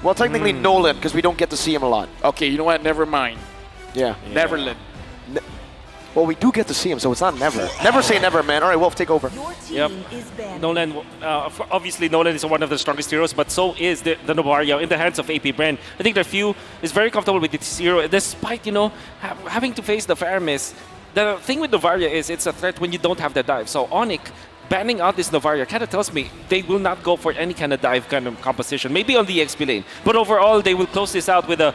Well, technically Nolan, because we don't get to see him a lot. Okay, you know what? Never mind. Yeah. Neverland. Well, we do get to see him, so it's not never. Never say never, man. All right, Wolf, take over. Yep. Nolan, obviously Nolan is one of the strongest heroes, but so is the Novaria in the hands of AP Brand. I think the few is very comfortable with this hero, despite, you know, having to face the Faramis. The thing with Novaria is it's a threat when you don't have the dive. So Onyx banning out this Novaria kind of tells me they will not go for any kind of dive kind of composition. Maybe on the XP lane, but overall they will close this out with a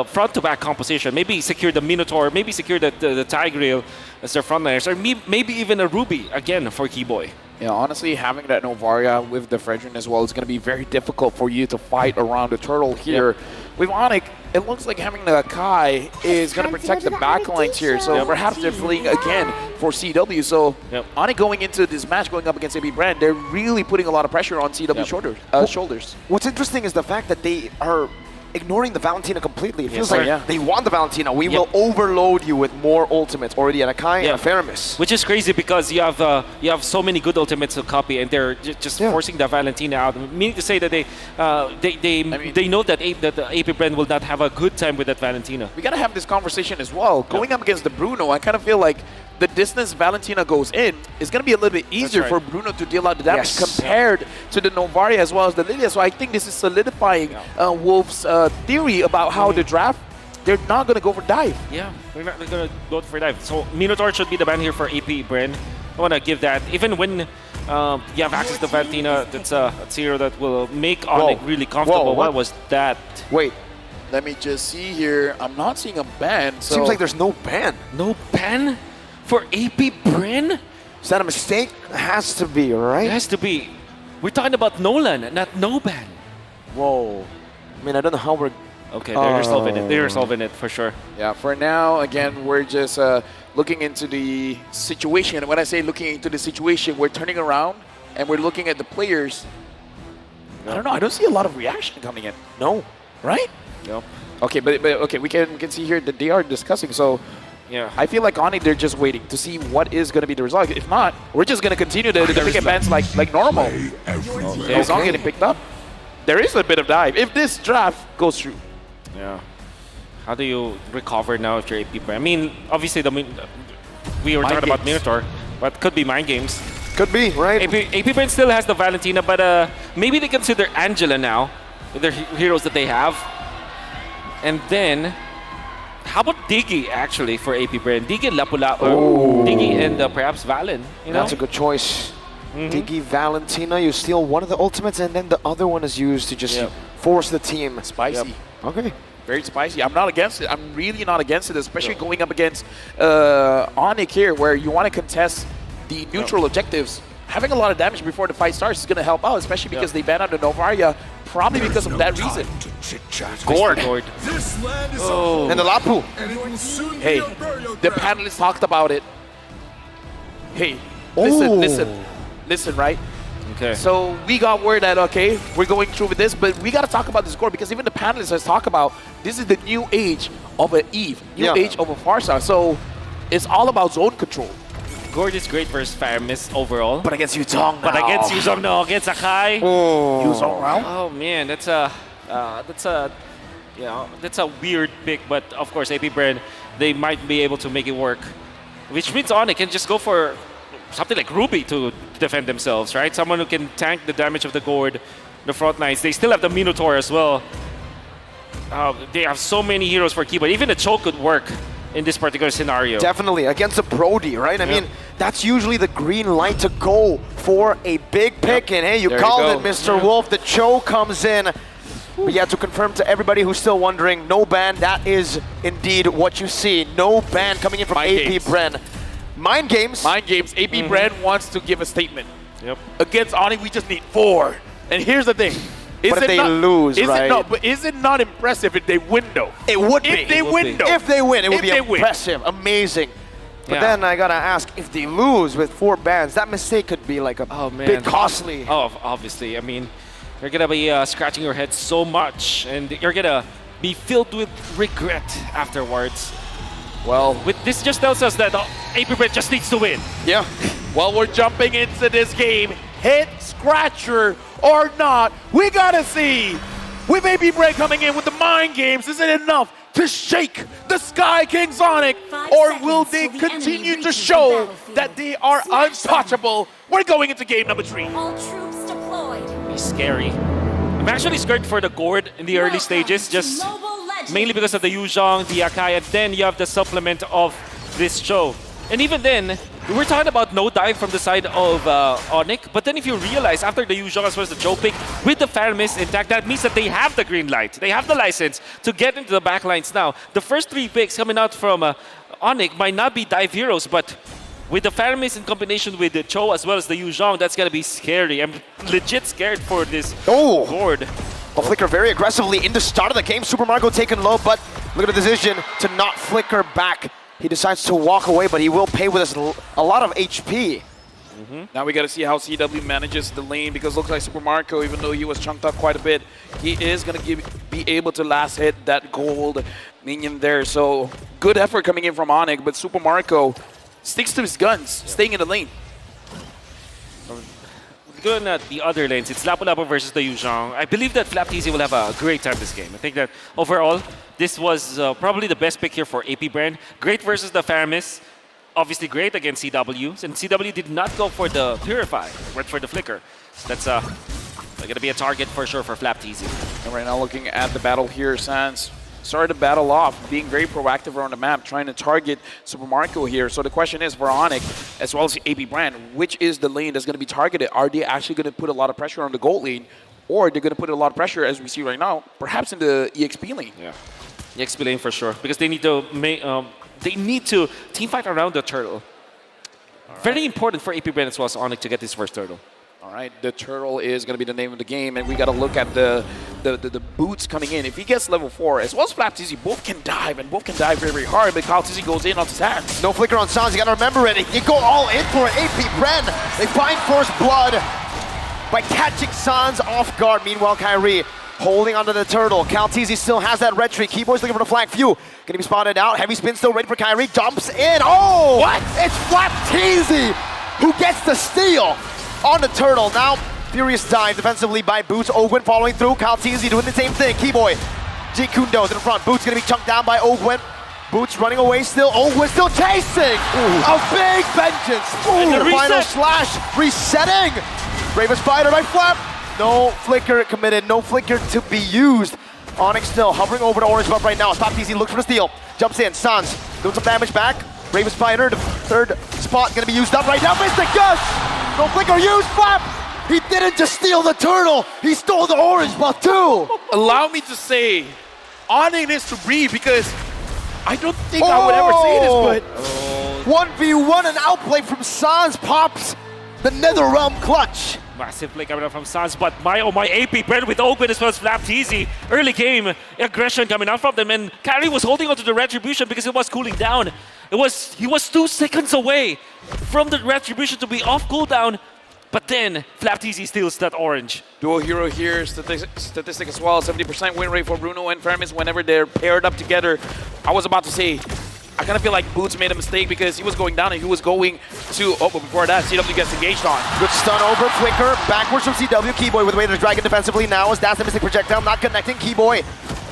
front-to-back composition. Maybe secure the Minotaur, maybe secure the Tigreal as their frontliners, or maybe even a Ruby again for Keyboy. Yeah, honestly, having that Novaria with the Fredrin as well is going to be very difficult for you to fight around the turtle here. With Onyx, it looks like having the Kai is going to protect the backlines here. So perhaps they're fleeing again for CW. So Onyx going into this match, going up against AB Brand, they're really putting a lot of pressure on CW shoulders. What's interesting is the fact that they are ignoring the Valentina completely. It feels like they want the Valentina. We will overload you with more ultimates already at Akai and a Faramis. Which is crazy because you have so many good ultimates to copy, and they're just forcing the Valentina out. Meaning to say that they know that the AP Brand will not have a good time with that Valentina. We got to have this conversation as well. Going up against the Bruno, I kind of feel like the distance Valentina goes in is going to be a little bit easier for Bruno to deal out the damage compared to the Novaria as well as the Lilia. So I think this is solidifying Wolf's theory about how the draft, they're not going to go for dive. Yeah, they're not going to go for dive. So Minotaur should be the ban here for AP Brand. I want to give that. Even when you have access to Valentina, that's a hero that will make Onyx really comfortable. What was that? Wait. Let me just see here. I'm not seeing a ban. So seems like there's no ban. No ban? For AP Brand? Is that a mistake? It has to be, right? It has to be. We're talking about Nolan, not no ban. Whoa. I mean, I don't know how we're... Okay, they're solving it. They're solving it for sure. Yeah, for now, again, we're just looking into the situation. And when I say looking into the situation, we're turning around and we're looking at the players. I don't know. I don't see a lot of reaction coming in. No. Right? No. Okay, but okay, we can see here that they are discussing. So yeah, I feel like Onyx, they're just waiting to see what is going to be the result. If not, we're just going to continue the pick and bans like normal. It's not getting picked up. There is a bit of dive if this draft goes through. Yeah. How do you recover now if you're AP Brand? I mean, obviously we were talking about Minotaur, but could be mind games. Could be, right? AP Brand still has the Valentina, but maybe they consider Angela now with their heroes that they have. And then, how about Diggy actually for AP Brand? Diggy and Lapula, or Diggy and perhaps Valen. You know? That's a good choice. Diggy, Valentina, you steal one of the ultimates and then the other one is used to just force the team. Spicy. Okay. Very spicy. I'm not against it. I'm really not against it, especially going up against Onyx here, where you want to contest the neutral objectives. Having a lot of damage before the fight starts is going to help out, especially because they banned out the Novaria, probably because of that reason. Gord. And the Lapu. Hey, the panelists talked about it. Hey, listen, right? Okay. So we got word that, okay, we're going through with this, but we got to talk about this Gord because even the panelists has talked about this is the new age of an Eve, new age of a Farsa. So it's all about zone control. Gord is great versus Faramis overall. But against Yuzong But against Yuzong no, against Akai. Yuzong round? Oh man, that's a weird pick, but of course AP Brand, they might be able to make it work. Which means Onyx can just go for something like Ruby to defend themselves, right? Someone who can tank the damage of the Gord, the front lines. They still have the Minotaur as well. They have so many heroes for Keyboard. Even the choke could work in this particular scenario. Definitely, against a Brody, right? I mean, that's usually the green light to go for a big pick. And hey, you called it, Mr. Wolf. The choke comes in. But yeah, to confirm to everybody who's still wondering, no ban, that is indeed what you see. No ban coming in from AP Brand. Mind games. Mind games. AP Brand wants to give a statement. Yep. Against Onyx, we just need 4. And here's the thing. But if they lose, right? But is it not impressive if they win, though? It would be. If they win, though. If they win, it would be If they win. impressive, amazing. But Yeah. then I gotta ask, if they lose with 4 bans, that mistake could be like a bit costly. Oh, obviously. I mean, you're gonna be scratching your head so much, and you're gonna be filled with regret afterwards. Well, this just tells us that AP Brand just needs to win. Yeah. Well, we're jumping into this game. Hit scratcher or not, we gotta see. With AP Brand coming in with the mind games, is it enough to shake the Sky Kings Onyx? Or will they continue to show that they are untouchable? We're going into game number 3. All troops deployed. Be scary. I'm actually scared for the Gord in the early stages, just mainly because of the Yuzhong, the Akai, and then you have the supplement of this show. And even then, we're talking about no dive from the side of Onyx, but then if you realize after the Yuzhong as well as the Joe pick, with the Faramis intact, that means that they have the green light. They have the license to get into the backlines now. The first 3 picks coming out from Onyx might not be dive heroes, but with the Faramis in combination with the Cho as well as the Yuzhong, that's gonna be scary. I'm legit scared for this Gord. Well, Flicker very aggressively in the start of the game. Super Mario taken low, but look at the decision to not flicker back. He decides to walk away, but he will pay with a lot of HP. Now we got to see how CW manages the lane, because it looks like Super Mario, even though he was chunked up quite a bit, he is going to be able to last hit that gold minion there. So good effort coming in from Onyx, but Super Mario sticks to his guns, staying in the lane. Looking at the other lanes, it's Lapu Lapu versus the Yuzhong. I believe that Flapteasy will have a great time this game. I think that overall, this was probably the best pick here for AP Brand. Great versus the Faramis. Obviously great against CW. And CW did not go for the Purify, went for the Flicker. So that's going to be a target for sure for Flapteasy. And right now looking at the battle here, Sans started to battle off, being very proactive around the map, trying to target Super Mario here. So the question is for Onyx, as well as AP Brand, which is the lane that's going to be targeted? Are they actually going to put a lot of pressure on the gold lane, or they're going to put a lot of pressure, as we see right now, perhaps in the EXP lane? Yeah, EXP lane for sure, because they need to team fight around the turtle. Very important for AP Brand as well as Onyx to get this first turtle. All right, the turtle is going to be the name of the game, and we got to look at the boots coming in. If he gets level 4, as well as Flapteasy, both can dive, and both can dive very, very hard, but Flapteasy goes in onto Sans. No flicker on Sans, you got to remember it. You go all in for it. AP Brand, they find first blood by catching Sans off guard. Meanwhile, Kyrie holding onto the turtle. Kaltizi still has that red tree. Keyboard's looking for the flank. Few gonna be spotted out. Heavy spin still ready for Kyrie. Jumps in. Oh! What? It's Flapteasy who gets the steal on the turtle. Now, furious dive defensively by Boots. Ogwen following through. Kaltizi doing the same thing. Keyboy. Jikundo to the front. Boots gonna be chunked down by Ogwen. Boots running away still. Ogwen still chasing. A big vengeance. The final slash resetting. Bravest Spider by Flap. No flicker committed, no flicker to be used. Onyx still hovering over the orange buff right now. Flapteasy looks for the steal. Jumps in. Sans doing some damage back. Bravest Spider, the third spot gonna be used up right now. Mystic Gush! No flicker used. Flap! He didn't just steal the turtle, he stole the orange buff too! Allow me to say, Onyx needs to breathe, because I don't think I would ever say this, but 1v1, an outplay from Sans pops the Netherrealm clutch. Massive play coming out from Sans, but my AP Brand with Open as well as Flapteasy. Early game aggression coming out from them, and Kyrie was holding on to the Retribution because it was cooling down. He was 2 seconds away from the Retribution to be off cooldown, but then Flapteasy steals that orange. Dual hero here, statistic as well, 70% win rate for Bruno and Faramis whenever they're paired up together. I was about to say, I kind of feel like Boots made a mistake because he was going down and he was going to, but before that, CW gets engaged on. Good stun over, flicker, backwards from CW. Keyboy with the way to the dragon defensively now as that's the Mystic Projectile, not connecting. Keyboy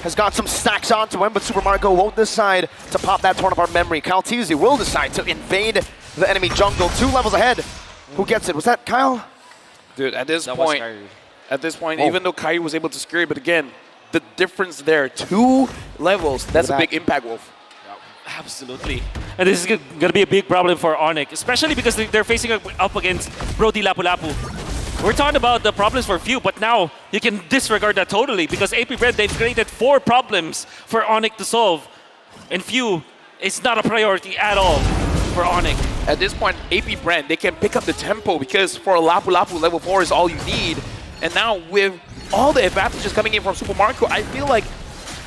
has got some stacks onto him, but Super Mario won't decide to pop that Torn Apart memory. Kaltizi will decide to invade the enemy jungle 2 levels ahead. Who gets it? Was that Kyle? Dude, at this point, even though Kyrie was able to scare it, but again, the difference there, 2 levels, that's a big impact, Wolf. Absolutely. And this is going to be a big problem for Onyx, especially because they're facing up against Brody Lapu Lapu. We're talking about the problems for Few, but now you can disregard that totally because AP Brand, they've created 4 problems for Onyx to solve. And Few is not a priority at all for Onyx. at this point, AP Brand, they can pick up the tempo because for a Lapu Lapu level 4 is all you need. And now with all the advantages coming in from Super Marco, I feel like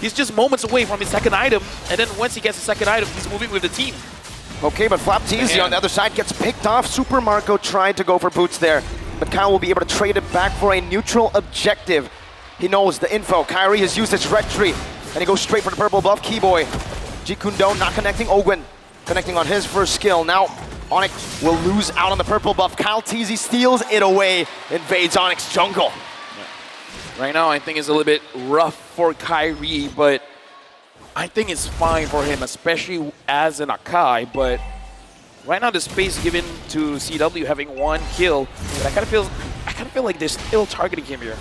he's just moments away from his second item. And then once he gets the second item, he's moving with the team. Okay, but Flapteezy on the other side gets picked off. Super Marco tried to go for boots there, but Kyle will be able to trade it back for a neutral objective. He knows the info. Kyrie has used his red tree, and he goes straight for the purple buff. Keyboy. Jikundo not connecting. Ogwen connecting on his first skill. Now, Onyx will lose out on the purple buff. Kyle Teasy steals it away, invades Onyx jungle. Right now, I think it's a little bit rough for Kyrie, but I think it's fine for him, especially as an Akai. But right now, the space given to CW having 1 kill, but I kind of feel like they're still targeting him here.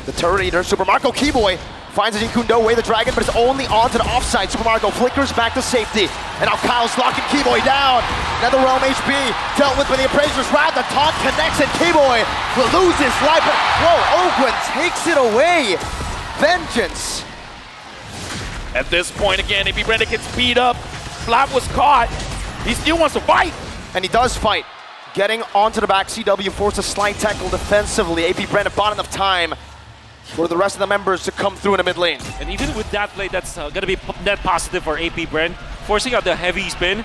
The turret eater, Super Marco Keyboy finds a Jikundo away the dragon, but it's only onto the offside. Super Marco flickers back to safety, and now Kyle's locking Keyboy down. Netherrealm HP dealt with by the Appraiser's Wrath. The taunt connects, and Keyboy will lose his life. But whoa, Ogwen takes it away. Vengeance. At this point, again, AP Brand gets beat up. Flap was caught. He still wants to fight. And he does fight. Getting onto the back, CW forced a slight tackle defensively. AP Brand bought enough time for the rest of the members to come through in the mid lane. And even with that play, that's going to be net positive for AP Brand, forcing out the heavy spin.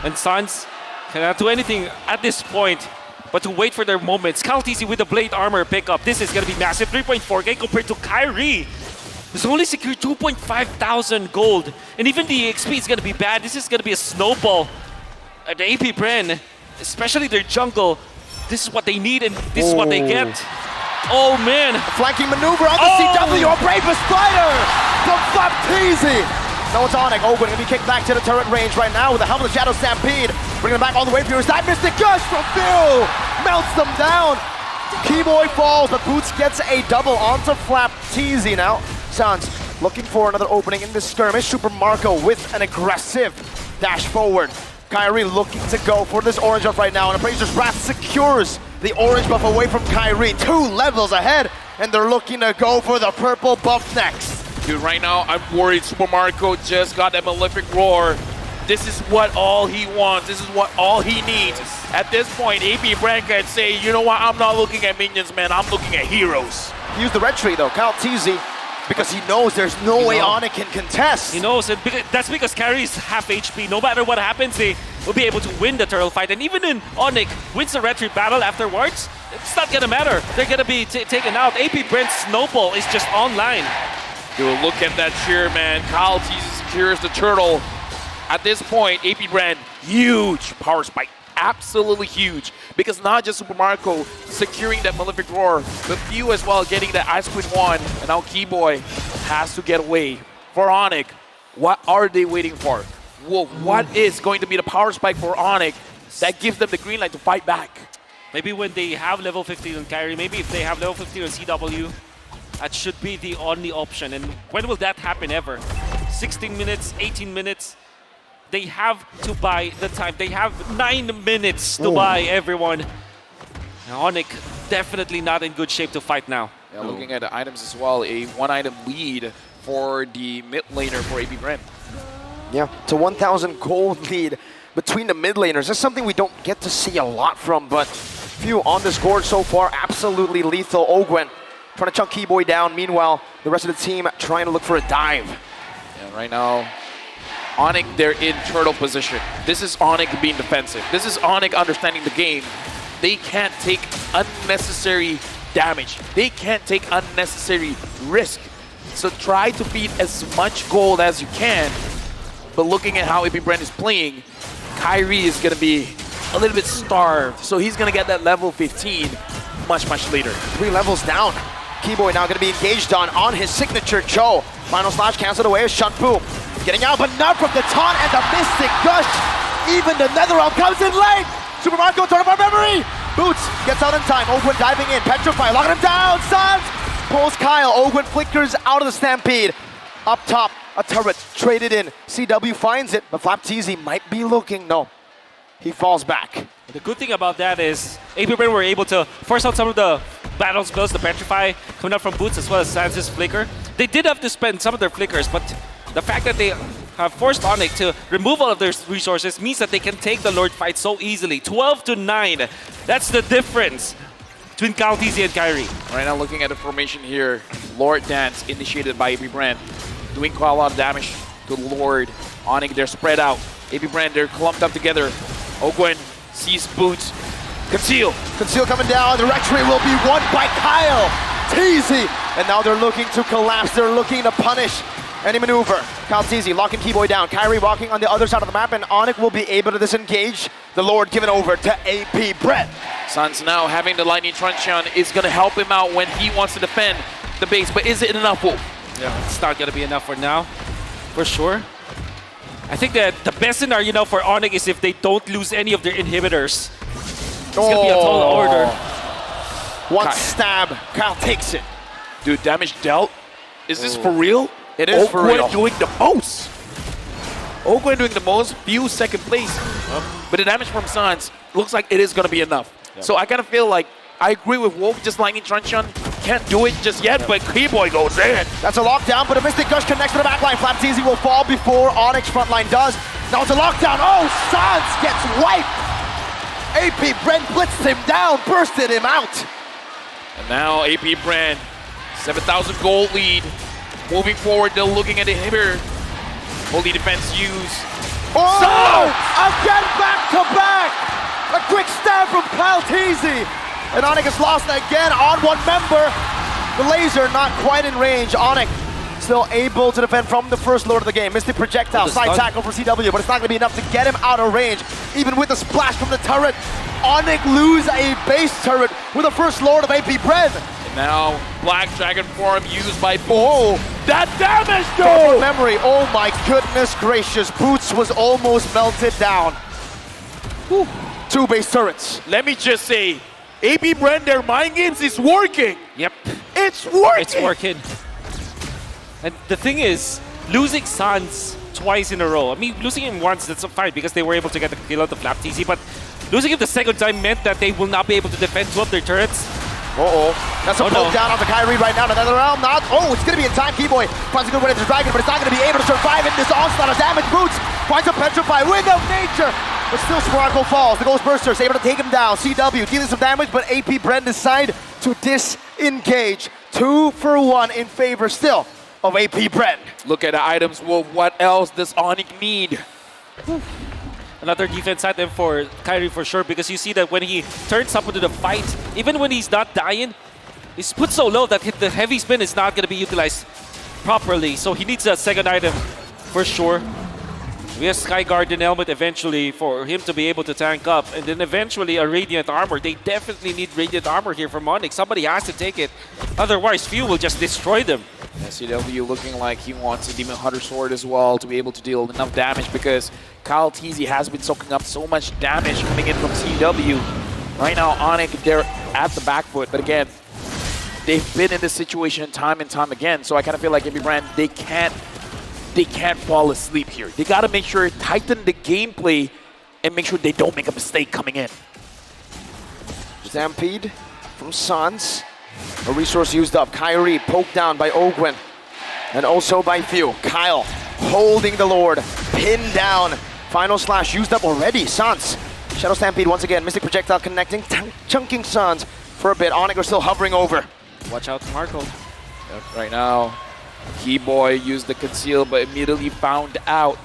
And Suns cannot do anything at this point but to wait for their moments. Kaltisi with the blade armor pickup. This is going to be massive. 3.4k compared to Kyrie. He's only secured 2,500 gold. And even the XP is going to be bad. This is going to be a snowball. The AP Brand, especially their jungle, this is what they need and this is what they get. Oh man! A flanking maneuver on the CW, a bravest fighter from Flapteezy. No, it's Onyx. Ogwen gonna be kicked back to the turret range right now with the Helm of the Shadow Stampede. Bringing them back all the way through his side. Mystic Gush from Phil! Melts them down. Keyboy falls, but Boots gets a double onto Flapteezy now. Suns looking for another opening in this skirmish. Super Marco with an aggressive dash forward. Kyrie looking to go for this orange buff right now, and Appraiser's Wrath secures the orange buff away from Kyrie. 2 levels ahead, and they're looking to go for the purple buff next. Dude, right now, I'm worried Super Marco just got that Malefic Roar. This is what all he wants. This is what all he needs. At this point, AP Brand can say, you know what, I'm not looking at minions, man. I'm looking at heroes. Use the red tree, though. Kyle Teasy, because he knows there's no way Onyx can contest. He knows it. That's because Carrie's half HP. No matter what happens, they will be able to win the turtle fight. And even in Onyx wins the red tree battle afterwards, it's not gonna matter. They're gonna be taken out. AP Brent's snowball is just online. Dude, look at that cheer, man. Kyle Teasy secures the turtle. At this point, AP Brand, huge power spike. Absolutely huge. Because not just Super Marco securing that Malefic Roar, but Few as well getting that Ice Queen 1. And now Keyboy has to get away. For Onyx, what are they waiting for? Well, what is going to be the power spike for Onyx that gives them the green light to fight back? Maybe when they have level 15 on Kyrie, maybe if they have level 15 on CW, that should be the only option. And when will that happen ever? 16 minutes, 18 minutes? They have to buy the time. They have 9 minutes to buy everyone. And Onyx definitely not in good shape to fight now. Yeah, looking at the items as well, a 1-item lead for the mid laner for AP Brand. Yeah, it's a 1,000 gold lead between the mid laners. That's something we don't get to see a lot from, but Few on this board so far, absolutely lethal. Ogwen trying to chunk Keyboy down. Meanwhile, the rest of the team trying to look for a dive. Yeah, right now, Onyx, they're in turtle position. This is Onyx being defensive. This is Onyx understanding the game. They can't take unnecessary damage. They can't take unnecessary risk. So try to feed as much gold as you can. But looking at how AP Brand is playing, Kyrie is going to be a little bit starved. So he's going to get that level 15 much, much later. 3 levels down. Keyboy now going to be engaged on his signature Cho. Final slash canceled away as Shunpu. Getting out, but not from the taunt and the Mystic Gush. Even the Netherrealm comes in late. Super Marco, turn of our memory. Boots gets out in time. Ogwen diving in. Petrify, locking him down. Suns pulls Kyle. Ogwen flickers out of the Stampede. Up top, a turret traded in. CW finds it, but Flapteezy might be looking. No, he falls back. The good thing about that is AP Brand were able to force out some of the battle spells, the Petrify coming up from Boots as well as Sans' Flicker. They did have to spend some of their flickers, but the fact that they have forced Onyx to remove all of their resources means that they can take the Lord fight so easily. 12-9. That's the difference between Kaltizi and Kyrie. Right now, looking at the formation here, Lord Dance initiated by AB Brand, doing quite a lot of damage to Lord. Onyx, they're spread out. AB Brand, they're clumped up together. Ogwen sees Boots. Conceal coming down. The Rectory will be won by Kyle Teasy. And now they're looking to collapse. They're looking to punish any maneuver. Kyle Teasy locking Keyboy down. Kyrie walking on the other side of the map, and Onyx will be able to disengage. The Lord given over to AP Brett. Suns now having the Lightning Truncheon is going to help him out when he wants to defend the base. But is it enough, Wolf? Yeah, it's not going to be enough for now, for sure. I think that the best scenario now for Onyx is if they don't lose any of their inhibitors. It's going to be a tall order. One stab, Kyle takes it. Dude, damage dealt? Is this for real? It is for real. Ogwen doing the most. Ogwen doing the most, few second place. But the damage from Suns looks like it is going to be enough. So I kind of feel like I agree with Wolf, just Lightning Truncheon can't do it just yet, but Keyboy goes in. That's a lockdown, but a Mystic Gush connects to the backline. Flapteasy will fall before Onyx frontline does. Now it's a lockdown. Oh, Suns gets wiped. AP Brent blitzed him down, bursted him out. And now AP Brand, 7,000 gold lead. Moving forward, they're looking at the inhibitor. Holy defense use. Oh! Again back to back! A quick stab from Kyle Teasy. And Onyx is lost again on one member. The laser not quite in range. Onyx still able to defend from the first lord of the game. Mystic projectile, side tackle for CW, but it's not going to be enough to get him out of range. Even with the splash from the turret, Onyx lose a base turret with the first lord of AP Bread. And now Black Dragon form used by Bo. That damage though! Memory, oh my goodness gracious. Boots was almost melted down. Whew. 2 base turrets. Let me just say, AP Brand, their mind games is working. Yep. It's working. It's working. And the thing is, losing Suns twice in a row. I mean, losing him once, that's fine because they were able to get the kill out of Flapteasy, but losing him the second time meant that they will not be able to defend 2 of their turrets. That's a poke down on the Kyrie right now. Another round, not. Oh, it's going to be in time. Keyboy finds a good way to the Dragon, but it's not going to be able to survive in this onslaught of damage. Boots finds a Petrify, Wind of Nature, but still Sparkle falls. The Ghostburster is able to take him down. CW dealing some damage, but AP Brent decide to disengage. 2 for 1 in favor still of AP Brent. Look at the items, Wolf. What else does Onyx need? Another defense item for Kyrie for sure, because you see that when he turns up into the fight, even when he's not dying, he's put so low that the heavy spin is not going to be utilized properly. So he needs a second item for sure. We have Sky Guardian Helmet eventually for him to be able to tank up, and then eventually a Radiant Armor. They definitely need Radiant Armor here from Onyx. Somebody has to take it, otherwise Few will just destroy them. CW looking like he wants a Demon Hunter Sword as well to be able to deal enough damage, because Kyle Teasy has been soaking up so much damage coming in from CW. Right now, Onyx, they're at the back foot, but again, they've been in this situation time and time again, so I kind of feel like AP Brand, they can't fall asleep here. They got to make sure, tighten the gameplay, and make sure they don't make a mistake coming in. Stampede from Suns. A resource used up. Kyrie poked down by Ogwen. And also by Few. Kyle holding the Lord. Pinned down. Final slash used up already. Suns. Shadow Stampede once again. Mystic Projectile connecting. Chunking Suns for a bit. Onyx are still hovering over. Watch out, Marco. Yep, right now, Keyboy used the conceal, but immediately found out.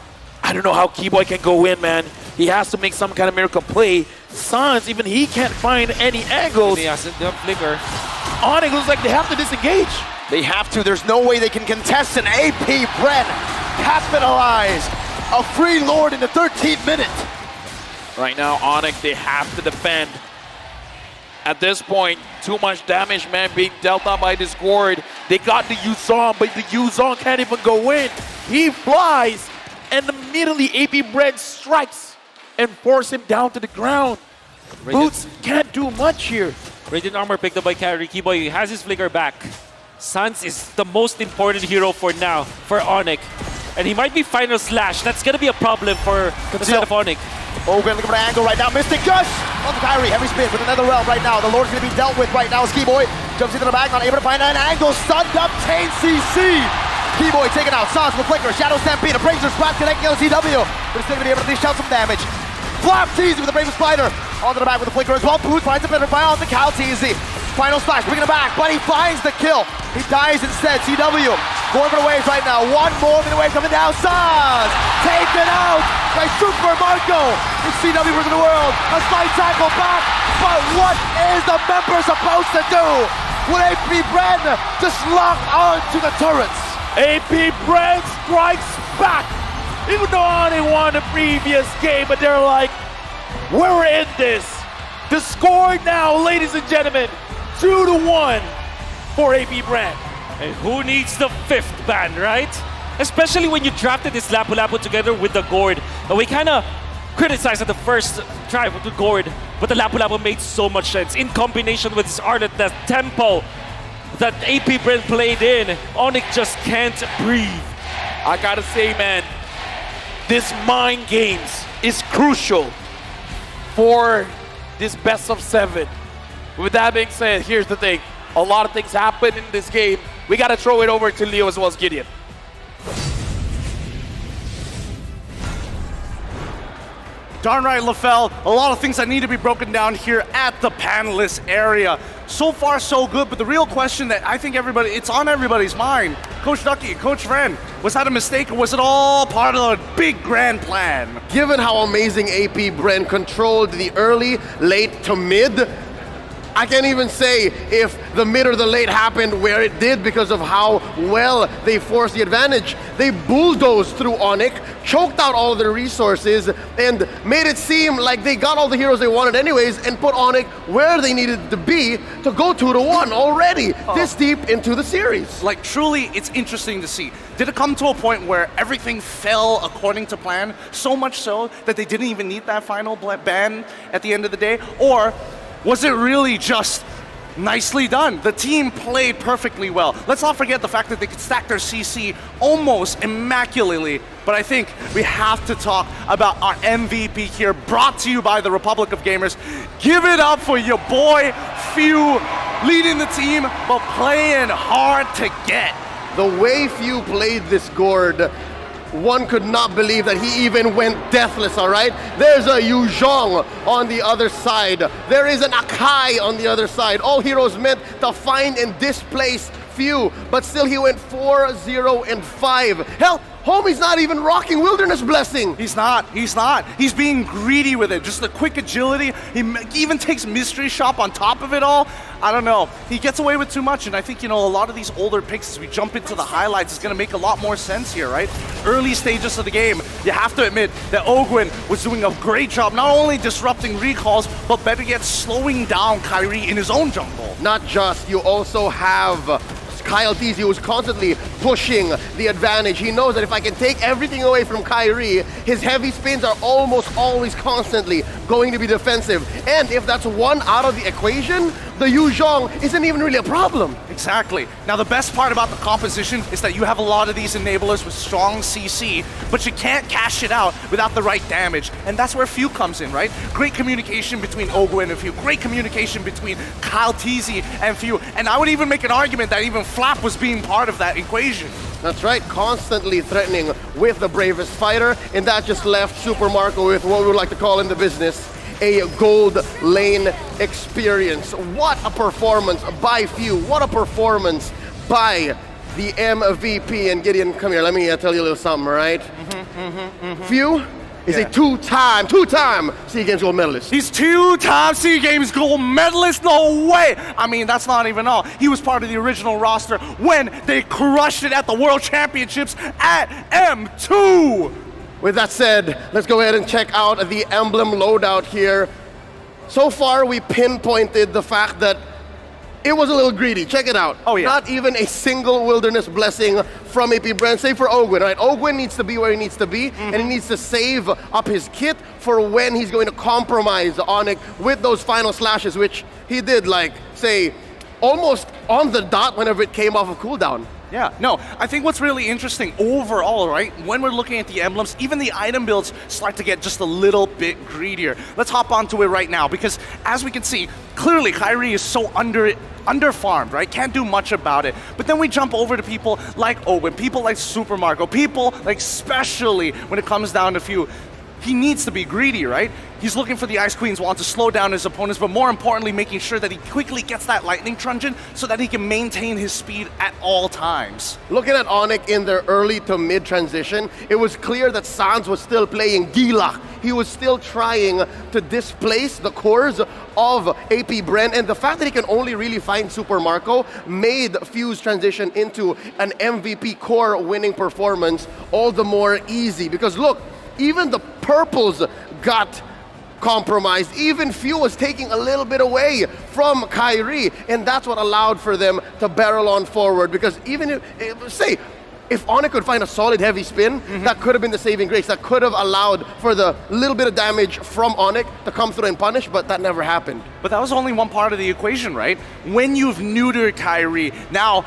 I don't know how Keyboy can go in, man. He has to make some kind of miracle play. Suns, even he can't find any angles. He has the flicker. Onyx looks like they have to disengage. They have to. There's no way they can contest an AP Bren. Capitalize. A free Lord in the 13th minute. Right now, Onyx, they have to defend. At this point, too much damage, man, being dealt out by this Gord. They got the Yuzong, but the Yuzong can't even go in. He flies, and immediately AP Bread strikes and force him down to the ground. Boots can't do much here. Radiant Armor picked up by Kyrie. Keyboy has his flicker back. Suns is the most important hero for now for Onyx. And he might be Final Slash. That's going to be a problem for the side of Onyx. Ogwen looking for an angle right now. Mystic Gush on Kyrie. Heavy spin with another realm right now. The Lord's going to be dealt with right now. Ski Boy jumps into the back, not able to find an angle. Stunned up Chain CC. P-Boy taken out. Sauce with Flicker. Shadow Stampede. A Bracer Splat connecting on CW. But it's going to be able to dish out some damage. Flap Teasy with the Brave Spider. Onto the back with the Flicker as well. Boost finds a better fire on the Cal Teasy. Final splash, bringing it back, but he finds the kill. He dies instead. CW going for the waves right now. One more for the wave coming down. Saz taken out by Super Marco. It's CW versus the world. A slight tackle back, but what is the member supposed to do? Will AP Bren just lock on to the turrets? AP Bren strikes back. Even though Oni won the previous game, but they're like, we're in this. The score now, ladies and gentlemen, 2-1 for AP Bren. And who needs the 5th ban, right? Especially when you drafted this Lapu-Lapu together with the Gourd. And we kind of criticized at the first try with the Gourd, but the Lapu-Lapu made so much sense. In combination with his art at the tempo that AP Bren played in, Onyx just can't breathe. I gotta say, man, this mind games is crucial for this best of 7. With that being said, here's the thing. A lot of things happen in this game. We got to throw it over to Leo as well as Gideon. Darn right, LaFell. A lot of things that need to be broken down here at the panelist area. So far, so good, but the real question that I think it's on everybody's mind. Coach Ducky, Coach Ren, was that a mistake or was it all part of a big grand plan? Given how amazing AP Bren controlled the early, late to mid, I can't even say if the mid or the late happened where it did because of how well they forced the advantage. They bulldozed through Onyx, choked out all of their resources, and made it seem like they got all the heroes they wanted anyways and put Onyx where they needed to be to go 2-1 already, this deep into the series. Like, truly, it's interesting to see. Did it come to a point where everything fell according to plan, so much so that they didn't even need that final ban at the end of the day? Or was it really just nicely done? The team played perfectly well. Let's not forget the fact that they could stack their CC almost immaculately. But I think we have to talk about our MVP here, brought to you by the Republic of Gamers. Give it up for your boy, Few, leading the team, but playing hard to get. The way Few played this Gourd, one could not believe that he even went deathless, all right? There's a Yu Zhong on the other side. There is an Akai on the other side. All heroes meant to find and displace Few, but still he went 4-0-5. Hell, homie's not even rocking Wilderness Blessing. He's not. He's being greedy with it. Just the quick agility. He even takes Mystery Shop on top of it all. I don't know. He gets away with too much, and I think, a lot of these older picks, as we jump into the highlights, is going to make a lot more sense here, right? Early stages of the game, you have to admit that Ogwin was doing a great job, not only disrupting recalls, but better yet, slowing down Kyrie in his own jungle. Not just, you also have Kyle Teasy, who's constantly pushing the advantage. He knows that if I can take everything away from Kyrie, his heavy spins are almost always constantly going to be defensive. And if that's one out of the equation, the Yu Zhong isn't even really a problem. Exactly. Now, the best part about the composition is that you have a lot of these enablers with strong CC, but you can't cash it out without the right damage. And that's where Few comes in, right? Great communication between Ogwin and Few. Great communication between Kyle Teasy and Few. And I would even make an argument that even Flap was being part of that equation. That's right, constantly threatening with the bravest fighter, and that just left Super Marco with what we would like to call in the business a gold lane experience. What a performance by Few. What a performance by the MVP. And Gideon, come here, let me tell you a little something, right? Few is a two-time SEA Games gold medalist. He's 2-time SEA Games gold medalist? No way! I mean, that's not even all. He was part of the original roster when they crushed it at the World Championships at M2! With that said, let's go ahead and check out the emblem loadout here. So far, we pinpointed the fact that it was a little greedy. Check it out. Oh, yeah. Not even a single Wilderness Blessing from AP Bren, save for Ogwin, right? Ogwin needs to be where he needs to be, and he needs to save up his kit for when he's going to compromise Onyx with those final slashes, which he did, like, say, almost on the dot whenever it came off of cooldown. Yeah, no, I think what's really interesting overall, right, when we're looking at the emblems, even the item builds start to get just a little bit greedier. Let's hop onto it right now, because as we can see, clearly Kyrie is so under-farmed, right? Can't do much about it. But then we jump over to people like Owen, people like Super Marco, people like especially when it comes down to few. He needs to be greedy, right? He's looking for the Ice Queens, wants to slow down his opponents, but more importantly, making sure that he quickly gets that Lightning Truncheon so that he can maintain his speed at all times. Looking at Onyx in their early to mid transition, it was clear that Sans was still playing Gila. He was still trying to displace the cores of AP Bren, and the fact that he can only really find Super Marco made Fuse transition into an MVP core winning performance all the more easy. Because look, even the purples got compromised. Even Few was taking a little bit away from Kyrie, and that's what allowed for them to barrel on forward. Because even if Onyx could find a solid heavy spin, that could have been the saving grace. That could have allowed for the little bit of damage from Onyx to come through and punish, but that never happened. But that was only one part of the equation, right? When you've neutered Kyrie, now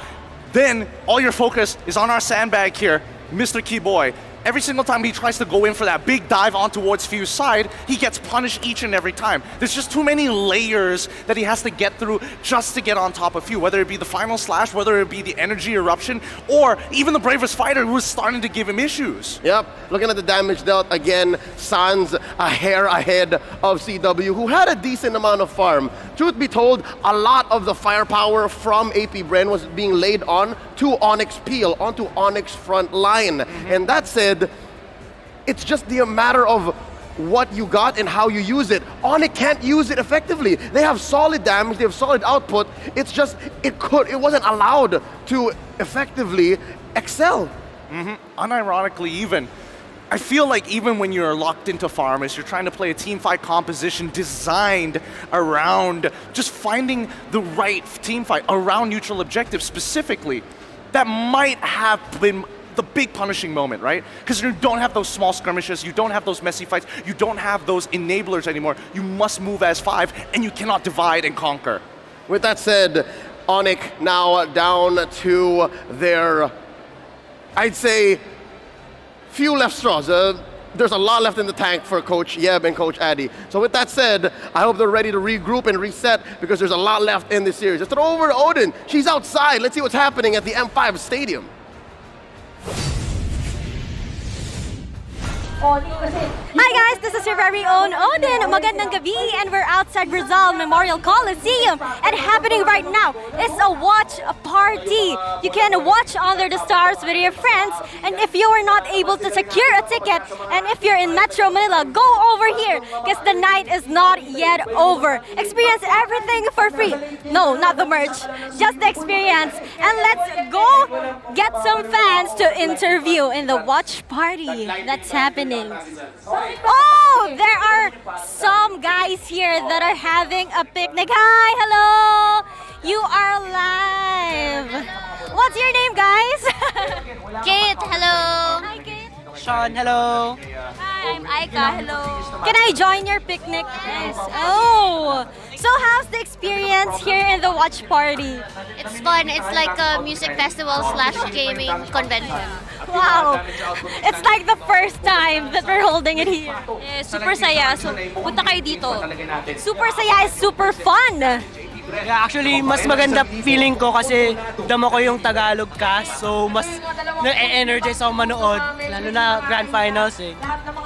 then all your focus is on our sandbag here, Mr. Keyboy. Every single time he tries to go in for that big dive on towards Fue's side, he gets punished each and every time. There's just too many layers that he has to get through just to get on top of Fue, whether it be the final slash, whether it be the energy eruption, or even the bravest fighter who was starting to give him issues. Yep, looking at the damage dealt, again, Sans a hair ahead of CW, who had a decent amount of farm. Truth be told, a lot of the firepower from AP Bren was being laid on to Onyx Peel, onto Onyx front line. And that said, it's just the matter of what you got and how you use it. Onyx can't use it effectively. They have solid damage, they have solid output. It's just, it wasn't allowed to effectively excel. Unironically even, I feel like even when you're locked into farm, as you're trying to play a team fight composition designed around just finding the right team fight around neutral objectives specifically, that might have been the big punishing moment, right? Because you don't have those small skirmishes, you don't have those messy fights, you don't have those enablers anymore. You must move as 5, and you cannot divide and conquer. With that said, Onyx now down to their, I'd say, few left straws. There's a lot left in the tank for Coach Yeb and Coach Addy. So with that said, I hope they're ready to regroup and reset, because there's a lot left in this series. Let's throw over to Odin. She's outside. Let's see what's happening at the M5 Stadium. Hi guys, this is your very own Odin. Magandang gabi, and we're outside Rizal Memorial Coliseum, and happening right now is a watch party. You can watch Under the Stars with your friends, and if you are not able to secure a ticket, and if you're in Metro Manila, go over here, because the night is not yet over. Experience everything for free. No, not the merch, just the experience. And let's go get some fans to interview in the watch party that's happening. Oh, there are some guys here that are having a picnic. Hi, hello. You are live. What's your name, guys? Kate, hello. Hi, Kate. Sean, hello. Hi, I'm Aika. Hello. Can I join your picnic? Yes. Oh, so how's the experience here in the watch party? It's fun. It's like a music festival / gaming convention. Wow, it's like the first time that we're holding it here. Yeah, super saya. So, punta kayo dito. Super saya is super fun. Yeah, actually, mas maganda feeling ko kasi damo ko yung Tagalog cast, so mas na-energize ako manood, lalo na grand finals eh.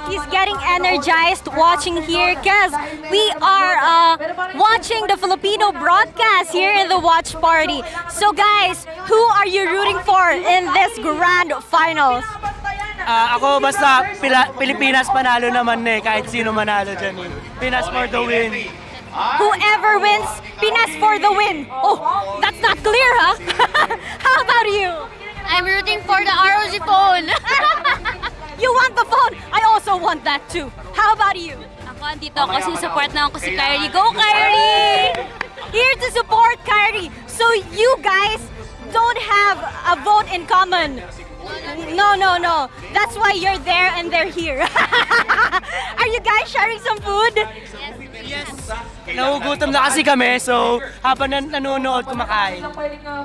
He's getting energized watching here because we are watching the Filipino broadcast here in the watch party. So guys, who are you rooting for in this grand finals? Ako basta Pilipinas panalo naman eh, kahit sino manalo dyan eh. Pinas for the win. Whoever wins, Pinas for the win. Oh, that's not clear, huh? How about you? I'm rooting for the ROG phone. You want the phone? I also want that too. How about you? Ako andito ako, support na ako si Kyrie. Go Kyrie! Here to support Kyrie. So you guys don't have a vote in common. No. That's why you're there and they're here. Are you guys sharing some food? Yes. Nagugutom na kasi kami, so habang nanonood, kumakain.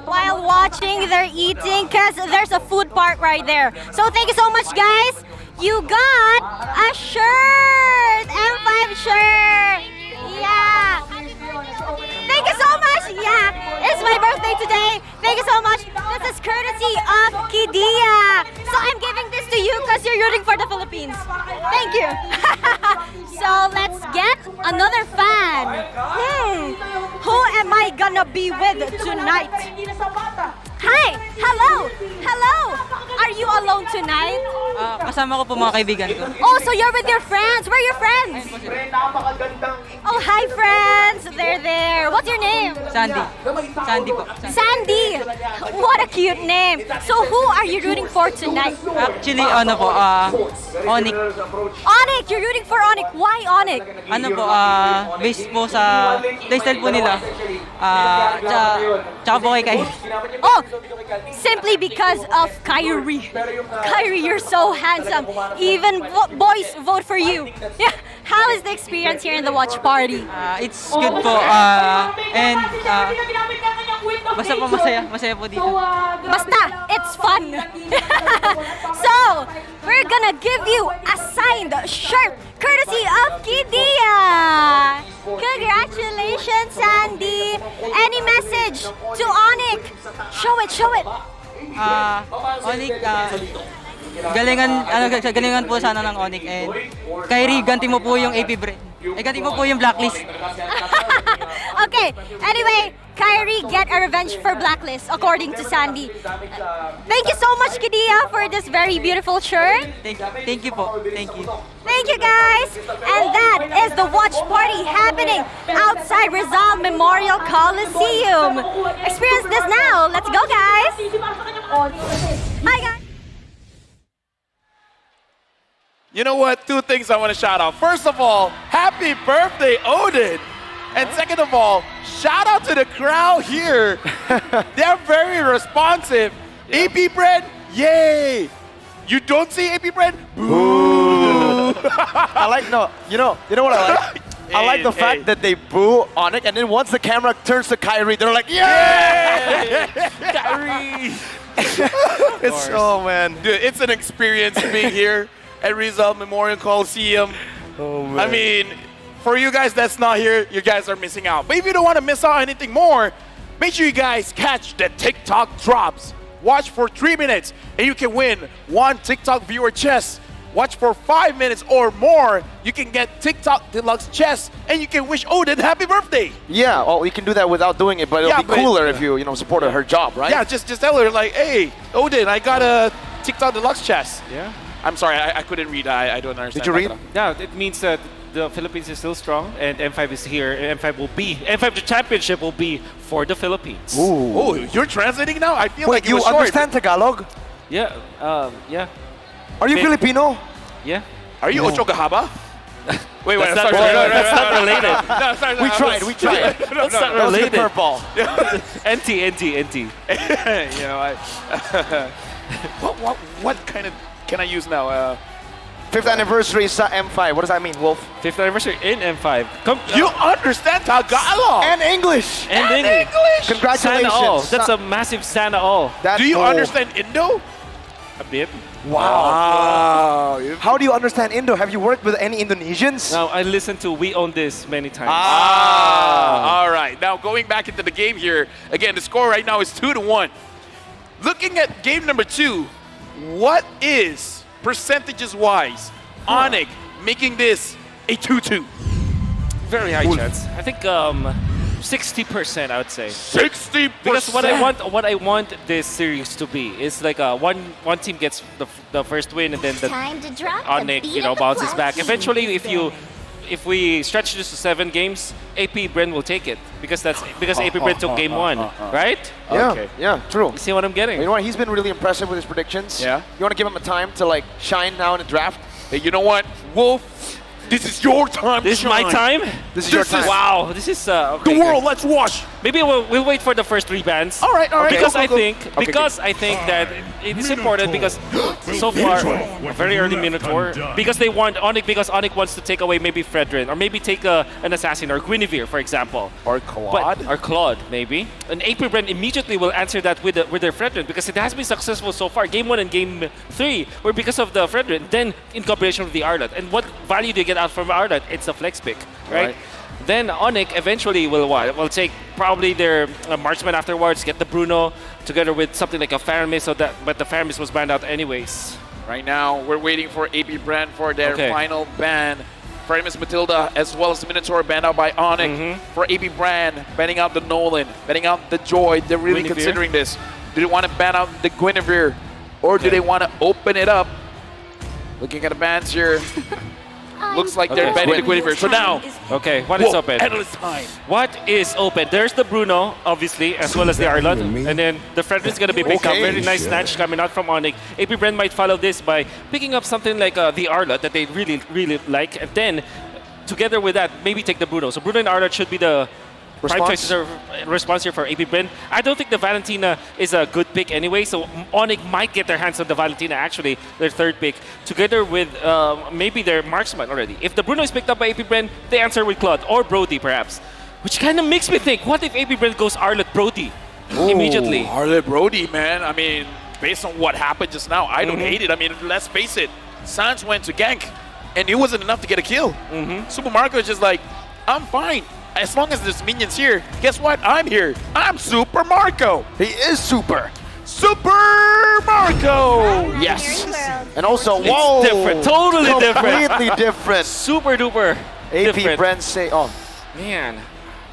While watching, they're eating because there's a food park right there. So thank you so much, guys. You got a shirt, M5 shirt. Yeah. Thank you so much. Yeah, it's my birthday today. Thank you so much. This is courtesy of Kadia. So I'm giving this to you because you're rooting for the Philippines. Thank you. So let's get another fan. Who am I gonna be with tonight? Hi! Hello! Hello! Are you alone tonight? Kasama ko po mga kaibigan ko. Oh, so you're with your friends. Where are your friends? Oh, hi friends! They're there. What's your name? Sandy. Sandy po. Sandy! What a cute name. So who are you rooting for tonight? Actually, ano po, Onyx. Onyx! You're rooting for Onyx. Why Onyx? Ano po, based po sa playstyle po nila. Tsaka po kay Oh! Simply because of Kyrie. Kyrie, you're so handsome. Even boys vote for you. Yeah. How is the experience here in the watch party? It's good po. And basta po masaya po dito. Basta, it's fun. So, we're gonna give you a signed shirt courtesy of Kadia. Congratulations, Sandy. Any message to Onyx? Show it, show it. Onyx, galingan po sana ng Onyx. And Kyrie, ganti mo po yung AP Brand. Ganti mo po yung blacklist. Okay, anyway, Kyrie get a revenge for blacklist, according to Sandy. Thank you so much, Kadia, for this very beautiful shirt. Thank you po. Thank you. Thank you, guys. And that is the watch party happening outside Rizal Memorial Coliseum. Experience this now. Let's go, guys. Hi, guys. You know what? Two things I want to shout out. First of all, happy birthday, Odin. And second of all, shout out to the crowd here. They're very responsive. AP Bread, yay! You don't see AP Bread? Boo! I like, you know what I like? I like the fact that they boo Onyx, and then once the camera turns to Kyrie, they're like, yeah! Kyrie! Oh man. Dude, it's an experience being here at Rizal Memorial Coliseum. Oh man. I mean, for you guys that's not here, you guys are missing out. But if you don't want to miss out anything more, make sure you guys catch the TikTok drops. Watch for 3 minutes and you can win 1 TikTok viewer chest. Watch for 5 minutes or more, you can get TikTok Deluxe chest and you can wish Odin happy birthday. Yeah, well, you can do that without doing it, but it'll be cooler if you supported her job, right? Yeah, just tell her like, hey, Odin, I got a TikTok Deluxe chest. Yeah. I'm sorry, I couldn't read. I don't understand. Did you read? Yeah, it means that the Philippines is still strong and M5 is here. M5 the championship will be for the Philippines. Ooh. Oh, you're translating now? I feel Wait, like you understand Tagalog? Yeah, yeah. Are you Filipino? Yeah. Are you Ocho Cahaba? Wait, That's sorry. that's not related. No, sorry, We tried. That's not That was a related. good curveball. NT. You know, what kind of can I use now? 5th anniversary sa M5. What does that mean, Wolf? 5th anniversary in M5. You understand Tagalog and English. And English. Congratulations. Sana all. That's a massive Sana all. Do you understand Indo? A bit. Wow. How do you understand Indo? Have you worked with any Indonesians? Now I listened to We Own This many times. All right. Now going back into the game here. Again, the score right now is 2-1. Looking at game number 2, what is percentages-wise Onyx making this a 2-2? Very high chance. I think 60%, I would say. 60%. Because what I want this series to be is like one team gets the first win and then the Time to drop the Onyx beat of the bounces clock. back. Eventually, if we stretch this to 7 games, AP Bren will take it because AP Bren took game 1, right? Yeah, Okay. yeah, true. You see what I'm getting? You know what? He's been really impressive with his predictions. Yeah. You want to give him a time to like shine now in the draft? Hey, you know what? Wolf, This is your time. This is my time? This is your time. Wow, this is okay, The world, good. let's watch. Maybe we'll wait for the first 3 bans. All right, Because go, I go, go. think Okay, I think that it is important because so far very early Minotaur because they want Onyx because Onyx wants to take away maybe Fredrin or maybe take an assassin or Guinevere for example. Or Claude. Or Claude maybe. And AP Bren immediately will answer that with their Fredrin because it has been successful so far. Game 1 and Game 3 were because of the Fredrin. Then in combination with the Arlet. And what value do you get out from Arlet? It's a flex pick, right? Then Onyx eventually will what? Will take probably their marksman afterwards, get the Bruno together with something like a Faramis, but the Faramis was banned out anyways. Right now, we're waiting for AP Brand for their final ban. Faramis Matilda as well as the Minotaur banned out by Onyx. For AP Brand, banning out the Nolan, banning out the Joy. They're really Guinevere. considering this. Do they want to ban out the Guinevere or do they want to open it up? Looking at the bans here. Looks like they're banning the Guinevere. So now, what is open? Endless time. What is open? There's the Bruno, obviously, as well as the Arlot. And then the Fredrin's going to be picked up. Very nice snatch coming out from Onyx. AP Brand might follow this by picking up something like the Arlot that they really, really like. And then, together with that, maybe take the Bruno. So Bruno and Arlot should be the prime choices or response here for AP Brand. I don't think the Valentina is a good pick anyway, so Onyx might get their hands on the Valentina, actually, their third pick, together with maybe their marksman already. If the Bruno is picked up by AP Brand, they answer with Claude or Brody, perhaps. Which kind of makes me think, what if AP Brand goes Arlot Brody immediately? Arlot Brody, man. I mean, based on what happened just now, I don't hate it. I mean, let's face it. Sans went to gank, and it wasn't enough to get a kill. Super Marco is just like, I'm fine. As long as there's minions here, guess what? I'm here. I'm Super Marco. He is super. Super Marco. Yes. And also, It's whoa. different, totally different. Completely different. Super duper AP different. Brand say, oh. Man,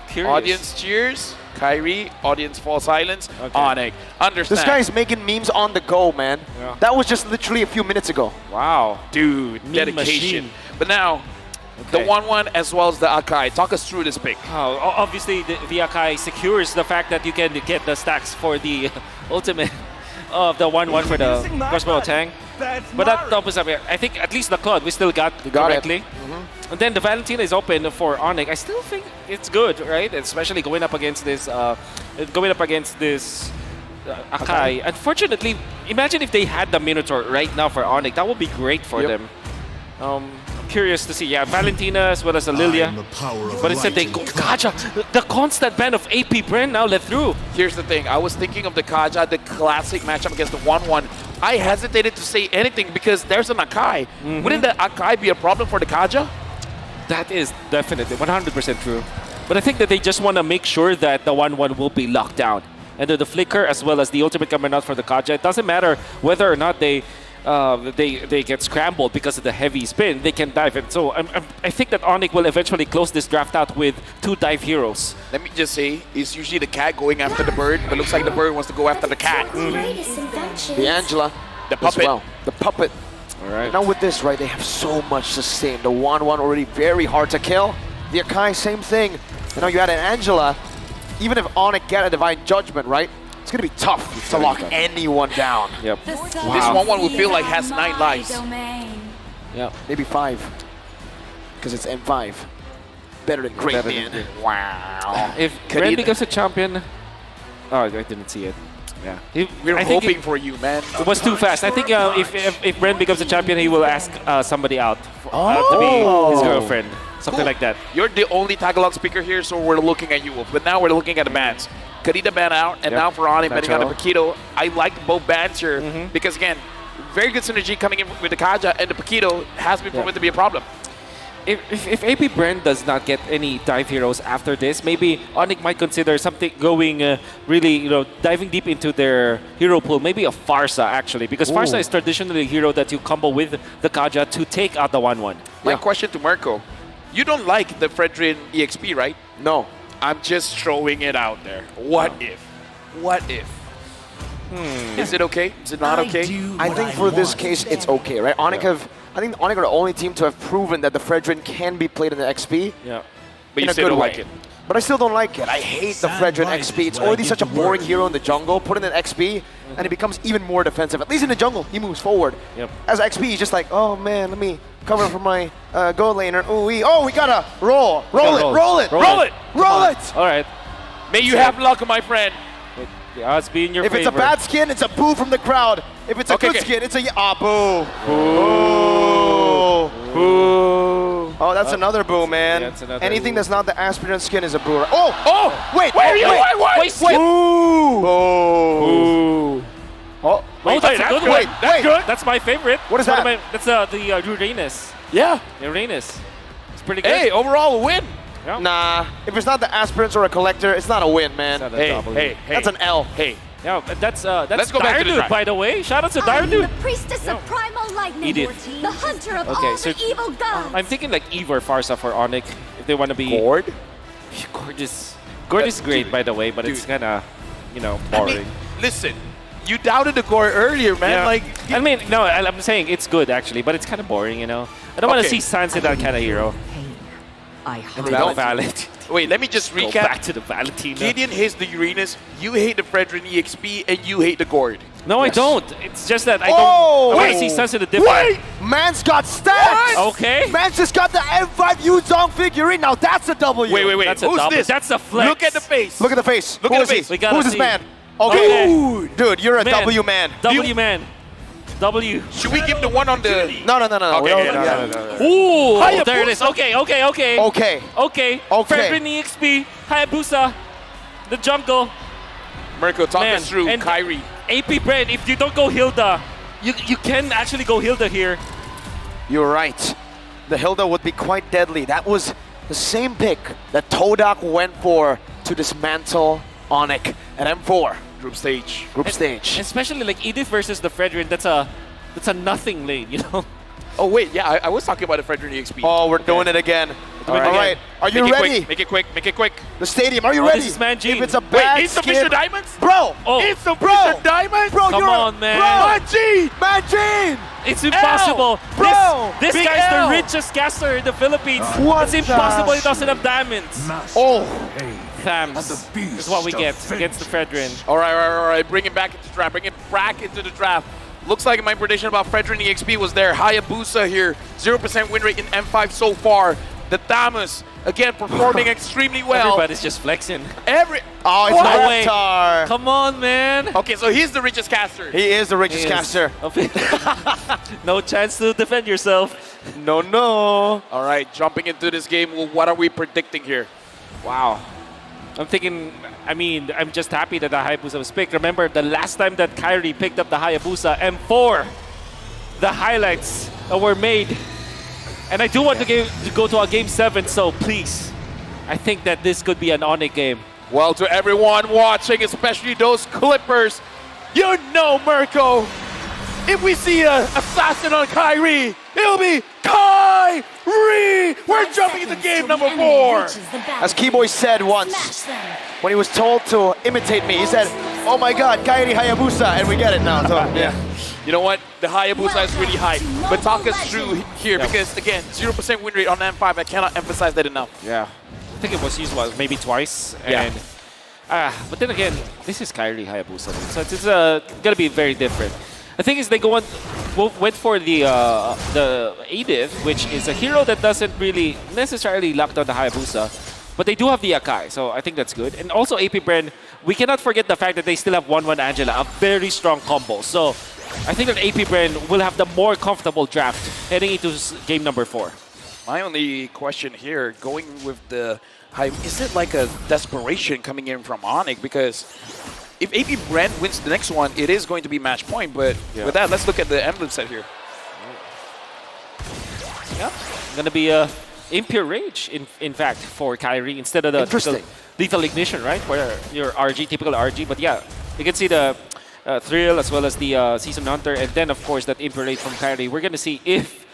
curious. Audience cheers. Kyrie. Audience fall silence. Onyx. Understand. This guy's making memes on the go, man. That was just literally a few minutes ago. Wow. Dude, Meme dedication. machine. But now, the 1-1 as well as the Akai. Talk us through this pick. Oh, obviously, the Akai secures the fact that you can get the stacks for the ultimate of the 1-1 for the crossbow tank. But that opens up. I think at least the Claude we still got correctly. And then the Valentina is open for Onyx. I still think it's good, right? Especially going up against this Akai. Unfortunately, imagine if they had the Minotaur right now for Onyx. That would be great for them. Curious to see, Valentina as well as Lilia. But instead they go Kaja. The constant ban of AP Brand now let through. Here's the thing. I was thinking of the Kaja, the classic matchup against the 1-1. I hesitated to say anything because there's an Akai. Wouldn't the Akai be a problem for the Kaja? That is definitely 100% true. But I think that they just want to make sure that the 1-1 will be locked down. And the flicker as well as the ultimate coming out for the Kaja. It doesn't matter whether or not they get scrambled because of the heavy spin, they can dive in. So I think that Onyx will eventually close this draft out with 2 dive heroes. Let me just say, it's usually the cat going after the bird, but it looks like the bird wants to go after the cat. The Angela. The puppet. As well. The puppet. All right. Now with this, right, they have so much sustain. The 1-1 already very hard to kill. The Akai, same thing. You know, you had an Angela. Even if Onyx get a Divine Judgment, right? It's going to be tough to lock anyone down. Yep. This 1-1 would feel like has 9 lives. Yeah, maybe 5. Because it's M5. Better than Great Man. Wow. If Ren becomes a champion... Oh, I didn't see it. Yeah. We're I think hoping for you, man. It was too fast. I think if Ren becomes a champion, he will ask somebody out to be his girlfriend. Something like that. You're the only Tagalog speaker here, so we're looking at you. But now we're looking at the bans. Kadia ban out, and now for Onyx banning out the Paquito. I like both bans here because, again, very good synergy coming in with the Kaja, and the Paquito has been proven to be a problem. If AP Brand does not get any dive heroes after this, maybe Onyx might consider something going really, diving deep into their hero pool. Maybe a Farsa, actually, because Farsa is traditionally a hero that you combo with the Kaja to take out the 1-1. My question to Marco, you don't like the Fredrin EXP, right? No. I'm just throwing it out there. What if? What if? Is it okay? Is it not okay? I think for this case, it's okay, right? I think Onyx are the only team to have proven that the Fredrin can be played in the XP. Yeah. But in you a still good don't way. like it. But I still don't like it. I hate the Fredrin XP. It's already such a boring hero in the jungle. Put in an XP, and he becomes even more defensive. At least in the jungle, he moves forward. Yep. As XP, he's just like, oh man, let me cover for my gold laner. Ooh, we gotta roll. Roll it. All right. May you have luck, my friend. The odds be in your If favor. it's a bad skin, it's a boo from the crowd. If it's a good skin, it's a boo. Boo. Oh, that's another boo, man. Yeah, that's another Anything boo. that's not the aspirant skin is a boo. Oh! Wait! Wait! Boo! Oh, Oh, that's a good one. That's good. That's my favorite. What is that? That's the Uranus. Yeah. Uranus. It's pretty good. Hey, overall a win. Yeah. Nah, if it's not the aspirants or a collector, it's not a win, man. Not a Hey, W. hey, hey. That's an L. Hey. Yeah, that's Let's go back to the Dire drive. Dude, by the way. Shout out to Dire I'm Dude. the priestess of primal lightning, Edith. the hunter of Okay, all so the evil gods. I'm thinking like Eve or Farsa for Onyx if they want to be Gord? Gord is great, by the way, but it's kind of, boring. I mean, listen, you doubted the core earlier, man. Yeah. Like, I mean, no, I'm saying it's good actually, but it's kind of boring, I don't want to Okay. see Sans in that kind of hero. I And they don't valid. wait, let me just Go recap. back to the Valentina. Gideon hates the Uranus, you hate the Fredrin EXP, and you hate the Gord. No, I don't. It's just that I Oh! don't. I want to see Sans in a different. Wait! Man's got stats! Okay. Man's just got the M5 Yuzong figurine. Now that's a W. Wait. That's a Who's double. this? That's a flex. Look at the face. Look at the face. Look Who at is the he? face. We gotta Who's this see. man? Okay. Dude. Dude, you're a Man. W man. W man. W. Should we give the one on the... No. Okay, We don't- no. Ooh, Hayabusa. there it is. Okay. Okay. Fredrin EXP, Hayabusa, the jungle. Mirko, talk Man, us through and- Kyrie. AP Brand, if you don't go Hilda, you can actually go Hilda here. You're right. The Hilda would be quite deadly. That was the same pick that Todak went for to dismantle Onyx at M4. Group stage. Group stage. Especially like Edith versus the Fredrin, that's a nothing lane, Oh, wait, yeah, I was talking about the Fredrin EXP. Oh, we're doing it again. All right. Are you Make it ready? quick, make it quick, make it quick. The stadium, are you Oh, ready? this is Manjin. If it's a Wait, bad insufficient skin, diamonds? bro, Oh, Insufficient diamonds? bro, come you're on, man. Manjin! Manjin! It's impossible. Bro, this big guy's L. the richest caster in the Philippines. What It's impossible the- he doesn't have diamonds. Oh, Thams is what we get against the Fredrin. All right. Bring it back into the draft. Bring it back into the draft. Looks like my prediction about Fredrin EXP was there. Hayabusa here, 0% win rate in M5 so far. The Thamus, again, performing extremely well. Everybody's just flexing. oh, it's What? No way. Reptar. Come on, man. Okay, so he's the richest caster. He is the richest He is. caster. No chance to defend yourself. No. All right, jumping into this game, well, what are we predicting here? Wow. I'm just happy that the Hayabusa was picked. Remember, the last time that Kyrie picked up the Hayabusa, M4, the highlights were made. And I do want to go to a Game 7, so please, I think that this could be an Onyx game. Well, to everyone watching, especially those Clippers, you know, Mirko, if we see an assassin on Kyrie, it'll be Kyrie! We're jumping into game number 4. As Keyboy said once, when he was told to imitate me, he said, oh my god, Kairi Hayabusa, and we get it now. So, yeah. You know what? The Hayabusa is really high. But talk us through here, because again, 0% win rate on M5, I cannot emphasize that enough. Yeah. I think it was used maybe twice. Yeah. And, but then again, this is Kyrie Hayabusa. So it's going to be very different. The thing is, they went for the Edith, which is a hero that doesn't really necessarily lock down the Hayabusa, but they do have the Akai, so I think that's good. And also AP Bren, we cannot forget the fact that they still have 1-1 Angela, a very strong combo. So I think that AP Bren will have the more comfortable draft heading into game number 4. My only question here, going with the high, is it like a desperation coming in from Onyx? Because if AP Brent wins the next one, it is going to be match point. But with that, let's look at the emblem set here. Yeah, gonna be a Impure Rage, in fact, for Kyrie instead of the typical Lethal Ignition, right? Where your RG, typical RG. But yeah, you can see the Thrill as well as the Season Hunter, and then of course that Impure Rage from Kyrie. We're gonna see if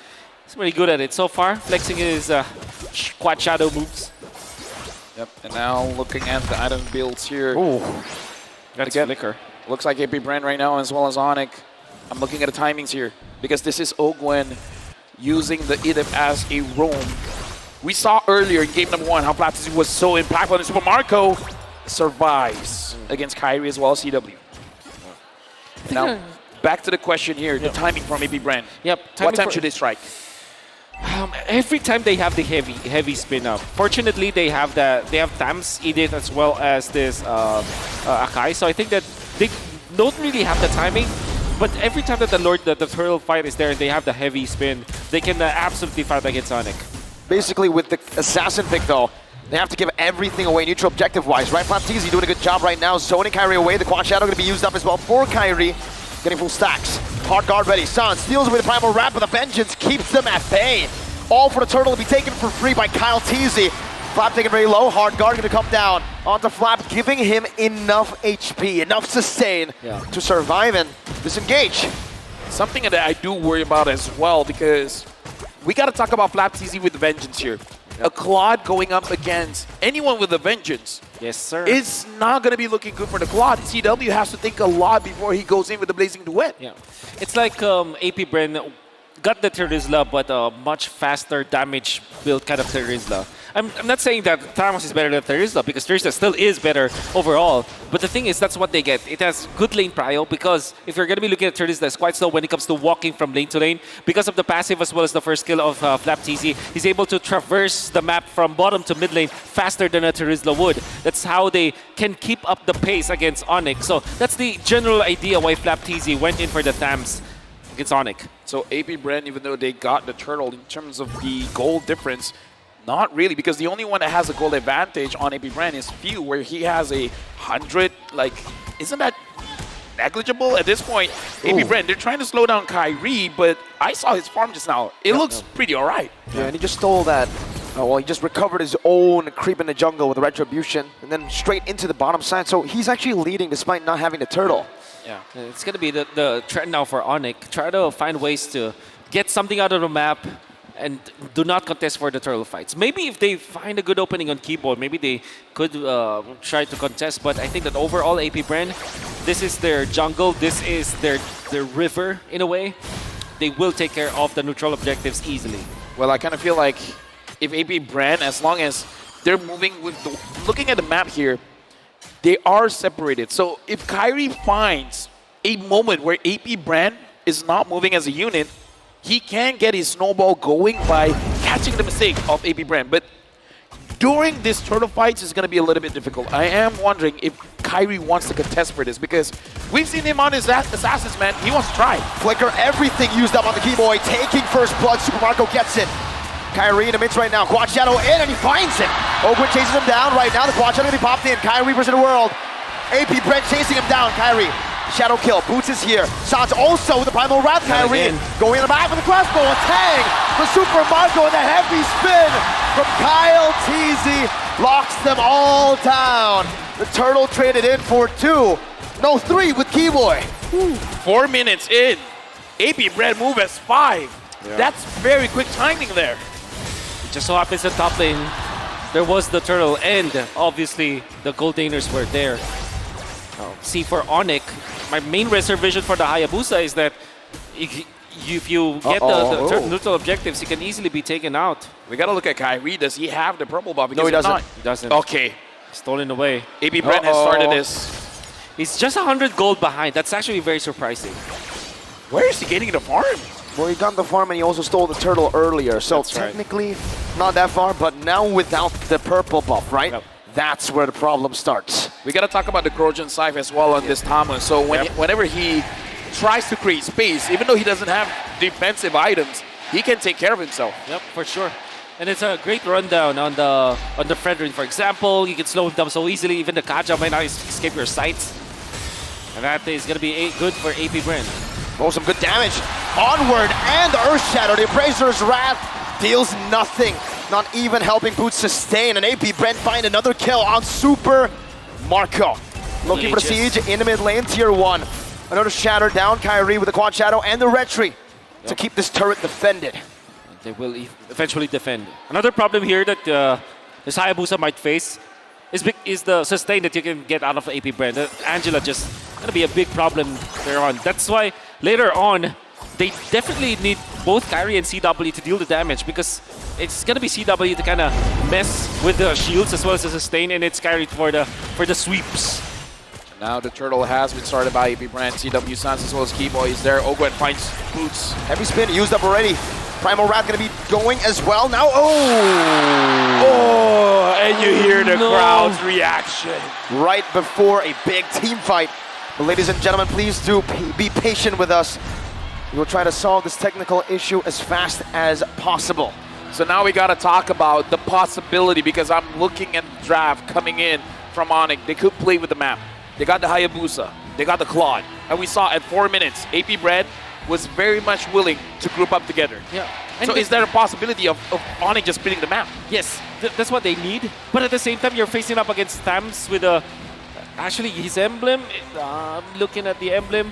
he's really good at it so far, flexing his quad shadow moves. Yep, and now looking at the item builds here. Ooh, that's Flicker. Looks like AP Brand right now as well as Onyx. I'm looking at the timings here because this is Ogwen using the Edip as a roam. We saw earlier in game number 1 how Flapsy was so impactful, and Super Marco survives against Kyrie as well as CW. Now, back to the question here, the timing from AP Brand. Yep. What time should they strike? Every time they have the heavy spin up. Fortunately, they have Tams, Edith, as well as this Akai. So I think that they don't really have the timing. But every time that the turtle fight is there and they have the heavy spin, they can absolutely fight against Sonic. Basically, with the assassin pick though, they have to give everything away neutral objective-wise, right? Flapteasy doing a good job right now, zoning Kyrie away. The Quad Shadow going to be used up as well for Kyrie. Getting full stacks. Hard guard ready. San steals away the Primal Wrap, but the Vengeance keeps them at bay. All for the Turtle to be taken for free by Kyle Teasy. Flap taken very low. Hard guard going to come down onto Flap, giving him enough HP, enough sustain to survive and disengage. Something that I do worry about as well, because we got to talk about Flapteasy with Vengeance here. A Claude going up against anyone with a Vengeance. Yes, sir. It's not going to be looking good for the Claude. CW has to think a lot before he goes in with the Blazing Duet. Yeah. It's like AP Bren got the Terizla, but a much faster damage build kind of Terizla. I'm not saying that Thanos is better than Terizla, because Terizla still is better overall. But the thing is, that's what they get. It has good lane prio, because if you're going to be looking at Terizla, it's quite slow when it comes to walking from lane to lane. Because of the passive as well as the first skill of Flapteasy, he's able to traverse the map from bottom to mid lane faster than a Terizla would. That's how they can keep up the pace against Onyx. So that's the general idea why Flapteasy went in for the Thams against Onyx. So AP Bren, even though they got the Turtle in terms of the gold difference, not really, because the only one that has a gold advantage on AP Bren is Few, where he has 100. Like, isn't that negligible at this point? AP Bren, they're trying to slow down Kyrie, but I saw his farm just now. It looks pretty all right. Yeah, and he just stole that. Well, he just recovered his own creep in the jungle with a Retribution, and then straight into the bottom side. So he's actually leading despite not having the Turtle. Yeah, it's going to be the trend now for Onyx. Try to find ways to get something out of the map and do not contest for the turtle fights. Maybe if they find a good opening on keyboard, maybe they could try to contest. But I think that overall, AP Bren, this is their jungle. This is their river in a way. They will take care of the neutral objectives easily. Well, I kind of feel like if AP Bren, as long as they're moving with looking at the map here, they are separated. So if Kyrie finds a moment where AP Bren is not moving as a unit, he can get his snowball going by catching the mistake of AP Bren. But during this turtle fights, it's going to be a little bit difficult. I am wondering if Kyrie wants to contest for this, because we've seen him on his assassins, man. He wants to try. Flicker, everything used up on the Keyboy, taking first blood. Super Marco gets it. Kyrie in the midst right now. Quad Shadow in, and he finds it. Oakwood chases him down right now. The Quad Shadow going to be popped in. Kyrie versus the world. AP Brent chasing him down. Kyrie. Shadow kill. Boots is here. Sans also with the Primal Wrap. Kyrie going in the back with the crossbow. A tag for Super Marco, and the heavy spin from Kyle Teasy locks them all down. The Turtle traded in for 3 with Keyboy. 4 minutes in. AP Brent move as 5. Yeah. That's very quick timing there. It just so happens that top lane, there was the Turtle, and obviously the Goldaners were there. See, for Onyx, my main reservation for the Hayabusa is that if you get the neutral objectives, he can easily be taken out. We got to look at Kyrie. Does he have the purple buff? No, he doesn't. He doesn't. Okay. Stolen away. AP Brent has started this. He's just 100 gold behind. That's actually very surprising. Where is he getting the farm? Well, he got the farm and he also stole the turtle earlier. So That's technically not that far, but now without the purple buff, right? Yep. That's where the problem starts. We got to talk about the Trojan Scythe as well on this Thomas. So whenever he tries to create space, even though he doesn't have defensive items, he can take care of himself. Yep, for sure. And it's a great rundown on the Frederick, for example. You can slow him down so easily. Even the Kadia might not escape your sights. And that is going to be good for AP Brand. Oh, some good damage. Onward and Earth Shadow. The Appraiser's Wrath deals nothing. Not even helping Boots sustain. And AP Brent find another kill on Super Marco. Looking for the siege in the mid lane, tier 1. Another Shatter down. Kyrie with the Quad Shadow and the Retry to keep this turret defended. They will eventually defend. Another problem here that this Hayabusa might face is the sustain that you can get out of AP Brand. Angela just going to be a big problem there on. That's why later on, they definitely need both Kyrie and CW to deal the damage because it's gonna be CW to kind of mess with the shields as well as the sustain, and it's Kyrie for the sweeps. Now the turtle has been started by AP Brand. CW Sans as well as Keyboy is there. Ogwen finds Boots. Heavy spin used up already. Primal Wrath gonna be going as well now. Oh, and you hear the crowd's reaction. Right before a big team fight. But ladies and gentlemen, please do be patient with us. We will try to solve this technical issue as fast as possible. So now we gotta talk about the possibility, because I'm looking at the draft coming in from Onyx. They could play with the map. They got the Hayabusa, they got the Claude, and we saw at 4 minutes, AP Bread was very much willing to group up together. Yeah. So is there a possibility of Onyx just splitting the map? Yes, that's what they need. But at the same time, you're facing up against Thams with actually his emblem. I'm looking at the emblem.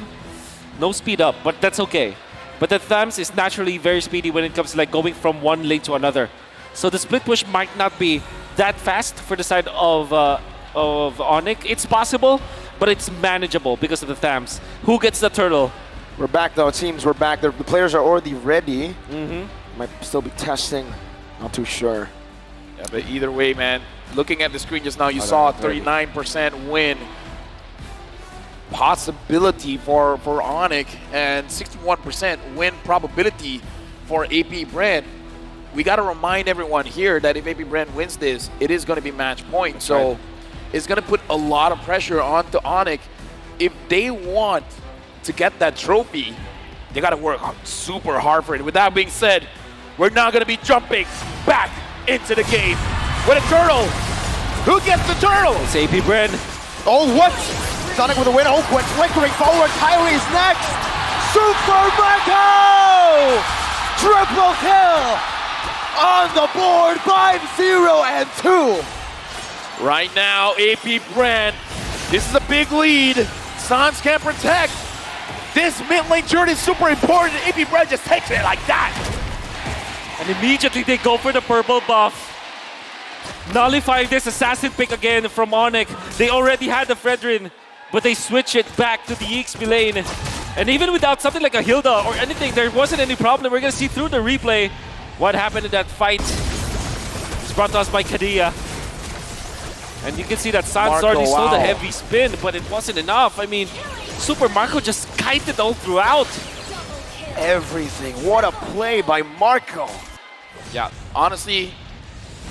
No speed up, but that's okay. But the Thams is naturally very speedy when it comes to like going from one lane to another. So the split push might not be that fast for the side of Onyx. It's possible, but it's manageable because of the Thams. Who gets the turtle? We're back though, it seems we're back. The players are already ready. Might still be testing, not too sure. Yeah, but either way, man, looking at the screen just now, you saw a 39% win possibility for Onyx and 61% win probability for AP Brand. We got to remind everyone here that if AP Brand wins this, it is going to be match point. That's so right. It's going to put a lot of pressure onto Onyx. If they want to get that trophy, they got to work super hard for it. With that being said, we're now going to be jumping back into the game with a turtle. Who gets the turtle? It's AP Brand. Oh, what? Sonic with a win. Oh, went flickering forward. Kyrie's next. Super Marco! Triple kill on the board. 5-0 and 2. Right now, AP Brand, this is a big lead. Sans can protect. This mid lane journey is super important. AP Brand just takes it like that. And immediately they go for the purple buff. Nullifying this assassin pick again from Onyx. They already had the Fredrin, but they switch it back to the EXP lane. And even without something like a Hilda or anything, there wasn't any problem. We're gonna see through the replay what happened in that fight. It's brought to us by Kadia. And you can see that Sans already stole the heavy spin, but it wasn't enough. I mean, Super Marco just kited all throughout. Everything. What a play by Marco. Yeah, honestly,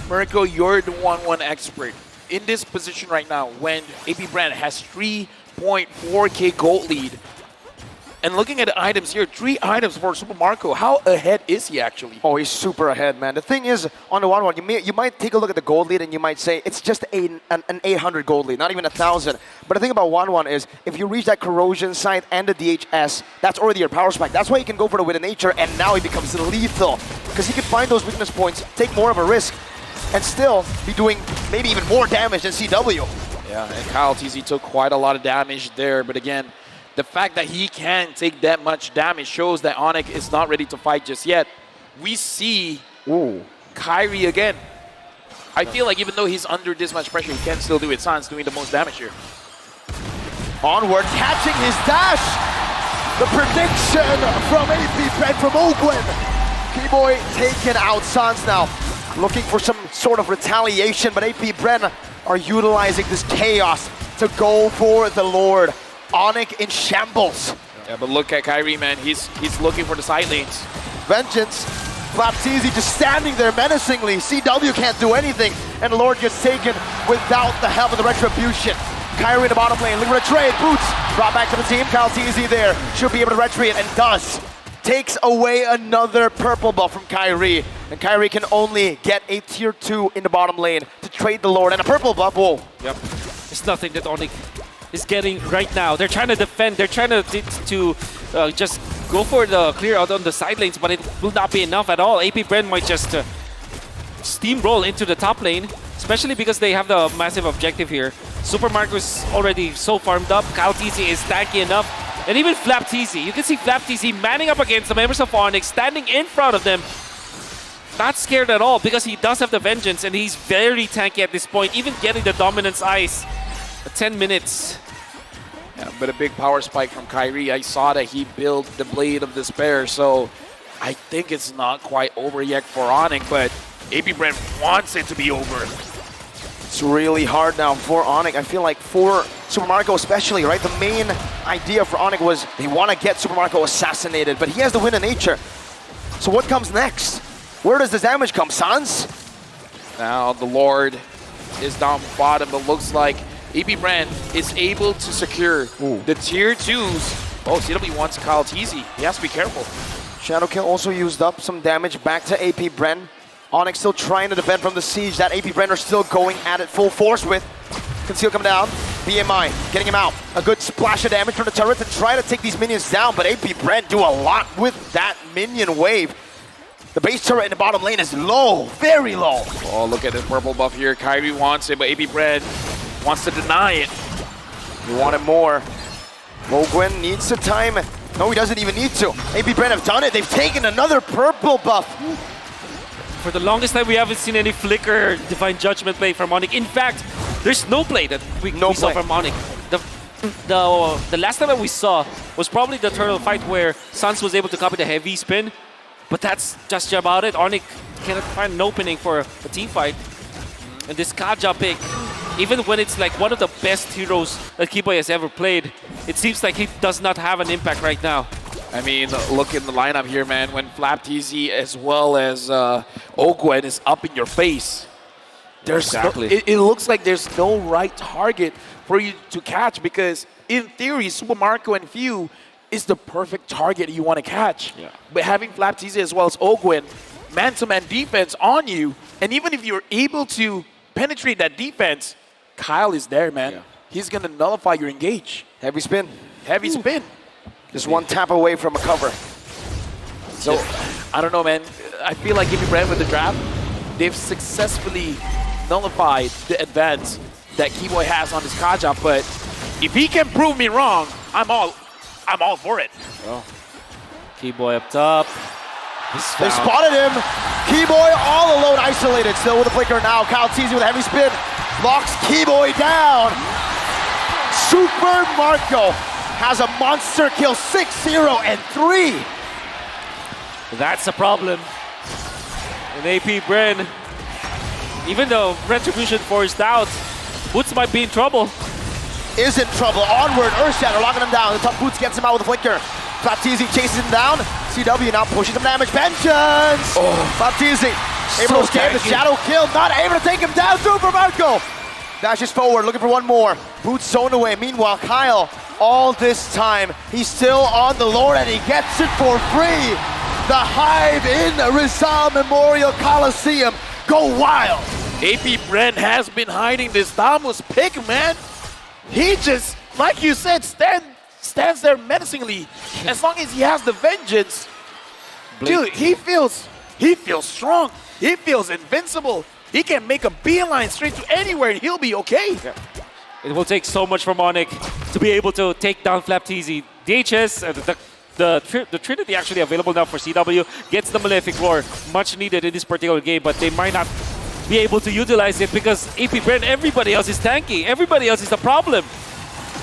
Marco, you're the 1-1 expert. In this position right now, when AP Brand has 3.4k gold lead, and looking at the items here, 3 items for Super Marco, how ahead is he actually? Oh, he's super ahead, man. The thing is, on the 1-1, you might take a look at the gold lead and you might say it's just an 800 gold lead, not even 1,000. But the thing about 1-1 is, if you reach that corrosion site and the DHS, that's already your power spike. That's why you can go for the Wit of Nature, and now he becomes lethal. Because he can find those weakness points, take more of a risk, and still be doing maybe even more damage than CW. Yeah, and Kyle TZ took quite a lot of damage there, but again, the fact that he can take that much damage shows that Onyx is not ready to fight just yet. We see Kyrie again. I feel like even though he's under this much pressure, he can still do it. Sans doing the most damage here. Onward, catching his dash. The prediction from AP Brand from Ogwen. Keyboy taking out Sans now. Looking for some sort of retaliation, but AP Brand are utilizing this chaos to go for the Lord. Onyx in shambles. Yeah, but look at Kyrie, man. He's looking for the side lanes. Vengeance. Flapteasy just standing there menacingly. CW can't do anything, and Lord gets taken without the help of the Retribution. Kyrie in the bottom lane, looking for a trade. Boots brought back to the team. Kyle TZ there. Should be able to retreat, and does. Takes away another purple buff from Kyrie. And Kyrie can only get a tier 2 in the bottom lane to trade the Lord. And a purple buff, whoa. Yep. It's nothing that Onyx is getting right now. They're trying to defend. They're trying to just go for the clear out on the side lanes, but it will not be enough at all. AP Brand might just steamroll into the top lane, especially because they have the massive objective here. Super Marco is already so farmed up. Kyle TZ is tanky enough. And even Flap TZ. You can see Flap TZ manning up against the members of Onyx, standing in front of them. Not scared at all because he does have the Vengeance and he's very tanky at this point, even getting the Dominance Ice. 10 minutes. Yeah, but a big power spike from Kyrie. I saw that he built the Blade of Despair, so I think it's not quite over yet for Onyx, but AP Brand wants it to be over. It's really hard now for Onyx. I feel like for Super Marco especially, right? The main idea for Onyx was they want to get Super Marco assassinated, but he has the win in nature. So what comes next? Where does the damage come, Sans? Now the Lord is down bottom, but looks like AP Brand is able to secure the tier 2s. Oh, CW wants Kyle Teasy. He has to be careful. Shadow Kill also used up some damage back to AP Bren. Onyx still trying to defend from the siege that AP Bren are still going at it full force with. Conceal coming down. BMI getting him out. A good splash of damage from the turret to try to take these minions down, but AP Bren do a lot with that minion wave. The base turret in the bottom lane is low, very low. Oh, look at this purple buff here. Kyrie wants it, but AP Brand wants to deny it. He wanted more. Mogwen needs to time. No, he doesn't even need to. AP Brand have done it. They've taken another purple buff. For the longest time, we haven't seen any Flicker Divine Judgment play from Onyx. In fact, there's no play that we saw from Onyx. The last time that we saw was probably the turtle fight where Sans was able to copy the heavy spin. But that's just about it. Onyx cannot find an opening for a team fight. And this Kadia pick, even when it's like one of the best heroes that Keyboy has ever played, it seems like he does not have an impact right now. I mean, look in the lineup here, man. When Flap TZ as well as Ogwen is up in your face, there's it looks like there's no right target for you to catch, because in theory, Super Marco and Few is the perfect target you want to catch. Yeah. But having Flap TZ as well as Ogwen, man-to-man defense on you, and even if you're able to penetrate that defense, Kyle is there, man. Yeah. He's going to nullify your engage. Heavy spin. Heavy spin. Just one tap away from a cover. So, I don't know, man. I feel like if you ran with the draft, they've successfully nullified the advance that Keyboy has on his Kaja, but if he can prove me wrong, I'm all for it. Oh. Keyboy up top. They spotted him. Keyboy all alone, isolated. Still with a flicker now. Kyle Teasy with a heavy spin. Locks Keyboy down. Super Marco has a monster kill, 6-0 and 3. That's a problem. And AP Bren, even though Retribution forced out, Boots might be in trouble. Is in trouble. Onward, Earthshatter locking him down. The top Boots gets him out with a flicker. Flapteezy chases him down. CW now pushing some damage. Vengeance! Flapteezy able to escape the shadow kill. Not able to take him down. Super Marco dashes forward, looking for one more. Boots zoned away. Meanwhile, Kyle, all this time, he's still on the Lord and he gets it for free. The Hive in Rizal Memorial Coliseum. Go wild! AP Bren has been hiding this Damus pick, man. He just, like you said, stands there menacingly. As long as he has the vengeance, dude, he feels strong. He feels invincible. He can make a beeline straight to anywhere and he'll be okay. Yeah. It will take so much from Onyx to be able to take down Flapteezy. DHS, the Trinity actually available now for CW, gets the Malefic Roar, much needed in this particular game, but they might not be able to utilize it because AP Brand, everybody else is tanky. Everybody else is the problem.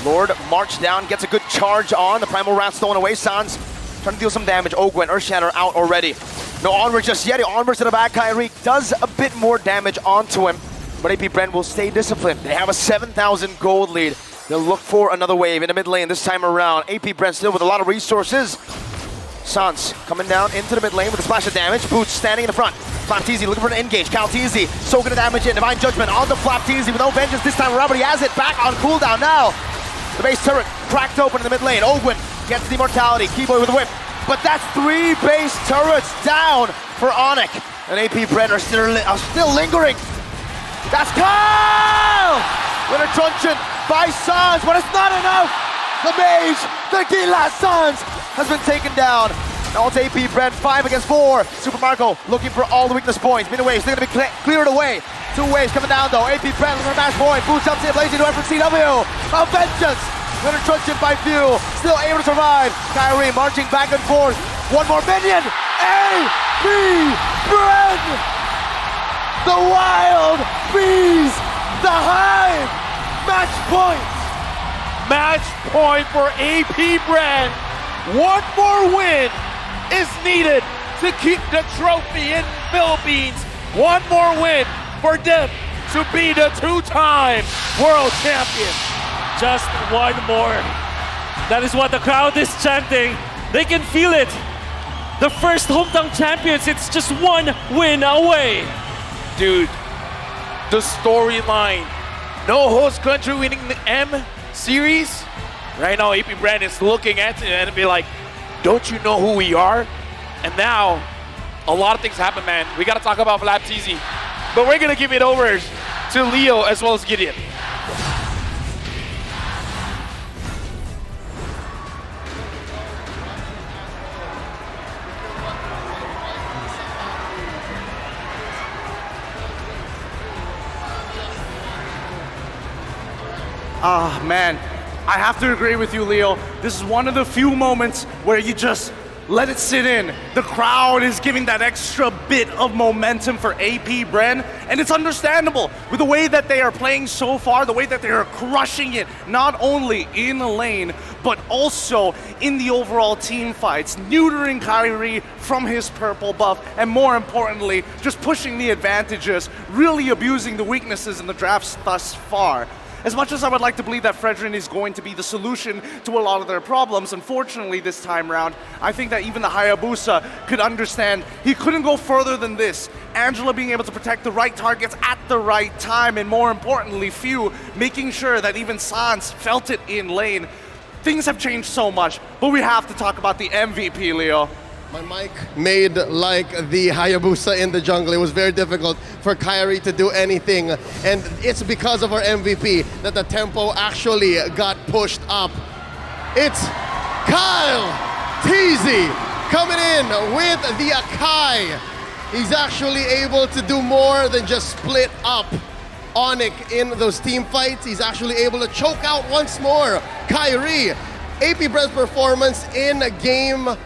Lord march down, gets a good charge on. The Primal Rat stolen away. Sans trying to deal some damage. Ogwen, Earthshatter out already. No onward just yet. He onwards to the back. Kyrie does a bit more damage onto him, but AP Brand will stay disciplined. They have a 7,000 gold lead. They'll look for another wave in the mid lane this time around. AP Brand still with a lot of resources. Sans coming down into the mid lane with a splash of damage. Boots standing in the front. Flapteezy looking for an engage. Kalteezy soaking the damage in. Divine Judgment on the Flapteezy with no vengeance this time around, but he has it back on cooldown now. The base turret cracked open in the mid lane. Ogwen gets the immortality. Keyboy with a whip. But that's 3 base turrets down for Onyx. And AP Bren are still lingering. That's Kyle! With a truncheon by Sans, but it's not enough. The mage, the Gila Sans, has been taken down. Now it's AP Bren 5 against 4. Super Marco looking for all the weakness points. Mid waves, they're going to be cleared away. 2 waves coming down though. AP Bren looking for a match point. Boots up to blazing to from CW. A vengeance. With a truncheon by Few. Still able to survive. Kyrie marching back and forth. One more minion. AP Bren. The Wild Bees. The Hive. Match point. Match point for AP Brand. One more win is needed to keep the trophy in Philippines. One more win for them to be the two-time world champion. Just one more. That is what the crowd is chanting. They can feel it. The first hometown champions, it's just one win away. Dude, the storyline. No host country winning the M series. Right now, AP Brand is looking at it and be like, don't you know who we are? And now, a lot of things happen, man. We gotta talk about Flapteasy. But we're gonna give it over to Leo as well as Gideon. Ah, man, I have to agree with you, Leo. This is one of the few moments where you just let it sit in. The crowd is giving that extra bit of momentum for AP Bren, and it's understandable with the way that they are playing so far, the way that they are crushing it, not only in the lane, but also in the overall team fights, neutering Kyrie from his purple buff, and more importantly, just pushing the advantages, really abusing the weaknesses in the drafts thus far. As much as I would like to believe that Fredrin is going to be the solution to a lot of their problems, unfortunately this time around, I think that even the Hayabusa could understand he couldn't go further than this. Angela being able to protect the right targets at the right time, and more importantly, Few making sure that even Sans felt it in lane. Things have changed so much, but we have to talk about the MVP, Leo. My mic made like the Hayabusa in the jungle. It was very difficult for Kyrie to do anything. And it's because of our MVP that the tempo actually got pushed up. It's Kyle Teasy coming in with the Akai. He's actually able to do more than just split up Onyx in those team fights. He's actually able to choke out once more Kyrie. AP Brent's performance in game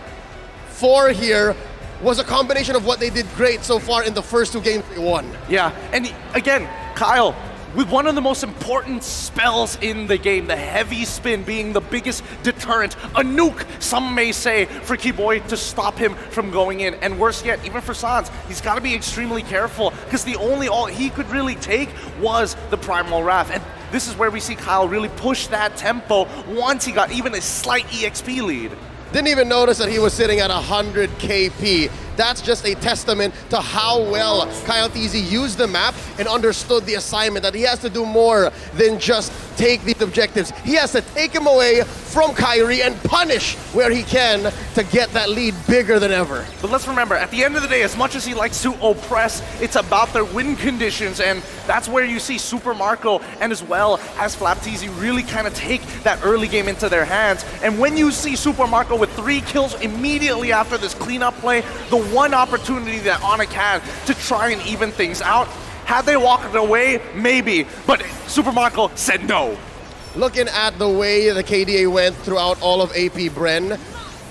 4 here was a combination of what they did great so far in the first 2 games they won. Yeah, and again, Kyle, with one of the most important spells in the game, the heavy spin being the biggest deterrent, a nuke, some may say, for Keyboy to stop him from going in. And worse yet, even for Sans, he's got to be extremely careful because the only ult he could really take was the Primal Wrath. And this is where we see Kyle really push that tempo once he got even a slight EXP lead. Didn't even notice that he was sitting at 100 KP. That's just a testament to how well Kyle Teasy used the map and understood the assignment, that he has to do more than just take these objectives. He has to take him away from Kyrie and punish where he can to get that lead bigger than ever. But let's remember, at the end of the day, as much as he likes to oppress, it's about their win conditions, and that's where you see Super Marco and as well as Flapteasy really kind of take that early game into their hands. And when you see Super Marco with 3 kills immediately after this cleanup play, the one opportunity that Onyx had to try and even things out, had they walked away, maybe, but Super Marco said no. Looking at the way the KDA went throughout all of AP Bren,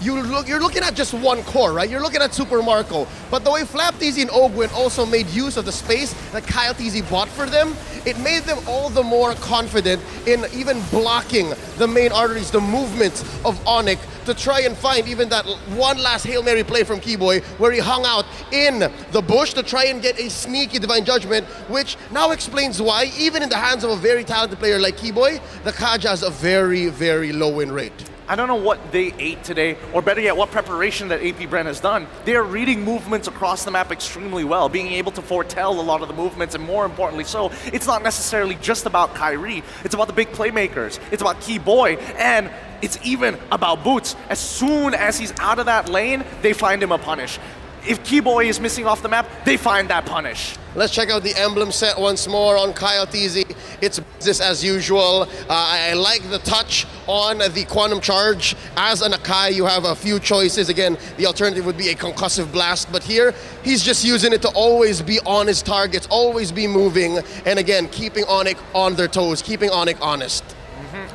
you're looking at just one core, right? You're looking at Super Marco. But the way Flapteasy and Ogwin also made use of the space that Kyle Teasy bought for them, it made them all the more confident in even blocking the main arteries, the movements of Onyx, to try and find even that one last Hail Mary play from Keyboy where he hung out in the bush to try and get a sneaky Divine Judgment, which now explains why, even in the hands of a very talented player like Keyboy, the Kaja has a very, very low win rate. I don't know what they ate today, or better yet, what preparation that AP Bren has done. They are reading movements across the map extremely well, being able to foretell a lot of the movements, and more importantly so, it's not necessarily just about Kyrie, it's about the big playmakers, it's about Keyboy, and it's even about Boots. As soon as he's out of that lane, they find him a punish. If Keyboy is missing off the map, they find that punish. Let's check out the emblem set once more on Kyle Teasy. It's business as usual. I like the touch on the Quantum Charge. As an Akai, you have a few choices. Again, the alternative would be a Concussive Blast, but here, he's just using it to always be on his targets, always be moving, and again, keeping Onyx on their toes, keeping Onyx honest.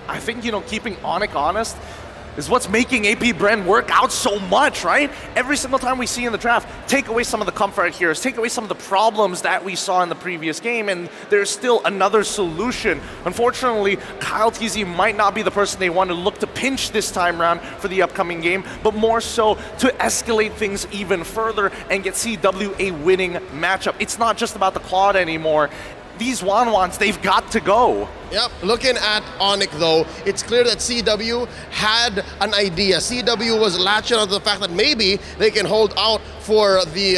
I think, keeping Onyx honest, is what's making AP Bren work out so much, right? Every single time we see in the draft, take away some of the comfort heroes, take away some of the problems that we saw in the previous game, and there's still another solution. Unfortunately, Kyle TZ might not be the person they want to look to pinch this time around for the upcoming game, but more so to escalate things even further and get CW a winning matchup. It's not just about the Claude anymore. These Wanwans, they've got to go. Yep, looking at Onyx though, it's clear that CW had an idea. CW was latching onto the fact that maybe they can hold out for the,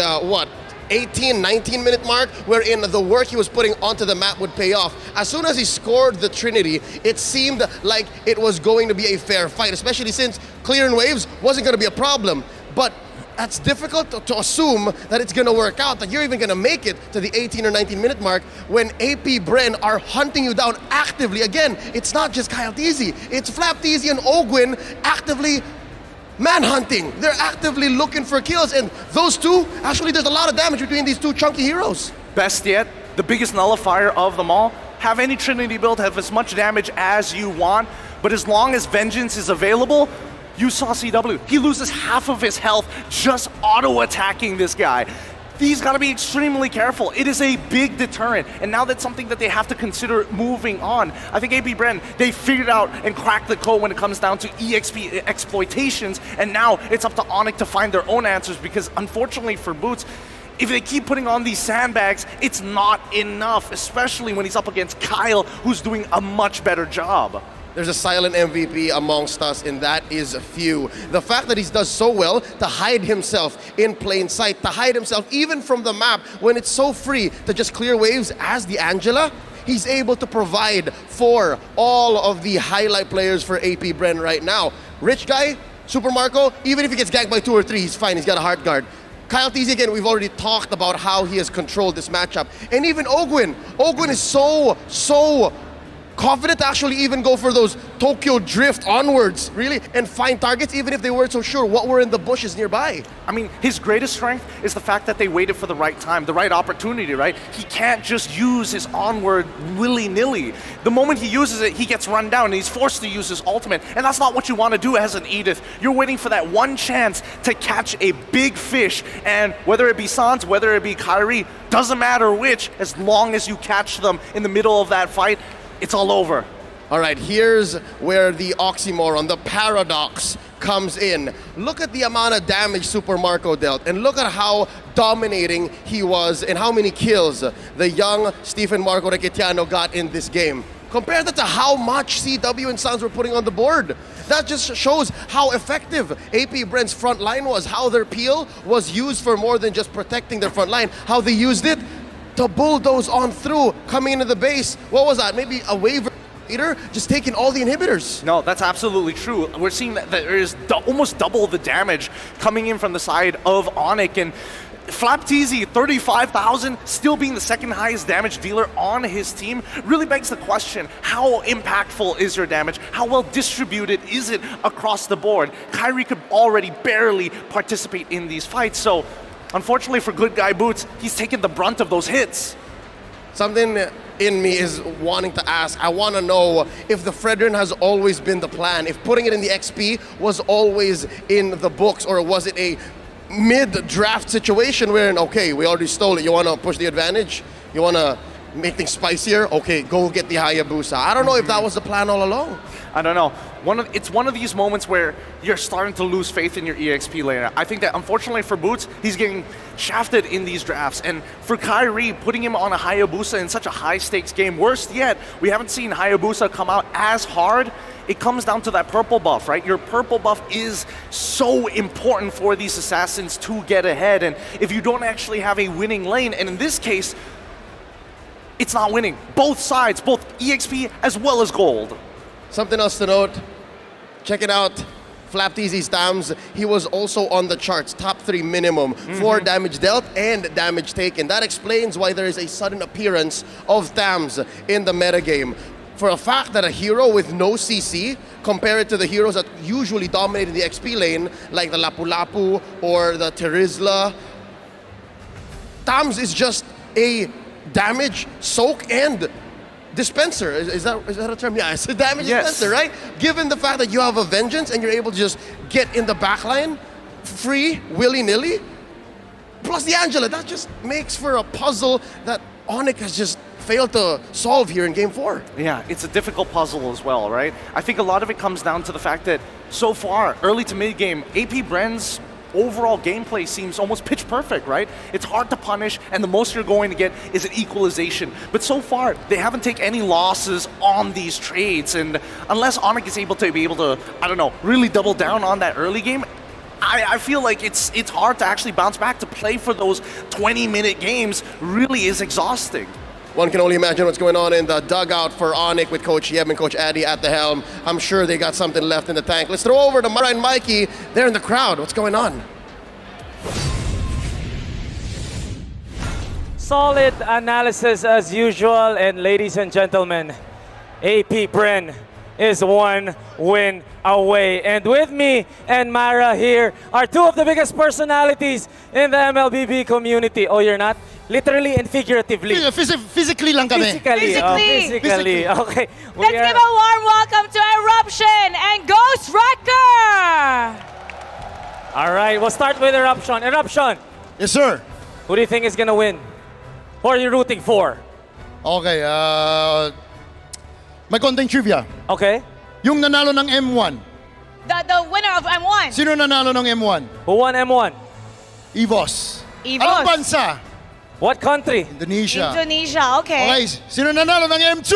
18, 19-minute mark, wherein the work he was putting onto the map would pay off. As soon as he scored the Trinity, it seemed like it was going to be a fair fight, especially since clearing waves wasn't going to be a problem. But that's difficult to assume that it's going to work out, that you're even going to make it to the 18 or 19-minute mark when AP Bren are hunting you down actively. Again, it's not just Kyle TZ, it's Flap TZ and Ogwin actively manhunting. They're actively looking for kills, and those two, actually there's a lot of damage between these two chunky heroes. Best yet, the biggest nullifier of them all, have any Trinity build, have as much damage as you want, but as long as Vengeance is available, you saw CW. He loses half of his health just auto-attacking this guy. He's got to be extremely careful. It is a big deterrent, and now that's something that they have to consider moving on. I think AP Bren, they figured out and cracked the code when it comes down to EXP exploitations, and now it's up to Onyx to find their own answers, because unfortunately for Boots, if they keep putting on these sandbags, it's not enough, especially when he's up against Kyle, who's doing a much better job. There's a silent MVP amongst us, and that is few. The fact that he does so well to hide himself in plain sight, to hide himself even from the map when it's so free to just clear waves as the Angela, he's able to provide for all of the highlight players for AP Bren right now. Rich guy, Super Marco, even if he gets ganked by 2 or 3, he's fine, he's got a heart guard. Kyle TZ, again, we've already talked about how he has controlled this matchup. And even Ogwin. Ogwin is so confident to actually even go for those Tokyo drift onwards, really, and find targets even if they weren't so sure what were in the bushes nearby. I mean, his greatest strength is the fact that they waited for the right time, the right opportunity, right? He can't just use his onward willy-nilly. The moment he uses it, he gets run down and he's forced to use his ultimate, and that's not what you want to do as an Edith. You're waiting for that one chance to catch a big fish, and whether it be Sans, whether it be Kyrie, doesn't matter which, as long as you catch them in the middle of that fight, it's all over. All right, here's where the oxymoron, the paradox comes in. Look at the amount of damage Super Marco dealt, and look at how dominating he was and how many kills the young Stephen Marco Requetiano got in this game. Compare that to how much CW and Suns were putting on the board. That just shows how effective AP Bren's front line was, how their peel was used for more than just protecting their front line, how they used it to bulldoze on through, coming into the base. What was that? Maybe a wave later, just taking all the inhibitors. No, that's absolutely true. We're seeing that there is almost double the damage coming in from the side of Onyx, and Flap TZ, 35,000, still being the second highest damage dealer on his team, really begs the question, how impactful is your damage? How well distributed is it across the board? Kyrie could already barely participate in these fights, so unfortunately for good guy Boots, he's taken the brunt of those hits. Something in me is wanting to ask, I want to know if the Fredrin has always been the plan, if putting it in the XP was always in the books, or was it a mid-draft situation wherein, okay, we already stole it, you want to push the advantage? You want to make things spicier? Okay, go get the Hayabusa. I don't know if that was the plan all along. I don't know. It's one of these moments where you're starting to lose faith in your EXP laner. I think that unfortunately for Boots, he's getting shafted in these drafts. And for Kyrie, putting him on a Hayabusa in such a high-stakes game, worse yet, we haven't seen Hayabusa come out as hard. It comes down to that purple buff, right? Your purple buff is so important for these assassins to get ahead. And if you don't actually have a winning lane, and in this case, it's not winning. Both sides, both EXP as well as gold. Something else to note, check it out. Flap TZ's Tams, he was also on the charts, top 3 minimum for damage dealt and damage taken. That explains why there is a sudden appearance of Tams in the metagame. For a fact that a hero with no CC, compared to the heroes that usually dominate in the XP lane, like the Lapu-Lapu or the Terizla, Tams is just a damage, soak, and dispenser. Is that a term? Yeah, it's a damage Yes. dispenser, right? Given the fact that you have a vengeance and you're able to just get in the backline free, willy-nilly, plus the Angela, that just makes for a puzzle that Onyx has just failed to solve here in Game 4. Yeah, it's a difficult puzzle as well, right? I think a lot of it comes down to the fact that so far, early to mid-game, AP Bren's overall gameplay seems almost pitch perfect, right? It's hard to punish, and the most you're going to get is an equalization. But so far, they haven't taken any losses on these trades, and unless Onyx is able to, I don't know, really double down on that early game, I feel like it's hard to actually bounce back. To play for those 20-minute games really is exhausting. One can only imagine what's going on in the dugout for Onyx with Coach Yeb and Coach Addy at the helm. I'm sure they got something left in the tank. Let's throw over to Mara and Mikey. They're in the crowd. What's going on? Solid analysis as usual, and ladies and gentlemen, AP Bren is 1 win away. And with me and Mara here are two of the biggest personalities in the MLBB community. Oh, you're not? Literally and figuratively. Physically lang kami. Physically. Oh, physically. Okay. Let's give a warm welcome to Eruption and Ghost Wrecker! All right, we'll start with Eruption. Eruption. Yes, sir. Who do you think is gonna win? Who are you rooting for? Okay, may konting trivia. Okay. Yung nanalo ng M1. The winner of M1. Sino nanalo ng M1? Who won M1? EVOS. EVOS. Anong bansa? What country? Indonesia. Indonesia, okay. Okay, sino nanalo ng M2?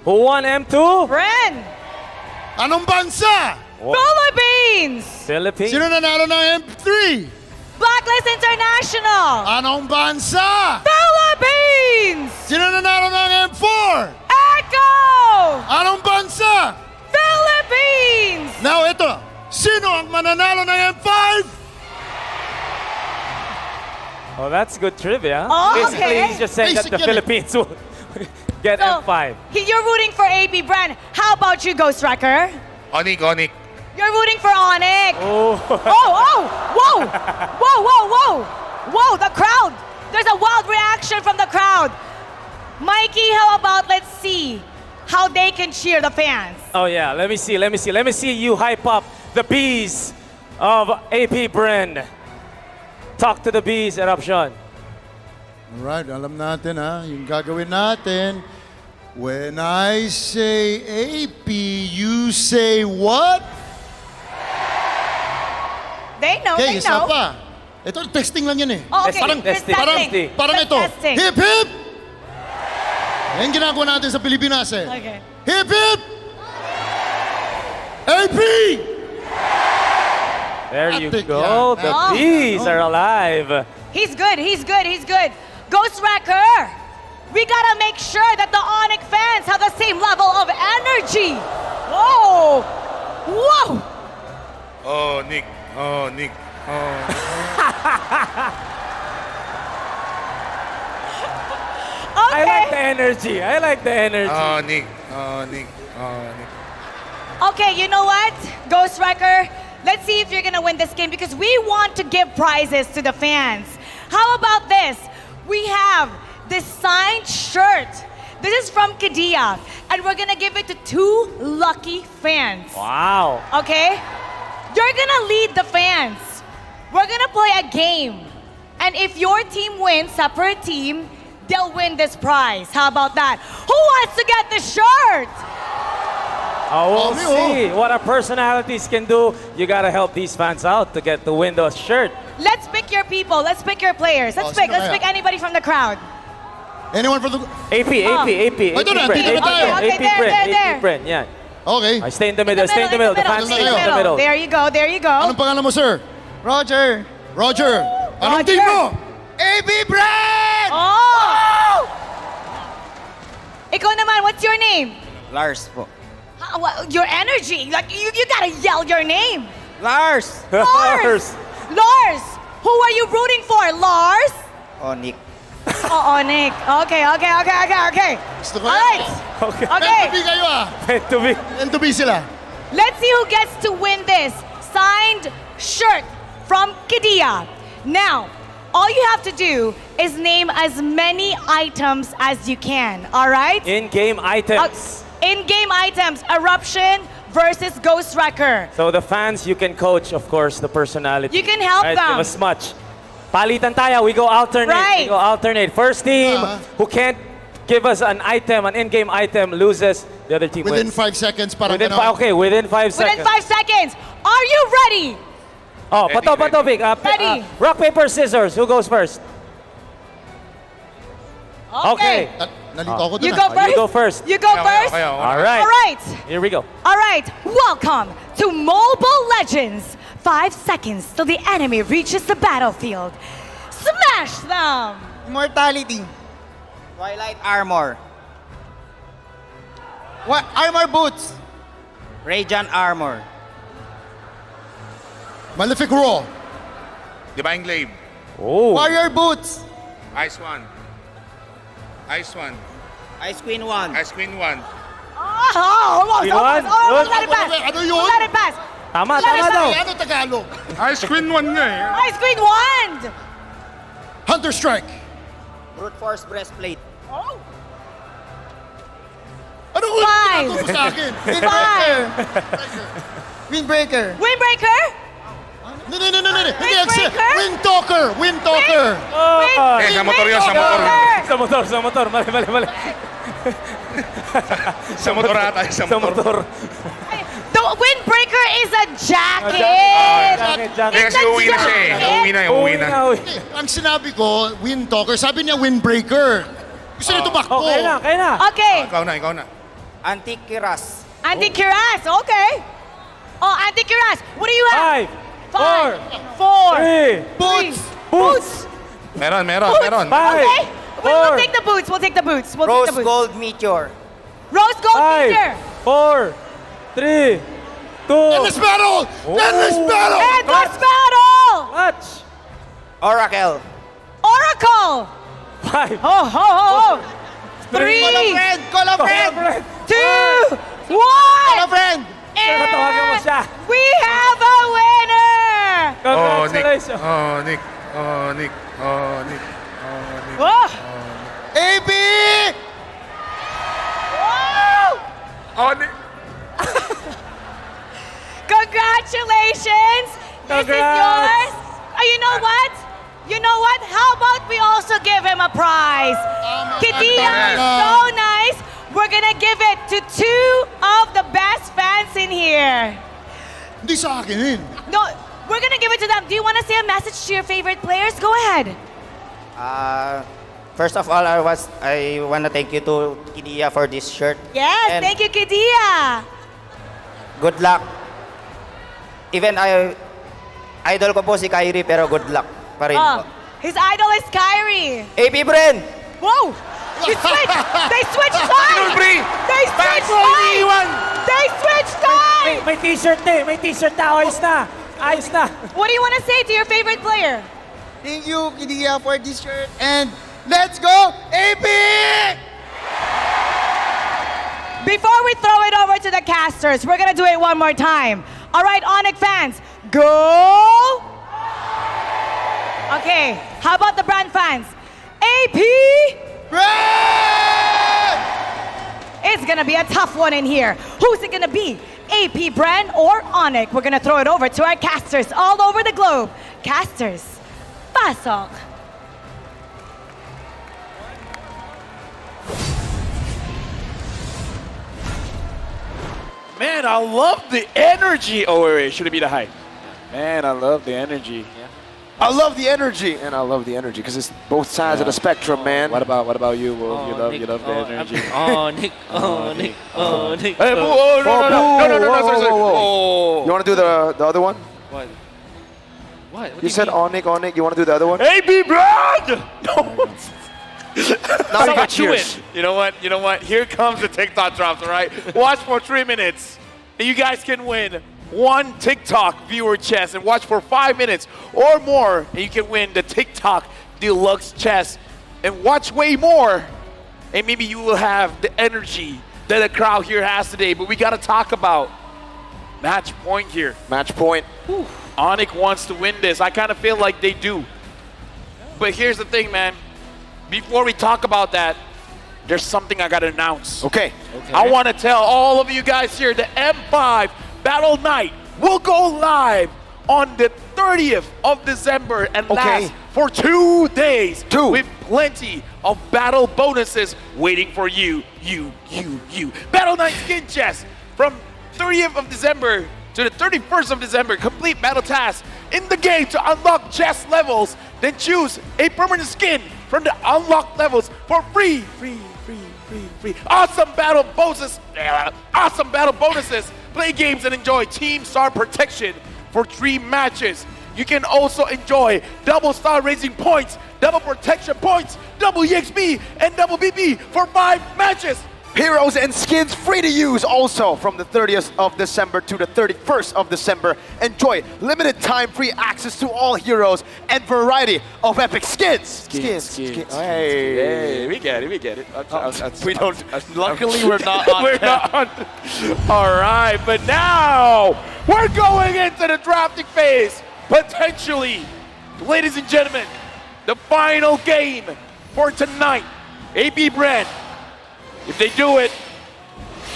Who won M2? Bren. Anong bansa? Philippines. Philippines. Sino nanalo ng M3? Blacklist International. Anong bansa? Philippines. Sino nanalo ng M4? Echo. Anong bansa? Philippines. Now, ito. Sino ang mananalo ng M5? Oh, that's good trivia. Oh, Basically, okay. he's just saying that the Philippines will get So, M5. You're rooting for AP Bren. How about you, Ghost Wrecker? Onyx. You're rooting for Onyx. Oh. Whoa. Whoa, the crowd. There's a wild reaction from the crowd. Mikey, how about let's see how they can cheer the fans. Oh yeah, let me see you hype up the bees of AP Bren. Talk to the bees, Eruption. Alright, alam natin ha, yung gagawin natin. When I say AP, you say what? They know, Okay, they isa know. pa. Ito, testing lang yan eh. Oh, okay. Testing, testing. Parang Just ito. testing. Hip, hip! Yan ginagawa natin sa Pilipinas eh. Okay. Hip, hip! AP! There you Epic go. yan. The Oh. bees are alive. He's good. Ghost Wrecker, we gotta make sure that the Onyx fans have the same level of energy. Whoa! Oh, Nick. I like the energy. Oh, Nick. Okay, you know what, Ghost Wrecker? Let's see if you're gonna win this game because we want to give prizes to the fans. How about this? We have this signed shirt. This is from Kadia, and we're gonna give it to 2 lucky fans. Wow. Okay? You're gonna lead the fans. We're gonna play a game. And if your team wins, separate team, they'll win this prize. How about that? Who wants to get the shirt? Oh, we'll see what our personalities can do. You gotta help these fans out to win the shirt. Let's pick your people. Let's pick your players. Let's pick anybody from the crowd. Anyone for the... AP Ito na, dito na tayo. AP Bren, yeah. Okay. I stay in the middle. The fans stay in the middle. There you go. Anong pangalan mo, sir? Roger. Anong team mo? AP Brand! Oh! Ikaw naman, what's your name? Lars po. Your energy. Like you gotta yell your name. Lars! Lars! Who are you rooting for? Lars? Onyx. Oh, Onyx. Okay. Gusto ko Alright. Okay. Meant to be kayo ah. Meant to be sila. Let's see who gets to win this signed shirt from Kadia. Now, all you have to do is name as many items as you can, all right? In-game items. In-game items, Eruption versus Ghost Wrecker. So the fans, you can coach, of course, the personality. You can help them. Give us much. Palitan tayo, we go alternate. Right. We go alternate. First team who can't give us an item, an in-game item, loses. The other team Within wins. 5 seconds, parang Within ganon. okay, within 5 seconds. Within 5 seconds. Are you ready? Oh, pato, Vic. Ready. Rock, paper, scissors. Who goes first? Okay. Nalito ako dun. You go first. You go first. You go first. All right. All right. Here we go. All right. Welcome to Mobile Legends. 5 seconds till the enemy reaches the battlefield. Smash them. Immortality. Twilight armor. What? Armor boots. Radiant armor. Malefic Raw. Divine Glaive. Oh. Warrior boots. Ice One. Ice One. Ice Queen 1. Ice Queen 1. Almost. Queen one? Almost. Good. Let it pass. Ano yun? Let it pass. Tama Let it daw. Ano Tagalog? Ice Queen 1 nga eh. Ice Queen wand. Hunter Strike. Brute Force breastplate. Oh. Ano ko? Five. Ano mo sa akin? Five. Windbreaker. Windbreaker. No. Hindi, Windbreaker? Wind Talker. Wind Talker. Eh, sa motor yun, sa motor. Sa motor. Mali. Sa motor ata, sa motor. The windbreaker is a jacket. Jacket. Eh, kasi uwi na siya eh. Uwi na. Ang sinabi ko, Wind Talker. Sabi niya Windbreaker. Gusto niya tumakbo. Okay na. Okay. Ikaw na. Antikiras. Anti-cuirass. Okay. Oh, anti-cuirass. What do you have? 5, 4, 4, 3, Boots. Meron. Okay. We'll take the boots. We'll take the boots. Rose Gold Meteor. Rose gold 5, meter. 4, 3, 2. Endless battle! Endless battle! Endless battle. Match. Oracle. Oracle. 5, Oh. 3, Call a friend. 2, 1. Call a friend. Tawagan mo siya. We have a winner. Congratulations. Nick. Whoa. AB! Nick. Congratulations. This is yours. Oh, you know what? How about we also give him a prize? Kadia is so nice. We're gonna give it to 2 of the best fans in here. Hindi sa akin. No, we're gonna give it to them. Do you want to say a message to your favorite players? Go ahead. First of all, I want to thank you to Kadia for this shirt. Yes, And thank you, Kadia. Good luck. Even idol ko po si Kyrie, pero good luck pa rin po. His idol is Kyrie. AB Bren! Whoa! You switched! They switched sides! They switched sides! They switched sides! May t-shirt na eh. May t-shirt na. Ayos na. What do you want to say to your favorite player? Thank you, Kadia, for this shirt. And let's go, AB! Before we throw it over to the casters, we're gonna do it one more time. All right, Onyx fans, go! Okay, how about the brand fans? AP! Brand! It's gonna be a tough one in here. Who's it gonna be? AP Brand or Onyx? We're gonna throw it over to our casters all over the globe. Casters, pasok. Man, I love the energy. Oh, wait. Should it be the hype? Man, I love the energy. I love the energy, and I love the energy because it's both sides of the spectrum, man. What about you, Wolf? You love the energy. Nick. Hey, no, sorry. You want to do the other one? What? What? You said Onyx. You want to do the other one? AB Brand! No. Now you got cheers. You know what? Here comes the TikTok drops, all right? Watch for 3 minutes, and you guys can win 1 TikTok viewer chest, and watch for 5 minutes or more, and you can win the TikTok deluxe chest. And watch way more, and maybe you will have the energy that the crowd here has today. But we got to talk about match point here. Match point. Onyx wants to win this. I kind of feel like they do. But here's the thing, man. Before we talk about that, there's something I gotta announce. Okay. I want to tell all of you guys here, the M5 Battle Night will go live on the 30th of December and last for 2 days. With plenty of battle bonuses waiting for you. Battle Night Skin Chest from 30th of December to the 31st of December. Complete battle tasks in the game to unlock chest levels. Then choose a permanent skin from the unlocked levels for free. Awesome battle bonuses. Play games and enjoy Team Star Protection for 3 matches. You can also enjoy double star raising points, double protection points, double EXP, and double BP for 5 matches. Heroes and skins free to use also from the 30th of December to the 31st of December. Enjoy limited time free access to all heroes and variety of epic skins. Hey, we get it. We don't. Luckily, we're not on. We're not on. All right, but now we're going into the drafting phase. Potentially, ladies and gentlemen, the final game for tonight. AP Brand. If they do it,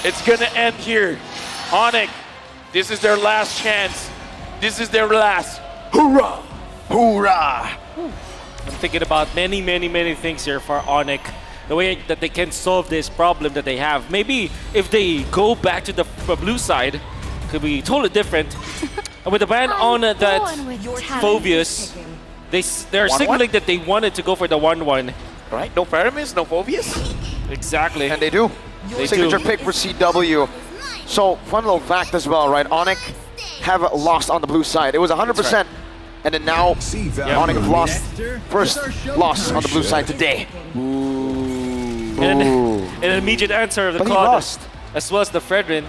it's gonna end here. Onyx, this is their last chance. This is their last. Hoorah! Hoorah! I'm thinking about many things here for Onyx. The way that they can solve this problem that they have. Maybe if they go back to the blue side, could be totally different. And with the ban on that Phobius, they're signaling that they wanted to go for the 1-1. Right? No Paramis, no Phobius? Exactly. And they do. Signature pick for CW. So, fun little fact as well, right? Onyx have lost on the blue side. It was 100%. And then now, Onyx have lost first loss on the blue side today. And an immediate answer of the Claude, as well as the Fredrin.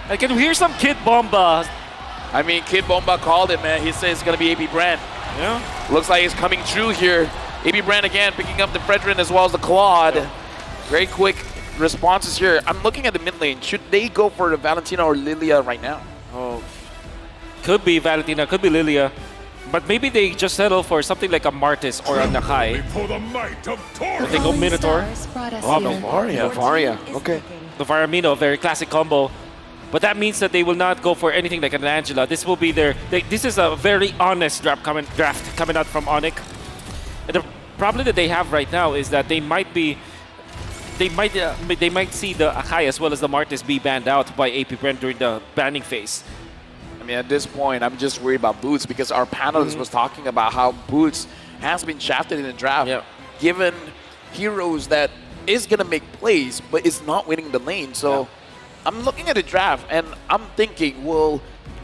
I can hear some Kid Bomba. I mean, Kid Bomba called it, man. He says it's going to be AP Brand. Yeah. Looks like he's coming true here. AP Brand again, picking up the Fredrin as well as the Claude. Very quick responses here. I'm looking at the mid lane. Should they go for the Valentina or Lilia right now? Oh, could be Valentina, could be Lilia. But maybe they just settle for something like a Martis or a Nakai. They go Minotaur. Oh, Novaria. Okay. Novaria Mino, very classic combo. But that means that they will not go for anything like an Angela. This will be their. This is a very honest draft coming out from Onyx. And the problem that they have right now is that they might see the Akai as well as the Martis be banned out by AP Brand during the banning phase. I mean, at this point, I'm just worried about Boots because our panelist was talking about how Boots has been shafted in the draft, given heroes that is going to make plays, but is not winning the lane. So I'm looking at the draft, and I'm thinking, will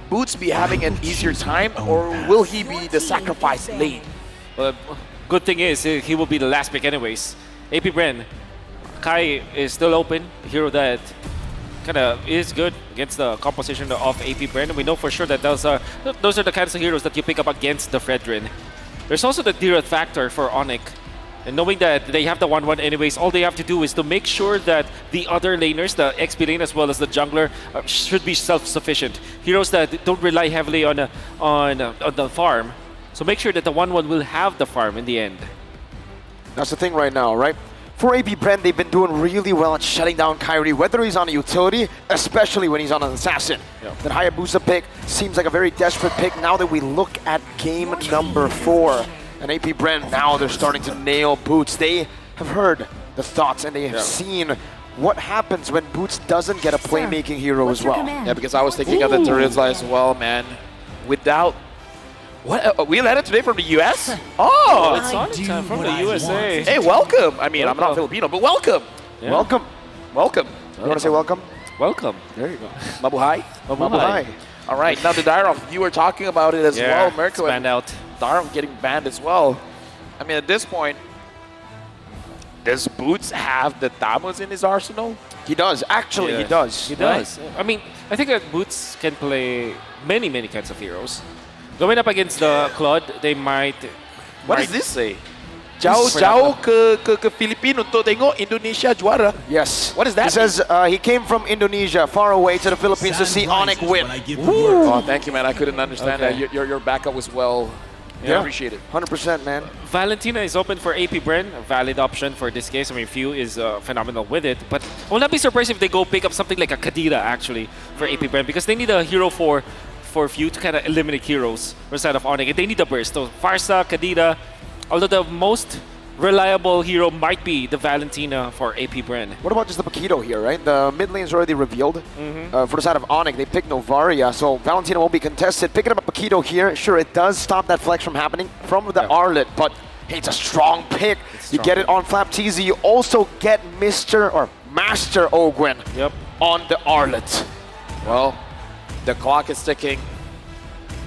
Boots be having an easier time, or will he be the sacrifice lane? Well, good thing is, he will be the last pick anyways. AP Bren, Kai is still open, the hero that kind of is good against the composition of AP Bren. We know for sure that those are the kinds of heroes that you pick up against the Fredrin. There's also the Direct factor for Onyx. And knowing that they have the 1-1 anyways, all they have to do is to make sure that the other laners, the XP lane as well as the jungler, should be self-sufficient. Heroes that don't rely heavily on the farm. So make sure that the 1-1 will have the farm in the end. That's the thing right now, right? For AP Brand, they've been doing really well at shutting down Kyrie, whether he's on a utility, especially when he's on an assassin. That Hayabusa pick seems like a very desperate pick now that we look at game number 4. And AP Brand, now they're starting to nail Boots. They have heard the thoughts and they have seen what happens when Boots doesn't get a playmaking hero as well. Yeah, because I was thinking of the Terizla as well, man. Without... What? We landed today from the US? Oh! It's on time from the USA. Hey, welcome! I mean, I'm not Filipino, but welcome! Yeah. Welcome. Welcome. You want to say welcome? Welcome. There you go. Mabuhay? Mabuhay. All right, now the Dyron, you were talking about it as well, Mirko. Banned out. Dyron getting banned as well. I mean, at this point, does Boots have the Tamos in his arsenal? He does. Actually, he does. He does. I mean, I think that Boots can play many kinds of heroes. Going up against the Claude, they might... What does this say? Jauh ke Filipino to tengok Indonesia juara. Yes. What does that mean? It says he came from Indonesia, far away to the Philippines to see Onyx win. Oh, thank you, man. I couldn't understand that. Your backup was well Yeah, appreciate it. 100%, man. Valentina is open for AP Bren, a valid option for this case. I mean, Few is phenomenal with it, but I will not be surprised if they go pick up something like a Kadia actually for AP Bren because they need a hero for Few to kind of eliminate heroes instead of Onyx. They need a burst. So Farsa, Kadia, although the most reliable hero might be the Valentina for AP Bren. What about just the Paquito here, right? The mid lane is already revealed. For the side of Onyx, they pick Novaria, so Valentina won't be contested. Picking up a Paquito here, sure, it does stop that flex from happening from the Arlet, but hey, it's a strong pick. You get it on Flap TZ. You also get Mr. or Master Ogwen on the Arlet. Well, the clock is ticking.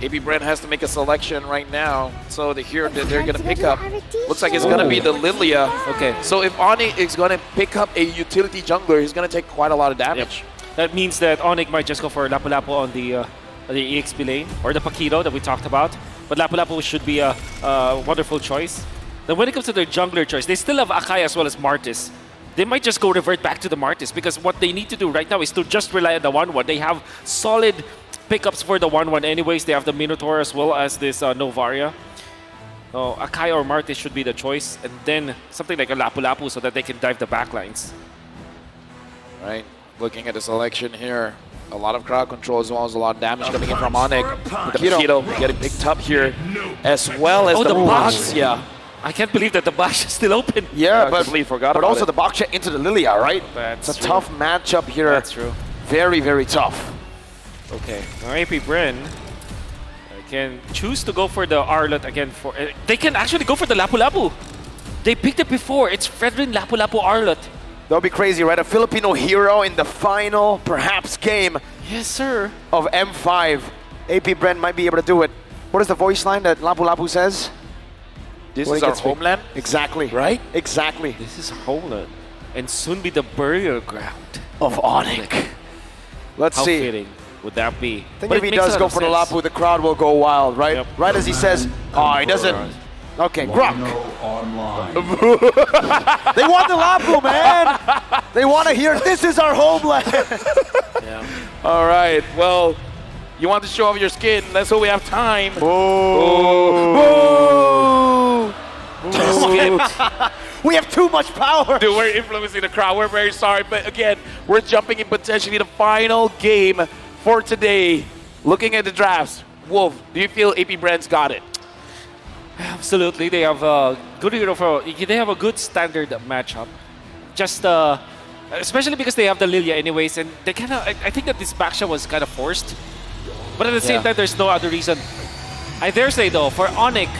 AP Bren has to make a selection right now. So the hero that they're going to pick up looks like it's going to be the Lilia. Okay. So if Onyx is going to pick up a utility jungler, he's going to take quite a lot of damage. That means that Onyx might just go for Lapu-Lapu on the EXP lane or the Paquito that we talked about. But Lapu-Lapu should be a wonderful choice. Then when it comes to their jungler choice, they still have Akai as well as Martis. They might just go revert back to the Martis because what they need to do right now is to just rely on the 1-1. They have solid pickups for the 1-1 anyways. They have the Minotaur as well as this Novaria. So Akai or Martis should be the choice. And then something like a Lapu-Lapu so that they can dive the backlines. Right. Looking at the selection here. A lot of crowd control as well as a lot of damage coming in from Onyx. The Paquito getting picked up here as well as the box. Yeah. I can't believe that the box is still open. Yeah, I completely forgot but about also it. the Baksha into the Lilia, right? That's it's a true. tough matchup here. That's true. Very, very tough. Okay, now AP Bren can choose to go for the Arlet again. They can actually go for the Lapu-Lapu. They picked it before. It's Fredrin Lapu-Lapu Arlet. That would be crazy, right? A Filipino hero in the final, perhaps, game. Yes, sir. Of M5. AP Bren might be able to do it. What is the voice line that Lapu-Lapu says? This is our homeland? Exactly. Right? Exactly. This is homeland. And soon be the burial ground of Onyx. Let's How see. fitting would that be? I think if he does go for the Lapu, the crowd will go wild, right? Yep. Right as he says, oh, he doesn't. Okay, Grok. They want the Lapu, man. They want to hear, this is our homeland. All right. Well, you want to show off your skin. Let's hope we have time. We have too much power. Dude, we're influencing the crowd. We're very sorry. But again, we're jumping in potentially the final game for today. Looking at the drafts, Wolf, do you feel AP Bren's got it? Absolutely. They have a good hero they have a good standard matchup. Just especially because they have the Lilia anyways, and they kind of I think that this backshot was kind of forced. But at the same time, there's no other reason. I dare say though, for Onyx,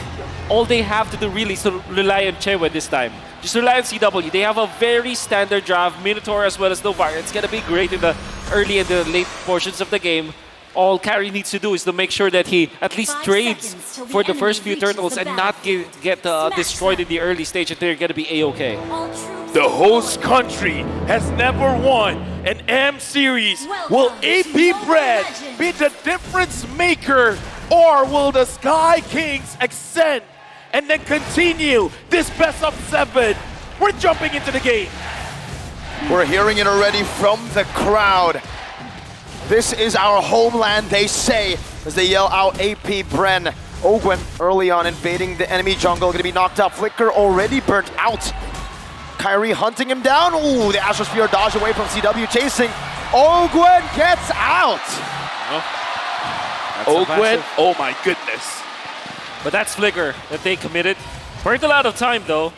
all they have to do really is to rely on Chewe this time. Just rely on CW. They have a very standard draft, Minotaur as well as Novaria. It's going to be great in the early and the late portions of the game. All Carry needs to do is to make sure that he at least trades for the first few turtles and not get destroyed in the early stage, and they're going to be A-okay. The host country has never won an M series. Will AP Bren be the difference maker, or will the Sky Kings ascend and then continue this best of 7? We're jumping into the game. We're hearing it already from the crowd. This is our homeland, they say, as they yell out AP Bren. Ogwen early on invading the enemy jungle, gonna be knocked out. Flicker already burnt out. Kyrie hunting him down. Ooh, the Astrosphere dodge away from CW, chasing. Ogwen gets out. Ogwen, oh my goodness. But that's Flicker that they committed. Burnt a lot of time though.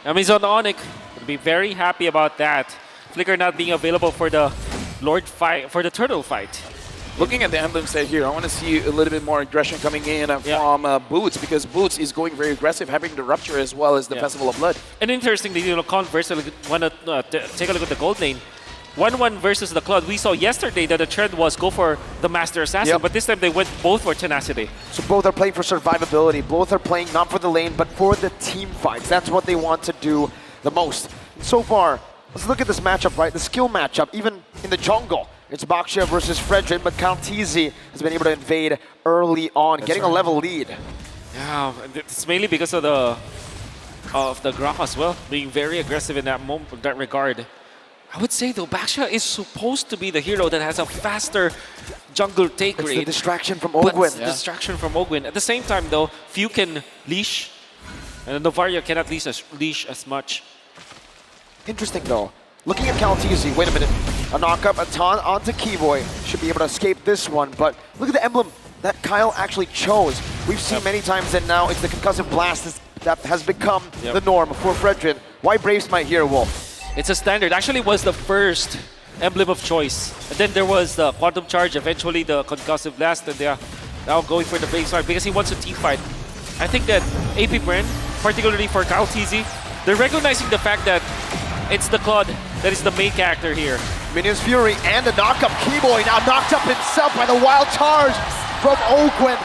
Amazon Onyx will be very happy about that. Flicker not being available for the Lord fight, for the turtle fight. Looking at the emblem set here, I want to see a little bit more aggression coming in from Boots, because Boots is going very aggressive, having the Rupture as well as the Festival of Blood. And interestingly, Converse want to take a look at the gold lane. 1-1 versus the Cloud. We saw yesterday that the trend was go for the Master Assassin, but this time they went both for Tenacity. So both are playing for survivability. Both are playing not for the lane, but for the team fights. That's what they want to do the most. And so far, let's look at this matchup, right? The skill matchup, even in the jungle. It's Baksha versus Fredrin, but Count TZ has been able to invade early on, getting a level lead. Yeah, it's mainly because of the Graph as well, being very aggressive in that regard. I would say though, Baksha is supposed to be the hero that has a faster jungle take It's rate. the distraction from But Ogwin. it's the distraction from Ogwin. At the same time, though, few can leash, and Novaria cannot leash as much. Interesting though. Looking at Caltesi, wait a minute. A knock-up, a taunt onto Keyboy. Should be able to escape this one, but look at the emblem that Kyle actually chose. We've seen many times that now it's the concussive blast that has become the norm for Fredrin. Why Brave Smite here, Wolf? It's a standard. Actually, was the first emblem of choice. And then there was the Quantum Charge, eventually the concussive blast, and they're now going for the Brave Smite because he wants a team fight. I think that AP Bren, particularly for Caltesi, they're recognizing the fact that it's the Claude that is the main character here. Minions Fury and the knock-up. Keyboy now knocked up himself by the wild charge from Ogwin.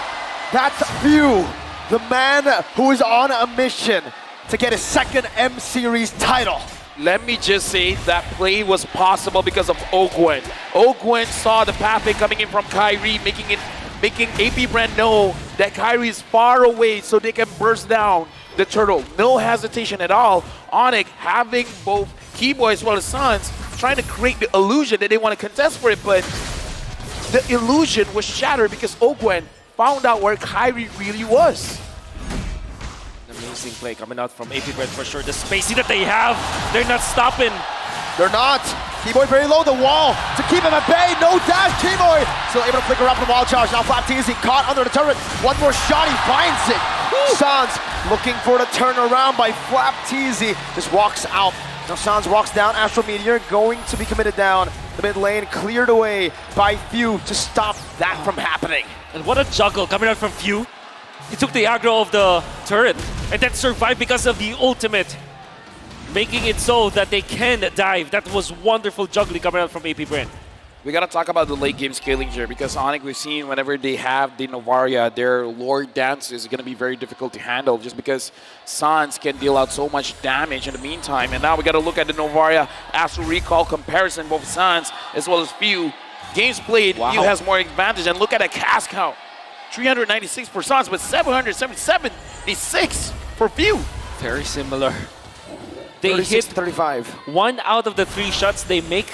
That's Few, the man who is on a mission to get his second M-Series title. Let me just say that play was possible because of Ogwin. Ogwin saw the pathway coming in from Kyrie, making AP Brand know that Kyrie is far away so they can burst down the turtle. No hesitation at all. Onyx having both Keyboy as well as Suns trying to create the illusion that they want to contest for it, but the illusion was shattered because Ogwin found out where Kyrie really was. Amazing play coming out from AP Bren for sure. The spacing that they have, they're not stopping. They're not. Keyboy very low, the wall to keep him at bay. No dash, Keyboy still able to flicker up the wall charge. Now Flapteasy caught under the turret. One more shot, he finds it. Sans looking for the turnaround by Flapteasy. Just walks out. Now Sans walks down. Astral Meteor going to be committed down. The mid lane cleared away by Few to stop that from happening. And what a juggle coming out from Few. He took the aggro of the turret and then survived because of the ultimate, making it so that they can dive. That was wonderful juggling coming out from AP Bren. We gotta talk about the late game scaling here because Onyx, we've seen whenever they have the Novaria, their Lord Dance is gonna be very difficult to handle just because Sans can deal out so much damage in the meantime. And now we gotta look at the Novaria Astral Recall comparison, both Sans as well as Few. Games played, Few has more advantage, and look at a cast count. 396 for Sans, but 776 for Few. Very similar. They 36 hit to 35. 1 out of the 3 shots they make.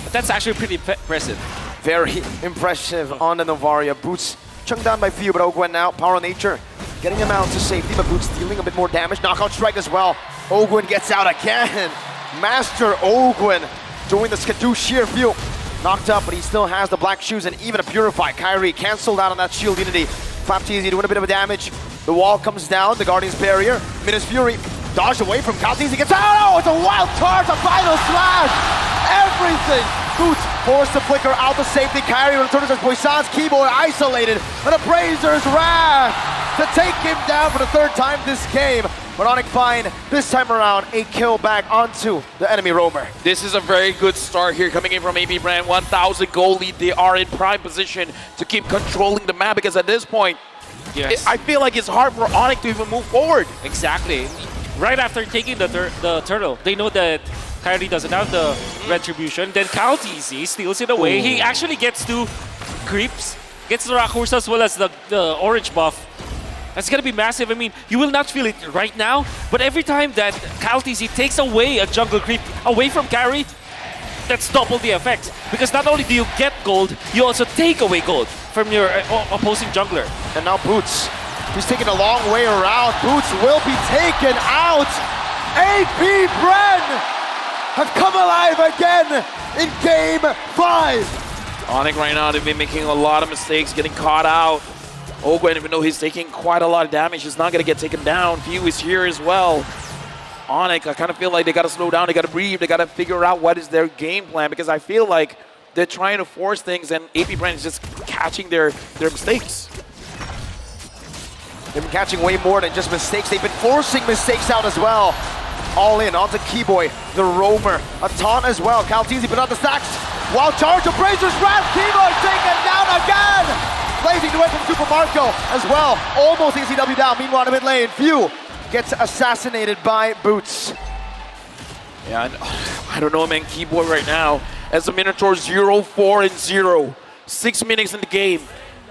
But that's actually pretty impressive. Very impressive on the Novaria. Boots chunked down by Few, but Ogwin now, Power of Nature, getting him out to safety, but Boots dealing a bit more damage. Knockout strike as well. Ogwin gets out again. Master Ogwin doing the skadoosh here. Few knocked up, but he still has the black shoes and even a Purify. Kyrie canceled out on that shield unity. Flapteasy doing a bit of damage. The wall comes down, the Guardian's barrier. Minas Fury dodged away from Caltesi, gets out. Oh, it's a wild charge, a final slash. Everything. Boots forced to flicker out the safety. Kyrie returns as Poisson's Keyboy isolated. And a Brazer's Wrath to take him down for the 3rd time this game. But Onyx find this time around a kill back onto the enemy roamer. This is a very good start here coming in from AP Brand. 1,000 goal lead. They are in prime position to keep controlling the map because at this point, I feel like it's hard for Onyx to even move forward. Exactly. Right after taking the turtle, they know that Kyrie doesn't have the retribution. Then Caltesi steals it away. He actually gets 2 creeps, gets the Rakursa as well as the orange buff. That's gonna be massive. I mean, you will not feel it right now, but every time that Caltesi takes away a jungle creep away from Kyrie, that's double the effect. Because not only do you get gold, you also take away gold from your opposing jungler. And now Boots, he's taking a long way around. Boots will be taken out. AP Bren have come alive again in Game 5. Onyx right now, they've been making a lot of mistakes, getting caught out. Ogwin, even though he's taking quite a lot of damage, he's not going to get taken down. Few is here as well. Onyx, I kind of feel like they got to slow down, they got to breathe, they got to figure out what is their game plan because I feel like they're trying to force things and AP Brand is just catching their mistakes. They've been catching way more than just mistakes. They've been forcing mistakes out as well. All in onto Keyboy, the roamer. A taunt as well. Caltesi put out the stacks. Wild charge of Brazer's Wrath. Keyboy taken down again. Blazing away from Super Marco as well. Almost ECW down. Meanwhile, in the mid lane, Few gets assassinated by Boots. Yeah, I don't know, man. Keyboy right now as a Minotaur 0-4-0. 6 minutes in the game.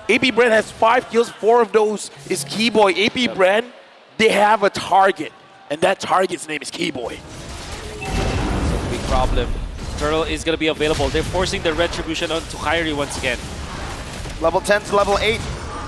AP Brand has 5 kills. 4 of those is Keyboy. AP Brand, they have a target. And that target's name is Keyboy. Big problem. Turtle is going to be available. They're forcing the retribution onto Kyrie once again. Level 10 to level 8.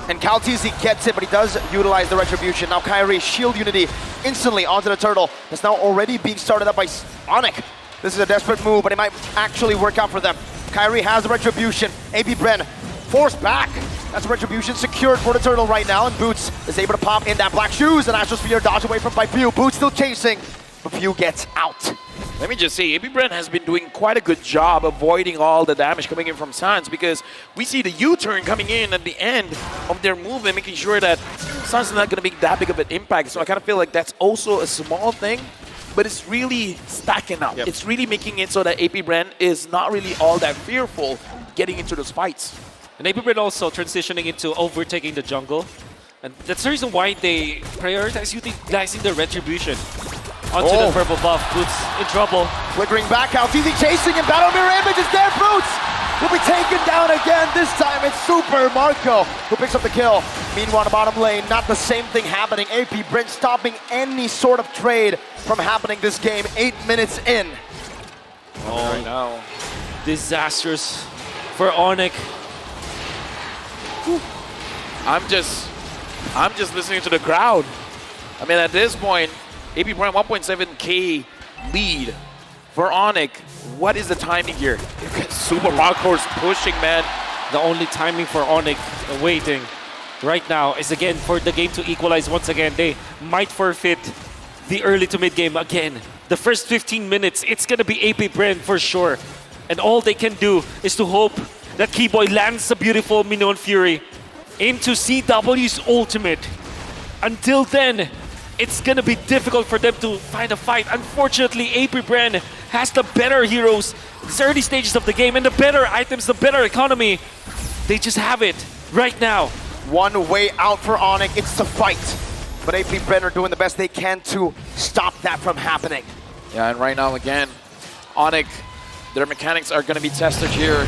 And Kaltizi gets it, but he does utilize the Retribution. Now Kyrie, Shield Unity, instantly onto the Turtle. That's now already being started up by Onyx. This is a desperate move, but it might actually work out for them. Kyrie has the Retribution. AP Bren forced back. That's Retribution secured for the Turtle right now, and Boots is able to pop in that Black Shoes, and Astral Sphere dodge away by Pew. Boots still chasing, but Pew gets out. Let me just say, AP Bren has been doing quite a good job avoiding all the damage coming in from Sans, because we see the U-turn coming in at the end of their movement, making sure that Sans is not going to make that big of an impact. So I kind of feel like that's also a small thing, but it's really stacking up. Yep. It's really making it so that AP Bren is not really all that fearful getting into those fights. And AP Bren also transitioning into overtaking the jungle. And that's the reason why they prioritize utilizing the Retribution. Onto the purple buff. Boots in trouble. Flickering back out. Easy chasing and Battle Mirror Image is there. Boots will be taken down again. This time it's Super Marco who picks up the kill. Meanwhile, the bottom lane, not the same thing happening. AP Brent stopping any sort of trade from happening this game 8 minutes in. Oh, right now. Disastrous for Onyx. I'm just listening to the crowd. I mean, at this point, AP Bren 1.7k lead for Onyx. What is the timing here? Super Marco's pushing, man. The only timing for Onyx waiting right now is again for the game to equalize once again. They might forfeit the early to mid game again. The first 15 minutes, it's gonna be AP Bren for sure. And all they can do is to hope that Keyboy lands a beautiful Minion Fury into CW's ultimate. Until then, it's gonna be difficult for them to find a fight. Unfortunately, AP Bren has the better heroes, these early stages of the game, and the better items, the better economy. They just have it right now. One way out for Onyx, it's to fight. But AP Bren are doing the best they can to stop that from happening. Yeah, and right now, again, Onyx, their mechanics are going to be tested here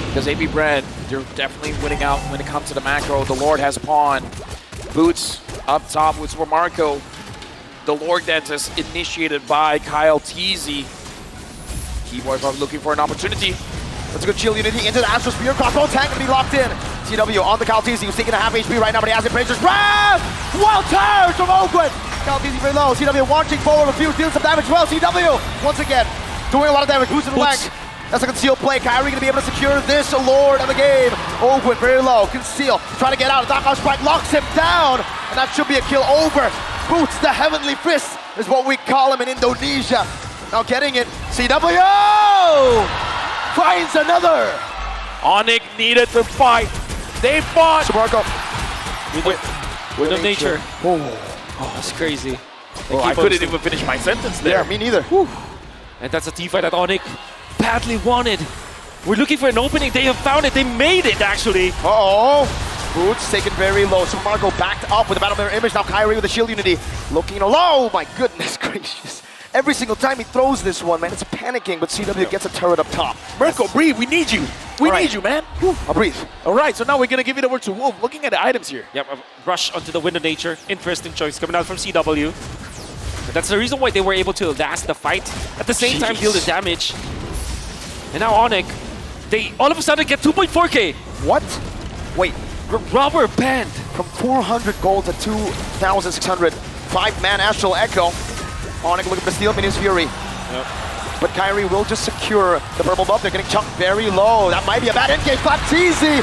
because AP Bren, they're definitely winning out when it comes to the macro. The Lord has Pawn. Boots up top with Super Marco. The Lord dance is initiated by Kyle Teasy. Keyboy probably looking for an opportunity. That's a good shield unity into the Astral Spear. Crossbow tank gonna be locked in. CW on the Kaltizi, who's taking a half HP right now, but he has it. Brazers grab! Wild charge from Oakwood! Kaltizi very low. CW launching forward, a few dealing some damage as well. CW, once again, doing a lot of damage. Boots in the leg. That's a concealed play. Kyrie gonna be able to secure this Lord of the game. Oakwood very low. Conceal. Trying to get out. Knockout strike locks him down. And that should be a kill over. Boots, the Heavenly Fist, is what we call him in Indonesia. Now getting it. CW finds another. Onyx needed to fight. They fought. Marco. With the nature. Oh, that's crazy. Oh, I couldn't even finish my sentence there. Yeah, me neither. And that's a teamfight that Onyx badly wanted. We're looking for an opening. They have found it. They made it, actually. Uh-oh. Boots taken very low. So Marco backed up with the Battle Mirror Image. Now Kyrie with the shield unity. Looking low. My goodness gracious. Every single time he throws this one, man, it's panicking, but CW gets a turret up top. Mirko, breathe. We need you. We need you, man. I'll breathe. All right, so now we're going to give it over to Wolf. Looking at the items here. Yep, a rush onto the Wind of Nature. Interesting choice coming out from CW. But that's the reason why they were able to last the fight. At the same time, deal the damage. And now Onyx, they all of a sudden get 2.4k. What? Wait. Rubber band. From 400 gold to 2,600. 5-man Astral Echo. Onyx looking to steal Minion's Fury. Yep. But Kyrie will just secure the purple buff. They're getting chunked very low. That might be a bad endgame. Easy.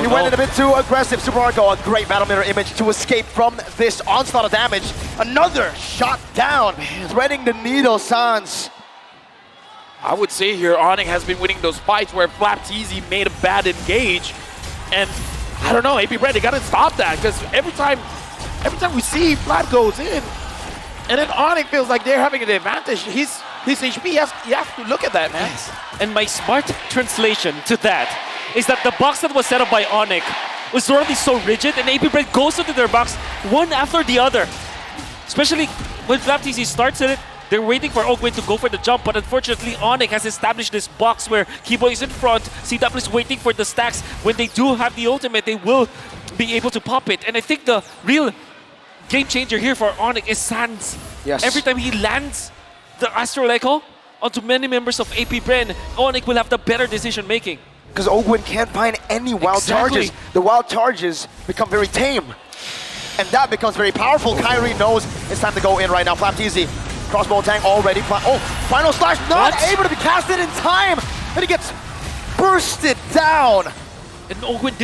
He went in a bit too aggressive. Super Marco, a great Battle Mirror Image to escape from this onslaught of damage. Another shot down, threading the needle, Sans. I would say here, Onyx has been winning those fights where Flapteasy made a bad engage. And I don't know, AP Bren, they gotta stop that, because every time we see Flap goes in, and then Onyx feels like they're having an advantage. His HP, you have to look at that, man. Yes. And my smart translation to that is that the box that was set up by Onyx was already so rigid, and AP Bren goes into their box one after the other. Especially when Flapteasy starts it, they're waiting for Oakwood to go for the jump, but unfortunately Onyx has established this box where Keyboy is in front, CW is waiting for the stacks. When they do have the ultimate, they will be able to pop it. And I think the real game changer here for Onyx is Sans. Yes. Every time he lands the Astral Echo onto many members of AP Bren, Onyx will have the better decision making. because Ogwin can't find any wild charges. The wild charges become very tame. And that becomes very powerful. Kyrie knows it's time to go in right now. Flapteezy, crossbow tank already. Final slash not able to be casted in time. And he gets bursted down. And Ogwin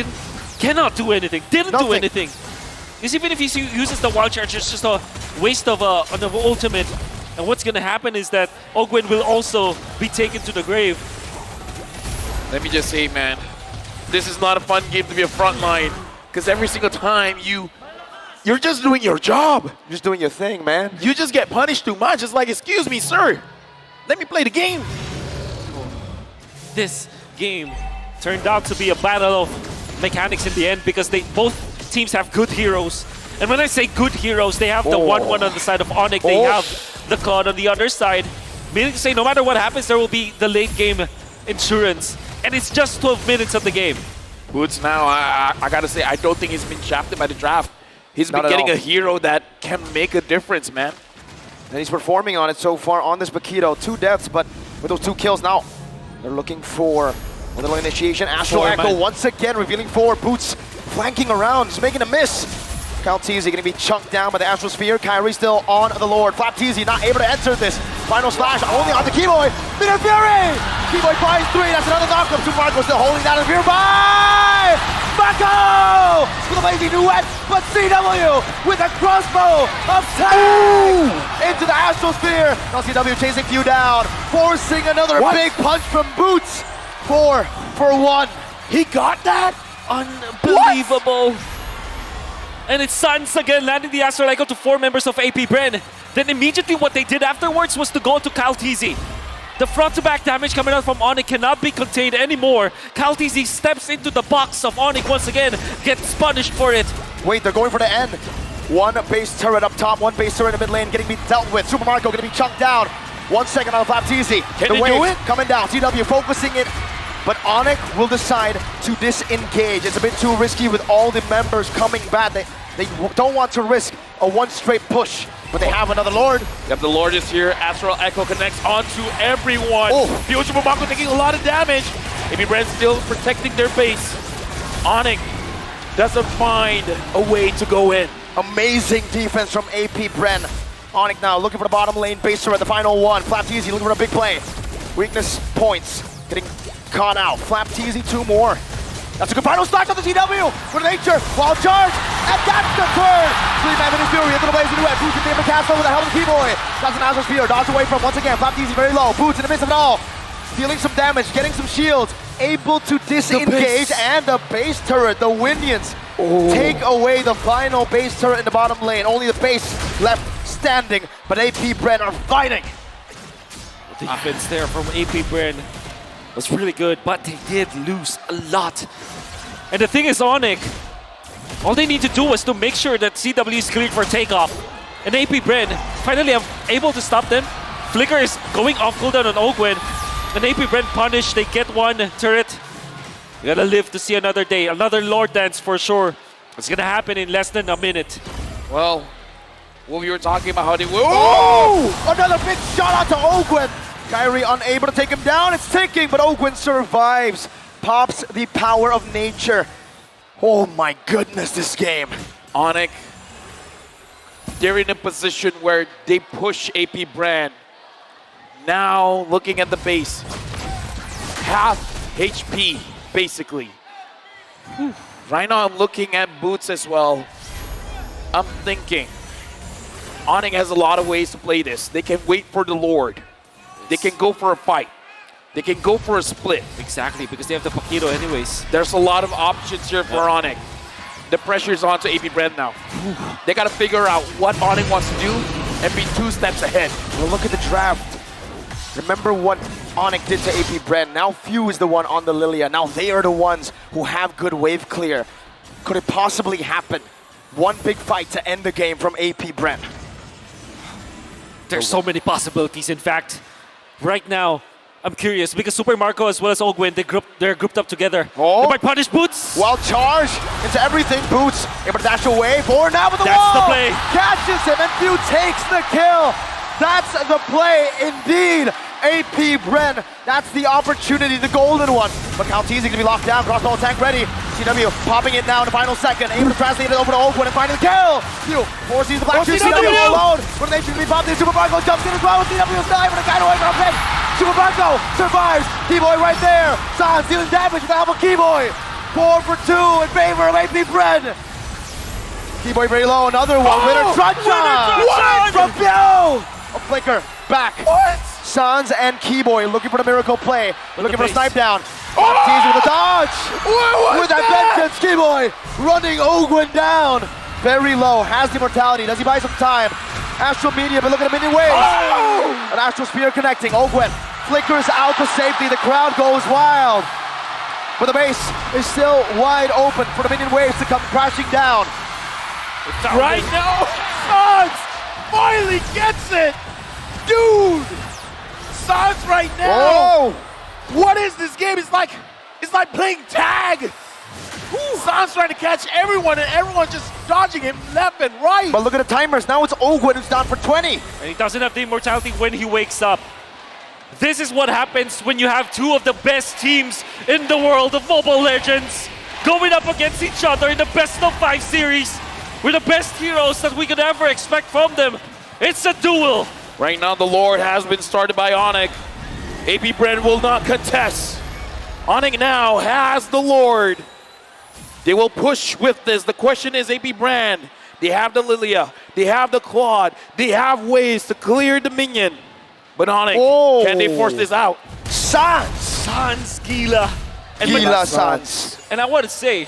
cannot do anything. Didn't do anything. Because even if he uses the wild charge, it's just a waste of an ultimate. And what's going to happen is that Ogwin will also be taken to the grave. Let me just say, man, this is not a fun game to be a frontline. Because every single time you're just doing your job. Just doing your thing, man. You just get punished too much. It's like, excuse me, sir. Let me play the game. This game turned out to be a battle of mechanics in the end because both teams have good heroes. And when I say good heroes, they have the 1-1 on the side of Onyx. They have the Cloud on the other side. Meaning to say, no matter what happens, there will be the late game insurance. And it's just 12 minutes of the game. Boots now, I gotta say, I don't think he's been shafted by the draft. He's been getting a hero that can make a difference, man. And he's performing on it so far on this Bakito. 2 deaths, but with those 2 kills now, they're looking for a little initiation. Astral Echo once again revealing 4. Boots flanking around, just making a miss. Kalteezy going to be chunked down by the Astral Sphere. Kyrie still on the Lord. Flapteezy not able to enter this. Final slash only on the Keyboy. Bitter Fury! Keyboy finds 3. That's another knockup. Marco still holding down the Fear by Mako! With a lazy duet, but CW with a crossbow of 10 into the Astral Sphere. Now CW chasing Few down, forcing another big punch from Boots. 4 for 1. He got that? Unbelievable. And it's Suns again landing the Astral Echo to 4 members of AP Bren. Then immediately what they did afterwards was to go to Kalteezy. The front-to-back damage coming out from Onyx cannot be contained anymore. Kalteezy steps into the box of Onyx once again, gets punished for it. Wait, they're going for the end. 1 base turret up top, 1 base turret in the mid lane getting dealt with. Super Marco gonna be chunked down. 1 second on Flapteezy. Can he do it? Coming down, CW focusing it. But Onyx will decide to disengage. It's a bit too risky with all the members coming back. They don't want to risk a 1 straight push, but they have another Lord. Yep, the Lord is here. Astral Echo connects onto everyone. Future Mako taking a lot of damage. AP Bren still protecting their base. Onyx doesn't find a way to go in. Amazing defense from AP Bren. Onyx now looking for the bottom lane base turret, the final 1. Flapteezy looking for a big play. Weakness points, getting caught out. Flapteezy 2 more. That's a good final slash on the TW for nature. Wild charge, and that's the turn. 3-man with his fury into the blaze into it. Boots in the cast over the hell of the Keyboy. That's an Astral Sphere, dodge away from once again. Flapteezy very low. Boots in the midst of it all. Dealing some damage, getting some shields. Able to disengage, and the base turret, the Windians, take away the final base turret in the bottom lane. Only the base left standing, but AP Bren are fighting. The defense there from AP Bren was really good, but they did lose a lot. And the thing is, Onyx, all they need to do was to make sure that CW is cleared for takeoff. And AP Bren finally are able to stop them. Flicker is going off cooldown on Ogwin. And AP Bren punished, they get 1 turret. We gotta live to see another day, another Lord Dance for sure. It's gonna happen in less than a minute. Well, what we were talking about how they will. Another big shot out to Ogwin. Kyrie unable to take him down. It's ticking, but Ogwin survives. Pops the power of nature. Oh my goodness, this game. Onyx, they're in a position where they push AP Bren. Now, looking at the base, half HP, basically. Right now, I'm looking at Boots as well. I'm thinking, Onyx has a lot of ways to play this. They can wait for the Lord. They can go for a fight. They can go for a split. Exactly, because they have the Paquito anyways. There's a lot of options here for Onyx. The pressure's on to AP Bren now. They got to figure out what Onyx wants to do and be 2 steps ahead. Well, look at the draft. Remember what Onyx did to AP Bren. Now Few is the one on the Lilia. Now they are the ones who have good wave clear. Could it possibly happen? 1 big fight to end the game from AP Bren. There's so many possibilities. In fact, right now, I'm curious because Super Marco as well as Ogwin, they're grouped up together. They might punish Boots. Wild charge into everything. Boots able to dash away. Forward now with the That's wall. the play. Catches him and Few takes the kill. That's the play indeed. AP Bren, that's the opportunity, the golden one. But Calteezy gonna be locked down, crossbow tank ready. CW popping it now in the final second, able to translate it over to Oakwood and finding the kill. Forces the black shoes, CW alone. When they should be popped in, Super Marco jumps in as well with CW's dive and a guy away from him. Super Marco survives, Keyboy right there. Sans dealing damage with the help of Keyboy. 4 for 2 in favor of AP Bren. Keyboy very low, another one. Winner Truncheon from Pyo. A flicker back. What? Sans and Keyboy looking for the miracle play. Looking for a snipe down. Teasy with a dodge. With that vengeance, Keyboy running Ogwin down. Very low, has the immortality. Does he buy some time? Astral Media, but look at the minion waves. An Astral Spear connecting. Ogwin flickers out to safety. The crowd goes wild. But the base is still wide open for the minion waves to come crashing down. Right now, Sans finally gets it! Dude! Sans right now! What is this game? It's like playing tag! Sans trying to catch everyone and everyone just dodging him left and right! But look at the timers, now it's Ogwin who's down for 20! And he doesn't have the immortality when he wakes up. This is what happens when you have two of the best teams in the world of Mobile Legends going up against each other in the best of 5 series. We're the best heroes that we could ever expect from them. It's a duel. Right now, the Lord has been started by Onyx. AP Bren will not contest. Onyx now has the Lord. They will push with this. The question is, AP Bren, they have the Lilia, they have the Claude, they have ways to clear the minion. But Onyx, can they force this out? Sans, Gila. Gila Sans. And I want to say,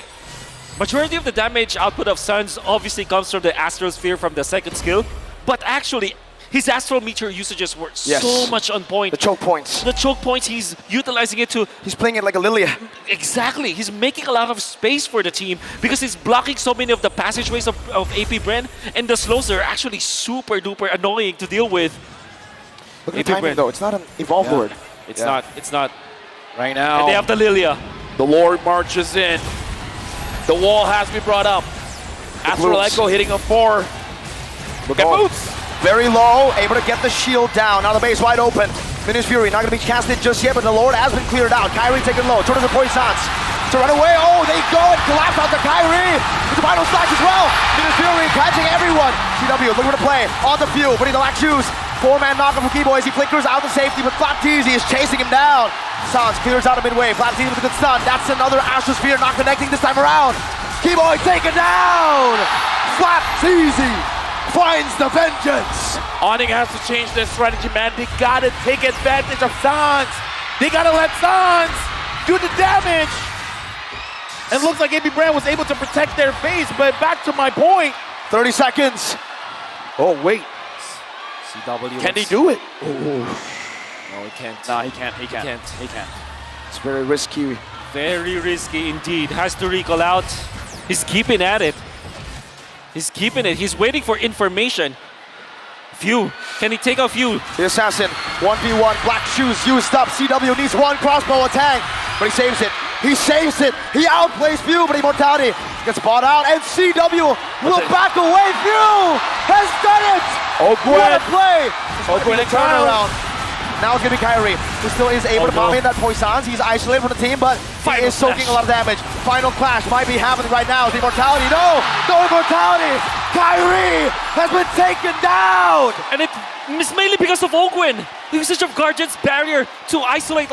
majority of the damage output of Sans obviously comes from the Astral Sphere from the second skill, but actually his Astral Meteor usages were so much on point. The choke points. The choke points, he's utilizing it to... He's playing it like a Lilia. Exactly. He's making a lot of space for the team because he's blocking so many of the passageways of AP Bren, and the slows are actually super duper annoying to deal with. Look at the timing though, it's not an Evolve Lord. It's not. Right now, And they have the Lilia. the Lord marches in. The wall has been brought up. Astral Echo hitting a 4. Look at Boots. Very low, able to get the shield down. Now the base wide open. Minish Fury not going to be casted just yet, but the Lord has been cleared out. Kyrie taking low. Towards the Poisons to run away. Oh, they go and collapse out to Kyrie. With the final slash as well. Minish Fury catching everyone. CW looking for the play. On the few, putting the black shoes. 4-man knockup from Keyboy as he flickers out to safety, but Flapteezy is chasing him down. Sans clears out of midway. Flapteezy with a good stun. That's another Astral Sphere not connecting this time around. Keyboy taken down. Flapteezy finds the vengeance. Onyx has to change their strategy, man. They gotta take advantage of Sans. They gotta let Sans do the damage. And it looks like AP Bren was able to protect their base, but back to my point. 30 seconds. Oh, wait. CW Can he do it? No, he can't. No, he can't. He can't. He can't. It's very risky. Very risky indeed. Has to recall out. He's keeping at it. He's keeping it. He's waiting for information. Few. Can he take a few? The assassin, 1v1, black shoes used up. CW needs one crossbow attack, but he saves it. He saves it. He outplays Few, but immortality gets bought out, and CW will back away. Few has done it. What a play. Oakwood a turnaround. Now it's going to be Kyrie, who still is able to pop in that Poisons. He's isolated from the team, but he is soaking a lot of damage. Final clash might be happening right now. The immortality, no immortality. Kyrie has been taken down. And it's mainly because of Ogwin. The usage of Guardian's barrier to isolate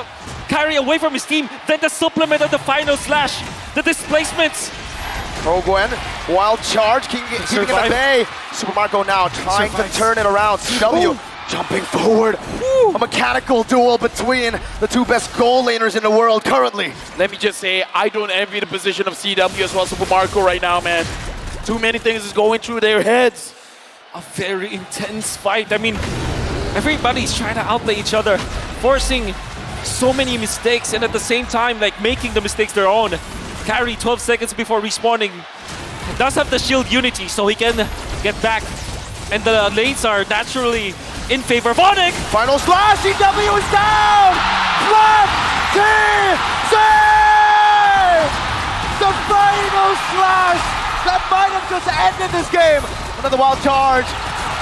Kyrie away from his team. Then the supplement of the final slash. The displacements. Ogwin, wild charge, keeping it at bay. Super Marco now trying to turn it around. CW jumping forward. A mechanical duel between the two best goal laners in the world currently. Let me just say, I don't envy the position of CW as well as Super Marco right now, man. Too many things is going through their heads. A very intense fight. I mean, everybody's trying to outplay each other, forcing so many mistakes, and at the same time, like making the mistakes their own. Kyrie, 12 seconds before respawning, does have the shield unity, so he can get back. And the lanes are naturally in favor of Onyx. Final slash, CW is down! The final slash that might have just ended this game. Another wild charge.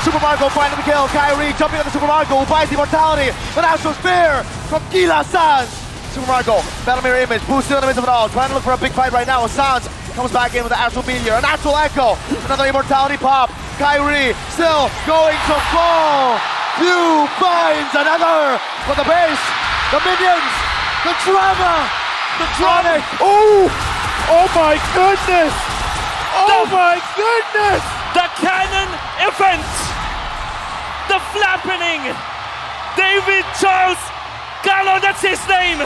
Super Marco finding the kill. Kyrie jumping on the Super Marco, who buys the immortality. An Astral Spear from Gila Sans. Super Marco, Battle Mirror Image, boosted in the midst of it all. Trying to look for a big fight right now. Sans comes back in with the Astral Meteor. An Astral Echo, another immortality pop. Kyrie still going to fall. Few finds another for the base. The minions, the drama. Oh my goodness! Oh my goodness! The cannon event! The flappening! David Charles Gallo, that's his name!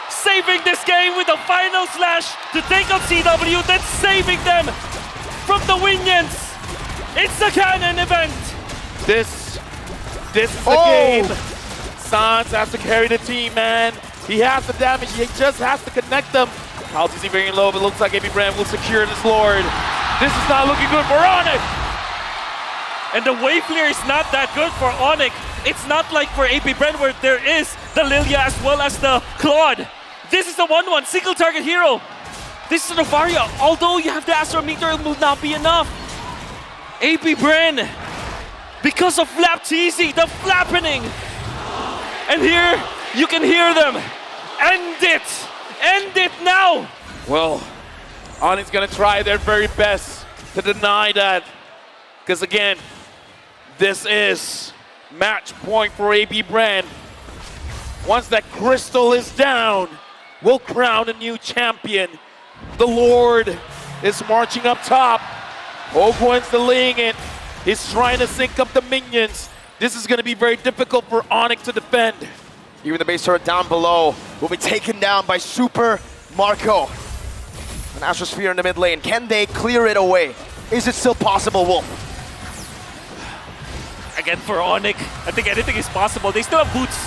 Saving this game with the final slash to take out CW, then saving them from the Minions! It's the cannon event! This is the game. Sans has to carry the team, man. He has the damage, he just has to connect them. Altitude very low, but looks like AB Brand will secure this Lord. This is not looking good for Onyx. And the wave clear is not that good for Onyx. It's not like for AB Brand where there is the Lilia as well as the Claude. This is the 1-1, single target hero. This is the Novaria. Although you have the Astro Meteor, it will not be enough. AB Brand, because of Flap TZ, the flappening. And here, you can hear them. End it! End it now! Well, Onyx gonna try their very best to deny that. Because again, this is match point for AB Brand. Once that crystal is down, we'll crown a new champion. The Lord is marching up top. Ogwen's delaying it. He's trying to sync up the minions. This is gonna be very difficult for Onyx to defend. Even the base turret down below will be taken down by Super Marco. An Astral Sphere in the mid lane. Can they clear it away? Is it still possible, Wolf? Again, for Onyx, I think anything is possible. They still have boots.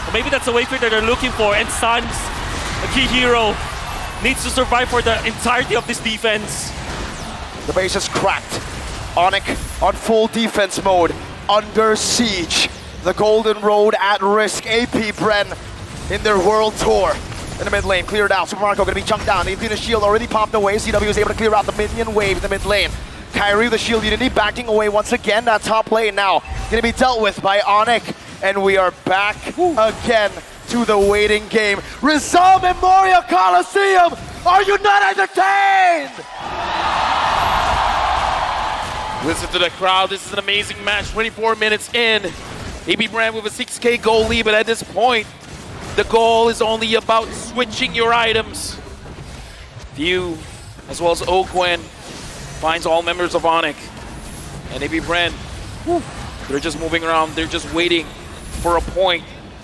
Or maybe that's the wayfair that they're looking for. And Sans, a key hero, needs to survive for the entirety of this defense. The base is cracked. Onyx on full defense mode, under siege. The Golden Road at risk. AP Bren in their world tour. In the mid lane, cleared out. Super Marco gonna be chunked down. The Infinite Shield already popped away. CW is able to clear out the minion wave in the mid lane. Kyrie, the Shield Unity, backing away once again. That top lane now gonna be dealt with by Onyx. And we are back again to the waiting game. Rizal Memorial Coliseum! Are you not entertained? Listen to the crowd. This is an amazing match. 24 minutes in. AB Brand with a 6K goal lead, but at this point, the goal is only about switching your items. View, as well as Ogwen, finds all members of Onyx. And AB Brand, they're just moving around. They're just waiting for a point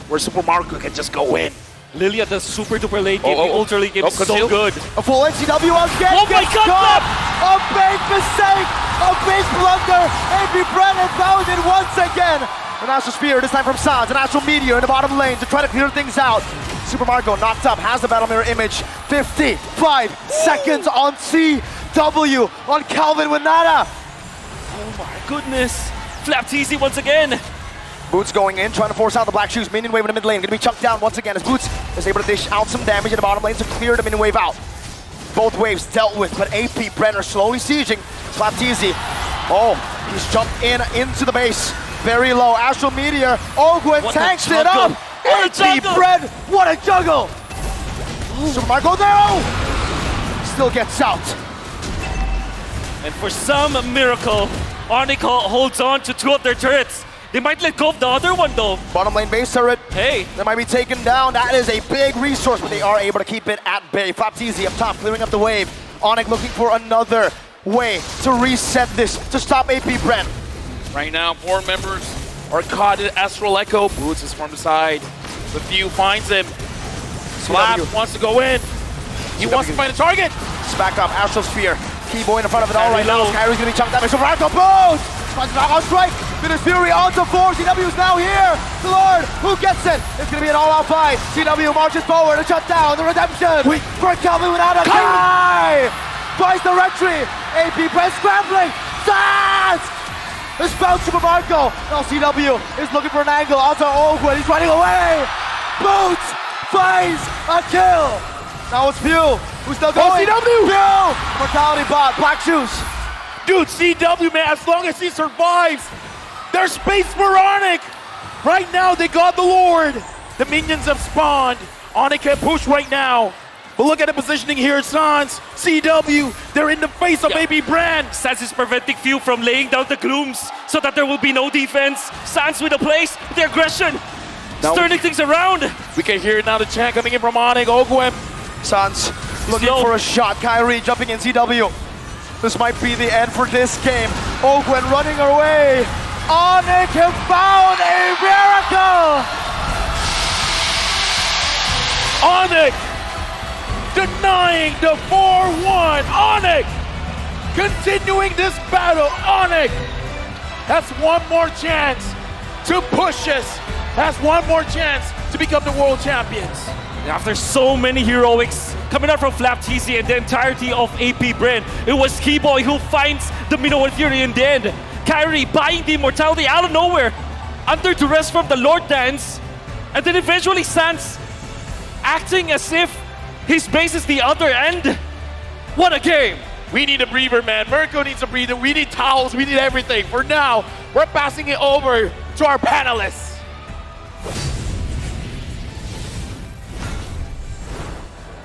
where Super Marco can just go in. Lilia, the super duper late game, the ultra late game is so good. A full NCW again. Oh my God! A big mistake! A big blunder! AB Brand has found it once again! An Astral Spear, this time from Sans, an Astral Meteor in the bottom lane to try to clear things out. Super Marco knocked up, has the Battle Mirror Image. 55 seconds on CW on Calvin Winata. Oh my goodness. Flap TZ once again. Boots going in, trying to force out the Black Shoes. Minion wave in the mid lane, gonna be chucked down once again as Boots is able to dish out some damage in the bottom lane to clear the minion wave out. Both waves dealt with, but AP Brenner slowly sieging. Flap TZ. Oh, he's jumped into the base. Very low. Astral Meteor. Ogwen tanks it up. AP Bren. What a juggle. Super Marco, no! Still gets out. And for some miracle, Onyx holds on to two of their turrets. They might let go of the other one though. Bottom lane base turret. Hey. They might be taken down. That is a big resource, but they are able to keep it at bay. Flap TZ up top, clearing up the wave. Onyx looking for another way to reset this, to stop AP Bren. Right now, 4 members are caught in Astral Echo. Boots is from the side. The Few finds him. Slap wants to go in. He wants to find a target. It's back up, Astral Sphere. Keyboy in front of it all right now. Kyrie's gonna be chunked down. Super Marco boots! Finds knockout strike. Finish Fury onto 4. CW's now here. The Lord, who gets it? It's gonna be an all-out fight. CW marches forward to shut down the redemption. For Calvin without a guy. Buys the retreat. AP Bren scrambling. Sans! It's found Super Marco. Now CW is looking for an angle onto Ogwen. He's running away. Boots finds a kill. Now it's Pew who's still going. CW! Pew! Mortality bot. Black Shoes. Dude, CW, man, as long as he survives, there's space for Onyx. Right now, they got the Lord. The minions have spawned. Onyx can push right now. But look at the positioning here, Sans. CW, they're in the face of AB Brand. Sans is preventing Few from laying down the glooms so that there will be no defense. Sans with the place, the aggression, turning things around. We can hear now the chant coming in from Onyx. Ogwem. Sans looking for a shot. Kyrie jumping in CW. This might be the end for this game. Ogwen running away. Onyx have found a miracle. Onyx denying the 4-1. Onyx continuing this battle. Onyx has one more chance to push us. Has one more chance to become the world champions. After so many heroics coming out from Flap TC and the entirety of AP Brand, it was Keyboy who finds the Minoan Fury in the end. Kyrie buying the immortality out of nowhere, under duress from the Lord Dance, and then eventually Sans acting as if his base is the other end. What a game! We need a breather, man. Mirko needs a breather. We need towels. We need everything. For now, we're passing it over to our panelists.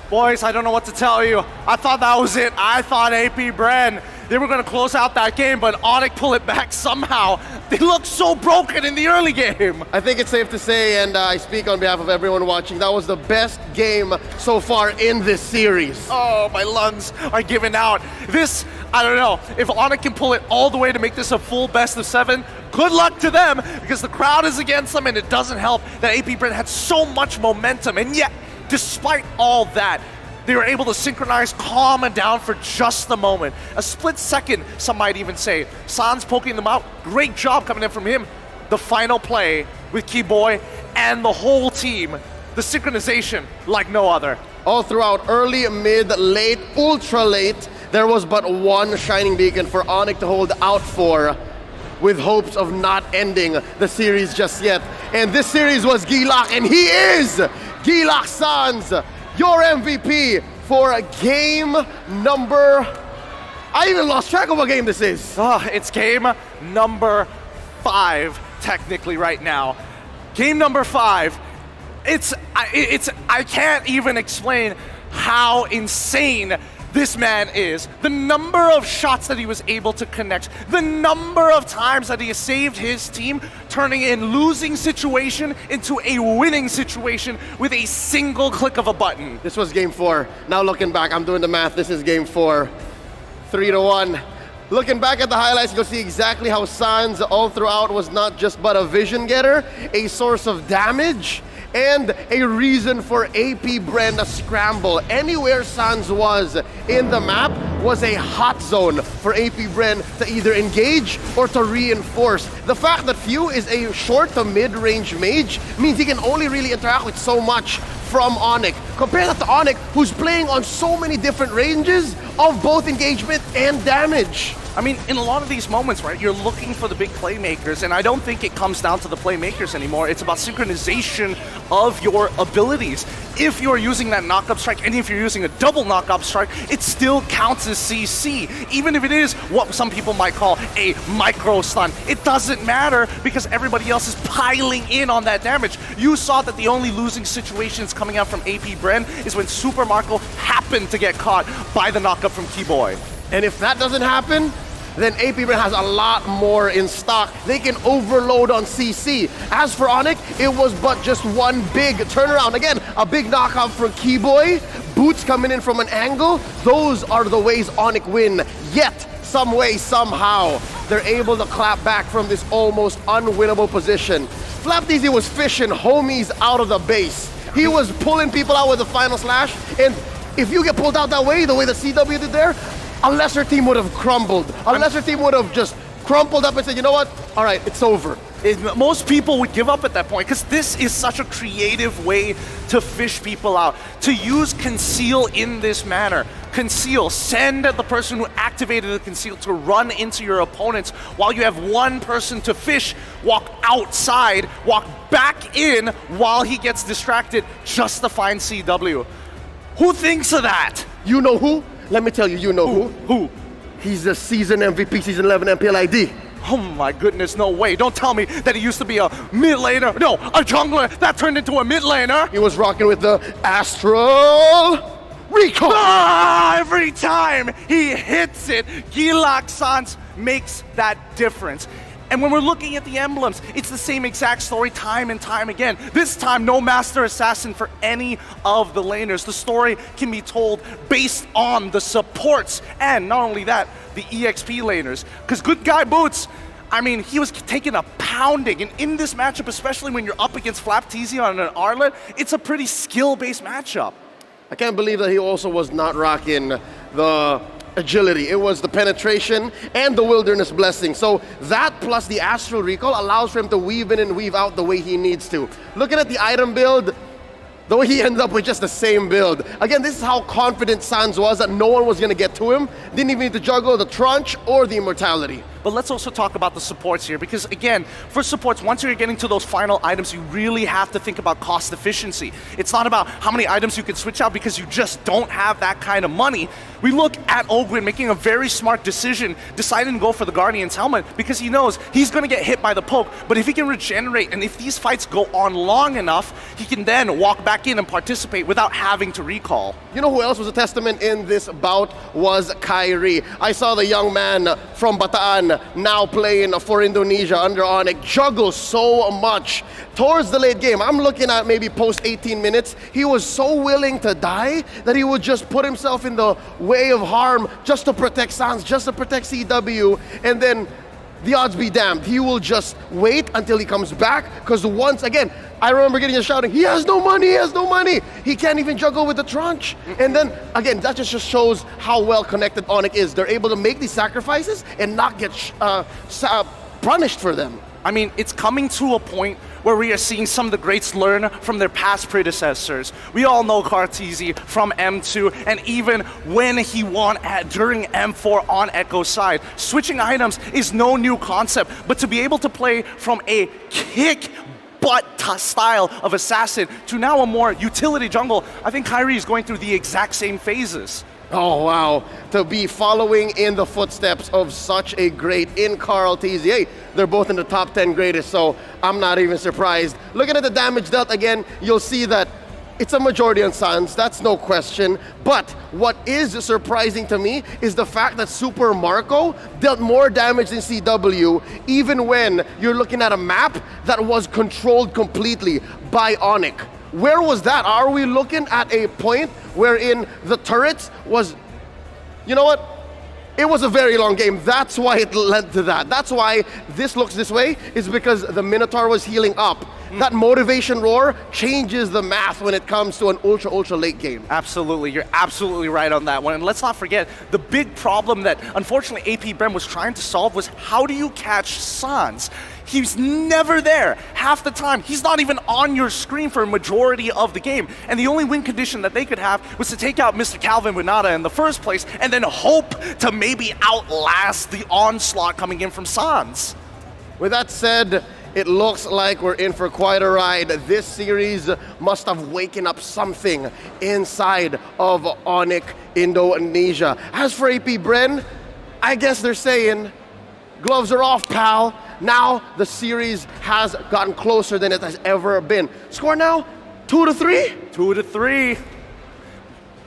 Boys, I don't know what to tell you. I thought that was it. I thought AP Brand, they were going to close out that game, but Onyx pull it back somehow. They look so broken in the early game. I think it's safe to say, and I speak on behalf of everyone watching, that was the best game so far in this series. Oh, my lungs are giving out. This, I don't know, if Onyx can pull it all the way to make this a full best of 7, good luck to them, because the crowd is against them, and it doesn't help that AP Brand had so much momentum, and yet, despite all that, they were able to synchronize, calm and down for just the moment. A split second, some might even say. Sans poking them out, great job coming in from him. The final play with Keyboy and the whole team, the synchronization like no other. All throughout, early, mid, late, ultra late, there was but one shining beacon for Onyx to hold out for, with hopes of not ending the series just yet. And this series was Gilak, and he is Gilak Sans, your MVP for game number... I even lost track of what game this is. It's game number 5, technically, right now. Game number 5. I can't even explain how insane this man is. The number of shots that he was able to connect, the number of times that he has saved his team, turning a losing situation into a winning situation with a single click of a button. This was game 4. Now looking back, I'm doing the math, this is game 4. 3-1. Looking back at the highlights, you'll see exactly how Sans all throughout was not just but a vision getter, a source of damage, and a reason for AP Brand to scramble. Anywhere Sans was in the map was a hot zone for AP Brand to either engage or to reinforce. The fact that Few is a short to mid-range mage means he can only really interact with so much from Onyx. Compare that to Onyx, who's playing on so many different ranges of both engagement and damage. I mean, in a lot of these moments, right, you're looking for the big playmakers, and I don't think it comes down to the playmakers anymore. It's about synchronization of your abilities. If you're using that knock-up strike, and if you're using a double knock-up strike, it still counts as CC. Even if it is what some people might call a micro stun, it doesn't matter because everybody else is piling in on that damage. You saw that the only losing situations coming out from AP Brand is when Super Marco happened to get caught by the knock-up from Keyboy. And if that doesn't happen, then AP Brand has a lot more in stock. They can overload on CC. As for Onyx, it was but just one big turnaround. Again, a big knockout from Keyboy, boots coming in from an angle. Those are the ways Onyx win. Yet, some way, somehow, they're able to clap back from this almost unwinnable position. FlapDZ was fishing homies out of the base. He was pulling people out with the final slash, and if you get pulled out that way, the way the CW did there, a lesser team would have crumbled. A lesser team would have just crumpled up and said, you know what? All right, it's over. Most people would give up at that point because this is such a creative way to fish people out. To use Conceal in this manner. Conceal, send the person who activated the Conceal to run into your opponents while you have one person to fish, walk outside, walk back in while he gets distracted just to find CW. Who thinks of that? You know who? Let me tell you, you know who? Who? He's the season MVP, season 11 MPL ID. Oh my goodness, no way. Don't tell me that he used to be a mid laner. No, a jungler that turned into a mid laner. He was rocking with the Astral Recall. Every time he hits it, Gilak Sans makes that difference. And when we're looking at the emblems, it's the same exact story time and time again. This time, no Master Assassin for any of the laners. The story can be told based on the supports, and not only that, the EXP laners. Because good guy Boots, I mean, he was taking a pounding. And in this matchup, especially when you're up against Flapteezy on an Arlet, it's a pretty skill-based matchup. I can't believe that he also was not rocking the agility. It was the penetration and the wilderness blessing. So that plus the astral recall allows for him to weave in and weave out the way he needs to. Looking at the item build, though he ended up with just the same build. Again, this is how confident Sans was that no one was going to get to him. Didn't even need to juggle the Trunch or the Immortality. But let's also talk about the supports here, because again, for supports, once you're getting to those final items, you really have to think about cost efficiency. It's not about how many items you can switch out because you just don't have that kind of money. We look at Ogwin making a very smart decision, deciding to go for the Guardian's helmet because he knows he's going to get hit by the poke, but if he can regenerate and if these fights go on long enough, he can then walk back in and participate without having to recall. You know who else was a testament in this bout was Kyrie. I saw the young man from Bataan now playing for Indonesia under Onyx juggle so much towards the late game. I'm looking at maybe post 18 minutes. He was so willing to die that he would just put himself in the way of harm just to protect Sans, just to protect CW, and then the odds be damned, he will just wait until he comes back, because once again, I remember getting a shouting, he has no money, he has no money. He can't even juggle with the Trunch. And then, again, that just shows how well connected Onyx is. They're able to make these sacrifices and not get punished for them. I mean, it's coming to a point where we are seeing some of the greats learn from their past predecessors. We all know Karteezy from M2, and even when he won during M4 on Echo's side, switching items is no new concept, but to be able to play from a kick butt style of assassin to now a more utility jungle, I think Kyrie is going through the exact same phases. Oh, wow. To be following in the footsteps of such a great in Karteezy. Hey, they're both in the top 10 greatest, so I'm not even surprised. Looking at the damage dealt again, you'll see that it's a majority on Sans, that's no question. But what is surprising to me is the fact that Super Marco dealt more damage than CW, even when you're looking at a map that was controlled completely by Onyx. Where was that? Are we looking at a point wherein the turrets was, you know what? It was a very long game. That's why it led to that. That's why this looks this way, is because the Minotaur was healing up. That motivation roar changes the math when it comes to an ultra late game. Absolutely, you're absolutely right on that one. And let's not forget, the big problem that unfortunately AP Brem was trying to solve was how do you catch Sans? He's never there. Half the time, he's not even on your screen for a majority of the game. And the only win condition that they could have was to take out Mr. Calvin Winata in the first place and then hope to maybe outlast the onslaught coming in from Sans. With that said, it looks like we're in for quite a ride. This series must have waken up something inside of Onyx Indonesia. As for AP Bren, I guess they're saying, gloves are off, pal. Now the series has gotten closer than it has ever been. Score now, 2-3? 2-3.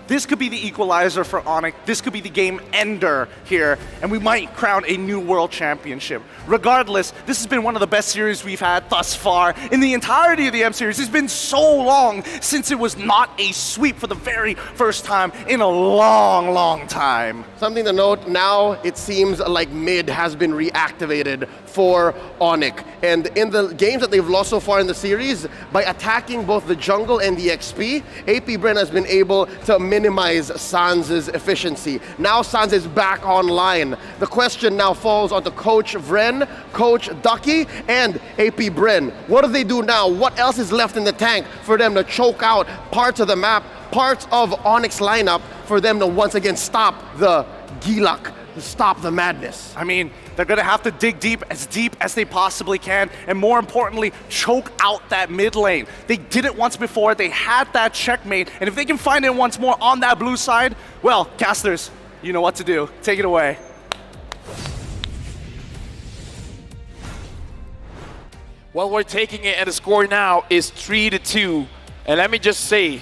This could be the equalizer for Onyx. This could be the game ender here, and we might crown a new world championship. Regardless, this has been one of the best series we've had thus far in the entirety of the M series. It's been so long since it was not a sweep for the very first time in a long time. Something to note, now it seems like mid has been reactivated for Onyx. And in the games that they've lost so far in the series, by attacking both the jungle and the XP, AP Bren has been able to minimize Sans' efficiency. Now Sans is back online. The question now falls onto Coach Vren, Coach Ducky, and AP Bren. What do they do now? What else is left in the tank for them to choke out parts of the map, parts of Onyx lineup, for them to once again stop the Gilak, to stop the madness? I mean, they're going to have to dig deep as they possibly can, and more importantly, choke out that mid lane. They did it once before, they had that checkmate, and if they can find it once more on that blue side, well, casters, you know what to do. Take it away. Well, we're taking it, and the score now is 3-2. And let me just say,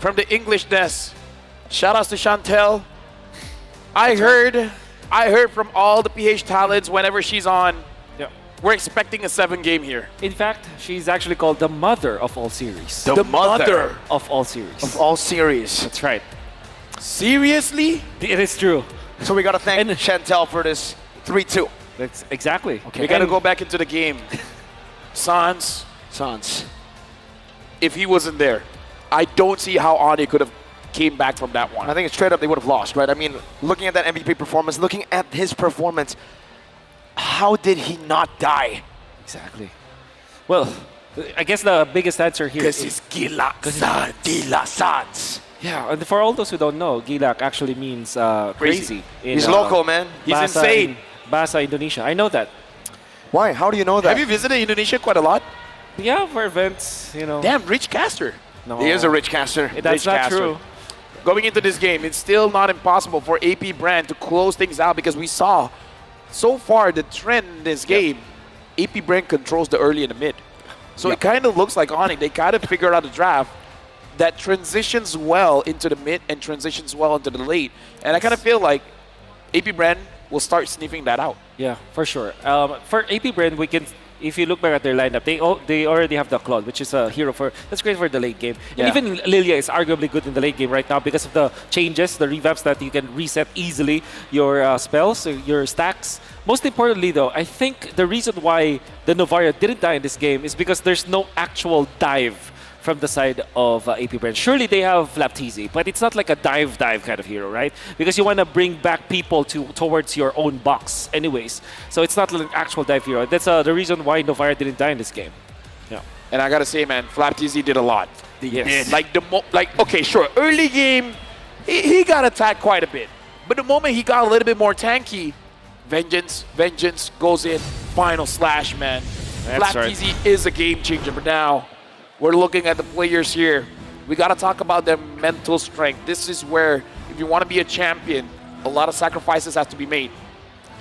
from the English desk, shout outs to Chantel. I heard from all the PH talents whenever she's on, we're expecting a 7-game here. In fact, she's actually called the mother of all series. The mother of all series. Of all series. That's right. Seriously? It is true. So we got to thank Chantel for this 3-2. That's exactly. Okay. We got to go back into the game. Sans, if he wasn't there, I don't see how Ani could have came back from that one. I think it's straight up they would have lost, right? I mean, looking at that MVP performance, looking at his performance, how did he not die? Exactly. Well, I guess the biggest answer here is Gila Sans. Yeah, and for all those who don't know, Gilak actually means crazy. He's local, man. He's Bahasa insane. Bahasa Indonesia. I know that. Why? How do you know that? Have you visited Indonesia quite a lot? Yeah, for events, you know. Damn, rich caster. No. He is a rich caster. That's not true. Going into this game, it's still not impossible for AP Brand to close things out because we saw so far the trend in this game, AP Brand controls the early and the mid. So it kind of looks like Onyx, they kind of figured out a draft that transitions well into the mid and transitions well into the late. And I kind of feel like AP Brand will start sniffing that out. Yeah, for sure. For AP Brand, we can, if you look back at their lineup, they already have the Claude, which is a hero that's great for the late game. And even Lilia is arguably good in the late game right now because of the changes, the revamps that you can reset easily your spells, your stacks. Most importantly, though, I think the reason why the Novaria didn't die in this game is because there's no actual dive from the side of AP Brand. Surely they have Flaptizi, but it's not like a dive kind of hero, right? Because you want to bring back people towards your own box anyways. So it's not like an actual dive hero. That's the reason why Novara didn't die in this game. Yeah. And I got to say, man, Flaptizi did a lot. Yes. Like, okay, sure, early game, he got attacked quite a bit. But the moment he got a little bit more tanky, vengeance goes in, final slash, man. Flaptizi is a game changer, but now we're looking at the players here. We got to talk about their mental strength. This is where, if you want to be a champion, a lot of sacrifices have to be made.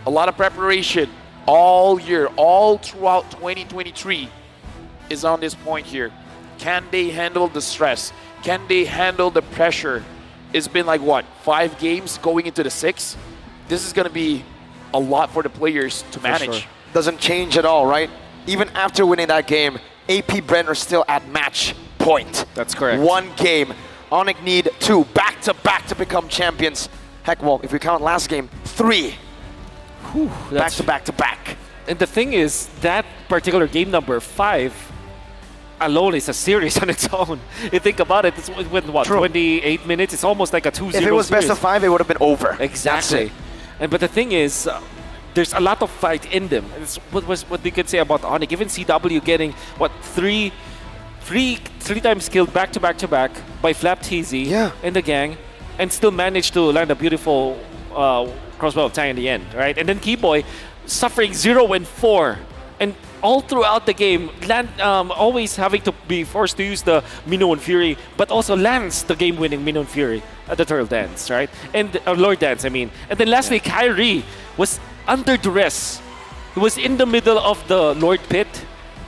A lot of preparation all year, all throughout 2023 is on this point here. Can they handle the stress? Can they handle the pressure? It's been like, what, 5 games going into the 6th? This is going to be a lot for the players to manage. Sure. Doesn't change at all, right? Even after winning that game, AP Brent are still at match point. That's correct. 1 game. Onyx need 2 back-to-back to become champions. Heck, well, if we count last game, 3. Back-to-back-to-back. And the thing is, that particular game number 5 alone is a series on its own. You think about it, it's with what, 28 minutes? It's almost like a 2-0 If it was series. best of 5, it would have been over. Exactly. But the thing is, there's a lot of fight in them. It's what we could say about Onyx. Even CW getting, what, 3 times killed back-to-back-to-back by Flaptizi and the gang, and still managed to land a beautiful crossbow of Tang in the end, right? And then Keyboy suffering 0 and 4. And all throughout the game, always having to be forced to use the Minoan Fury, but also lands the game-winning Minoan Fury at the Turtle Dance, right? And Lord Dance, I mean. And then lastly, Kyrie was under duress. He was in the middle of the Lord Pit,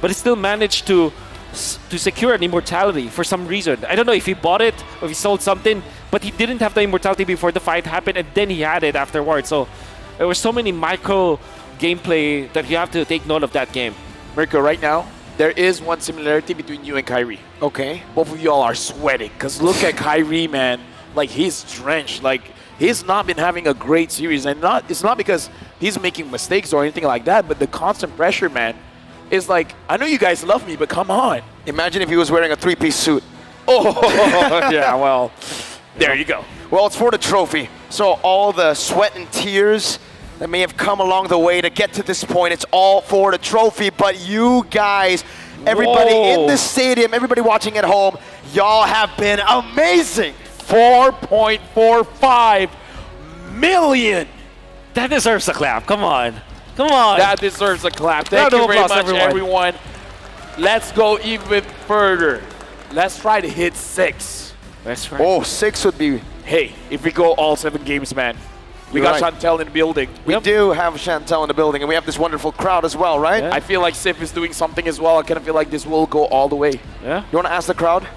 but he still managed to secure an immortality for some reason. I don't know if he bought it or if he sold something, but he didn't have the immortality before the fight happened, and then he had it afterwards. So there were so many micro gameplay that you have to take note of that game. Mirko, right now, there is one similarity between you and Kyrie. Okay. Both of y'all are sweating, because look at Kyrie, man. Like, he's drenched. Like, he's not been having a great series. And it's not because he's making mistakes or anything like that, but the constant pressure, man, is like, I know you guys love me, but come on. Imagine if he was wearing a 3-piece suit. Oh, yeah, well, there you go. Well, it's for the trophy. So all the sweat and tears that may have come along the way to get to this point, it's all for the trophy. But you guys, everybody in the stadium, everybody watching at home, y'all have been amazing. 4.45 million. That deserves a clap. Come on. Come on. That deserves a clap. Thank you very much, everyone. Let's go even further. Let's try to hit 6. That's right. Oh, 6 would be... Hey, if we go all 7 games, man, We You're got right. Chantel in the building. We do have Chantel in the building, and we have this wonderful crowd as well, right? I feel like Sif is doing something as well. I kind of feel like this will go all the way. Yeah. You want to ask the crowd?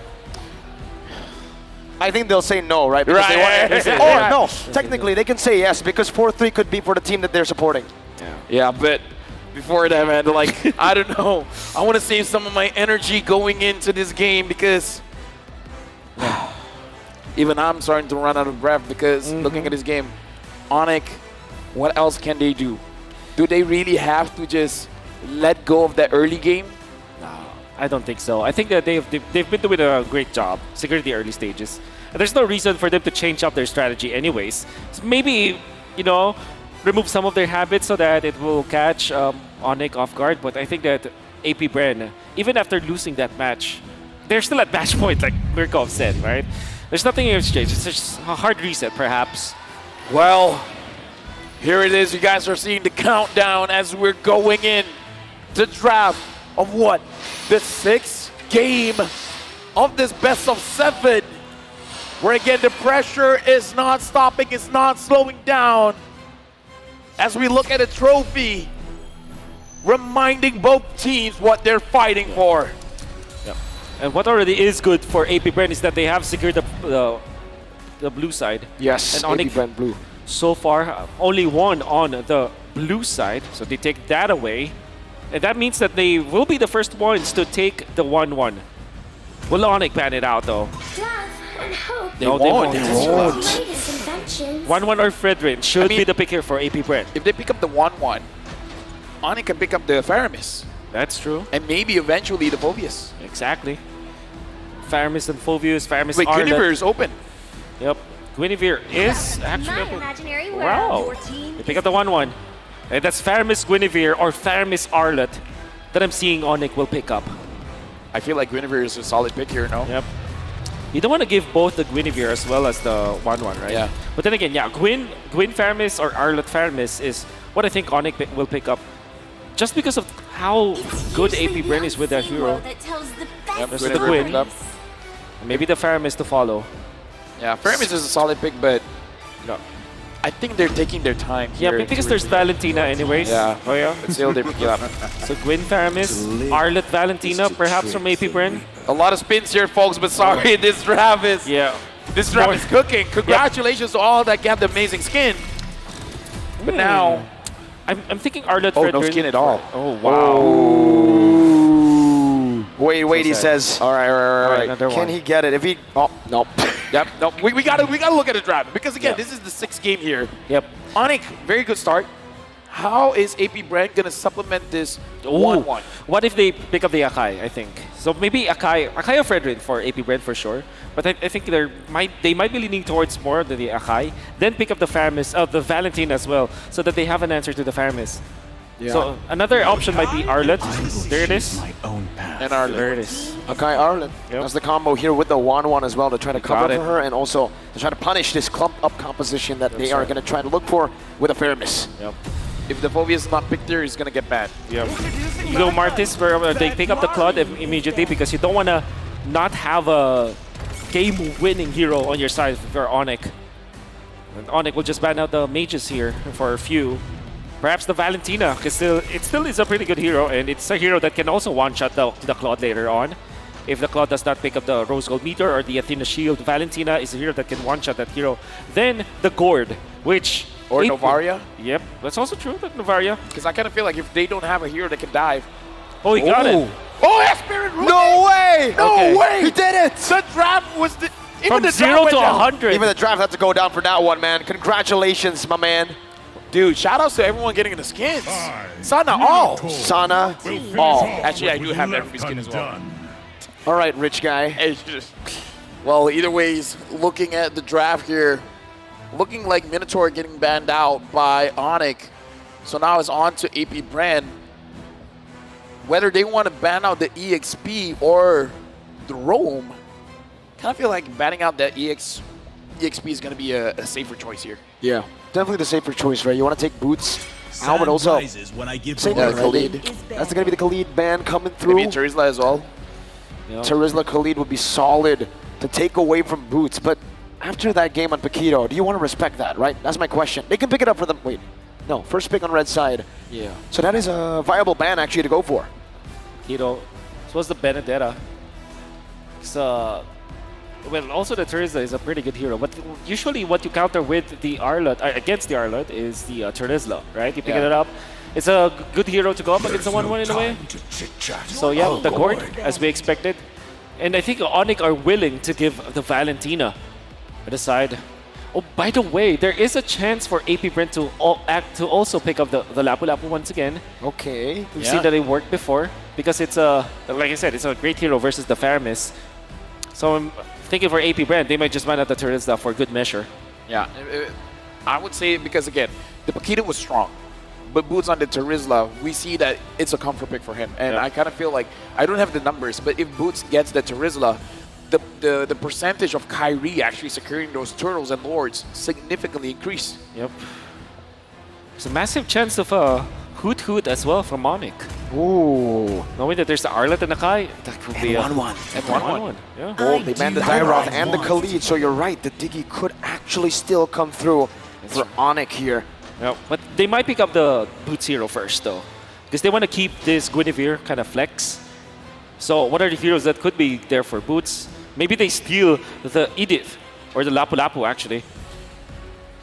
I think they'll say no, right? Because Right. they want, or no, technically they can say yes because 4-3 could be for the team that they're supporting. Yeah, but before that, man, like, I don't know. I want to save some of my energy going into this game because even I'm starting to run out of breath because looking at this game, Onyx, what else can they do? Do they really have to just let go of that early game? I don't think so. I think that they've been doing a great job securing the early stages. And there's no reason for them to change up their strategy anyways. So maybe, you know, remove some of their habits so that it will catch Onyx off guard. But I think that AP Bren, even after losing that match, they're still at match point, like Mirkov said, right? There's nothing in exchange. It's just a hard reset, perhaps. Well, here it is. You guys are seeing the countdown as we're going in to draft of what? The 6th game of this best of 7. Where again, the pressure is not stopping, it's not slowing down. As we look at a trophy, reminding both teams what they're fighting for. Yep. And what already is good for AP Bren is that they have secured the blue side. Yes, and AP Onyx Bren blue. So far, only one on the blue side, so they take that away. And that means that they will be the first ones to take the 1-1. Will Onyx ban it out though? They won't. 1-1 or Fredrin should be the pick here for AP Bren. If they pick up the 1-1, Onyx can pick up the Faramis. That's true. And maybe eventually the Phobius. Exactly. Faramis and Phobius, Faramis Wait, Arlet. Guinevere is open. Yep. Guinevere is actually open. Wow. They pick up the 1-1. And that's Faramis Guinevere or Faramis Arlet that I'm seeing Onyx will pick up. I feel like Guinevere is a solid pick here, no? Yep. You don't want to give both the Guinevere as well as the 1-1, right? Yeah. But then again, yeah, Gwyn Faramis or Arlet Faramis is what I think Onyx will pick up. Just because of how good AP Bren is with that hero. Yep, There's the Gwyn. Maybe the Faramis to follow. Yeah, Faramis is a solid pick, but I think they're taking their time here. Yeah, because there's Valentina anyways. Yeah. Oh yeah. But still, they pick it up. So Gwyn Faramis, Arlet Valentina, perhaps from AP Bren. A lot of spins here, folks, but sorry, this draft is this draft is cooking. Congratulations to all that got the amazing skin. But now, I'm thinking Arlet. Oh, no skin at all. Oh wow. Wait, he says. All right. Can he get it? If he, no. Yep, no, we gotta look at the draft because again, this is the 6th game here. Yep. Onyx, very good start. How is AP Bren gonna supplement this 1-1? What if they pick up the Akai, I think. So maybe Akai or Fredrin for AP Bren for sure. But I think they might be leaning towards more the Akai. Then pick up the Faramis, the Valentina as well, so that they have an answer to the Faramis. Yeah. So another option might be Arlet. There it is. And Arlet. There it is. Akai Arlet. That's the combo here with the 1-1 as well to try to cover for her and also to try to punish this clump up composition that they are going to try to look for with a Faramis. Yep. If the Phobius is not picked here, he's gonna get banned. Yep. You go Martis where they pick up the Claude immediately because you don't want to not have a game-winning hero on your side for Onyx. And Onyx will just ban out the mages here for a few. Perhaps the Valentina, because it still is a pretty good hero, and it's a hero that can also one-shot the Claude later on. If the Claude does not pick up the Rose Gold Meteor or the Athena Shield, Valentina is a hero that can one-shot that hero. Then the Gourd, which... Or Novaria? Yep, that's also true, that Novaria. Because I kind of feel like if they don't have a hero that can dive... Oh, he got it! Oh, yeah, Spirit Root! No way! No way! He did it! The draft was... From 0 to 100. Even the draft had to go down for that one, man. Congratulations, my man. Dude, shout outs to everyone getting the skins. Sana all. Sana all. Actually, I do have every skin as well. All right, rich guy. It's just, well, either ways, looking at the draft here, looking like Minotaur getting banned out by Onyx. So now it's on to AP Bren. Whether they want to ban out the EXP or the Roam, kind of feel like banning out that EXP is going to be a safer choice here. Yeah, definitely the safer choice, right? You want to take Boots out, but also same Khalid. That's going to be the Khalid ban coming through. Maybe Terizla as well. Terizla Khalid would be solid to take away from Boots, but after that game on Paquito, do you want to respect that, right? That's my question. They can pick it up for them. Wait, no, first pick on red side. Yeah. So that is a viable ban actually to go for. Paquito. So was the Benedetta. So, well, also the Teresa is a pretty good hero, but usually what you counter with the Arlott, against the Arlott, is the Terizla, right? You pick it up. It's a good hero to go up against the 1-1 in a way. So yeah, the court, as we expected. And I think Onyx are willing to give the Valentina at the side. Oh, by the way, there is a chance for AP Brent to also pick up the Lapu-Lapu once again. Okay. We've seen that it worked before because it's a, like I said, it's a great hero versus the Faramis. So I'm thinking for AP Brent, they might just mind out the Terizla for good measure. Yeah, I would say because again, the Paquito was strong. But Boots on the Terizla, we see that it's a comfort pick for him. And I kind of feel like, I don't have the numbers, but if Boots gets the Terizla, the percentage of Kyrie actually securing those turtles and lords significantly increase. Yep. There's a massive chance of a Hoot as well from Onyx. Ooh. Knowing that there's the Arlott and the Kai, that could be a 1-1. And 1-1. Yeah. Oh, they banned the Dyroth and the Khalid, so you're right. The Diggy could actually still come through for Onyx here. Yeah, but they might pick up the Boots hero first, though. Because they want to keep this Guinevere kind of flex. So what are the heroes that could be there for Boots? Maybe they steal the Edith, or the Lapu-Lapu, actually.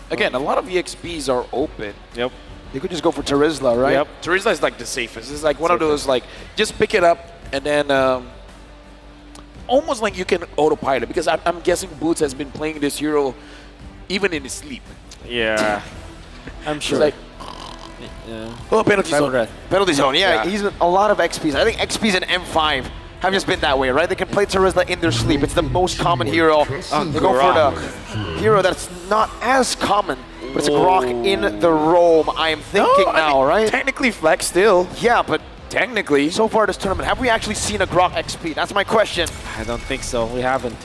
Again, a lot of EXPs are open. Yep. You could just go for Terizla, right? Yep. Terizla is like the safest. It's like one of those, like, just pick it up and then almost like you can autopilot. Because I'm guessing Boots has been playing this hero even in his sleep. Yeah. I'm sure. Like, oh, penalty zone. zone. Penalty zone, yeah. He's a lot of XPs. I think XPs in M5 have just been that way, right? They can play Terizla in their sleep. It's the most common hero. They go for the hero that's not as common, but it's a Grok in the roam, I am thinking now, right? Technically flex still. Yeah, but technically. So far this tournament, have we actually seen a Grok XP? That's my question. I don't think so. We haven't.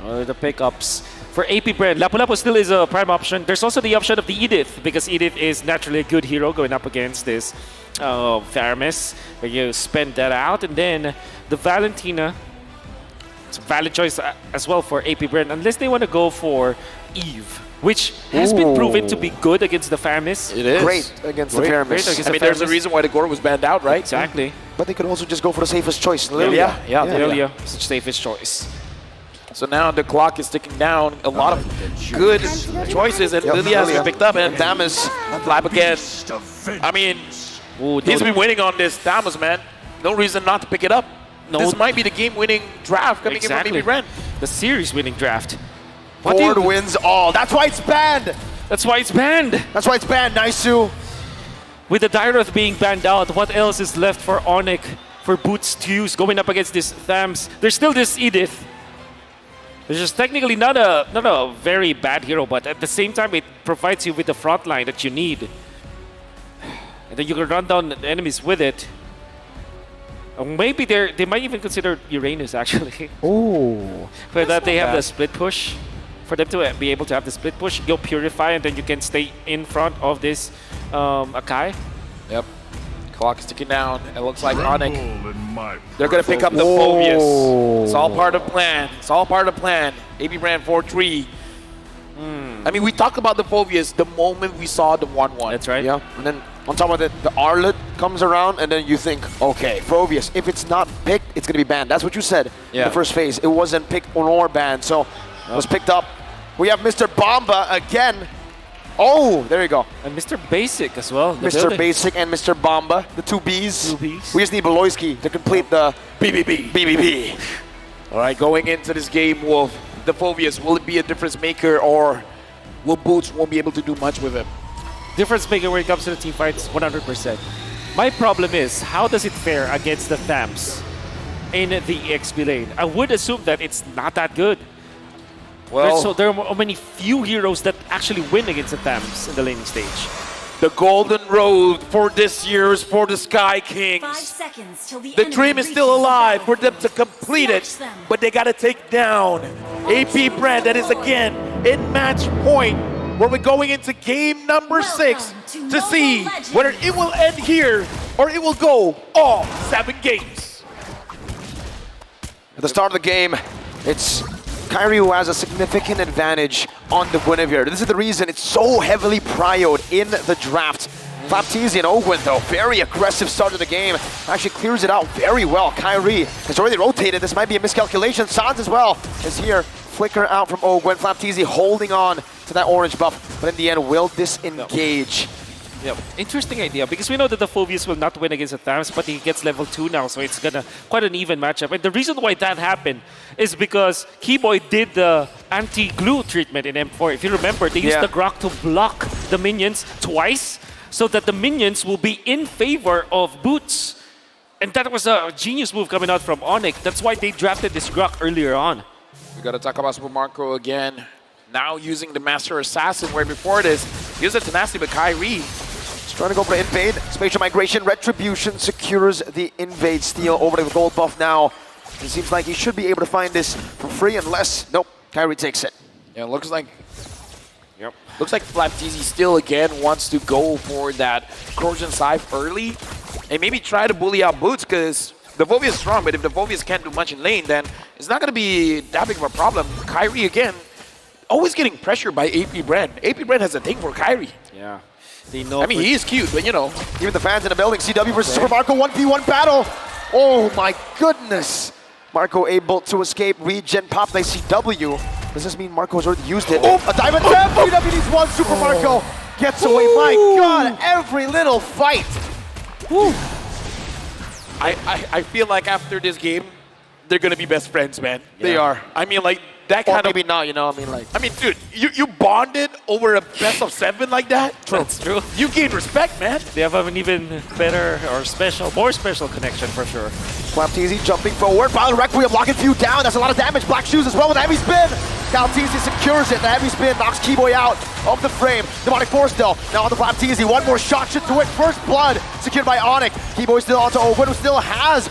The pickups. For AP Brand, Lapu-Lapu still is a prime option. There's also the option of the Edith, because Edith is naturally a good hero going up against this Faramis. Where you spend that out, and then the Valentina. It's a valid choice as well for AP Brand, unless they want to go for Eve, which has been proven to be good against the Faramis. It is. Great against the Faramis. I mean, there's a reason why the Gore was banned out, right? Exactly. But they could also just go for the safest choice, Lilia. Lilia. Lilia is the safest choice. So now the clock is ticking down. A lot of good choices, and Lilia has been picked up, and Damas flap again. I mean, he's been winning on this Damas, man. No reason not to pick it up. This might be the game-winning draft coming in from maybe Ren. The series-winning draft. Board wins all. That's why it's banned. That's why it's banned. That's why it's banned, Naisu. With the Dyroth being banned out, what else is left for Onyx, for Boots to use going up against this Thams? There's still this Edith. It's just technically not a very bad hero, but at the same time, it provides you with the front line that you need. And then you can run down the enemies with it. Maybe they might even consider Uranus, actually. Oh. For that, they have the split push. For them to be able to have the split push, go Purify, and then you can stay in front of this Akai. Yep. Clock is ticking down. It looks like Onyx. They're going to pick up the Phobius. It's all part of the plan. It's all part of the plan. AB Brand 4-3. I mean, we talked about the Phobius the moment we saw the 1-1. That's right. Yeah. And then on top of it, the Arlott comes around, and then you think, okay, Phobius, if it's not picked, it's going to be banned. That's what you said in the first phase. It wasn't picked or banned, so it was picked up. We have Mr. Bomba again. Oh, there you go. And Mr. Basic as well. Mr. Basic and Mr. Bomba, the two Bs. We just need Beloyski to complete the BBB. All right, going into this game, Wolf, the Phobius, will it be a difference maker, or will Boots won't be able to do much with him? Difference maker when it comes to the team fights, 100%. My problem is, how does it fare against the Thams in the EXP lane? I would assume that it's not that good. Well, there are many few heroes that actually win against the Thams in the laning stage. The golden road for this year's for the Sky Kings. 5 seconds till The dream is still alive for them to complete it, but they got to take down AP Brand. That is again in match point, where we're going into game number 6 to see whether it will end here or it will go all 7 games. At the start of the game, it's Kyrie who has a significant advantage on the Guinevere. This is the reason it's so heavily prioed in the draft. Baptiste and Ogwen, though, very aggressive start of the game. Actually clears it out very well. Kyrie has already rotated. This might be a miscalculation. Sans as well is here. Flicker out from Ogwen. Baptiste holding on to that orange buff. But in the end, will disengage. Yeah, interesting idea, because we know that the Phobius will not win against the Thams, but he gets level 2 now, so it's gonna quite an even matchup. And the reason why that happened is because Keyboy did the anti-glue treatment in M4. If you remember, they used the Grok to block the minions twice, so that the minions will be in favor of Boots. And that was a genius move coming out from Onyx. That's why they drafted this Grok earlier on. We gotta talk about Super Marco again. Now using the Master Assassin, where before this, he was a tenacity, but Kyrie trying to go for the invade. Spatial migration, retribution secures the invade steal over to the gold buff now. It seems like he should be able to find this for free unless, nope, Kyrie takes it. Yeah, looks like looks like Flapteezy still again wants to go for that corrosion scythe early and maybe try to bully out Boots, because the Vovia is strong, but if the Vovias can't do much in lane, then it's not going to be that big of a problem. Kyrie again, always getting pressured by AP Brand. AP Brand has a thing for Kyrie. Yeah. They know. I mean, he is cute, but you know. Even the fans in the building, CW versus Super Marco 1v1 battle. Oh my goodness. Marco able to escape, regen pop by CW. Does this mean Marco has already used it? Oh, a diamond tap! CW needs one, Super Marco gets away. My God, every little fight. I feel like after this game, they're going to be best friends, man. Yeah. They are. I mean, like, that kind maybe not, you know, I mean, dude, you bonded over a best of 7 like that? That's true. You gain respect, man. They have an even better or more special connection for sure. Flapteezy jumping forward. Violet Requiem locking few down. That's a lot of damage. Black Shoes as well with a heavy spin. Flapteezy secures it. The heavy spin knocks Keyboy out of the frame. Demonic Force though. Now on the Flapteezy. One more shot should do it. First blood secured by Onyx. Keyboy still onto Owen, who still has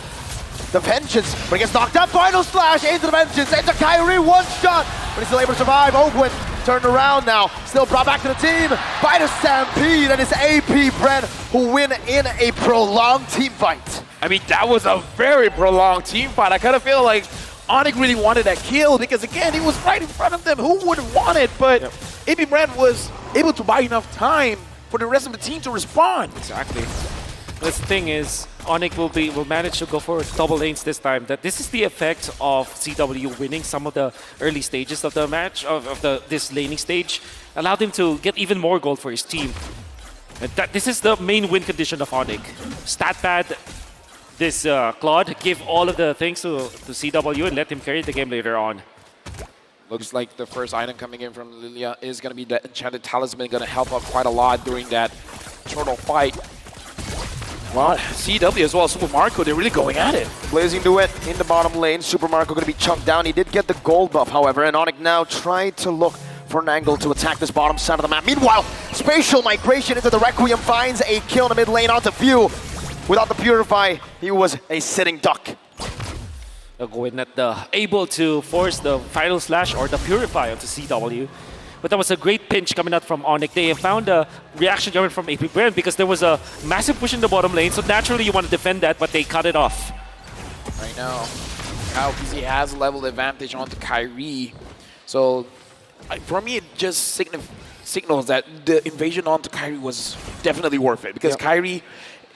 the Vengeance, but he gets knocked out. Final slash into the Vengeance, into Kyrie, one shot, but he's still able to survive. Ogwen turned around now, still brought back to the team by the Stampede, and it's AP Bren who win in a prolonged team fight. I mean, that was a very prolonged team fight. I kind of feel like Onyx really wanted that kill because, again, he was right in front of them. Who wouldn't want it? But AP Bren was able to buy enough time for the rest of the team to respond. Exactly. The thing is, Onyx will manage to go for double lanes this time. That this is the effect of CW winning some of the early stages of the match, of this laning stage, allowed him to get even more gold for his team. And this is the main win condition of Onyx. Stat pad this Claude, give all of the things to CW and let him carry the game later on. Looks like the first item coming in from Lilia is going to be the Enchanted Talisman, going to help out quite a lot during that turtle fight. Well, CW as well as Super Marco, they're really going at it. Blazing Duet in the bottom lane. Super Marco going to be chunked down. He did get the gold buff, however, and Onyx now tried to look for an angle to attack this bottom side of the map. Meanwhile, Spatial Migration into the Requiem finds a kill in the mid lane onto View. Without the Purify, he was a sitting duck. Going at able to force the final slash or the Purify onto CW. But that was a great pinch coming out from Onyx. They found a reaction coming from AP Brand because there was a massive push in the bottom lane. So naturally you want to defend that, but they cut it off. Right now, Kyle PZ has level advantage onto Kyrie. So for me, it just signals that the invasion onto Kyrie was definitely worth it. Because Kyrie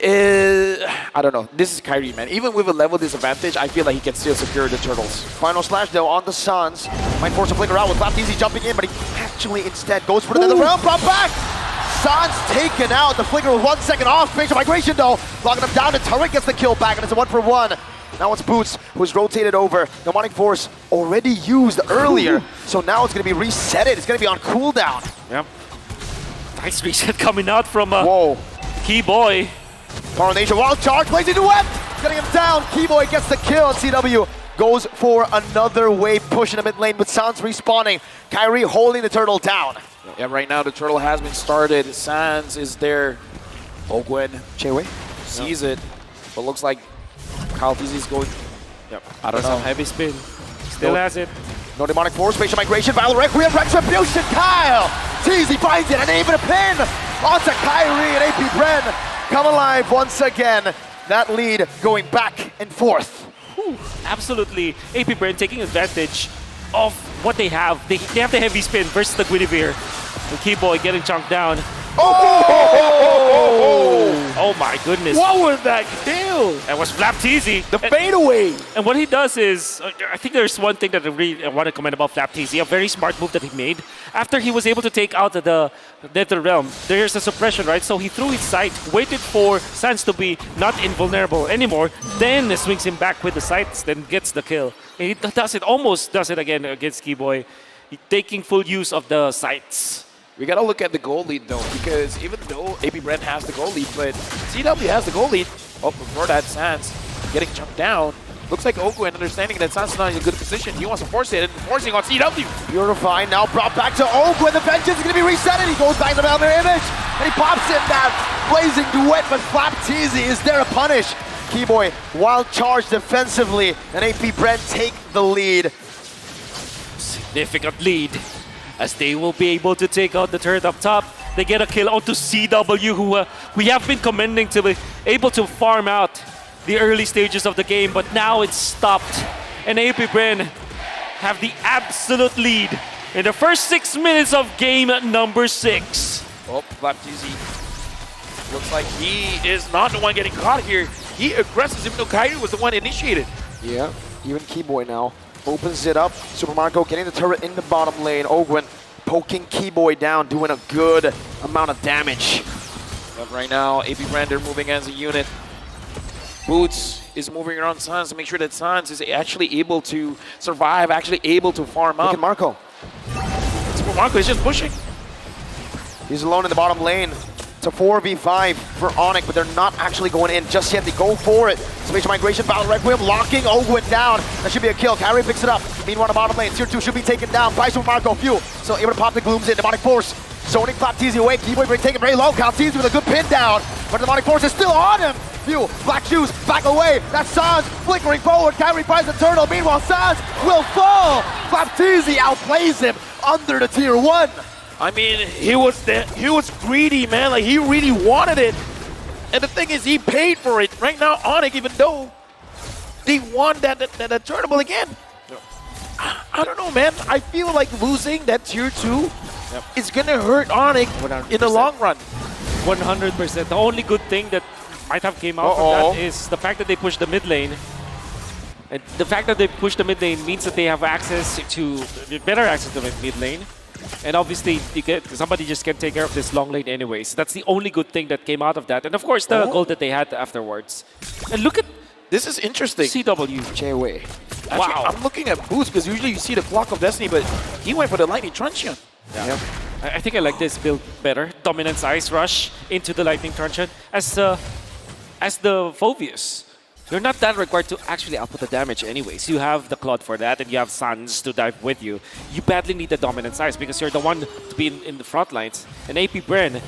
is, I don't know, this is Kyrie, man. Even with a level disadvantage, I feel like he can still secure the turtles. Final slash though on the Suns. Might force a flicker out with Baptiste jumping in, but he actually instead goes for the nether realm. Brought back! Suns taken out. The flicker with 1 second off. Spatial Migration though, locking him down. The turret gets the kill back, and it's a 1-for-1. Now it's Boots who's rotated over. Demonic Force already used earlier, so now it's going to be resetted. It's going to be on cooldown. Yep. Nice reset coming out from Keyboy. Coronation Wild Charge, Blazing Duet, getting him down. Keyboy gets the kill. CW goes for another wave push in the mid lane with Sans respawning. Kyrie holding the turtle down. Yeah, right now the turtle has been started. Sans is there. Ogwen Chewe sees it, but looks like Kyle PZ is going. Yep. I don't know. Heavy spin. Still has it. No Demonic Force, Spatial Migration, Violet Requiem, Retribution, Kyle! Teasy finds it, and even a pin onto Kyrie, and AP Bren come alive once again. That lead going back and forth. Absolutely. AP Bren taking advantage of what they have. They have the heavy spin versus the Guinevere. The Keyboy getting chunked down. Oh my goodness. What was that kill? That was Flapteasy. The fadeaway. And what he does is, I think there's one thing that I want to comment about Flapteasy, a very smart move that he made. After he was able to take out the Nether Realm, there's a suppression, right? So he threw his sight, waited for Sans to be not invulnerable anymore, then swings him back with the sights, then gets the kill. And he does it, almost does it again against Keyboy, taking full use of the sights. We gotta look at the goal lead though, because even though AP Brand has the goal lead, but CW has the goal lead. Oh, before that, Sans getting jumped down. Looks like Ogwin understanding that Sans is not in a good position. He wants to force it, and forcing on CW. Purified now brought back to Ogwin. The vengeance is going to be reset, and he goes back to the other image, and he pops in that blazing duet, but Flapteasy is there to punish. Keyboy, wild charge defensively, and AP Brand take the lead. Significant lead, as they will be able to take out the turret up top. They get a kill onto CW, who we have been commending to be able to farm out the early stages of the game, but now it's stopped. And AP Bren have the absolute lead in the first 6 minutes of game number 6. Oh, Flapteasy. Looks like he is not the one getting caught here. He aggresses even though Kairi was the one initiated. Yeah, even Keyboy now opens it up. Super Marco getting the turret in the bottom lane. Ogwin poking Keyboy down, doing a good amount of damage. But right now, AP Brand, they're moving as a unit. Boots is moving around Sans to make sure that Sans is actually able to survive, actually able to farm up. Look at Marco. Super Marco is just pushing. He's alone in the bottom lane. It's a 4v5 for Onyx, but they're not actually going in just yet. They go for it. Spatial Migration, Battle Requiem, locking Ogwin down. That should be a kill. Kairi picks it up. Meanwhile, the bottom lane, Tier 2 should be taken down by Super Marco. Few, so able to pop the Glooms in. Demonic Force, zoning Flapteasy away. Keyboy taking very low. Flapteasy with a good pin down, but the Demonic Force is still on him. Few, Black Shoes, back away. That's Sans flickering forward. Kairi finds the turtle. Meanwhile, Sans will fall. Flapteasy outplays him under the Tier 1. I mean, he was greedy, man. Like, he really wanted it. And the thing is, he paid for it. Right now, Onyx, even though they won that tournament again. I don't know, man. I feel like losing that Tier 2 is going to hurt Onyx 100%. in the long run. 100%. The only good thing that might have came out from that is the fact that they pushed the mid lane. And the fact that they pushed the mid lane means that they have access to, better access to the mid lane. And obviously, somebody just can take care of this long lane anyways. That's the only good thing that came out of that. And of course, the goal that they had afterwards. And look at this is interesting. CW. J-Way. Wow. I'm looking at Boots because usually you see the Clock of Destiny, but he went for the Lightning Truncheon. Yeah. I think I like this build better. Dominance Ice Rush into the Lightning Truncheon as the Phoveus. You're not that required to actually output the damage anyways. You have the Claude for that, and you have Sans to dive with you. You badly need the Dominance Ice because you're the one to be in the front lines. And AP Bren,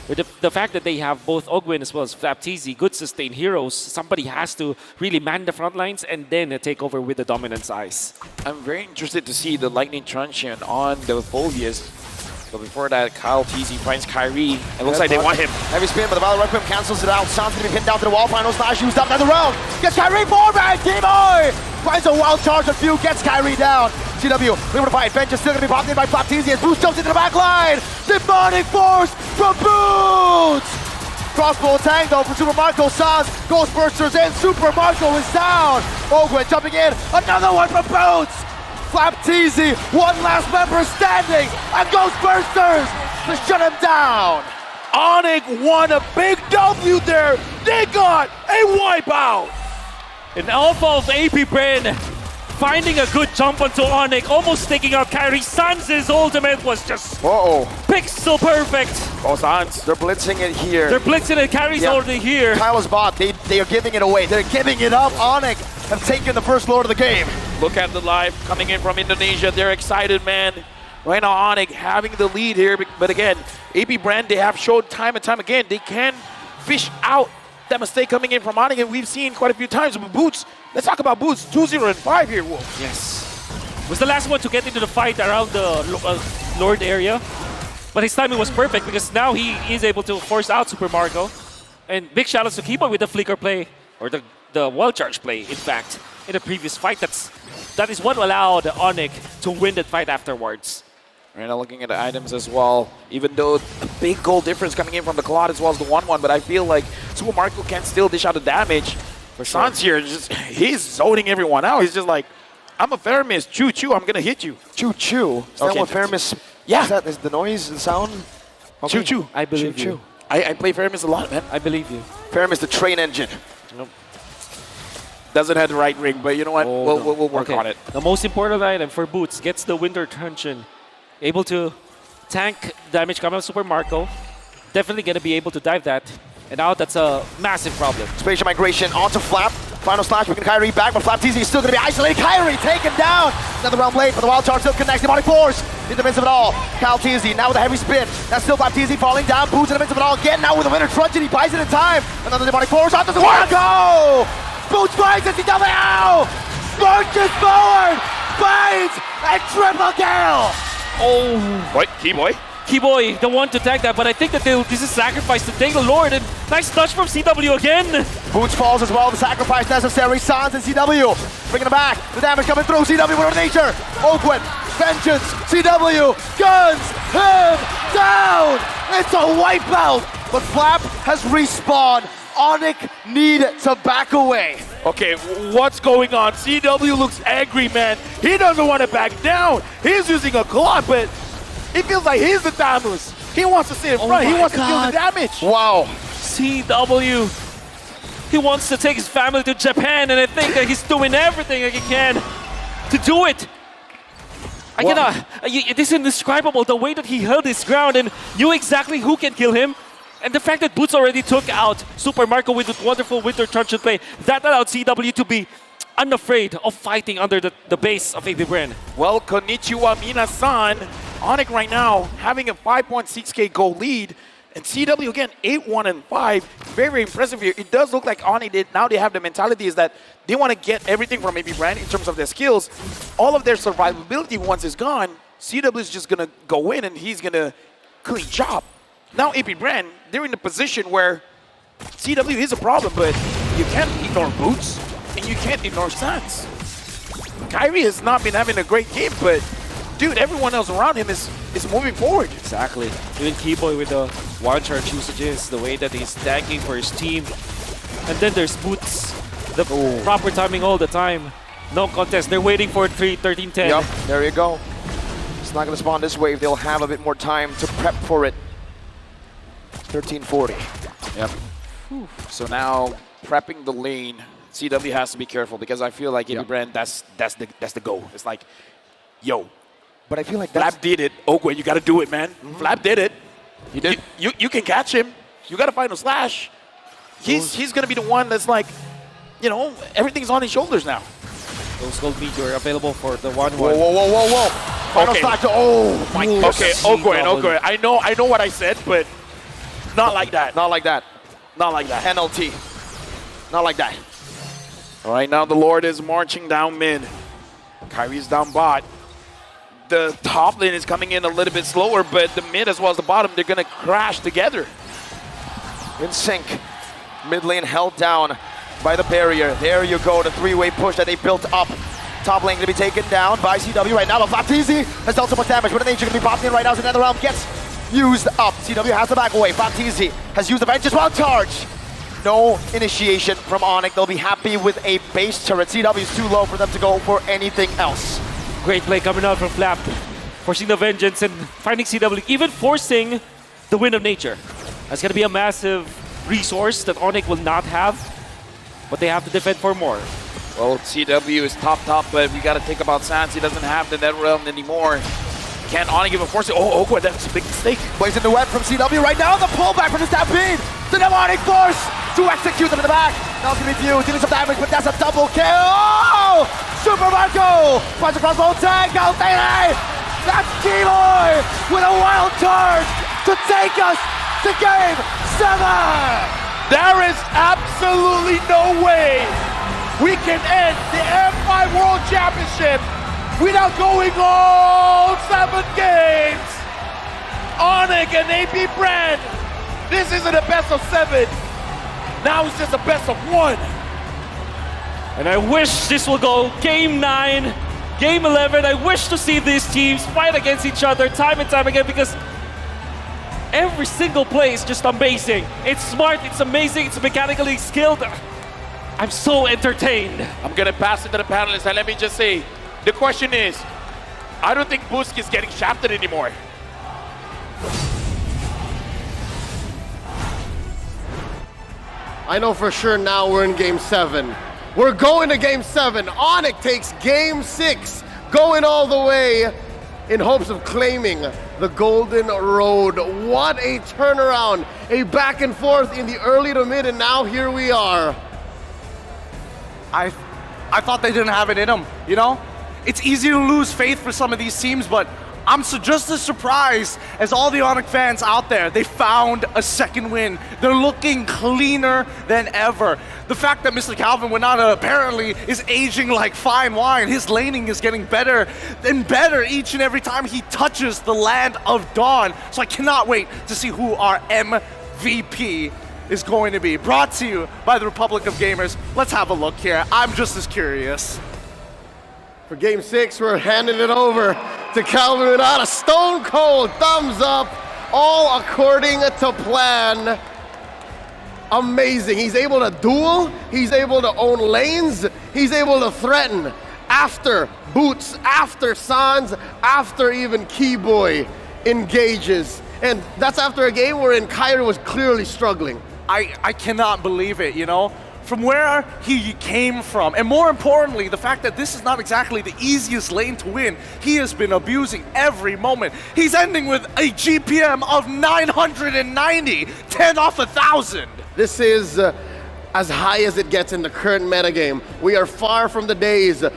with the fact that they have both Ogwin as well as Flapteasy, good sustained heroes, somebody has to really man the front lines and then take over with the Dominance Ice. I'm very interested to see the Lightning Truncheon on the Phoveus. But before that, Kyle TZ finds Kairi. It looks like they want him. Heavy spin, but the Battle Requiem cancels it out. Sans gonna be pinned down to the wall. Final slash used up another round. Gets Kairi forward. Keyboy finds a wild charge of Few. Gets Kairi down. CW able to fight. Bench is still gonna be popped in by Flapteasy as Boots jumps into the back line. Demonic Force from Boots. Crossbow attack though from Super Marco. Sans Ghostbusters in. Super Marco is down. Ogwin jumping in. Another one from Boots. Flapteasy, one last member standing, and Ghostbusters to shut him down. Onyx won a big W there. They got a wipeout. An alpha of AP Bren finding a good jump onto Onyx, almost taking out Kairi. Sans' ultimate was just pixel perfect. Oh, Sans, they're blitzing it here. They're blitzing it, Kairi's already here. Kyle's bot, they are giving it away. They're giving it up. Onyx have taken the first Lord of the game. Look at the live coming in from Indonesia. They're excited, man. Right now, Onyx having the lead here. But again, AP Brand, they have showed time and time again, they can fish out that mistake coming in from Onyx, and we've seen quite a few times. But Boots, let's talk about Boots. 2-0-5 here, Wolf. Yes. Was the last one to get into the fight around the Lord area. But his timing was perfect because now he is able to force out Super Marco. And big shout outs to Keyboy with the flicker play, or the wall charge play, in fact. in the previous fight. That is what allowed Onyx to win that fight afterwards. Right now looking at the items as well, even though a big goal difference coming in from the Claude as well as the 1-1, but I feel like Super Marco can still dish out the damage. For Sans here, he's zoning everyone out. He's just like, I'm a Faramis, choo-choo, I'm gonna hit you. Choo-choo? Is that what Faramis... Yeah. Is the noise, the sound? Okay. Choo-choo. I believe you. I play Faramis a lot, man. I believe you. Faramis, the train engine. Nope. Doesn't have the right ring, but you know what? We'll work on it. The most important item for Boots gets the Winter Truncheon. Able to tank damage coming out Super Marco. Definitely going to be able to dive that. And now that's a massive problem. Spatial migration onto Flap. Final slash, we can Kyrie back, but Flap TZ is still going to be isolated. Kyrie taken down. Another round blade, but the wild charge still connects. Demonic Force in the midst of it all. Kyle TZ now with a heavy spin. That's still Flap TZ falling down. Boots in the midst of it all again. Now with a Winter Truncheon, he buys it in time. Another Demonic Force onto the Marco. Boots finds it. CW. Marches forward. Finds a triple kill. Oh. What? Keyboy? Keyboy, the one to tag that, but I think that this is sacrifice to take the Lord, and nice touch from CW again. Boots falls as well, the sacrifice necessary. Sans and CW bringing it back. The damage coming through. CW with nature. Oakwood, vengeance. CW guns him down. It's a wipeout, but Flap has respawned. Onyx need to back away. Okay, what's going on? CW looks angry, man. He doesn't want to back down. He's using a clock, but it feels like he's the Thamus. He wants to sit in front. He wants to deal the damage. Wow. CW. He wants to take his family to Japan, and I think that he's doing everything that he can to do it. I cannot. It is indescribable the way that he held his ground and knew exactly who can kill him. And the fact that Boots already took out Super Marco with the wonderful Winter Truncheon play, that allowed CW to be unafraid of fighting under the base of AB Bren. Well, konnichiwa minasan. Onyx right now having a 5.6k goal lead. And CW again, 8-1 and 5. Very, very impressive here. It does look like Onyx did. Now they have the mentality is that they want to get everything from AB Bren in terms of their skills. All of their survivability once it's gone, CW is just going to go in and he's going to clean job. Now AB Bren, they're in a position where CW is a problem, but you can't ignore Boots and you can't ignore Sans. Kyrie has not been having a great game, but dude, everyone else around him is moving forward. Exactly. Even Keyboy with the wild charge usages, the way that he's tanking for his team. And then there's Boots, the proper timing all the time. No contest, they're waiting for 13-10. Yep, there you go. It's not going to spawn this wave. They'll have a bit more time to prep for it. 13-40. Yep. Whew. So now prepping the lane, CW has to be careful because I feel like AB Bren, that's the goal. It's like, yo. But I feel like Flap did it. Oakwood, you got to do it, man. Flap did it. He did. You can catch him. You got to find a slash. He's going to be the one that's like, you know, everything's on his shoulders now. Those gold meteor available for the 1-1. Whoa, whoa, whoa, whoa, whoa. Final slash. Oh, my God. Okay, Oakwood. I know what I said, but not like that. Not like that. Not like that. NLT. Not like that. All right, now the Lord is marching down mid. Kyrie's down bot. The top lane is coming in a little bit slower, but the mid as well as the bottom, they're going to crash together. In sync. Mid lane held down by the barrier. There you go, the three-way push that they built up. Top lane going to be taken down by CW right now, but Baptiste has dealt so much damage. With an nature going to be popping in right now as another round gets used up. CW has to back away. Baptiste has used the vengeance while charge. No initiation from Onyx. They'll be happy with a base turret. CW is too low for them to go for anything else. Great play coming out from Flap, forcing the vengeance and finding CW, even forcing the Wind of Nature. That's going to be a massive resource that Onyx will not have, but they have to defend for more. Well, CW is top, but we got to think about Sans. He doesn't have the Net Realm anymore. Can Onyx give a force? Oh, Oakwood, that's a big mistake. Plays in the web from CW right now. The pullback from the Stampede. The demonic force to execute them in the back. Now it's going to be View dealing some damage, but that's a double kill. Oh! Super Marco finds a crossbow tag. Galtene. That's Keyboy with a wild charge to take us to game 7. There is absolutely no way we can end the M5 World Championship without going all 7 games. Onyx and AB Bren. This isn't a best of 7. Now it's just a best of 1. And I wish this will go Game 9, Game 11. I wish to see these teams fight against each other time and time again because every single play is just amazing. It's smart, it's amazing, it's mechanically skilled. I'm so entertained. I'm gonna pass it to the panelists, and let me just say, the question is, I don't think Boost is getting shafted anymore. I know for sure now we're in Game 7. We're going to Game 7. Onyx takes Game 6, going all the way in hopes of claiming the Golden Road. What a turnaround. A back and forth in the early to mid, and now here we are. I thought they didn't have it in them, you know? It's easy to lose faith for some of these teams, but I'm just as surprised as all the Onyx fans out there. They found a second win. They're looking cleaner than ever. The fact that Mr. Calvin Winata apparently is aging like fine wine. His laning is getting better and better each and every time he touches the land of Dawn. So I cannot wait to see who our MVP is going to be. Brought to you by the Republic of Gamers. Let's have a look here. I'm just as curious. For Game 6, we're handing it over to Calvin Winata. Stone cold, thumbs up, all according to plan. Amazing. He's able to duel, he's able to own lanes, he's able to threaten after Boots, after Sans, after even Keyboy engages. And that's after a game wherein Kyrie was clearly struggling. I cannot believe it, you know? From where he came from, and more importantly, the fact that this is not exactly the easiest lane to win. He has been abusing every moment. He's ending with a GPM of 990, 10 off 1,000. This is as high as it gets in the current metagame. We are far from the days of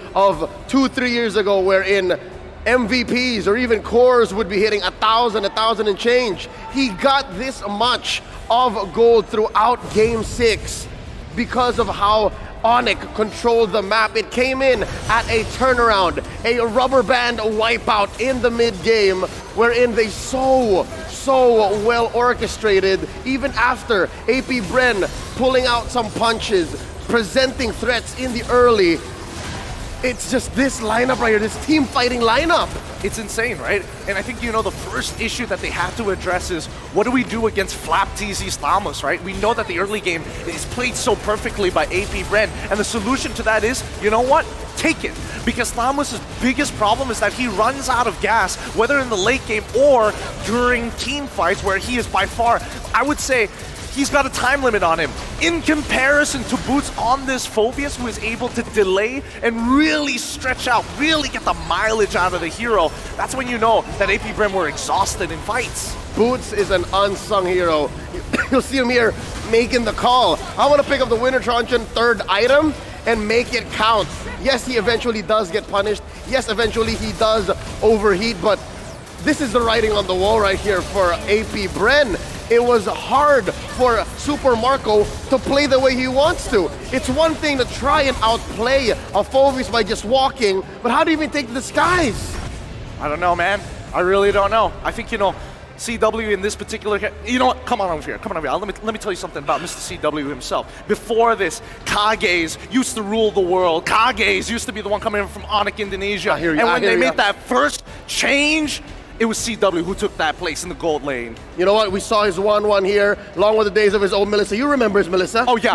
2-3 years ago wherein MVPs or even cores would be hitting 1,000 and change. He got this much of gold throughout Game 6 because of how Onyx controlled the map. It came in at a turnaround, a rubber band wipeout in the mid game, wherein they so well orchestrated, even after AP Bren pulling out some punches, presenting threats in the early. It's just this lineup right here, this team fighting lineup. It's insane, right? And I think, you know, the first issue that they have to address is what do we do against Flap TZ's Thamos, right? We know that the early game is played so perfectly by AP Bren, and the solution to that is, you know what? Take it. Because Thamos' biggest problem is that he runs out of gas, whether in the late game or during team fights, where he is by far, I would say, he's got a time limit on him. In comparison to Boots on this Phobius, who is able to delay and really stretch out, really get the mileage out of the hero, that's when you know that AP Bren were exhausted in fights. Boots is an unsung hero. You'll see him here making the call. I want to pick up the Winter Truncheon third item and make it count. Yes, he eventually does get punished. Yes, eventually he does overheat, but this is the writing on the wall right here for AP Bren. It was hard for Super Marco to play the way he wants to. It's one thing to try and outplay a Phobius by just walking, but how do you even take the skies? I don't know, man. I really don't know. I think, you know, CW in this particular, you know what, come on over here. Let me tell you something about Mr. CW himself. Before this, Kages used to rule the world. Kages used to be the one coming in from Onyx, Indonesia. And when they made that first change, it was CW who took that place in the gold lane. You know what? We saw his 1-1 here, along with the days of his old Melissa. You remember his Melissa? Oh, yeah.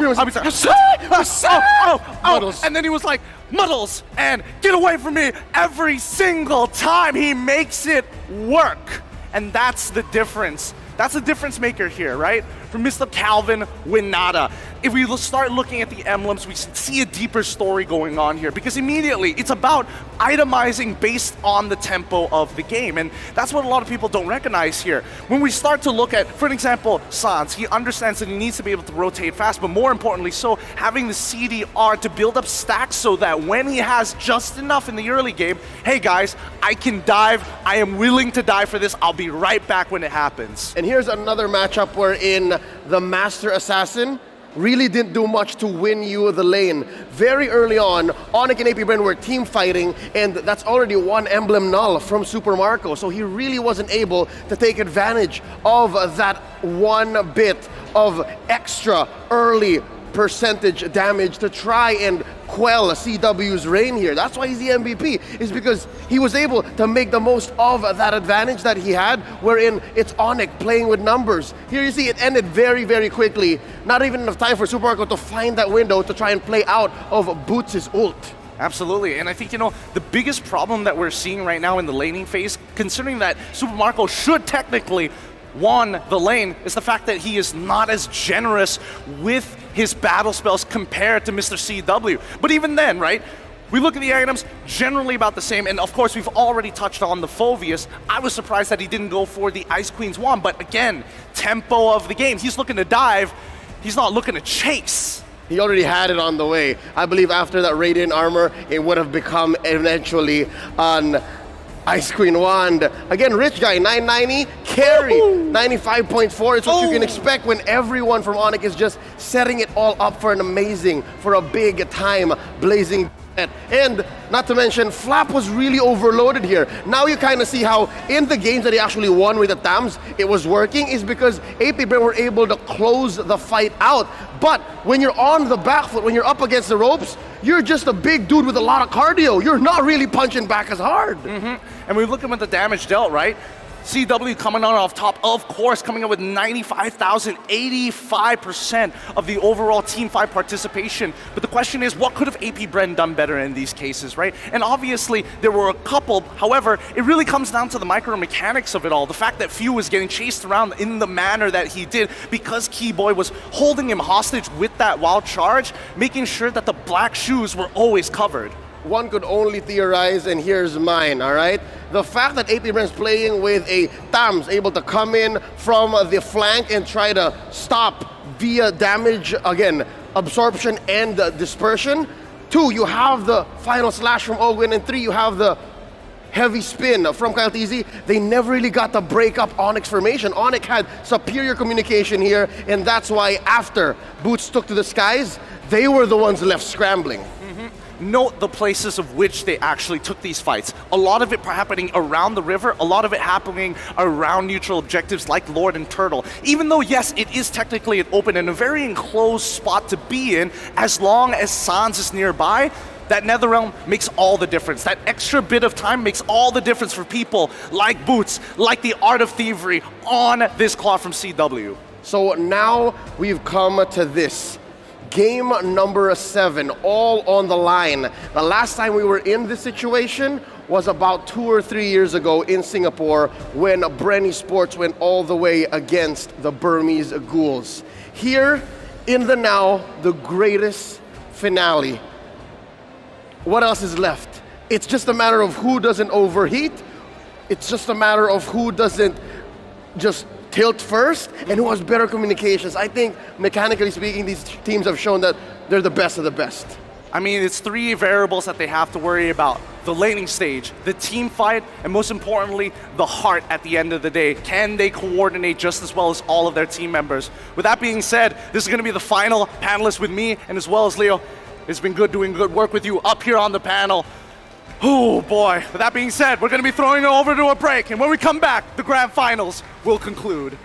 And then he was like, Muddles, and get away from me. Every single time he makes it work. And that's the difference. That's the difference maker here, right? From Mr. Calvin Winata. If we start looking at the emblems, we see a deeper story going on here, because immediately it's about itemizing based on the tempo of the game, and that's what a lot of people don't recognize here. When we start to look at, for an example, Sans, he understands that he needs to be able to rotate fast, but more importantly so, having the CDR to build up stacks so that when he has just enough in the early game, hey guys, I can dive, I am willing to die for this, I'll be right back when it happens. And here's another matchup wherein the Master Assassin really didn't do much to win you the lane. Very early on, Onyx and AP Bren were team fighting, and that's already one emblem null from Super Marco, so he really wasn't able to take advantage of that one bit of extra early percentage damage to try and quell CW's reign here. That's why he's the MVP, is because he was able to make the most of that advantage that he had, wherein it's Onyx playing with numbers. Here you see it ended very, very quickly. Not even enough time for Super Marco to find that window to try and play out of Boots' ult. Absolutely, and I think, the biggest problem that we're seeing right now in the laning phase, considering that Super Marco should technically won the lane, is the fact that he is not as generous with his battle spells compared to Mr. CW. But even then, right, we look at the items generally about the same, and of course we've already touched on the Phoveus. I was surprised that he didn't go for the Ice Queen's wand, but again, tempo of the game. He's looking to dive, he's not looking to chase. He already had it on the way. I believe after that Radiant armor, it would have become eventually an Ice Queen wand. Again, Rich Guy, 990, carry, 95.4. It's what you can expect when everyone from Onyx is just setting it all up for a big time blazing. And not to mention, Flap was really overloaded here. Now you kind of see how in the games that he actually won with the Tams, it was working, is because AP Bren were able to close the fight out. But when you're on the back foot, when you're up against the ropes, you're just a big dude with a lot of cardio. You're not really punching back as hard. And we look at the damage dealt, right? CW coming on off top, of course, coming up with 95,000, 85% of the overall Team 5 participation. But the question is, what could have AP Bren done better in these cases, right? And obviously, there were a couple. However, it really comes down to the micro mechanics of it all. The fact that Few was getting chased around in the manner that he did because Keyboy was holding him hostage with that wild charge, making sure that the black shoes were always covered. One could only theorize, and here's mine, all right? The fact that AP Bren's playing with a Tams able to come in from the flank and try to stop via damage, again, absorption and dispersion. 2, you have the final slash from Ogwin, and 3, you have the heavy spin from Kyle TZ. They never really got to break up Onyx formation. Onyx had superior communication here, and that's why after Boots took to the skies, they were the ones left scrambling. Note the places of which they actually took these fights. A lot of it happening around the river, a lot of it happening around neutral objectives like Lord and Turtle. Even though, yes, it is technically an open and a very enclosed spot to be in, as long as Sans is nearby, that Netherrealm makes all the difference. That extra bit of time makes all the difference for people like Boots, like the Art of Thievery on this claw from CW. So now we've come to this. Game number 7, all on the line. The last time we were in this situation was about 2 or 3 years ago in Singapore when Bren Esports went all the way against the Burmese Ghouls. Here, in the now, the greatest finale. What else is left? It's just a matter of who doesn't overheat. It's just a matter of who doesn't just tilt first and who has better communications. I think, mechanically speaking, these teams have shown that they're the best of the best. I mean, it's 3 variables that they have to worry about. The laning stage, the team fight, and most importantly, the heart at the end of the day. Can they coordinate just as well as all of their team members? With that being said, this is going to be the final panelist with me, and as well as Leo. It's been good doing good work with you up here on the panel. Oh boy, with that being said, we're going to be throwing it over to a break, and when we come back, the grand finals will conclude.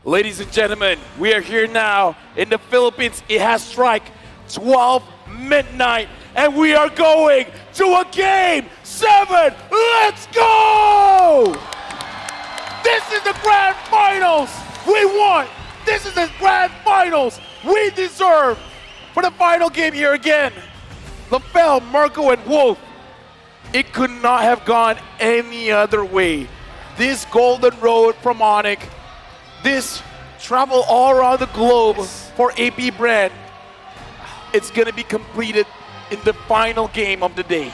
Ladies and gentlemen, we are here now in the Philippines. It has struck 12 midnight, and we are going to a game 7. Let's go! This is the grand finals we want. This is the grand finals we deserve for the final game here again. LaFell, Marco, and Wolf. It could not have gone any other way. This golden road from Onyx, this travel all around the globe for AP Brand, it's gonna be completed in the final game of the day.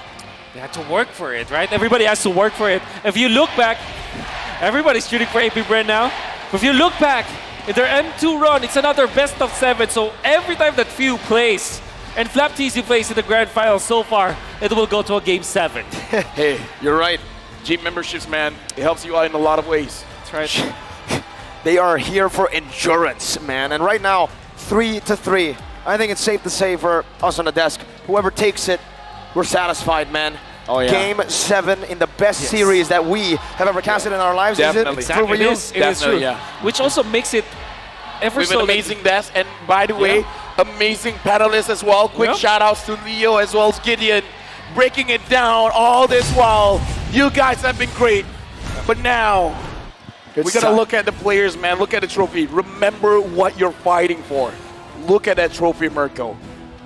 They had to work for it, right? Everybody has to work for it. If you look back, everybody's shooting for AP Brand now. If you look back, in their M2 run, it's another best of 7. So every time that Few plays and Flap TC plays in the grand final so far, it will go to a game 7. Hey, you're right. Gym memberships, man, it helps you out in a lot of ways. That's right. They are here for endurance, man. And right now, 3-3. I think it's safe to say for us on the desk, whoever takes it, we're satisfied, man. Oh, yeah. Game 7 in the best series that we have ever casted in our lives. Definitely. Is it? True for you? It is true. Yeah. Which also makes it ever We have so an amazing desk, and by the way, amazing panelists as well. Quick shout outs to Leo as well as Gideon, breaking it down all this while. You guys have been great. But now, we gotta look at the players, man. Look at the trophy. Remember what you're fighting for. Look at that trophy, Mirko.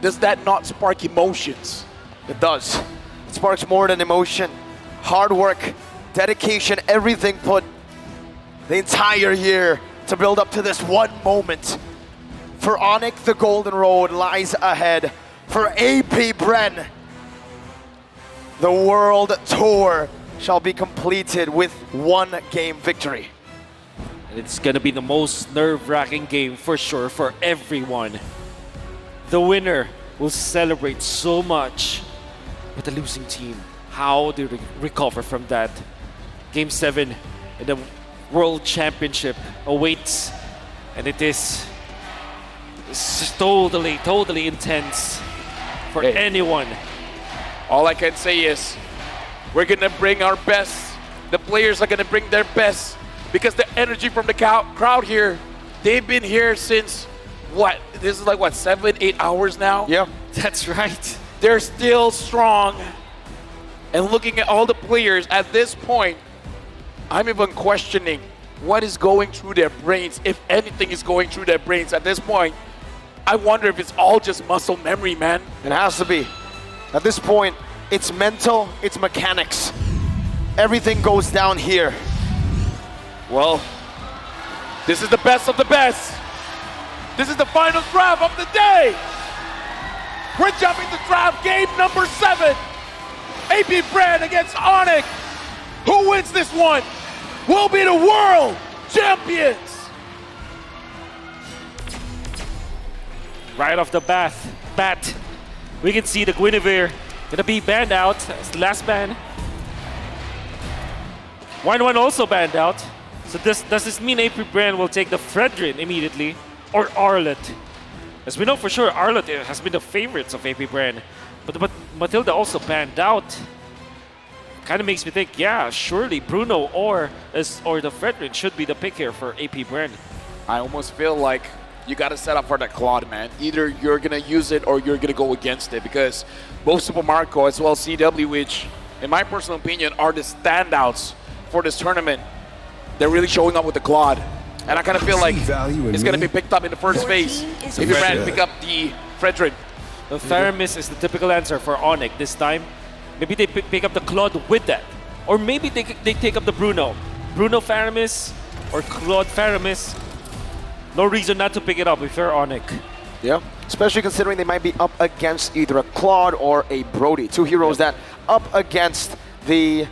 Does that not spark emotions? It does. It sparks more than emotion. Hard work, dedication, everything put the entire year to build up to this one moment. For Onyx, the golden road lies ahead. For AP Bren, the world tour shall be completed with one game victory. And it's gonna be the most nerve-wracking game for sure for everyone. The winner will celebrate so much, but the losing team, how do they recover from that? Game 7 in the World Championship awaits, and it's totally intense for anyone. All I can say is, we're gonna bring our best. The players are gonna bring their best because the energy from the crowd here, they've been here since what? This is like what, 7-8 hours now? Yeah, that's right. They're still strong. And looking at all the players at this point, I'm even questioning what is going through their brains, if anything is going through their brains at this point. I wonder if it's all just muscle memory, man. It has to be. At this point, it's mental, it's mechanics. Everything goes down here. Well, this is the best of the best. This is the final draft of the day. We're jumping to draft game number 7. AP Brand against Onyx. Who wins this one will be the world champions. Right off the bat, we can see the Guinevere gonna be banned out as the last ban. 1-1 also banned out. So does this mean AP Brand will take the Fredrin immediately, or Arlet? As we know for sure, Arlet has been the favorites of AP Brand, but Matilda also banned out. Kind of makes me think, yeah, surely Bruno or the Fredrin should be the pick here for AP Brand. I almost feel like you got to set up for that Claude, man. Either you're going to use it or you're going to go against it, because both Super Marco as well as CW, which in my personal opinion are the standouts for this tournament, they're really showing up with the Claude. And I kind of feel like it's going to be picked up in the first phase if you ran pick up the Fredrin. The Theramis is the typical answer for Onyx this time. Maybe they pick up the Claude with that. Or maybe they take up the Bruno. Bruno Theramis or Claude Theramis. No reason not to pick it up if you're Onyx. Yeah, especially considering they might be up against either a Claude or a Brody. Two heroes that up against the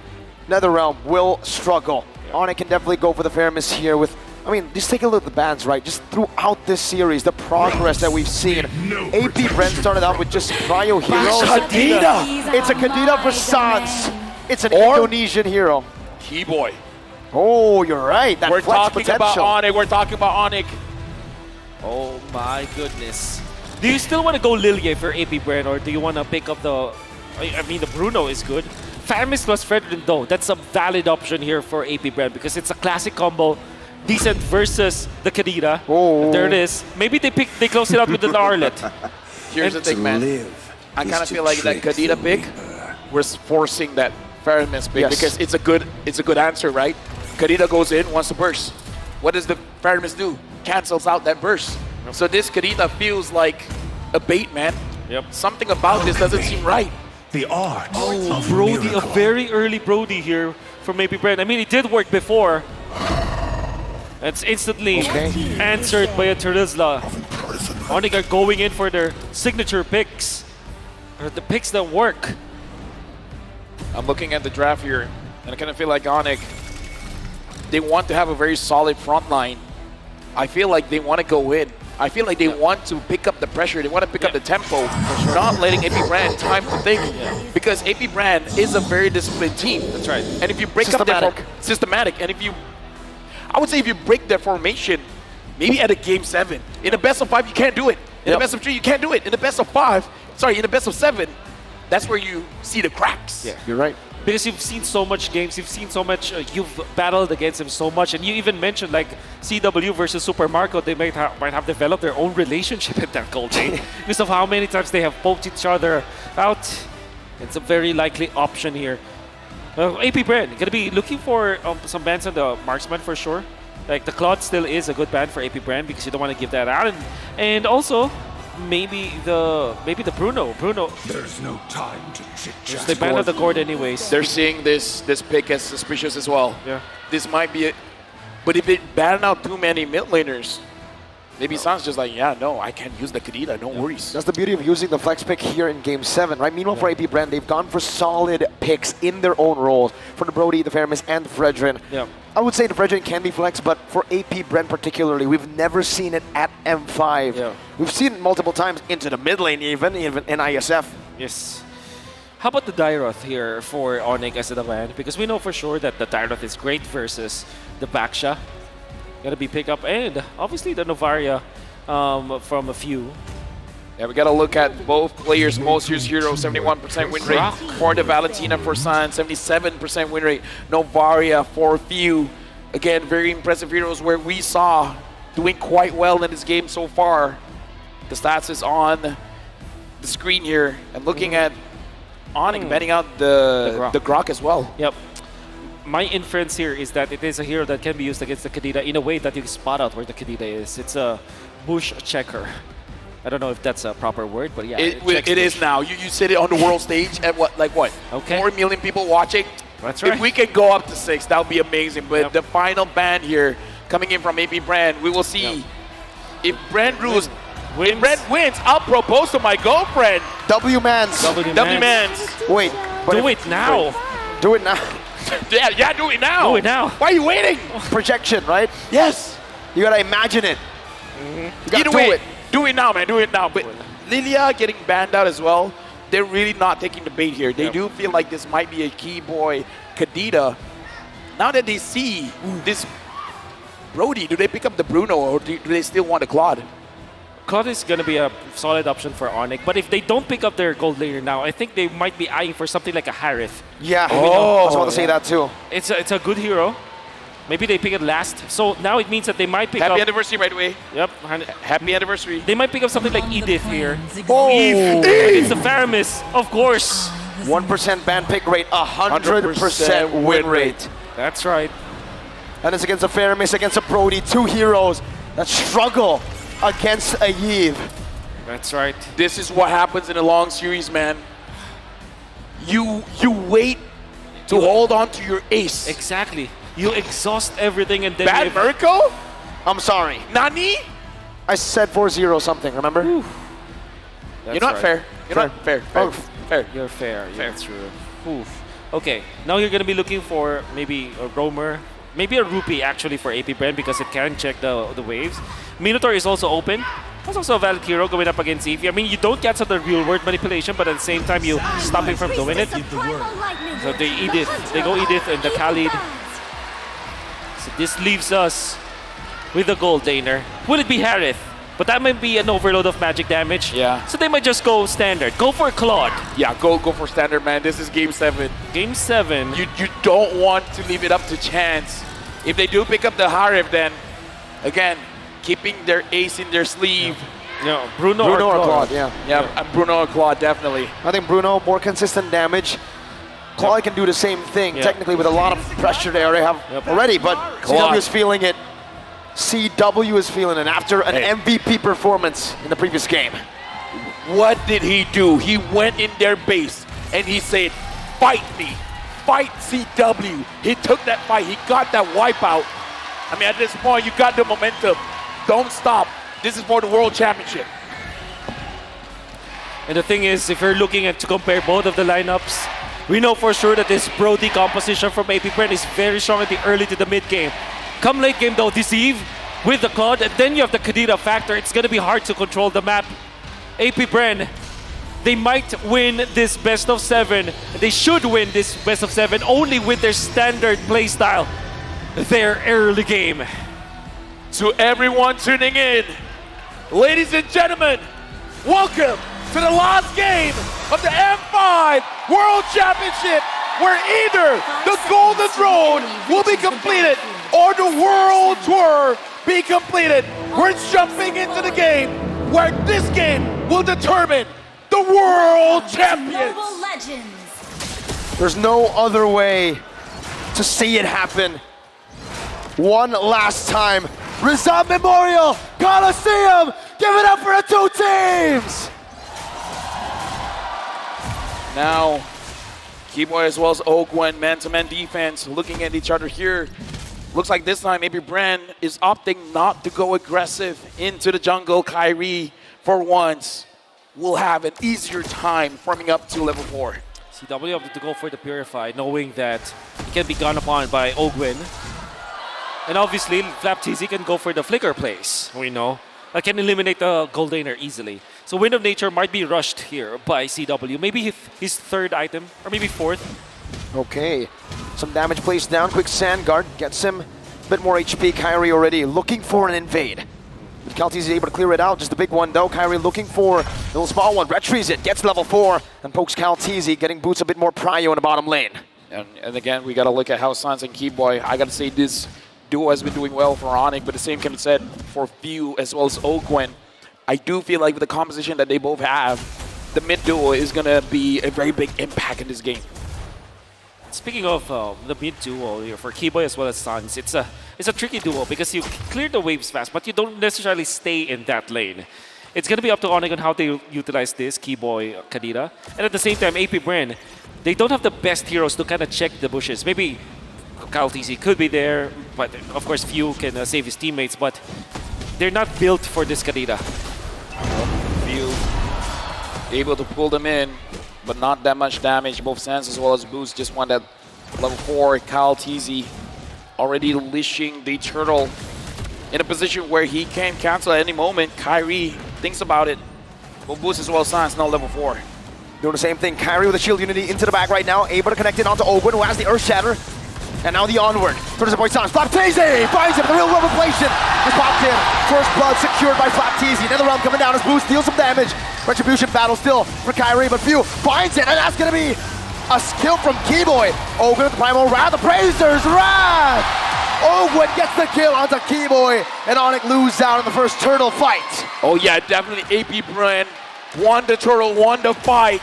Netherrealm will struggle. Onyx can definitely go for the Theramis here with, I mean, just take a look at the bans, right? Just throughout this series, the progress that we've seen. AP Brent started out with just Cryo heroes. Kadia! It's a Kadia for Sans. It's an Indonesian hero. Keyboy. Oh, you're right. That We're flex talking potential. about Onyx. We're talking about Onyx. Oh my goodness. Do you still want to go Lilia for AP Brand, or do you want to pick up the... I mean, the Bruno is good. Theramis plus Fredrin though, that's a valid option here for AP Brand because it's a classic combo. decent versus the Kadia. Oh. There it is. Maybe they close it out with the Arlet. Here's the thing, man. I kind of feel like that Kadia pick was forcing that Faramis pick because it's a good answer, right? Kadia goes in, wants to burst. What does the Faramis do? Cancels out that burst. So this Kadia feels like a bait, man. Yep. Something about this doesn't seem right. The art of Brody, miracle. a very early Brody here from AP Brand. I mean, it did work before. It's instantly answered by a Terizla. Onyx are going in for their signature picks. Or the picks that work. I'm looking at the draft here, and I kind of feel like Onyx, they want to have a very solid front line. I feel like they want to go in. I feel like they want to pick up the pressure. They want to pick up the tempo, not letting AP Brand time to think. Because AP Brand is a very disciplined team. That's right. And if you break up their systematic, and if you, I would say if you break their formation, maybe at a game 7, in a best of 5 you can't do it. In a best of 3 you can't do it. In a best of 5, sorry, in a best of 7, that's where you see the cracks. Yeah, you're right. Because you've seen so much games, you've seen so much, you've battled against him so much, and you even mentioned like CW versus Super Marco, they might have developed their own relationship in that gold game because of how many times they have poked each other out. It's a very likely option here. AP Brand, gonna be looking for some bans on the marksman for sure. Like the Claude still is a good ban for AP Brand because you don't want to give that out, and also maybe the Bruno. There's no time to chit-chat. They banned the Gord anyways. They're seeing this pick as suspicious as well. Yeah. This might be it. But if it banned out too many mid laners, maybe San's just like, yeah, no, I can't use the Kadia, no worries. That's the beauty of using the flex pick here in Game 7, right? Meanwhile, for AP Brand, they've gone for solid picks in their own roles for the Brody, the Faramis, and the Fredrin. Yeah. I would say the Fredrin can be flex, but for AP Brand particularly, we've never seen it at M5. Yeah. We've seen it multiple times into the mid lane, even in ISF. Yes. How about the Dairoth here for Onyx as the ban? Because we know for sure that the Dairoth is great versus the Baksha. Gonna be pick up, and obviously the Novaria from a few. Yeah, we gotta look at both players' most used hero, 71% win rate for the Valentina for San, 77% win rate. Novaria for few. Again, very impressive heroes where we saw doing quite well in this game so far. The stats is on the screen here, and looking at Onyx betting out the Grok as well. Yep. My inference here is that it is a hero that can be used against the Kadia in a way that you can spot out where the Kadia is. It's a bush checker. I don't know if that's a proper word, but yeah. It is now. You said it on the world stage at what? 4 million people watching? That's right. If we can go up to 6, that would be amazing. But the final ban here, coming in from AP Brand, we will see if Brand wins, I'll propose to my girlfriend. W-Mans. W-Mans. Wait. Do it now. Do it now. Yeah, do it now. Do it now. Why are you waiting? Projection, right? Yes. You gotta imagine it. You gotta do it. Do it now, man. Do it now. But Lilia getting banned out as well. They're really not taking the bait here. They do feel like this might be a key boy, Kadia. Now that they see this Brody, do they pick up the Bruno or do they still want the Claude? Claude is going to be a solid option for Onyx, but if they don't pick up their gold layer now, I think they might be eyeing for something like a Harith. Yeah, I was about to say that too. It's a good hero. Maybe they pick it last. So now it means that they might pick up... Happy anniversary, by the way. Yep. Happy anniversary. They might pick up something like Edith here. Oh! It's the Faramis, of course. 1% ban pick rate, 100% win rate. That's right. And it's against a Faramis, against a Brody, 2 heroes that struggle against a Yves. That's right. This is what happens in a long series, man. You wait to hold on to your ace. Exactly. You exhaust everything and then... Bad Mirko? I'm sorry. Nani? I said 4-0 something, remember? You're not fair. You're not fair. Fair. You're fair. Yeah, that's true. Oof. Okay, now you're going to be looking for maybe a Roamer, maybe a Rupee actually for AP Brand because it can check the waves. Minotaur is also open. That's also a valid hero going up against Eevee. I mean, you don't get some of the real word manipulation, but at the same time, you stop him from doing it. So they Edith. They go Edith and the Khalid. So this leaves us with the gold laner. Will it be Harith? But that might be an overload of magic damage. Yeah. So they might just go standard. Go for Claude. Yeah, go for standard, man. This is game 7. Game 7. You don't want to leave it up to chance. If they do pick up the Harif, then again, keeping their ace in their sleeve. Yeah, Bruno or Claude. Claude, yeah. Yeah, Bruno or Claude, definitely. I think Bruno, more consistent damage. Claude can do the same thing, technically, with a lot of pressure they already have already, but Claude. CW is feeling it. CW is feeling it after an MVP performance in the previous game. What did he do? He went in their base and he said, fight me, fight CW. He took that fight, he got that wipeout. I mean, at this point, you got the momentum. Don't stop. This is for the World Championship. And the thing is, if you're looking at to compare both of the lineups, we know for sure that this Brody composition from AP Brand is very strong at the early to the mid game. Come late game though, Deceive with the Claude, and then you have the Kadia factor. It's gonna be hard to control the map. AP Brand, they might win this best of 7. They should win this best of 7 only with their standard playstyle, their early game. To everyone tuning in, ladies and gentlemen, welcome to the last game of the M5 World Championship, where either the Golden Road will be completed or the World Tour be completed. We're jumping into the game where this game will determine the World Champions. There's no other way to see it happen. One last time. Rizal Memorial Coliseum, give it up for the two teams! Now, Keyboy as well as Ogwen, man-to-man defense, looking at each other here. Looks like this time maybe Brand is opting not to go aggressive into the jungle. Kyrie, for once, will have an easier time farming up to level 4. CW opted to go for the Purify, knowing that he can be gone upon by Ogwen. And obviously, FlapTZ can go for the Flicker plays, we know. That can eliminate the Goldaner easily. So Wind of Nature might be rushed here by CW. Maybe his third item, or maybe fourth. Okay, some damage placed down. Quick Sand Guard gets him a bit more HP. Kyrie already looking for an invade. But Kaltiz is able to clear it out. Just a big one though. Kyrie looking for a little small one. Retrieves it, gets level 4, and pokes Kaltiz, getting Boots a bit more prio in the bottom lane. And again, we got to look at how Sans and Keyboy, I got to say this duo has been doing well for Onyx, but the same can be said for Few as well as Ogwen. I do feel like with the composition that they both have, the mid duo is going to be a very big impact in this game. Speaking of the mid duo here for Keyboy as well as Sans, it's a tricky duo because you clear the waves fast, but you don't necessarily stay in that lane. It's going to be up to Onyx on how they utilize this, Keyboy, Kadia. And at the same time, AP Brand, they don't have the best heroes to kind of check the bushes. Maybe Kyle TC could be there, but of course Few can save his teammates, but they're not built for this Kadia. Few able to pull them in, but not that much damage. Both Sans as well as Boost just won that level 4. Kyle TZ already leashing the turtle in a position where he can cancel at any moment. Kyrie thinks about it. Both Boost as well as Sans now level 4. Doing the same thing. Kyrie with the shield unity into the back right now, able to connect it onto Ogwen, who has the Earth Shatter. And now the onward. Towards the boy Sans. FlapTZ finds him. The real world inflation is popped in. First blood secured by FlapTZ. Another round coming down as Boost deals some damage. Retribution battle still for Kyrie, but Few finds it, and that's going to be a skill from Keyboy. Ogwen with the Primal Wrath. The Praisers Wrath! Ogwen gets the kill onto Keyboy, and Onyx lose out in the first turtle fight. Oh yeah, definitely AP Brand won the turtle, won the fight.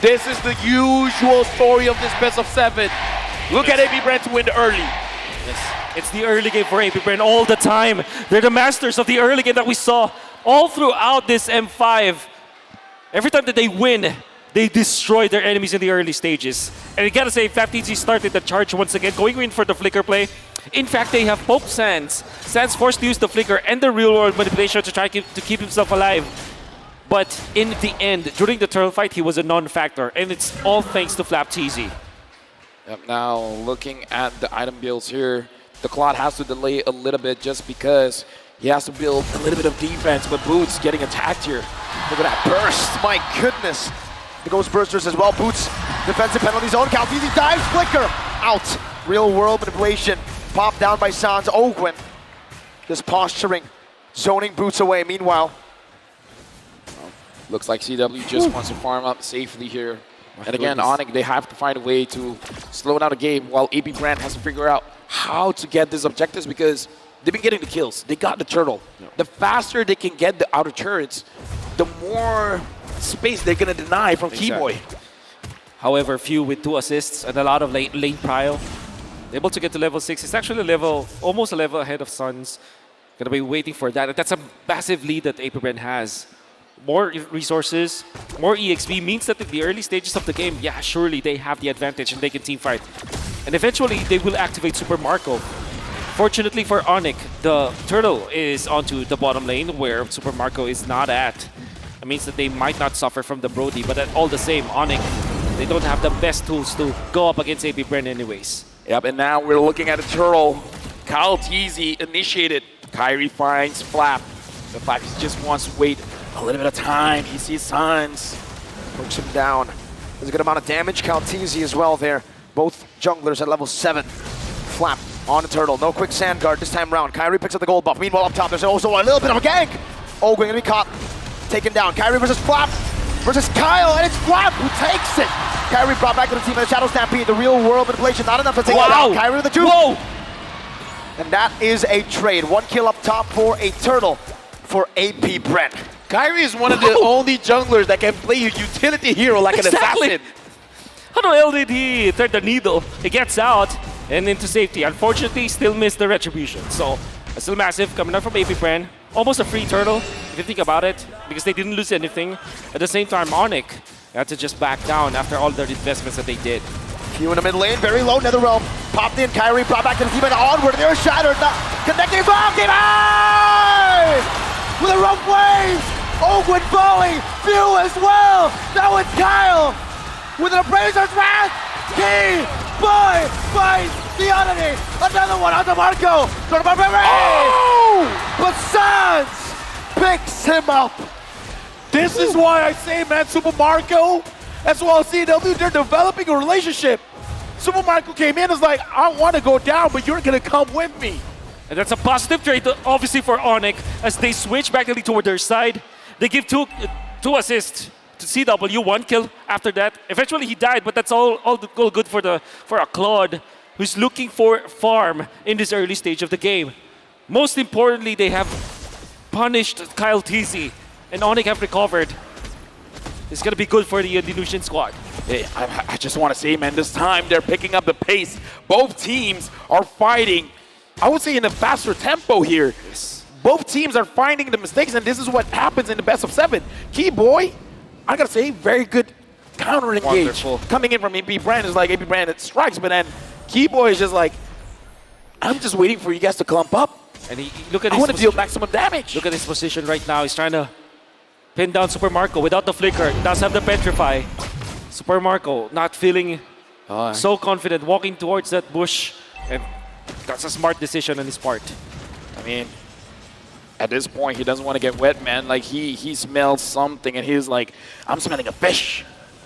This is the usual story of this best of 7. Look at AP Brand to win the early. Yes. It's the early game for AP Brand all the time. They're the masters of the early game that we saw all throughout this M5. Every time that they win, they destroy their enemies in the early stages. And I gotta say, FlapTZ started the charge once again, going in for the Flicker play. In fact, they have Pope Sans. Sans forced to use the Flicker and the real-world manipulation to try to keep himself alive. But in the end, during the turtle fight, he was a non-factor. And it's all thanks to FlapTZ. Yep, now looking at the item builds here, the Claude has to delay a little bit just because he has to build a little bit of defense, but Boots getting attacked here. Look at that burst, my goodness. The Ghost Bursters as well. Boots, defensive penalty zone. Kaltizi dives, Flicker out. Real world manipulation. Popped down by Sans. Ogwen just posturing, zoning Boots away. Meanwhile, looks like CW just wants to farm up safely here. And again, Onyx, they have to find a way to slow down the game while AP Brand has to figure out how to get these objectives because they've been getting the kills. They got the turtle. The faster they can get the outer turrets, the more space they're going to deny from Keyboy. However, few with 2 assists and a lot of lane prio. Able to get to level 6. It's actually almost a level ahead of Suns. Gonna be waiting for that. That's a massive lead that AP Brand has. More resources, more EXP means that in the early stages of the game, yeah, surely they have the advantage and they can team fight. And eventually, they will activate Super Marco. Fortunately for Onyx, the turtle is onto the bottom lane where Super Marco is not at. It means that they might not suffer from the Brody, but at all the same, Onyx, they don't have the best tools to go up against AP Brand anyways. Yep, and now we're looking at a turtle. Kyle Teasy initiated. Kyrie finds Flap. The Flap just wants to wait a little bit of time. He sees Suns. Hooks him down. There's a good amount of damage. Calteezy as well there. Both junglers at level 7. Flap on the turtle. No quick sand guard this time round. Kyrie picks up the gold buff. Meanwhile, up top, there's also a little bit of a gank. Oh, going to be caught. Taken down. Kyrie versus Flap versus Kyle, and it's Flap who takes it. Kyrie brought back to the team in the Shadow Stampede. The real world manipulation, not enough to take it down. Kyrie with the juke. Whoa! And that is a trade. 1 kill up top for a turtle for AP Brent. Kyrie is one of the only junglers that can play a utility hero like an assassin. How the hell did he thread the needle? He gets out and into safety. Unfortunately, still missed the retribution. So, still massive coming out from AP Brand. Almost a free turtle, if you think about it, because they didn't lose anything. At the same time, Onyx had to just back down after all the investments that they did. Few in the mid lane, very low, Netherrealm. Popped in, Kyrie brought back to the team and onward. They're shattered, not connecting bomb, game high! With a rough wave! Oakwood falling, Few as well! Now it's Kyle! With an Abraser's Wrath! Keyboy finds the oddity! Another one on the Marco! Oh! But Sans picks him up! This is why I say, man, Super Marco, as well as CW, they're developing a relationship. Super Marco came in and was like, I want to go down, but you're going to come with me. And that's a positive trade, obviously, for Onyx, as they switch back toward their side. They give two assists to CW, 1 kill after that. Eventually, he died, but that's all good for a Claude who's looking for farm in this early stage of the game. Most importantly, they have punished Kyle Teasy, and Onyx have recovered. It's going to be good for the Dilution squad. Hey, I just want to say, man, this time they're picking up the pace. Both teams are fighting, I would say, in a faster tempo here. Yes. Both teams are finding the mistakes, and this is what happens in the best of 7. Keyboy, I got to say, very good counter engage. Wonderful. Coming in from AP Brand is like AP Brand, it strikes, but then Keyboy is just like, I'm just waiting for you guys to clump up. And look at I want to deal maximum damage. Look at his position right now. He's trying to pin down Super Marco without the flicker. Does have the petrify. Super Marco not feeling so confident, walking towards that bush, and that's a smart decision on his part. I mean, at this point, he doesn't want to get wet, man. Like, he smells something, and he's like, I'm smelling a fish.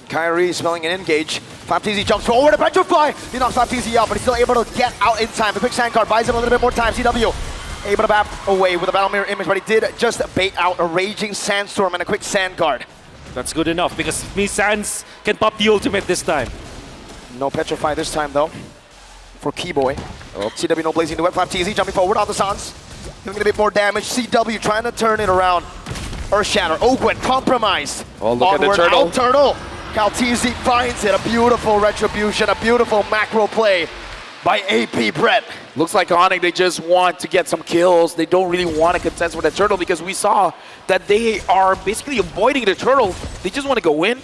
Kyrie smelling an engage. Flapteezy jumps forward to Petrify. He knocks Flapteezy out, but he's still able to get out in time. The quick sand card buys him a little bit more time. CW able to bap away with a battle mirror image, but he did just bait out a raging sandstorm and a quick sand guard. That's good enough because Sans can pop the ultimate this time. No Petrify this time though for Keyboy. CW no blazing duet. Flapteezy jumping forward on the Sans. Giving a bit more damage. CW trying to turn it around. Earthshatter. Oakwood compromised. Oh, look at the turtle. Out turtle. Calteezy finds it. A beautiful retribution. A beautiful macro play by AP Brett. Looks like Onyx, they just want to get some kills. They don't really want to contest with the turtle because we saw that they are basically avoiding the turtle. They just want to go in.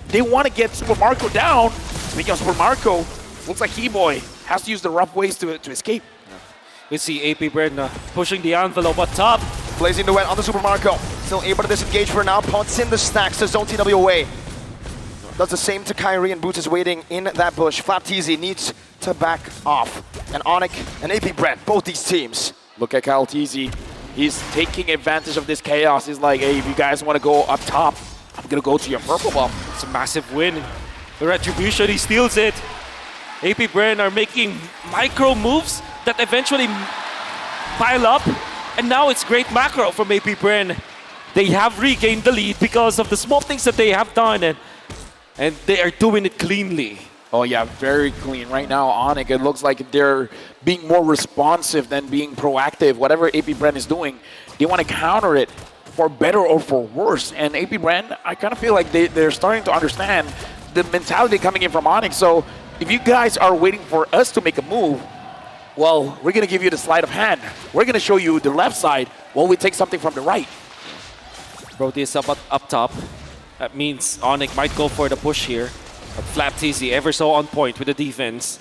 They want to get Super Marco down. Speaking of Super Marco, looks like Keyboy has to use the rough ways to escape. We see AP Brett pushing the envelope up top. Blazing duet on the Super Marco. Still able to disengage for now. Punts in the stacks to zone TW away. Does the same to Kyrie, and Boots is waiting in that bush. Flapteezy needs to back off. And Onyx and AP Brett, both these teams. Look at Kyle Teasy. He's taking advantage of this chaos. He's like, hey, if you guys want to go up top, I'm going to go to your purple buff. It's a massive win. The retribution, he steals it. AP Brett are making micro moves that eventually pile up. And now it's great macro from AP Brett. They have regained the lead because of the small things that they have done. And they are doing it cleanly. Oh yeah, very clean. Right now, Onyx, it looks like they're being more responsive than being proactive. Whatever AP Brand is doing, they want to counter it for better or for worse. And AP Brand, I kind of feel like they're starting to understand the mentality coming in from Onyx. So if you guys are waiting for us to make a move, well, we're going to give you the sleight of hand. We're going to show you the left side while we take something from the right. Proteus up top. That means Onyx might go for the push here. But Flap TZ ever so on point with the defense.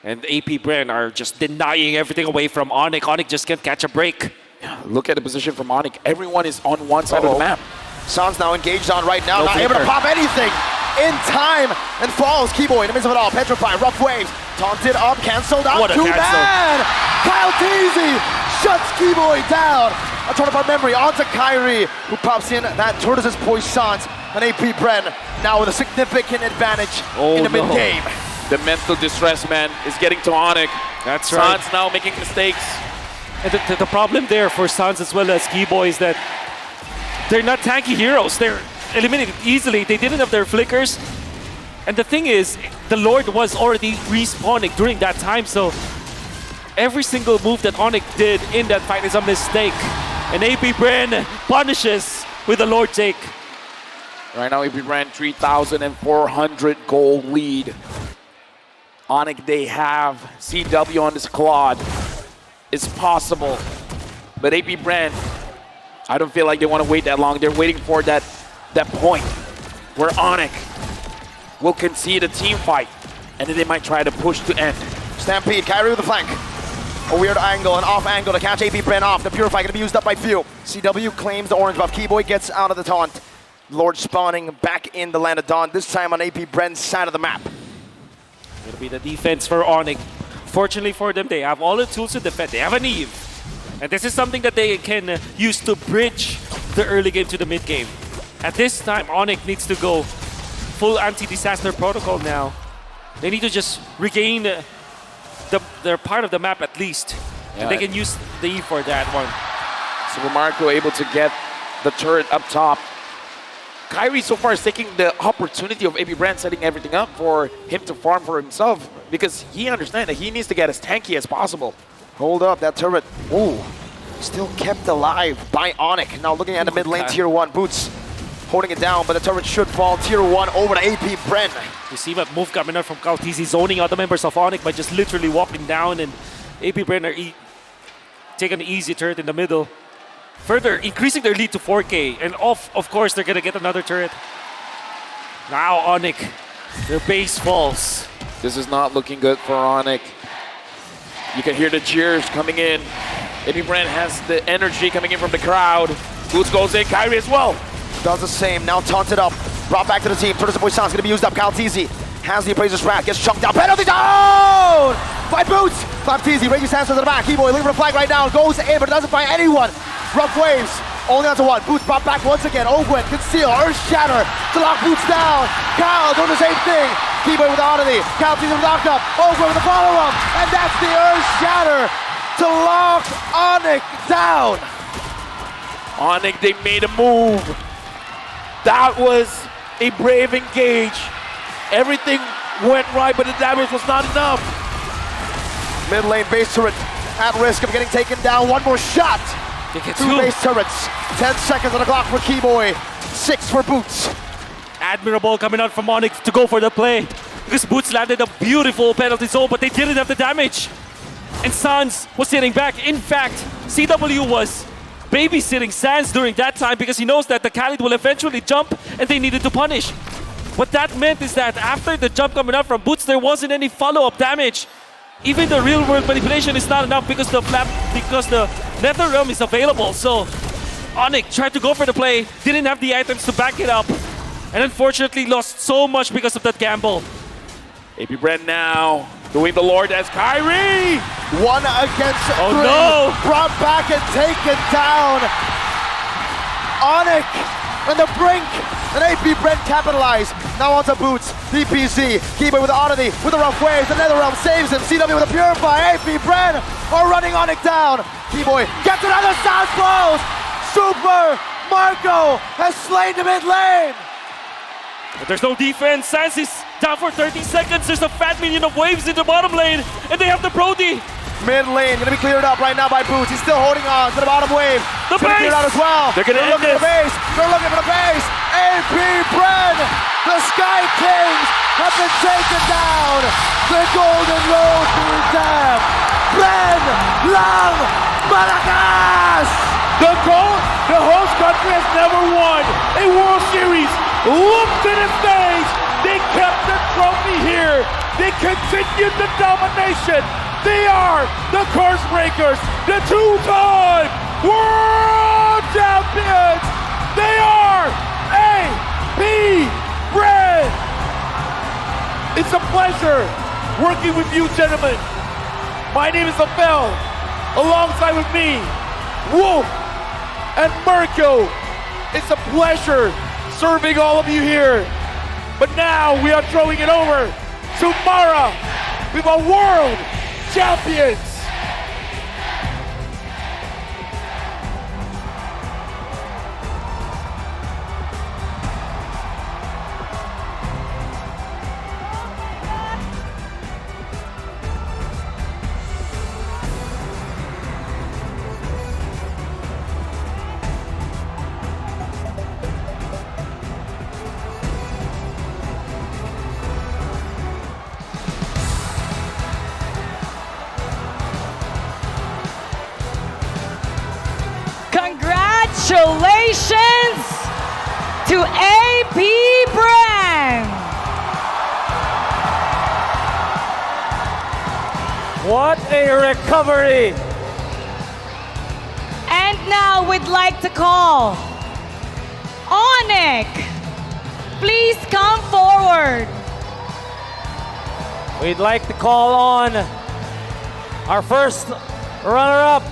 And AP Brand are just denying everything away from Onyx. Onyx just can't catch a break. Yeah, look at the position from Onyx. Everyone is on one side of the map. Sans now engaged on right now, No not able to flicker. pop anything in time, and falls. Keyboy in the midst of it all, petrified, rough waves, taunted up, cancelled out, What a two-man! cancel. Kyle Teasy shuts Keyboy down. A turn of our memory onto Kyrie, who pops in that Tortoise's Poissons, and AP Bren now with a significant advantage in the mid-game. The mental distress, man, is getting to Onyx. That's right. Sans now making mistakes. And the problem there for Sans as well as Keyboy is that they're not tanky heroes. They're eliminated easily. They didn't have their flickers. And the thing is, the Lord was already respawning during that time, so every single move that Onyx did in that fight is a mistake. And AP Bren punishes with the Lord take. Right now, AP Brand 3,400 gold lead. Onyx, they have CW on this Claude. It's possible. But AP Brand, I don't feel like they want to wait that long. They're waiting for that point where Onyx will concede a team fight, and then they might try to push to end. Stampede, Kyrie with the flank. A weird angle, an off angle to catch AP Bren off. The Purify going to be used up by few. CW claims the orange buff. Keyboy gets out of the taunt. Lord spawning back in the land of Dawn, this time on AP Bren's side of the map. It'll be the defense for Onyx. Fortunately for them, they have all the tools to defend. They have an Eve. And this is something that they can use to bridge the early game to the mid game. At this time, Onyx needs to go full anti-disaster protocol now. They need to just regain their part of the map at least. Yeah. And they can use the Eve for that one. Super Marco able to get the turret up top. Kyrie so far is taking the opportunity of AP Brand setting everything up for him to farm for himself because he understands that he needs to get as tanky as possible. Hold up, that turret, ooh, still kept alive by Onyx. Now looking at the mid lane, tier 1, Boots holding it down, but the turret should fall. Tier 1 over to AP Bren. You see that move coming out from Kautizi, zoning out the members of Onyx by just literally walking down, and AP Bren are taking an easy turret in the middle. Further increasing their lead to 4K, and of course they're gonna get another turret. Now Onyx, their base falls. This is not looking good for Onyx. You can hear the cheers coming in. AP Brand has the energy coming in from the crowd. Boots goes in, Kyrie as well. Does the same, now taunted up, brought back to the team. Tortoise Poisson's gonna be used up. Kyle Teasy has the Appraiser's Wrath, gets chunked down. Penalty zone by Boots. Flap Teasy, raises hands to the back. Keyboy looking for the flag right now, goes in, but doesn't find anyone. Rough waves, only onto one. Boots brought back once again. Ogwen, conceal, Earth Shatter to lock Boots down. Kyle doing the same thing. Keyboy with the oddity. Kyle Teasy locked up. Ogwen with the follow-up, and that's the Earth Shatter to lock Onyx down. Onyx, they made a move. That was a brave engage. Everything went right, but the damage was not enough. Mid lane base turret at risk of getting taken down. One more shot. Two base turrets. 10 seconds on the clock for Keyboy. 6 for Boots. Admirable coming out from Onyx to go for the play. Because Boots landed a beautiful penalty zone, but they didn't have the damage. And Sans was sitting back. In fact, CW was babysitting Sans during that time because he knows that the Khalid will eventually jump and they needed to punish. What that meant is that after the jump coming out from Boots, there wasn't any follow-up damage. Even the real-world manipulation is not enough because the Nether Realm is available. So Onyx tried to go for the play, didn't have the items to back it up, and unfortunately lost so much because of that gamble. AP Brand now doing the Lord as Kyrie. 1 against 3. No. Brought back and taken down. Onyx on the brink. And AP Brent capitalized. Now onto Boots. DPZ. Keyboy with the oddity. With the rough waves. The Netherrealm saves him. CW with the Purify. AP Brent are running Onyx down. Keyboy gets another South close. Super Marco has slain the mid lane. But there's no defense. Sans is Down for 30 seconds. There's a fat minion of waves in the bottom lane, and they have the Brody. Mid lane gonna be cleared up right now by Boots. He's still holding on to the bottom wave. The It's gonna base! clear out as well. They're gonna They're end looking for the this. base. They're looking for the base. AP Bren, the Sky Kings have been taken down. The Golden Road being down. Bren Lang Malakas! The host country has never won a World Series. Look to the stage. They kept the trophy here. They continued the domination. They are the Curse Breakers, the two-time World Champions. They are AP Red. It's a pleasure working with you, gentlemen. My name is Abel. Alongside with me, Wolf and Mirko. It's a pleasure serving all of you here. But now we are throwing it over to Mara with our world champions. Congratulations to AP Brand. What a recovery. And now we'd like to call Onyx. Please come forward. We'd like to call on our first runner-up,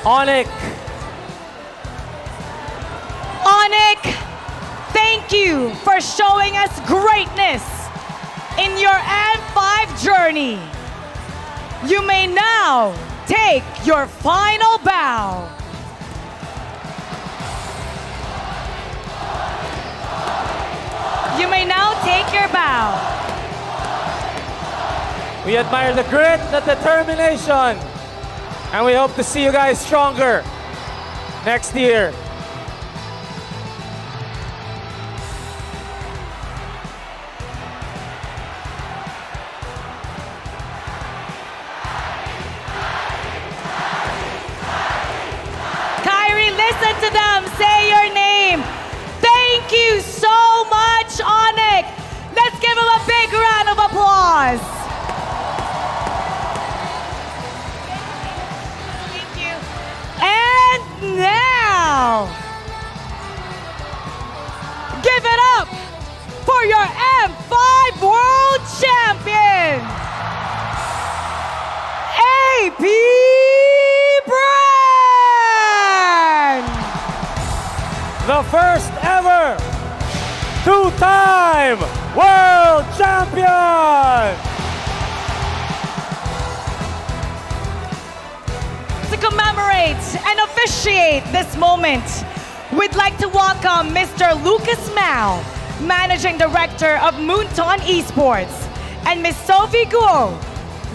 Onyx. Onyx, thank you for showing us greatness in your M5 journey. You may now take your final bow. You may now take your bow. We admire the grit, the determination, and we hope to see you guys stronger next year. Kyrie, listen to them. Say your name. Thank you so much, Onyx. Let's give him a big round of applause. Thank you. And now, give it up for your M5 World Champion, AP Brand. The first ever two-time world champion. To commemorate and officiate this moment, we'd like to welcome Mr. Lucas Mao, Managing Director of Moonton Esports, and Ms. Sophie Guo,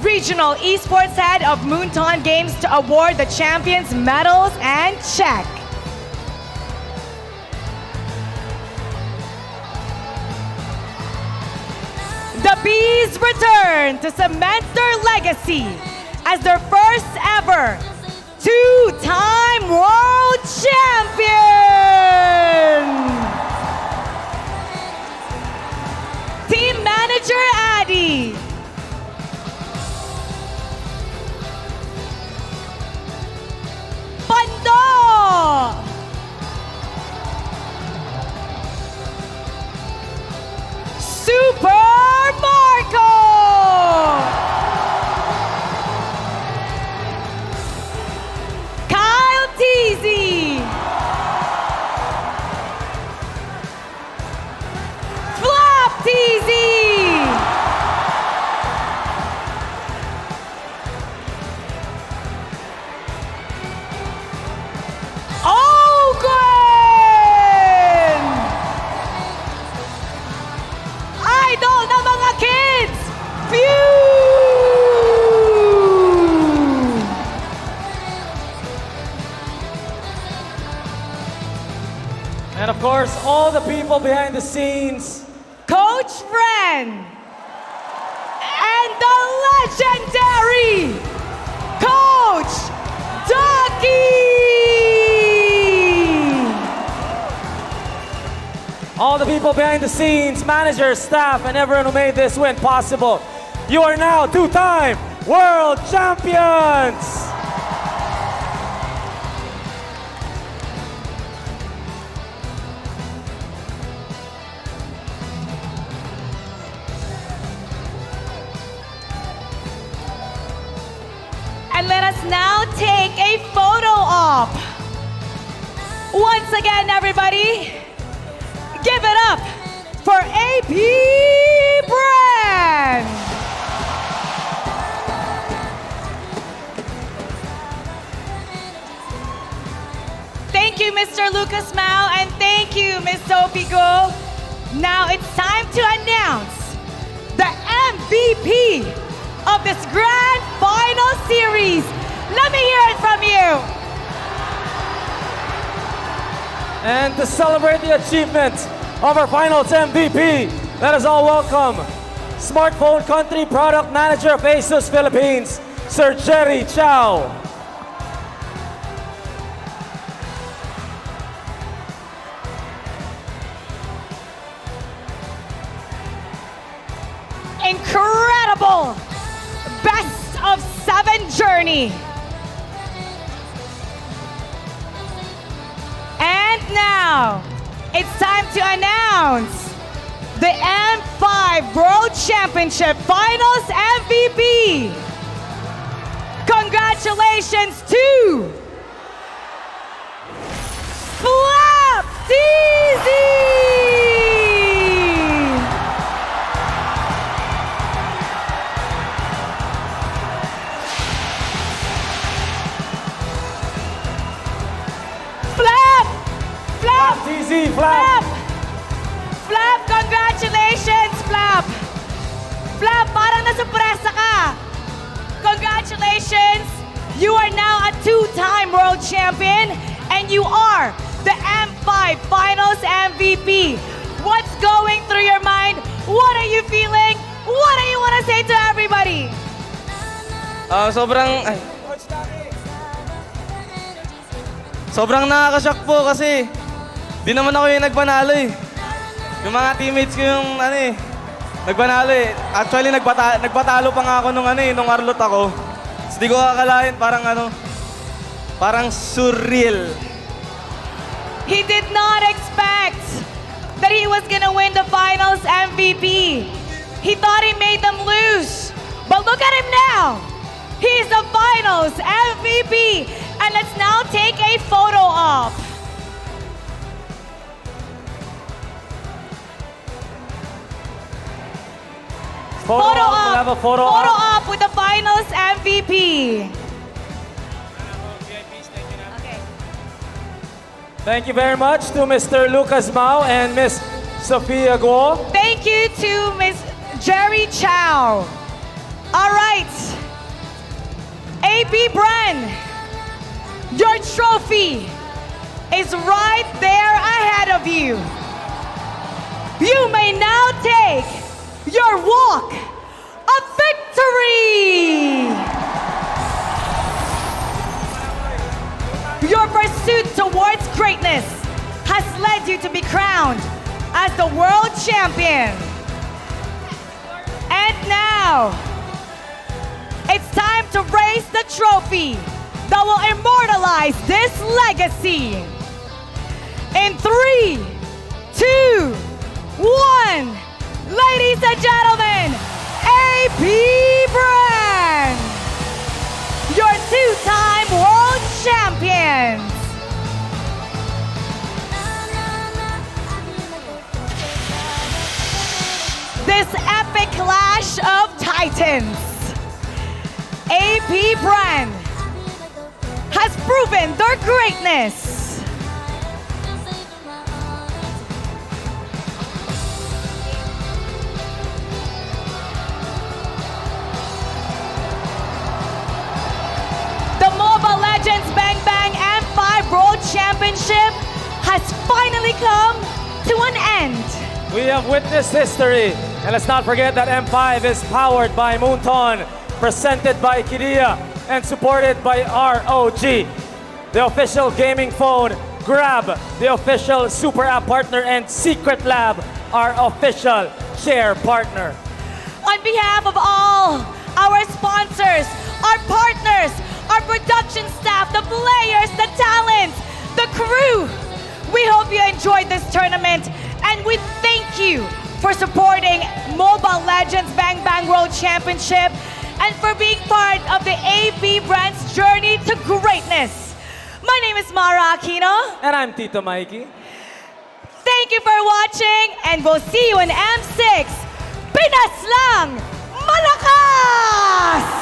Regional Esports Head of Moonton Games, to award the champions medals and check. The Bees return to cement their legacy as their first ever two-time world champion. Team Manager Addy. Pando. Super Marco. Kyle Teasy. Flop Teasy. course, all the people behind the scenes. Coach Bren and the legendary Coach Ducky. All the people behind the scenes, managers, staff, and everyone who made this win possible. You are now two-time world champions. And let us now take a photo op. Once again, everybody, give it up for AP Brand. Thank you, Mr. Lucas Mao, and thank you, Ms. Topigo. Now it's time to announce the MVP of this grand final series. Let me hear it from you. And to celebrate the achievement of our finals MVP, let us all welcome Smartphone Country Product Manager of ASUS Philippines, Sir Jerry Chow. Incredible best of 7 journey. And now, it's time to announce the M5 World Championship Finals MVP. Congratulations to Flap TZ! TZ, Flap! Flap, congratulations, Flap! Flap, parang nasurpresa ka! Congratulations! You are now a 2-time world champion and you are the M5 Finals MVP. What's going through your mind? What are you feeling? What do you want to say to everybody? Sobrang nakakashock po kasi di naman ako yung nagpanalo eh. Yung mga teammates ko yung nagpanalo eh. Actually nagpatalo pa nga ako nung Arlot ako. So, di ko akalain parang surreal. He did not expect that he was gonna win the finals MVP. He thought he made them lose. But look at him now. He's the finals MVP. And let's now take a photo op. Photo op. We'll have a photo op with the finals MVP. Thank you very much to Mr. Lucas Mao and Miss Sophia Guo. Thank you to Miss Jerry Chow. All right. AP Bren, your trophy is right there ahead of you. You may now take your walk of victory. Your pursuit towards greatness has led you to be crowned as the world champion. And now, it's time to raise the trophy that will immortalize this legacy. In 3, 2, 1, ladies and gentlemen, AP Bren, your 2-time world champions. This epic clash of titans, AP Bren has proven their greatness. The Mobile Legends Bang Bang M5 World Championship has finally come to an end. We have witnessed history. And let's not forget that M5 is powered by Moonton, presented by Kadia, and supported by ROG, the official gaming phone, Grab, the official super app partner, and Secret Lab, our official share partner. On behalf of all our sponsors, our partners, our production staff, the players, the talents, the crew, we hope you enjoyed this tournament, and we thank you for supporting Mobile Legends Bang Bang World Championship and for being part of the AP brand's journey to greatness. My name is Mara Aquino. And I'm Tito Mikey. Thank you for watching, and we'll see you in M6. Pinas lang! Malakas!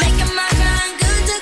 Making my kind good to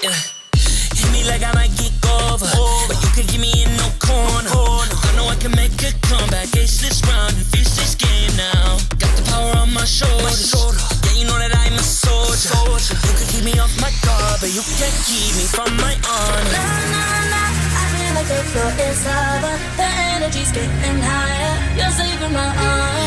Yeah. Hit me like I might get over, but you could give me in no corner. I know I can make a comeback, ace this round and finish this game now. Got the power on my shoulders. Yeah, you know that I'm a soldier. You could keep me off my guard, but you can't keep me from my honor. Nah, nah, nah. I feel like the floor is lava. The energy's getting higher. You're saving my arm.